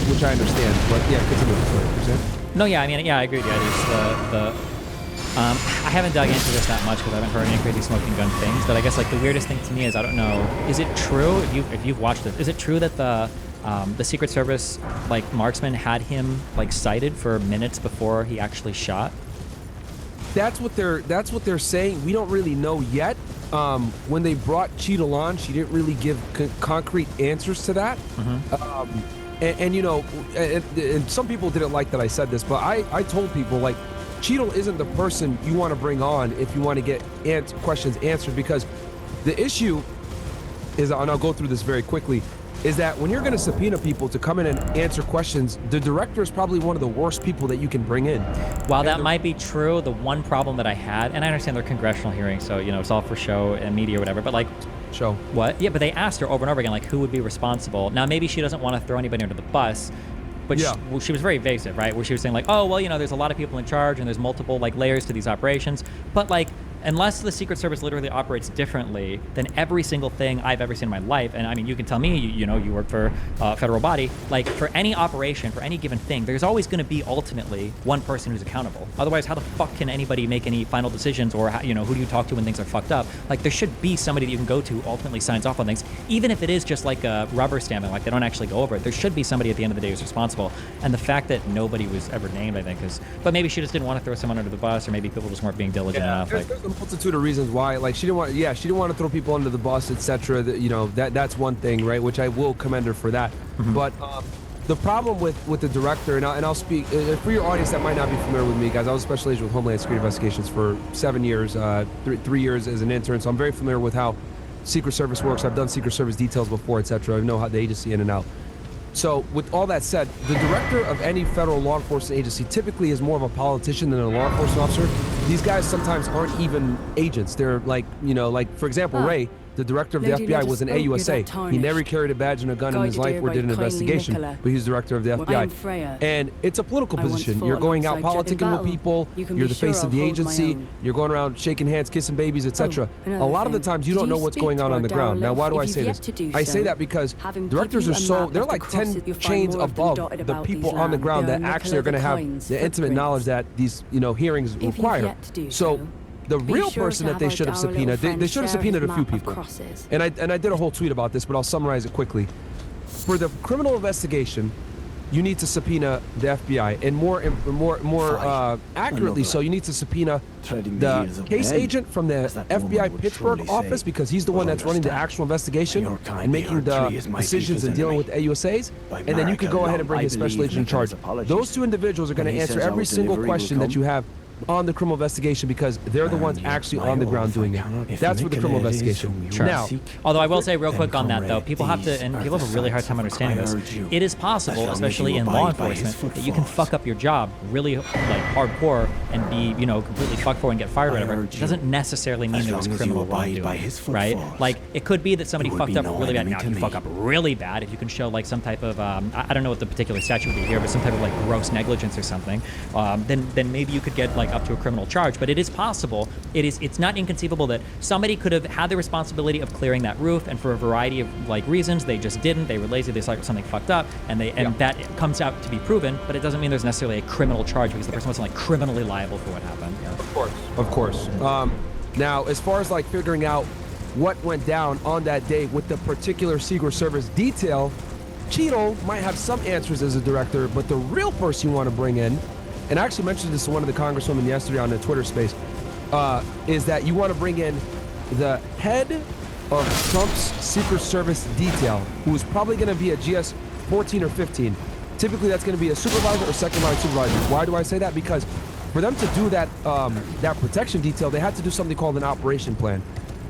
which I understand. But yeah, continue with the story. No, yeah, I mean, yeah, I agree with you. I haven't dug into this that much because I haven't heard any crazy smoking gun things. But I guess like the weirdest thing to me is, I don't know, is it true, if you've watched this, is it true that the Secret Service like marksman had him like sighted for minutes before he actually shot? That's what they're saying. We don't really know yet. When they brought Cheadle on, she didn't really give concrete answers to that. And you know, and some people didn't like that I said this, but I told people, like, Cheadle isn't the person you want to bring on if you want to get questions answered, because the issue is, and I'll go through this very quickly, is that when you're going to subpoena people to come in and answer questions, the director is probably one of the worst people that you can bring in. While that might be true, the one problem that I had, and I understand they're congressional hearings, so, you know, it's all for show and media or whatever, but like, show what? Yeah, but they asked her over and over again, like, who would be responsible? Now, maybe she doesn't want to throw anybody under the bus, but yeah. she was very evasive, right? Where she was saying like, oh, well, you know, there's a lot of people in charge and there's multiple like layers to these operations. But like, unless the Secret Service literally operates differently than every single thing I've ever seen in my life, and I mean, you can tell me, you know, you work for a federal body, like for any operation, for any given thing, there's always going to be ultimately one person who's accountable. Otherwise, how the fuck can anybody make any final decisions, or how, you know, who do you talk to when things are fucked up? Like, there should be somebody that you can go to who ultimately signs off on things, even if it is just like a rubber stamping, like they don't actually go over it. There should be somebody at the end of the day who's responsible. And the fact that nobody was ever named, I think, is, but maybe she just didn't want to throw someone under the bus, or maybe people just weren't being diligent enough. There's a multitude of reasons why. Like, she didn't want to throw people under the bus, etc. You know, that's one thing, right? Which I will commend her for that. But the problem with the director, and I'll speak for your audience that might not be familiar with me, guys. I was a special agent with Homeland Security Investigations for 7 years, 3 years as an intern, so I'm very familiar with how Secret Service works. I've done Secret Service details before, etc. I know how the agency in and out. So with all that said, the director of any federal law enforcement agency typically is more of a politician than a law enforcement officer. These guys sometimes aren't even agents. They're like, you know, like, for example, Ray, the director of the FBI, was an AUSA. He never carried a badge and a gun in his life or did an investigation, but he's director of the FBI. And it's a political position. You're going out politicking with people. You're the face of the agency. You're going around shaking hands, kissing babies, etc. A lot of the times you don't know what's going on the ground. Now, why do I say this? I say that because directors are they're like 10 chains above the people on the ground that actually are going to have the intimate knowledge that these, you know, hearings require. So the real person that they should have subpoenaed, they should have subpoenaed a few people. And I did a whole tweet about this, but I'll summarize it quickly. For the criminal investigation, you need to subpoena the FBI, and more accurately so, you need to subpoena the case agent from the FBI Pittsburgh office, because he's the one that's running the actual investigation and making the decisions and dealing with AUSAs. And then you can go ahead and bring his special agent in charge. Those two individuals are going to answer every single question that you have on the criminal investigation, because they're the ones actually on the ground doing it. That's for the criminal investigation. Sure. Now, although I will say real quick on that though, people have to, and people have a really hard time understanding this. It is possible, especially in law enforcement, that you can fuck up your job really like hardcore and be, you know, completely fucked for and get fired or whatever. It doesn't necessarily mean there was criminal wrongdoing, right? Like, it could be that somebody fucked up really bad. Now, if you fuck up really bad, if you can show like some type of, I don't know what the particular statute would be here, but some type of like gross negligence or something, then maybe you could get like up to a criminal charge. But it is possible, it's not inconceivable that somebody could have had the responsibility of clearing that roof, and for a variety of like reasons they just didn't. They were lazy, they saw something fucked up, and that comes out to be proven, but it doesn't mean there's necessarily a criminal charge because the person wasn't like criminally liable for what happened. Of course. Now, as far as like figuring out what went down on that day with the particular Secret Service detail, Cheadle might have some answers as a director, but the real person you want to bring in, and I actually mentioned this to one of the congresswomen yesterday on the Twitter space, is that you want to bring in the head of Trump's Secret Service detail, who is probably going to be a GS 14 or 15. Typically, that's going to be a supervisor or second line supervisor. Why do I say that? Because for them to do that that protection detail, they had to do something called an operation plan.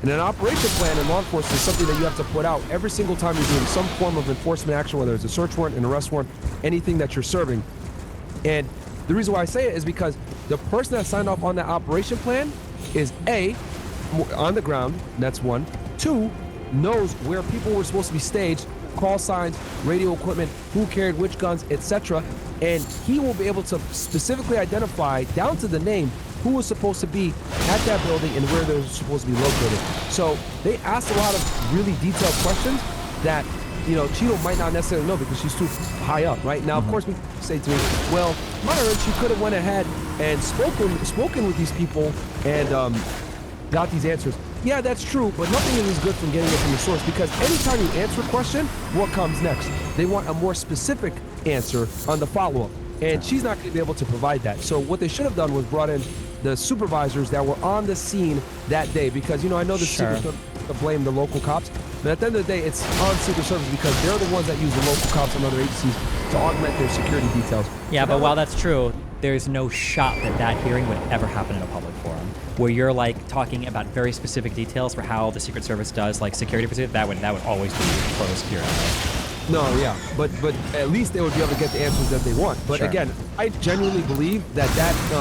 And an operation plan in law enforcement is something that you have to put out every single time you're doing some form of enforcement action, whether it's a search warrant, an arrest warrant, anything that you're serving. And the reason why I say it is because the person that signed off on that operation plan is A, on the ground, that's one. Two, knows where people were supposed to be staged, call signs, radio equipment, who carried which guns, etc. And he will be able to specifically identify, down to the name, who was supposed to be at that building and where they're supposed to be located. So they asked a lot of really detailed questions that, you know, Cheeto might not necessarily know because she's too high up, right? Now, of course, we say to me, well, Myron, she could have went ahead and spoken with these people and got these answers. Yeah, that's true, but nothing is as good from getting it from the source, because anytime you answer a question, what comes next? They want a more specific answer on the follow-up, and she's not going to be able to provide that. So what they should have done was brought in the supervisors that were on the scene that day, because, you know, I know the Secret Service to blame the local cops, but at the end of the day, it's on Secret Service because they're the ones that use the local cops and other agencies to augment their security details. Yeah, but while that's true, there's no shot that that hearing would ever happen in a public forum, where you're like talking about very specific details for how the Secret Service does like security procedures. That would always be closed here. No, yeah, but at least they would be able to get the answers that they want. But again, I genuinely believe that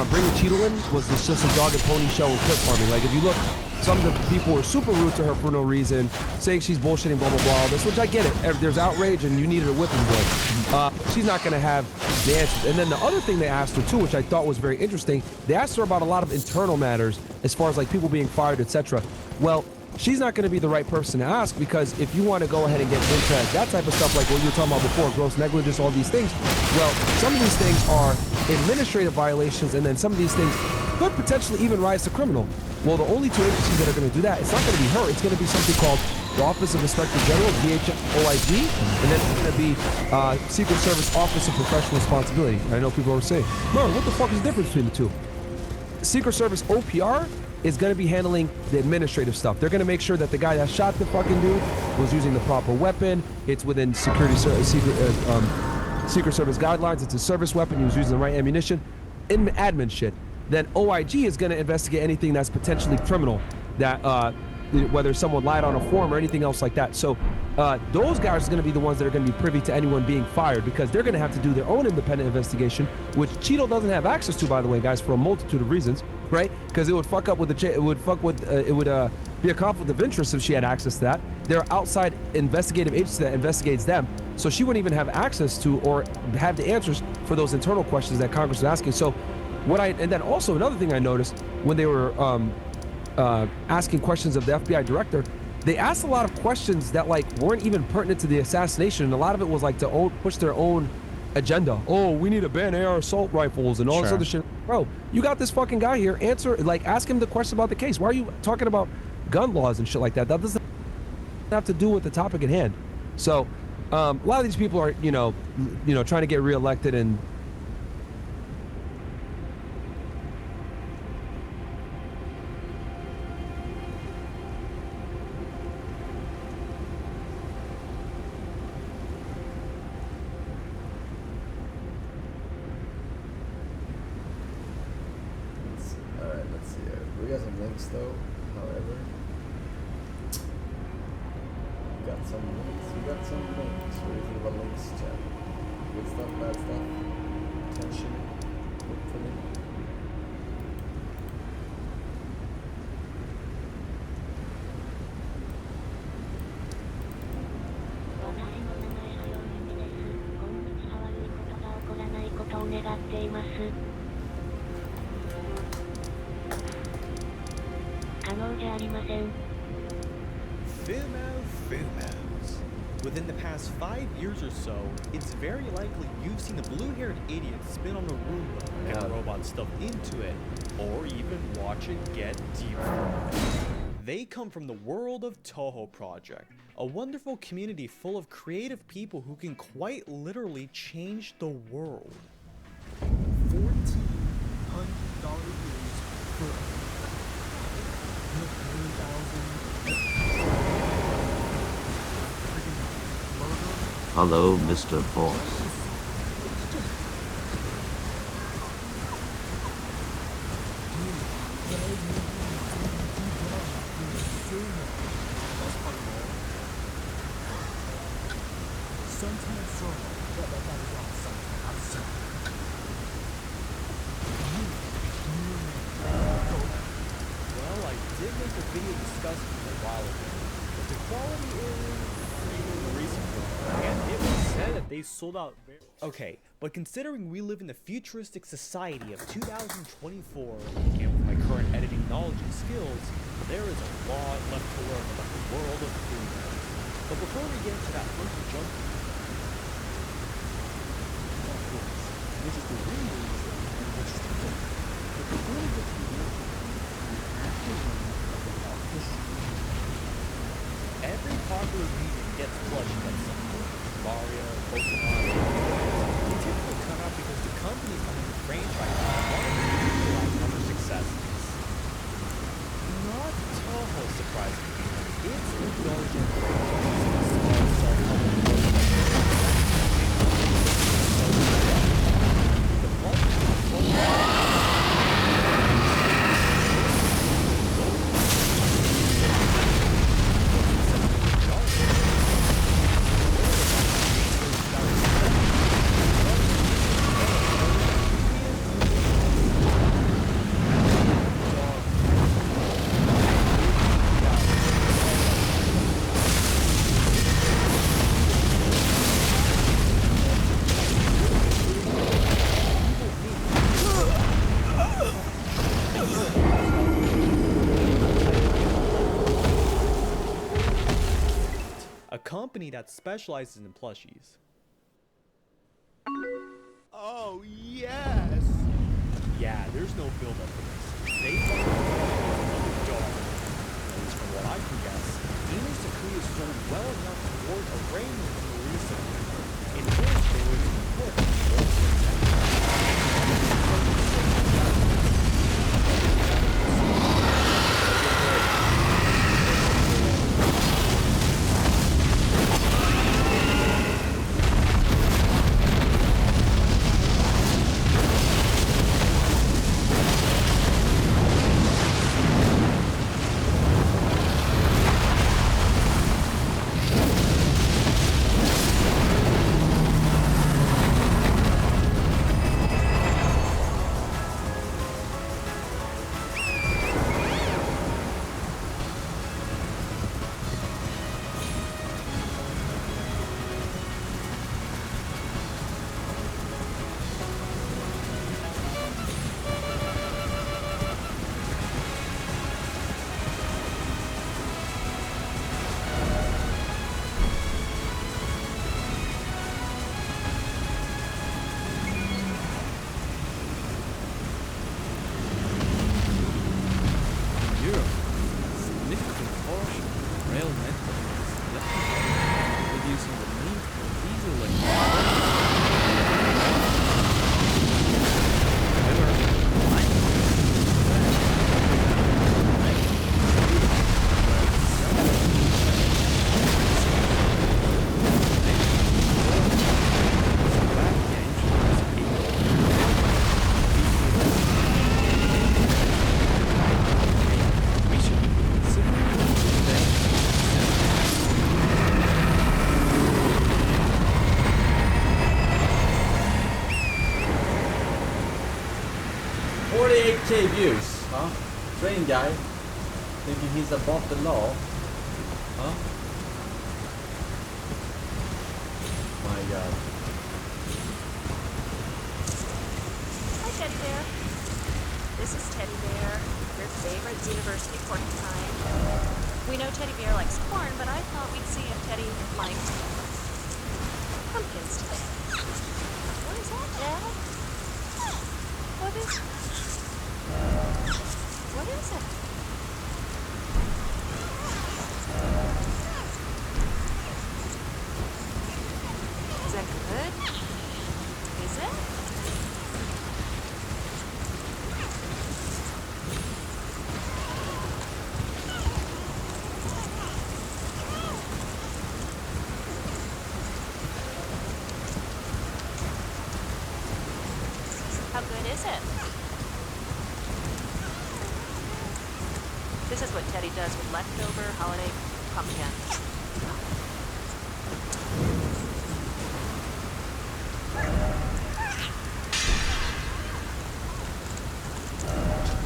bringing Cheeto in was just a dog and pony show with clip farming. Like, if you look, some of the people were super rude to her for no reason, saying she's bullshitting, blah, blah, blah, all this, which I get it. There's outrage and you needed a whipping boy. She's not going to have the answers. And then the other thing they asked her too, which I thought was very interesting, they asked her about a lot of internal matters as far as like people being fired, etc. Well, she's not going to be the right person to ask, because if you want to go ahead and get into that type of stuff, like what you were talking about before, gross negligence, all these things, well, some of these things are administrative violations, and then some of these things could potentially even rise to criminal. Well, the only two agencies that are going to do that, it's not going to be her. It's going to be something called the Office of Inspector General, DHS-OIG, and then it's going to be Secret Service Office of Professional Responsibility. I know people are saying, no, what the fuck is the difference between the two? Secret Service OPR is going to be handling the administrative stuff. They're going to make sure that the guy that shot the fucking dude was using the proper weapon. It's within Secret Service guidelines. It's a service weapon. He was using the right ammunition. In admin shit. Then OIG is going to investigate anything that's potentially criminal, that whether someone lied on a form or anything else like that. So those guys are going to be the ones that are going to be privy to anyone being fired, because they're going to have to do their own independent investigation, which Cheeto doesn't have access to, by the way, guys, for a multitude of reasons, right? Because it would fuck up with it would be a conflict of interest if she had access to that. There are outside investigative agencies that investigates them, so she wouldn't even have access to or have the answers for those internal questions that Congress is asking. So and then also another thing I noticed when they were asking questions of the FBI director, they asked a lot of questions that like weren't even pertinent to the assassination, and a lot of it was like to push their own agenda. Oh, we need to ban AR assault rifles and all this other shit. Bro, you got this fucking guy here. Ask him the question about the case. Why are you talking about gun laws and shit like that? That doesn't have to do with the topic at hand. So a lot of these people are, you know, trying to get reelected, and we got some links though, however. We got some links. What do you think about links, chat? Good stuff, bad stuff? Tension? Hopefully. Females. Within the past 5 years or so, it's very likely you've seen the blue-haired idiot spin on a Roomba, get a robot stuffed into it, or even watch it get deep-fried. They come from the world of Toho Project, a wonderful community full of creative people who can quite literally change the world. $1,400 views per 1,000. Hello, Mr. Boss. Well, I did make a video discussing it a while ago, but the quality is even the recent one, and it was said that they sold out very... Okay, but considering we live in the futuristic society of 2024, and with my current editing knowledge and skills, there is a lot left to learn about the world of freelance. But before we get into that first jump, of course, which is the real reason and which is the book. But before we get to the real every popular medium gets plushed at some point. Mario, Pokemon, they typically come out because the companies behind the franchise want to capitalize on their successes. Not Toho, surprisingly. It's the Guardian franchise. Small self-published books like the plus a company that specializes in plushies. Oh, yes! Yeah, there's no build-up for this. They want to from the dark. At least from what I can guess, Enos Sakuya sold well enough to warrant a rating from the recent, in which they were to report K views, huh? Train guy, thinking he's above the law, huh? My God. Hi, Teddy Bear. This is Teddy Bear, your favorite university porcupine. We know Teddy Bear likes corn, but I thought we'd see if Teddy liked pumpkins today. What is that, Dad? What is it? What is it? Is that good? Is it? is it? This is what Teddy does with leftover holiday pumpkins.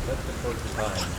Set the code to time.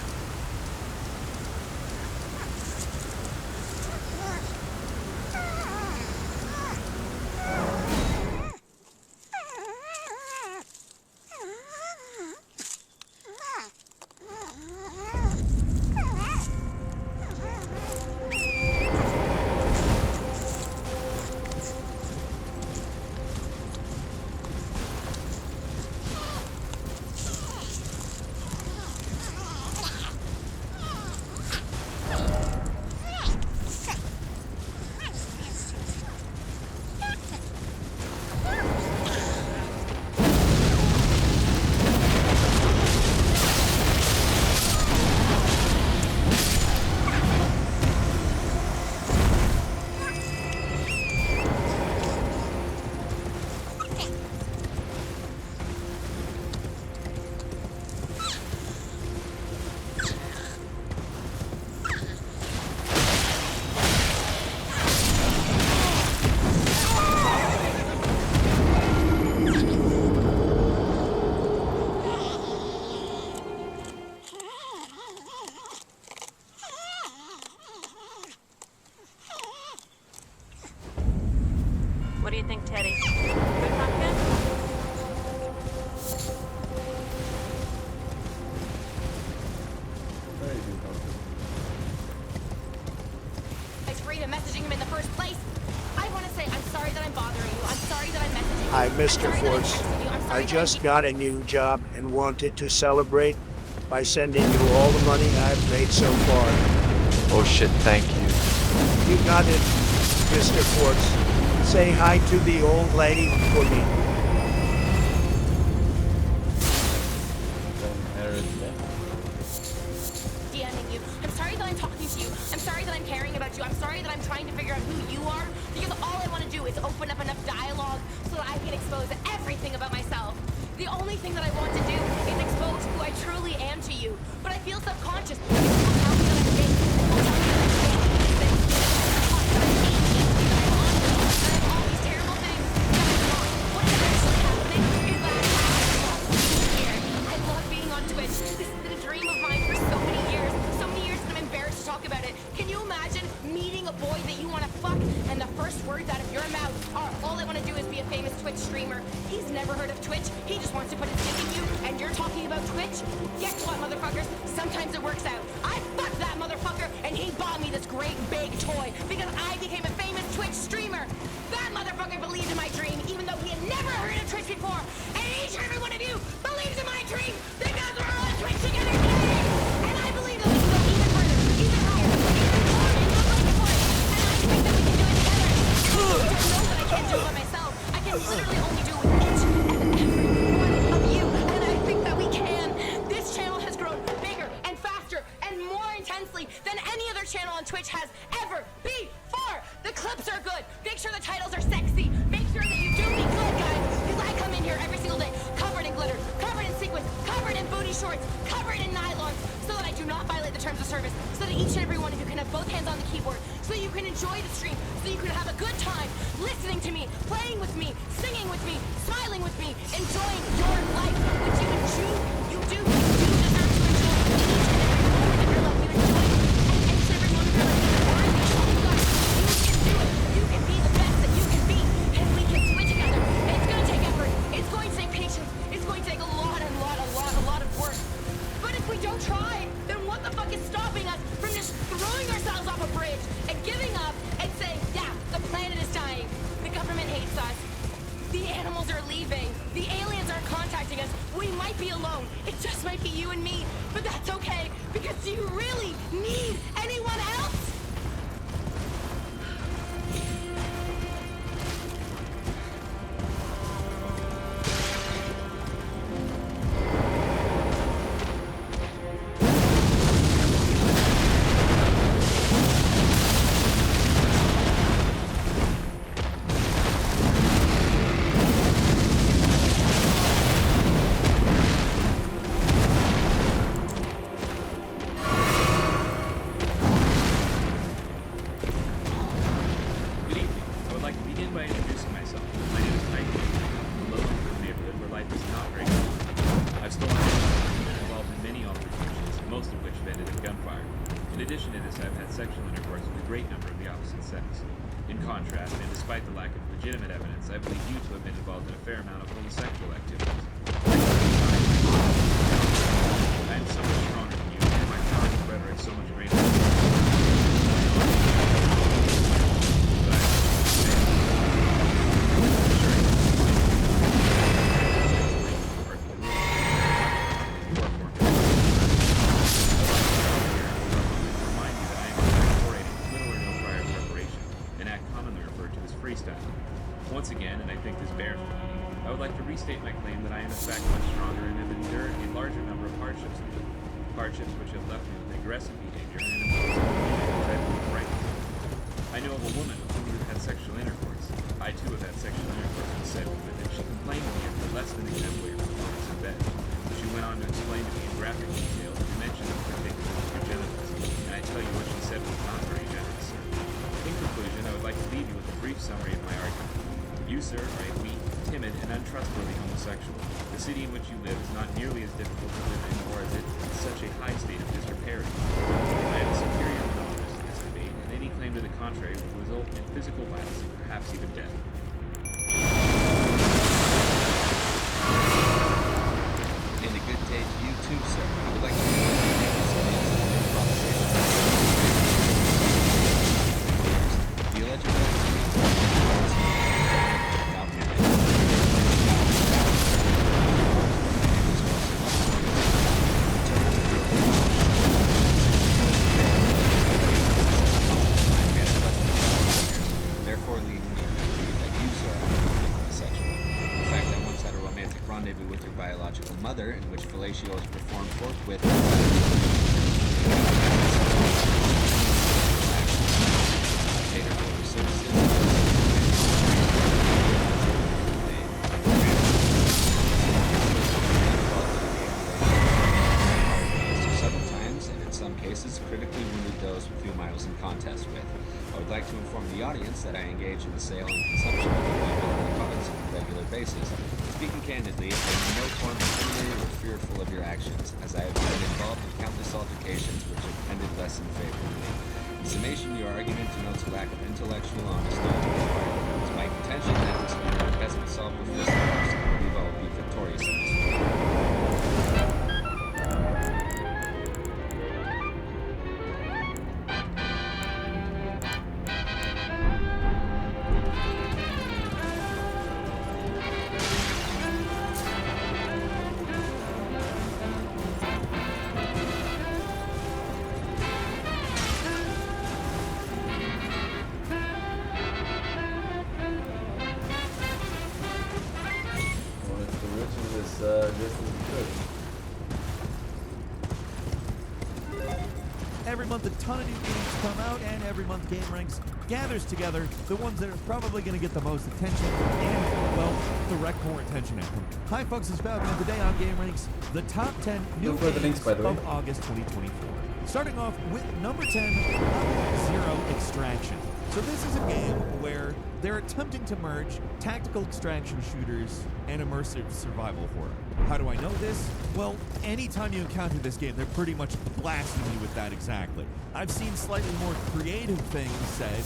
What do you think, Teddy? Good pumpkin? Very good pumpkin. Thanks for even messaging him in the first place. I want to say I'm sorry that I'm bothering you. I'm sorry that I'm messaging you. Hi, Mr. I'm sorry that I'm Force. texting you. I'm sorry I that just got a new job and wanted to celebrate by sending you all the money I've made so far. Oh shit, thank you. You got it, Mr. Force. Say hi to the old lady for me. DMing you. I'm sorry that I'm talking to you. I'm sorry that I'm caring about you. I'm sorry that I'm trying to figure out who you are, because all I want to do is open up enough dialogue so that I can expose everything about myself. The only thing that I want to do is expose who I truly am to you. But I feel subconscious. People will tell me that I'm fake. People will tell me that I'm fake. That I'm hot, that I'm angry, that I'm awful, that I'm all these terrible things. That's not. What is actually happening is that I love being on Twitch. This has been a dream of mine for so many years that I'm embarrassed to talk about it. Can you imagine meeting a boy that you want to fuck and the first words out of your mouth are, all I want to do is be a famous Twitch streamer? He's never heard of Twitch. He just wants to put his dick in you, and you're talking about Twitch? Guess what, motherfuckers? Sometimes it works out. I fucked that motherfucker, and he bought me this great big toy because I became a famous Twitch streamer. That motherfucker believed in my dream, even though he had never heard of Twitch before. And each and every one of you believes in my dream because we're on Twitch together today. And I believe that we can go even further, even higher, even more, and go looking for it. And I think that we can do it together. And I know that I can't do it by myself. I can literally only do it with each and every one of you. And I think that we can. This channel has grown bigger and faster and more intensely than any other channel on Twitch has ever before. The clips are good. Make sure the titles are sexy. Make sure that you do me good, guys. Because I come in here every single day covered in glitter, covered in sequins, covered in booty shorts, covered in nylons, so that I do not violate the terms of service, so that each and every one of you can have both hands on the keyboard, so that you can enjoy the stream, so you can have a good time listening to me, playing with me, singing with me, smiling with me, enjoying your life, which you do deserve to enjoy each and every moment of your life. You enjoy it, and each and every moment of your life is worthy. You guys, you can do it. You can be the best that you can be, and we can do it together. It's going to take effort. It's going to take patience. It's going to take a lot of work. But if we don't try, then what the fuck is stopping us from just throwing ourselves off a bridge and giving up and saying, yeah, the planet is dying. The government hates us. The animals are leaving. The aliens are contacting us. We might be alone. It just might be you and me. But that's okay, because do you really need anyone else? intercourse with a great number of the opposite sex. In contrast, and despite the lack of legitimate evidence, I believe you to have been involved in a fair amount of homosexual activities. I am so much stronger than you, and my power and rhetoric so much greater than you. Once again, and I think this bears repeating, I would like to restate my claim that I am in fact much stronger and have endured a larger number of hardships than you. Hardships which have left me with aggressive behavior and imposing on me which I believe right. I know of a woman with whom you've had sexual intercourse. I too have had sexual intercourse with said woman, and she complained to me of your less than exemplary performance in bed. She went on to explain to me in graphic detail the dimension of particulars of your genitals, and I tell you what she said was not very generous, sir. In conclusion, I would like to leave you with a brief summary of my argument. You, sir, are a weak, timid, and untrustworthy homosexual. The city in which you live is not nearly as difficult to live in, or is it in such a high state of disrepair. I am a superior monogamist in this debate, and any claim to the contrary will result in physical violence and perhaps even death. And a good day to you too, sir. I would like to the alleged rendezvous with your biological mother, in which fellatio is performed forthwith. Several times, and in some cases, critically wounded those with whom I was in contest with. I would like to inform the audience that I engage in the sale and consumption of illegal narcotics on a regular basis. Speaking candidly, I am in no form intimidated or fearful of your actions, as I have been involved in countless altercations which have ended less in favor of me. In summation, your argument denotes a lack of intellectual honesty on your part. It's my contention that this matter is best solved with fisticuffs, and I believe I will be victorious in this one. Every month a ton of new games come out, and every month Game Ranks gathers together the ones that are probably going to get the most attention and, well, direct more attention at them. Hi folks, it's Falcon, and today on Game Ranks, the top 10 new games of August 2024. Starting off with number 10, Level 0 Extraction. So this is a game where they're attempting to merge tactical extraction shooters and immersive survival horror. How do I know this? Well, anytime you encounter this game, they're pretty much blasting you with that exactly. I've seen slightly more creative things said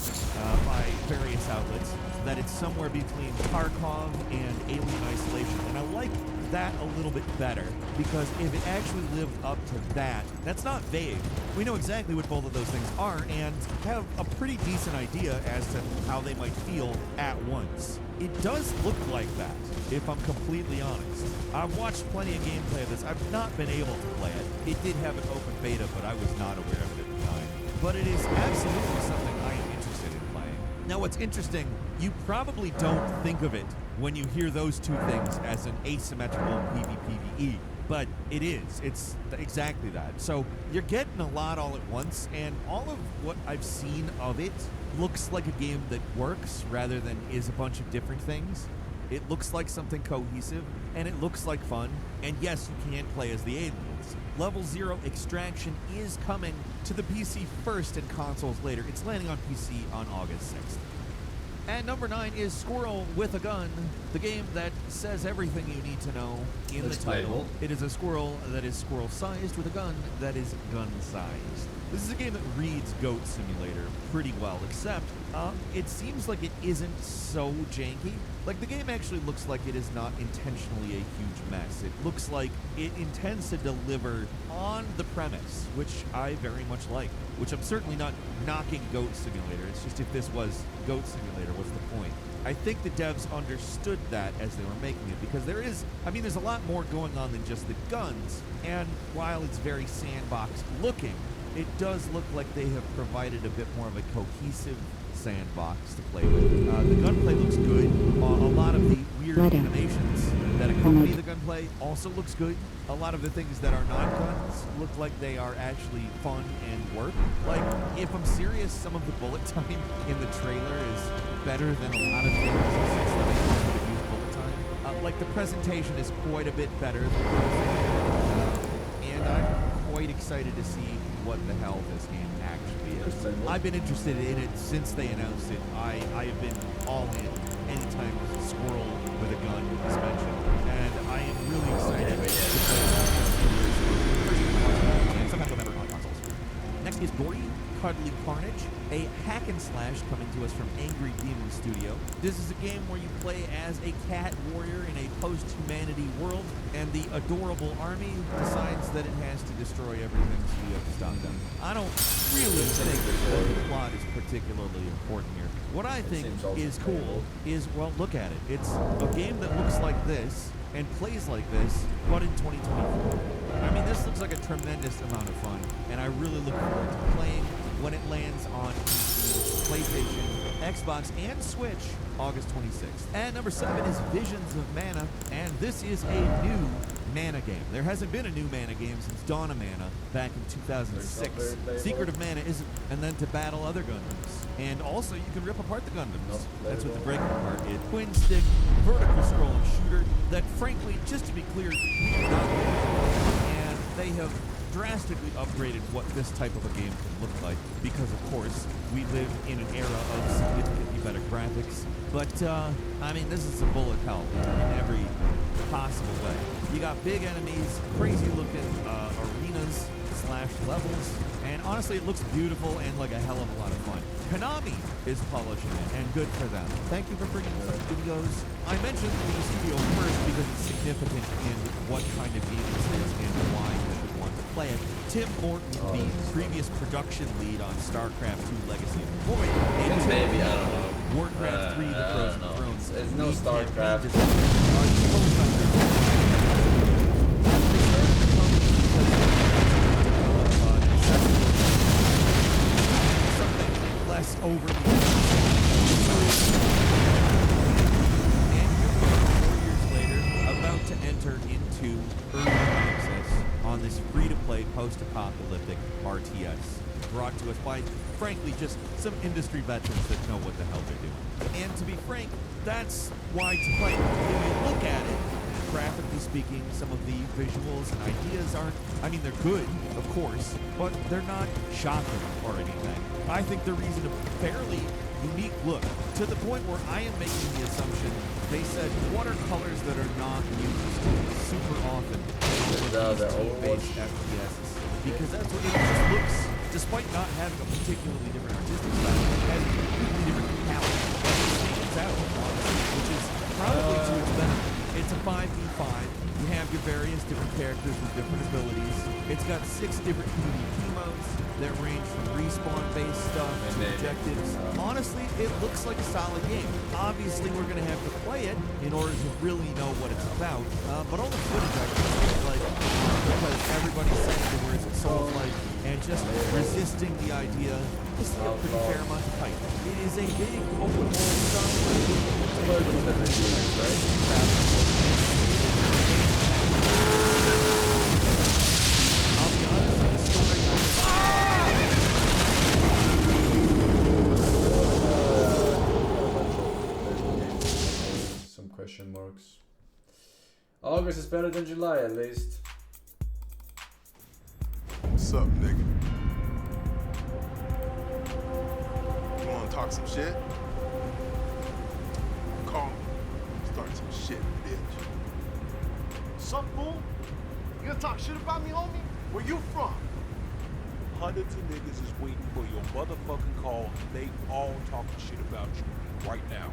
by various outlets that it's somewhere between Tarkov and Alien Isolation, and I like that a little bit better, because if it actually lived up to that, that's not vague. We know exactly what both of those things are and have a pretty decent idea as to how they might feel at once. It does look like that, if I'm completely honest. I've watched plenty of gameplay of this. I've not been able to play it. It did have an open beta, but I was not aware of it at the time. But it is absolutely something I am interested in playing. Now, what's interesting, you probably don't think of it when you hear those two things as an asymmetrical PvPvE, but it is. It's exactly that. So you're getting a lot all at once, and all of what I've seen of it looks like a game that works rather than is a bunch of different things. It looks like something cohesive, and it looks like fun, and yes, you can play as the aliens. Level 0 Extraction is coming to the PC first and consoles later. It's landing on PC on August 6th. And number 9 is Squirrel with a Gun, the game that says everything you need to know in the title. It is a squirrel that is squirrel-sized with a gun that is gun-sized. This is a game that reads Goat Simulator pretty well, except it seems like it isn't so janky. Like, the game actually looks like it is not intentionally a huge mess. It looks like it intends to deliver on the premise, which I very much like, which I'm certainly not knocking Goat Simulator. It's just if this was Goat Simulator, what's the point? I think the devs understood that as they were making it, because there's a lot more going on than just the guns, and while it's very sandbox looking, it does look like they have provided a bit more of a cohesive sandbox to play with. The gunplay looks good. A lot of the weird animations that accompany the gunplay also looks good. A lot of the things that are not guns look like they are actually fun and work. Like, if I'm serious, some of the bullet time in the trailer is better than a lot of things since the making could have used bullet time. Like, the presentation is quite a bit better than and I'm quite excited to see what the hell this game actually is. I've been interested in it since they announced it. I have been all in anytime Squirrel with a gun is mentioned, and I am really excited to play and sometime November on consoles. Next is Gory Cuddly Carnage, a hack and slash coming to us from Angry Demon Studio. This is a game where you play as a cat warrior in a post-humanity world, and the adorable army decides that it has to destroy everything, so you have to stop them. I don't really think that the plot is particularly important here. What I think is cool is, well, look at it. It's a game that looks like this and plays like this, but in 2024. I mean, this looks like a tremendous amount of fun, and I really look forward to playing when it lands on PC, PlayStation, Xbox, and Switch August 26th. And number 7 is Visions of Mana, and this is a new Mana game. There hasn't been a new Mana game since Dawn of Mana back in 2006. Secret of Mana isn't, and then to battle other Gundams. And also, you can rip apart the Gundams. That's what the breaking part is. Twin stick, vertical scrolling shooter that, frankly, just to be clear, we do not get enough. And they have drastically upgraded what this type of a game can look like, because of course we live in an era of significantly better graphics. But I mean, this is a bullet hell in every possible way. You got big enemies, crazy looking arenas / levels, and honestly it looks beautiful and like a hell of a lot of fun. Konami is publishing it, and good for them. Thank you for bringing such videos. I mentioned the studio first because it's significant in what kind of game this is and why you should want to play it. Tim Morton, the previous production lead on StarCraft II Legacy of the Void, and maybe, I don't know. Warcraft 3 The Frozen Throne. It's no StarCraft. Less overly. And here we are 4 years later, about to enter into early access on this free-to-play post-apocalyptic RTS, brought to us by, frankly, just some industry veterans that know what the hell they're doing. And to be frank, that's why to play. If you look at it, graphically speaking, some of the visuals and ideas aren't, I mean, they're good, of course, but they're not shocking or anything. I think they're reason a fairly unique look, to the point where I am making the assumption they said, what are colors that are not used super often in based FPSs? Because that's what it just looks, despite not having a particularly different artistic style, it has a completely different palette that stands out, honestly, which is probably to its benefit. It's a 5v5. You have your various different characters with different abilities. It's got 6 different PvP modes that range from respawn-based stuff to objectives. Honestly, it looks like a solid game. Obviously, we're going to have to play it in order to really know what it's about. But all the footage I can like, because everybody's saying the words it's Souls-like, and just resisting the idea, is a pretty fair amount of hype. It is a big open world style. Some question marks. August is better than July, at least. What's up, nigga? You wanna talk some shit? Call me. Start some shit, bitch. Sup, fool? You gonna talk shit about me, homie? Where you from? Hundreds of niggas is waiting for your motherfucking call. They all talking shit about you right now.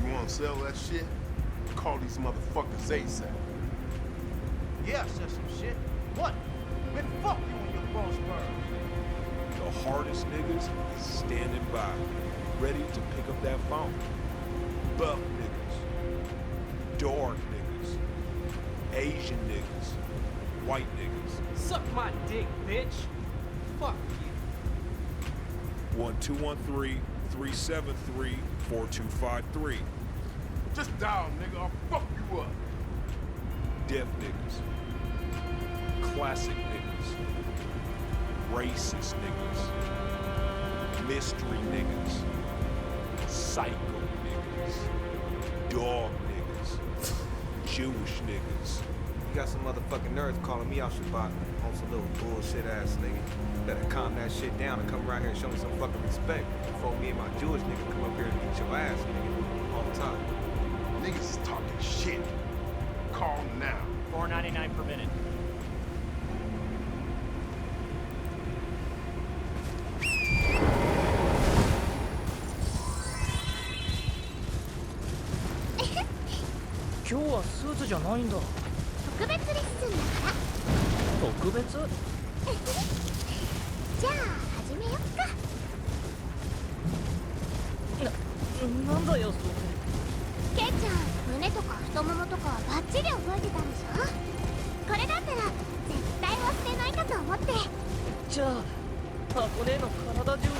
You wanna sell that shit? Call these motherfuckers ASAP. Yeah, said some shit. What? Man, fuck you and your bro spurs. The hardest niggas is standing by, ready to pick up that phone. Buff niggas, dark niggas, Asian niggas, white niggas. Suck my dick, bitch. Fuck you. 1213-373-4253. Just dial, nigga. I'll fuck you up. Deaf niggas, classic niggas, racist niggas, mystery niggas, psycho niggas, dog niggas, Jewish niggas. You got some motherfucking nerds calling me out Shabbat on some little bullshit ass nigga. Better calm that shit down and come around here and show me some fucking respect before me and my Jewish nigga come up here and beat your ass, nigga, all the time. Niggas is talking shit. Call now. $4.99 per minute.今日はスーツじゃないんだ。特別レッスンだから。特別？じゃあ始めよっか。なんだよそれ。ケンちゃん、胸とか太ももとかバッチリ覚えてたんでしょ。これだったら絶対忘れないかと思って。じゃあ箱根の体中に。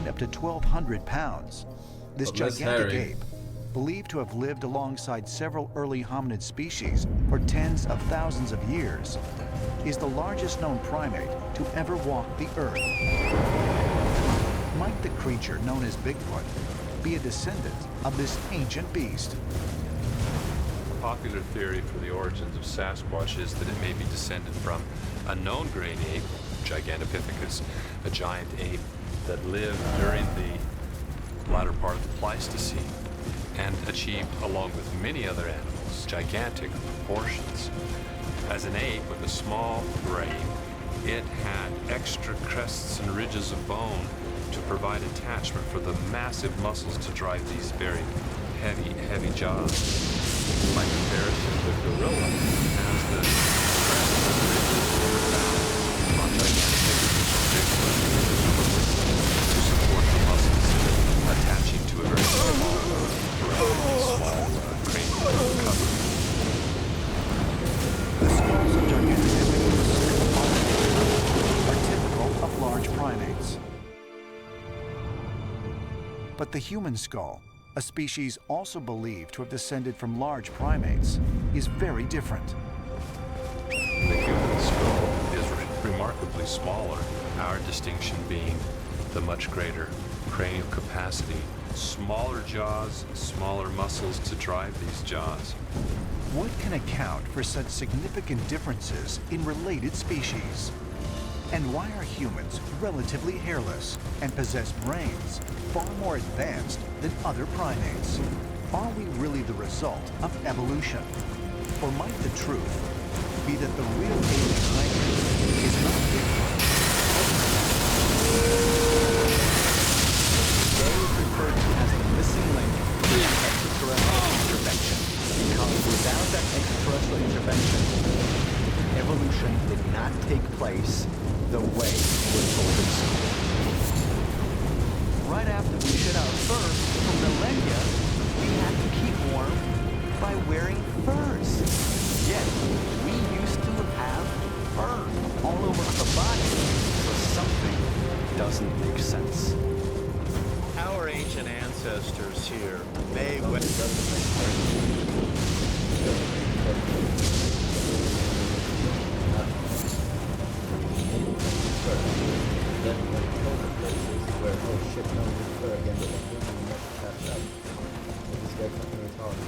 Up to 1,200 pounds. This That's gigantic hairy. ape, believed to have lived alongside several early hominid species for tens of thousands of years, is the largest known primate to ever walk the earth. Might the creature known as Bigfoot be a descendant of this ancient beast? The popular theory for the origins of Sasquatch is that it may be descended from a known great ape, Gigantopithecus, a giant ape that lived during the latter part of the Pleistocene and achieved, along with many other animals, gigantic proportions. As an ape with a small brain, it had extra crests and ridges of bone to provide attachment for the massive muscles to drive these very heavy jaws. By comparison, the gorilla has the crests and ridges found on Gigantopithecus to support the muscles attaching to a very small cranial cover. The skulls of Gigantopithecus are typical of large primates. But the human skull, a species also believed to have descended from large primates, is very different. The human skull is remarkably smaller, our distinction being the much greater cranial capacity, smaller jaws, smaller muscles to drive these jaws. What can account for such significant differences in related species? And why are humans relatively hairless and possess brains far more advanced than other primates? Are we really the result of evolution? Or might the truth be that the real alien hybrid is not Bigfoot? Today is referred to as the missing link in extraterrestrial intervention, because without that extraterrestrial intervention, evolution did not take place the way we're told in school. Right after we shed our fur for millennia, we have to keep warm by wearing furs. Yet, we used to have fur all over our body. So something doesn't make sense. Our ancient ancestors here may well.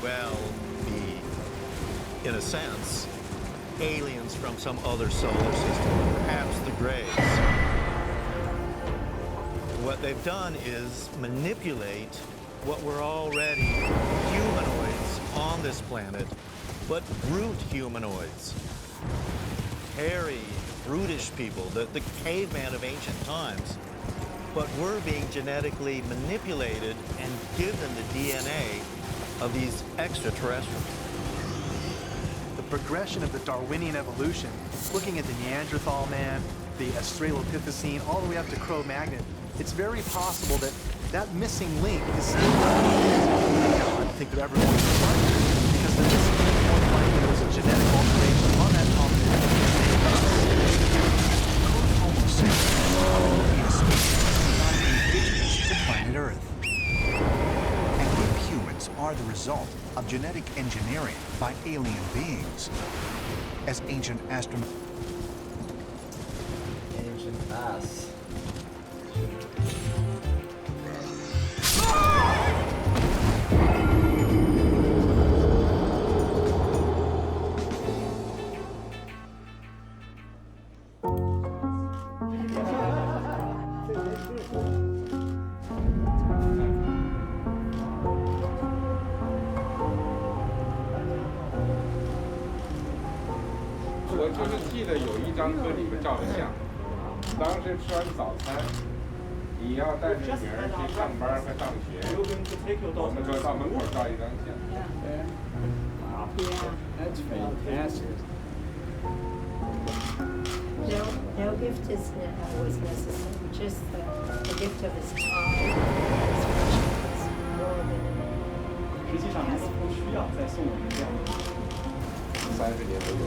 Well, be, in a sense, aliens from some other solar system, perhaps the Greys. What they've done is manipulate what were already humanoids on this planet, but brute humanoids. Hairy, brutish people, the caveman of ancient times, but we're being genetically manipulated and given the DNA of these extraterrestrials. The progression of the Darwinian evolution, looking at the Neanderthal man, the Australopithecine, all the way up to Cro-Magnon, it's very possible that that missing link is still I don't think they're ever going to find it, because the missing link more than likely was a genetic alteration on that continent. Almost certainly a species not indigenous to planet Earth. And if humans are the result of genetic engineering by alien beings, as ancient astronauts. Ancient ass.我就是记得有一张和你们照的相，当时吃完早餐，你要带着女儿去上班和上学，我们说到门口照一张相。That's fantastic. No gift is always necessary. Just the gift of his time and his friendships more than 实际上，如果不需要再送我们这样30年都有。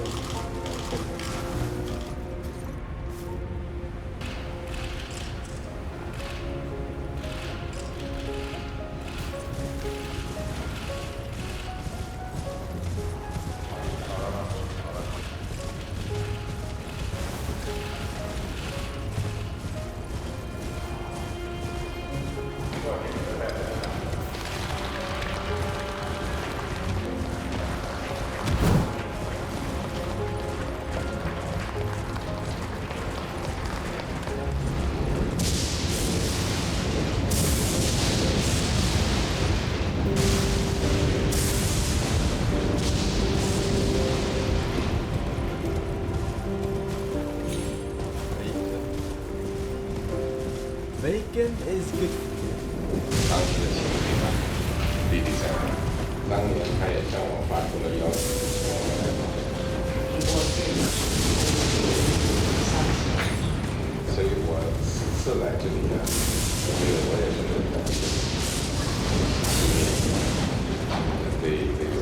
Bacon is good. 当时的情侣呢，弟弟在当年他也向我发出了邀请，所以我此次来这里呢，我觉得我也是很感谢，对这个。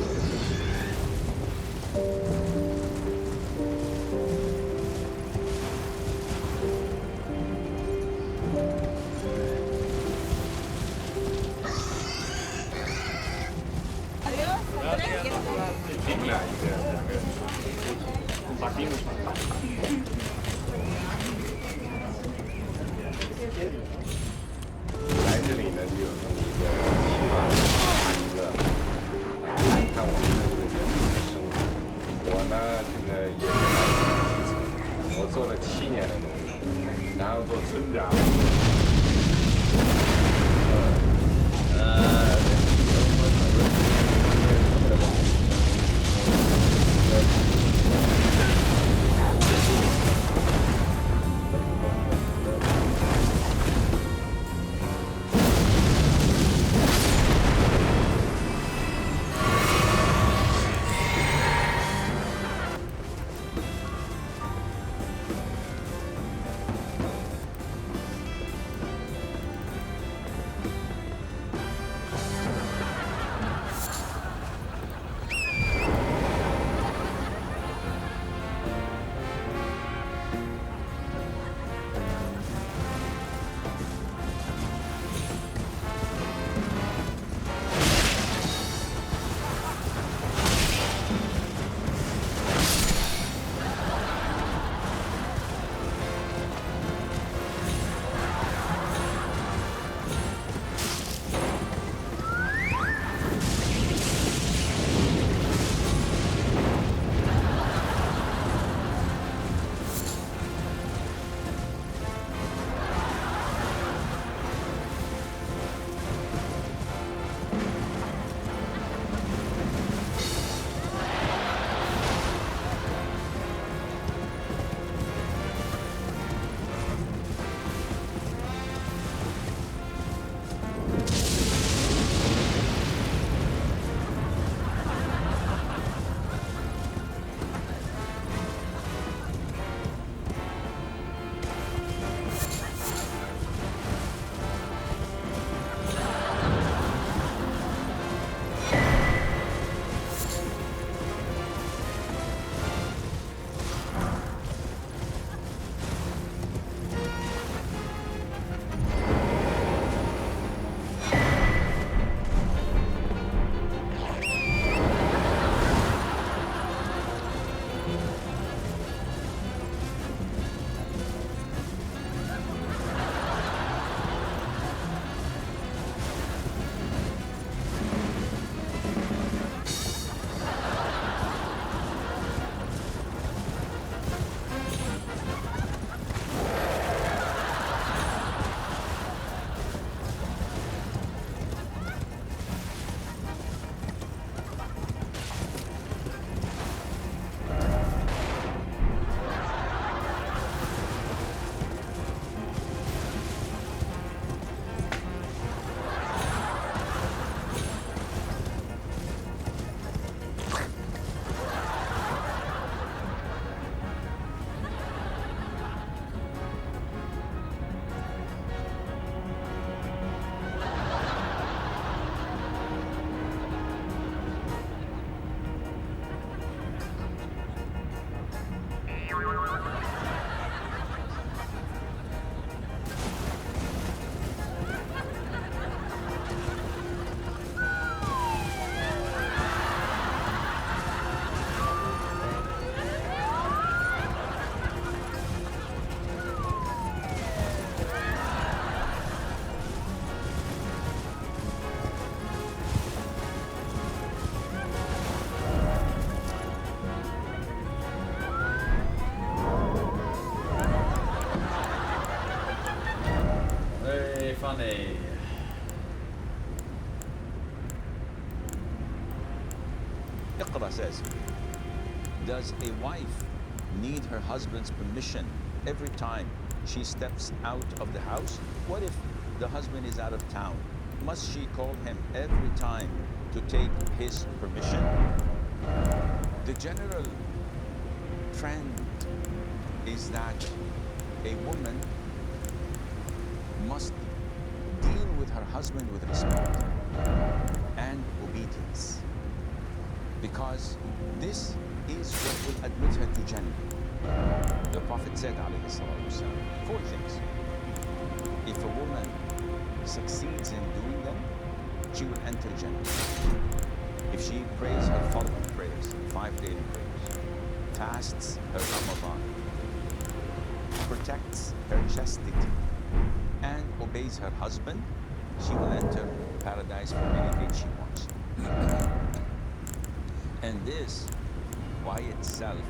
来这里呢，就有这么一个希望，一个看看我们的这个人民的生活。我呢，这个也是我做了7年的农民，然后做村长。Very funny. Iqra says, does a wife need her husband's permission every time she steps out of the house? What if the husband is out of town? Must she call him every time to take his permission? The general trend is that a woman must deal with her husband with respect and obedience, because this is what will admit her to Jannah. The Prophet said, alayhi salatu wasalam, 4 things. If a woman succeeds in doing them, she will enter Jannah. If she prays her following prayers, 5 daily prayers, fasts her Ramadan, protects her chastity, and obeys her husband, she will enter paradise for anything she wants. And this, by itself,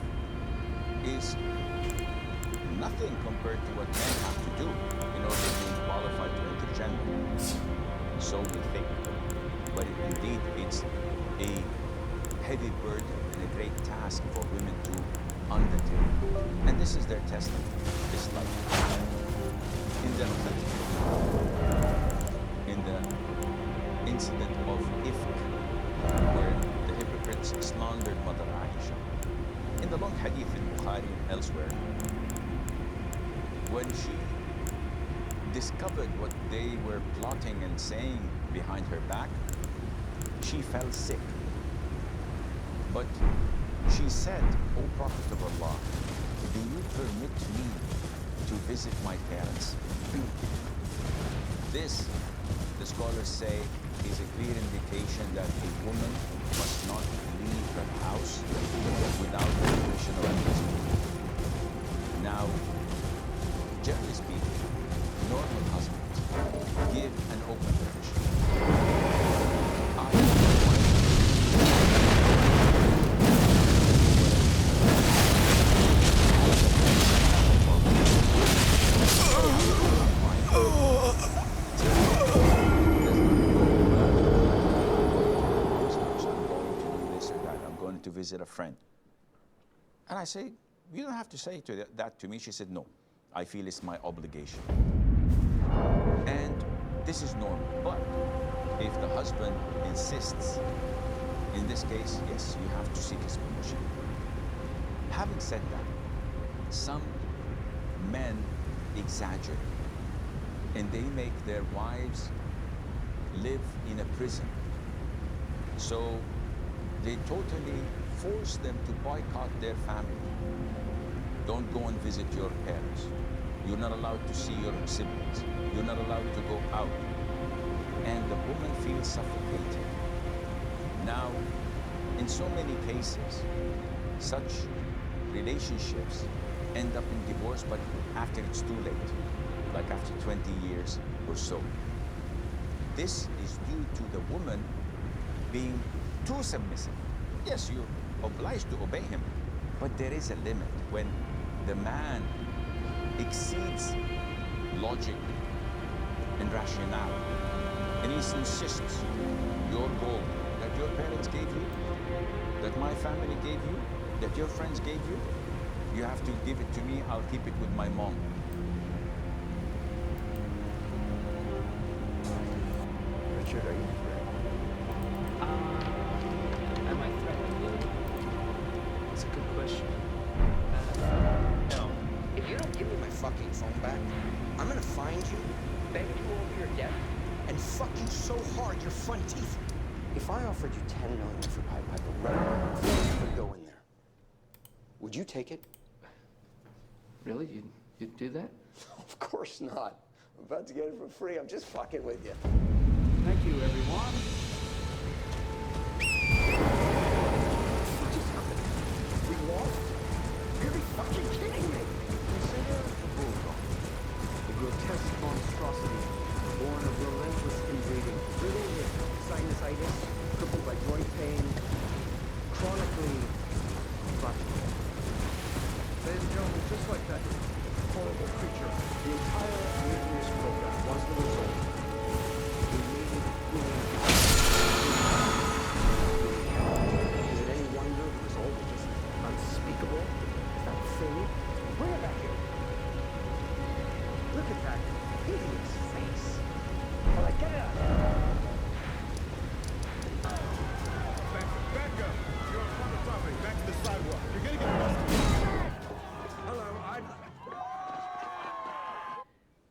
is nothing compared to what men have to do in order to be qualified to enter Jannah. So we think. But indeed, it's a heavy burden and a great task for women to undertake. And this is their testament, this life. In the incident of Ifk, where the hypocrites slandered Mother Aisha. In the long hadith in Bukhari and elsewhere, when she discovered what they were plotting and saying behind her back, she fell sick. But she said, O Prophet of Allah, do you permit me to visit my parents? This, the scholars say, is a clear indication that a woman must not leave her house without the permission of her husband. Now, generally speaking, normal husbands give an open permission. To visit a friend. And I say, you don't have to say that to me. She said, no, I feel it's my obligation. And this is normal. But if the husband insists, in this case, yes, you have to seek his permission. Having said that, some men exaggerate and they make their wives live in a prison. So they totally force them to boycott their family. Don't go and visit your parents. You're not allowed to see your siblings. You're not allowed to go out. And the woman feels suffocated. Now, in so many cases, such relationships end up in divorce, but after it's too late, like after 20 years or so. This is due to the woman being too submissive. Yes, you're obliged to obey him, but there is a limit when the man exceeds logic and rationale, and he insists your goal that your parents gave you, that my family gave you, that your friends gave you, you have to give it to me, I'll keep it with my mom. Richard, are you Am I threatening? It's a good question. No. If you don't give me my fucking phone back, I'm gonna find you, beg you over your debt, and fuck you so hard your front teeth. If I offered you $10 million for Pied Piper right now, before you even go in there, would you take it? Really? You'd do that? Of course not. I'm about to get it for free. I'm just fucking with you. Thank you, everyone. What just happened? We lost? You're fucking kidding me! Consider the bulldog. A grotesque monstrosity, born of relentless inbreeding, riddled with sinusitis, crippled by joint pain, chronically practical. Ladies and gentlemen, just like that horrible creature, the entire nucleus program was the result. We needed healing. Is it any wonder the result was just unspeakable? Is that thing? Bring it back here. Look at that hideous face. All right, get it out. Back up. You're on front of property. Back to the sidewalk. You're gonna get busted. Hello,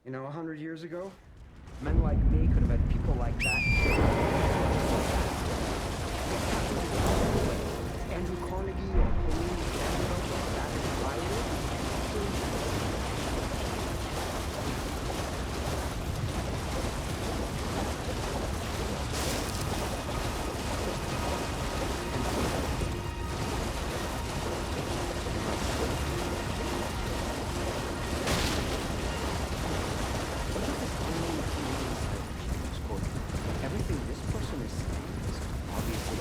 You know, 100 years ago, men like me could have had people like that killed. Andrew Carnegie or Pauline Vanderbilt or Savage Riley. Everything this person is saying is obviously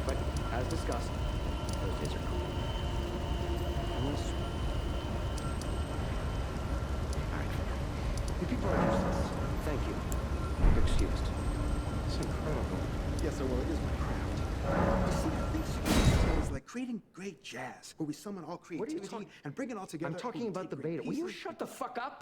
but as discussed, those days are cool. I'm gonna swim. Alright. You people are useless. Thank you. You're excused. It's incredible. Yes, sir, well, it is my craft. You see, I think superhero is like creating great jazz, where we summon all creativity and bring it all together. I'm talking about the beta. Will you shut the fuck up?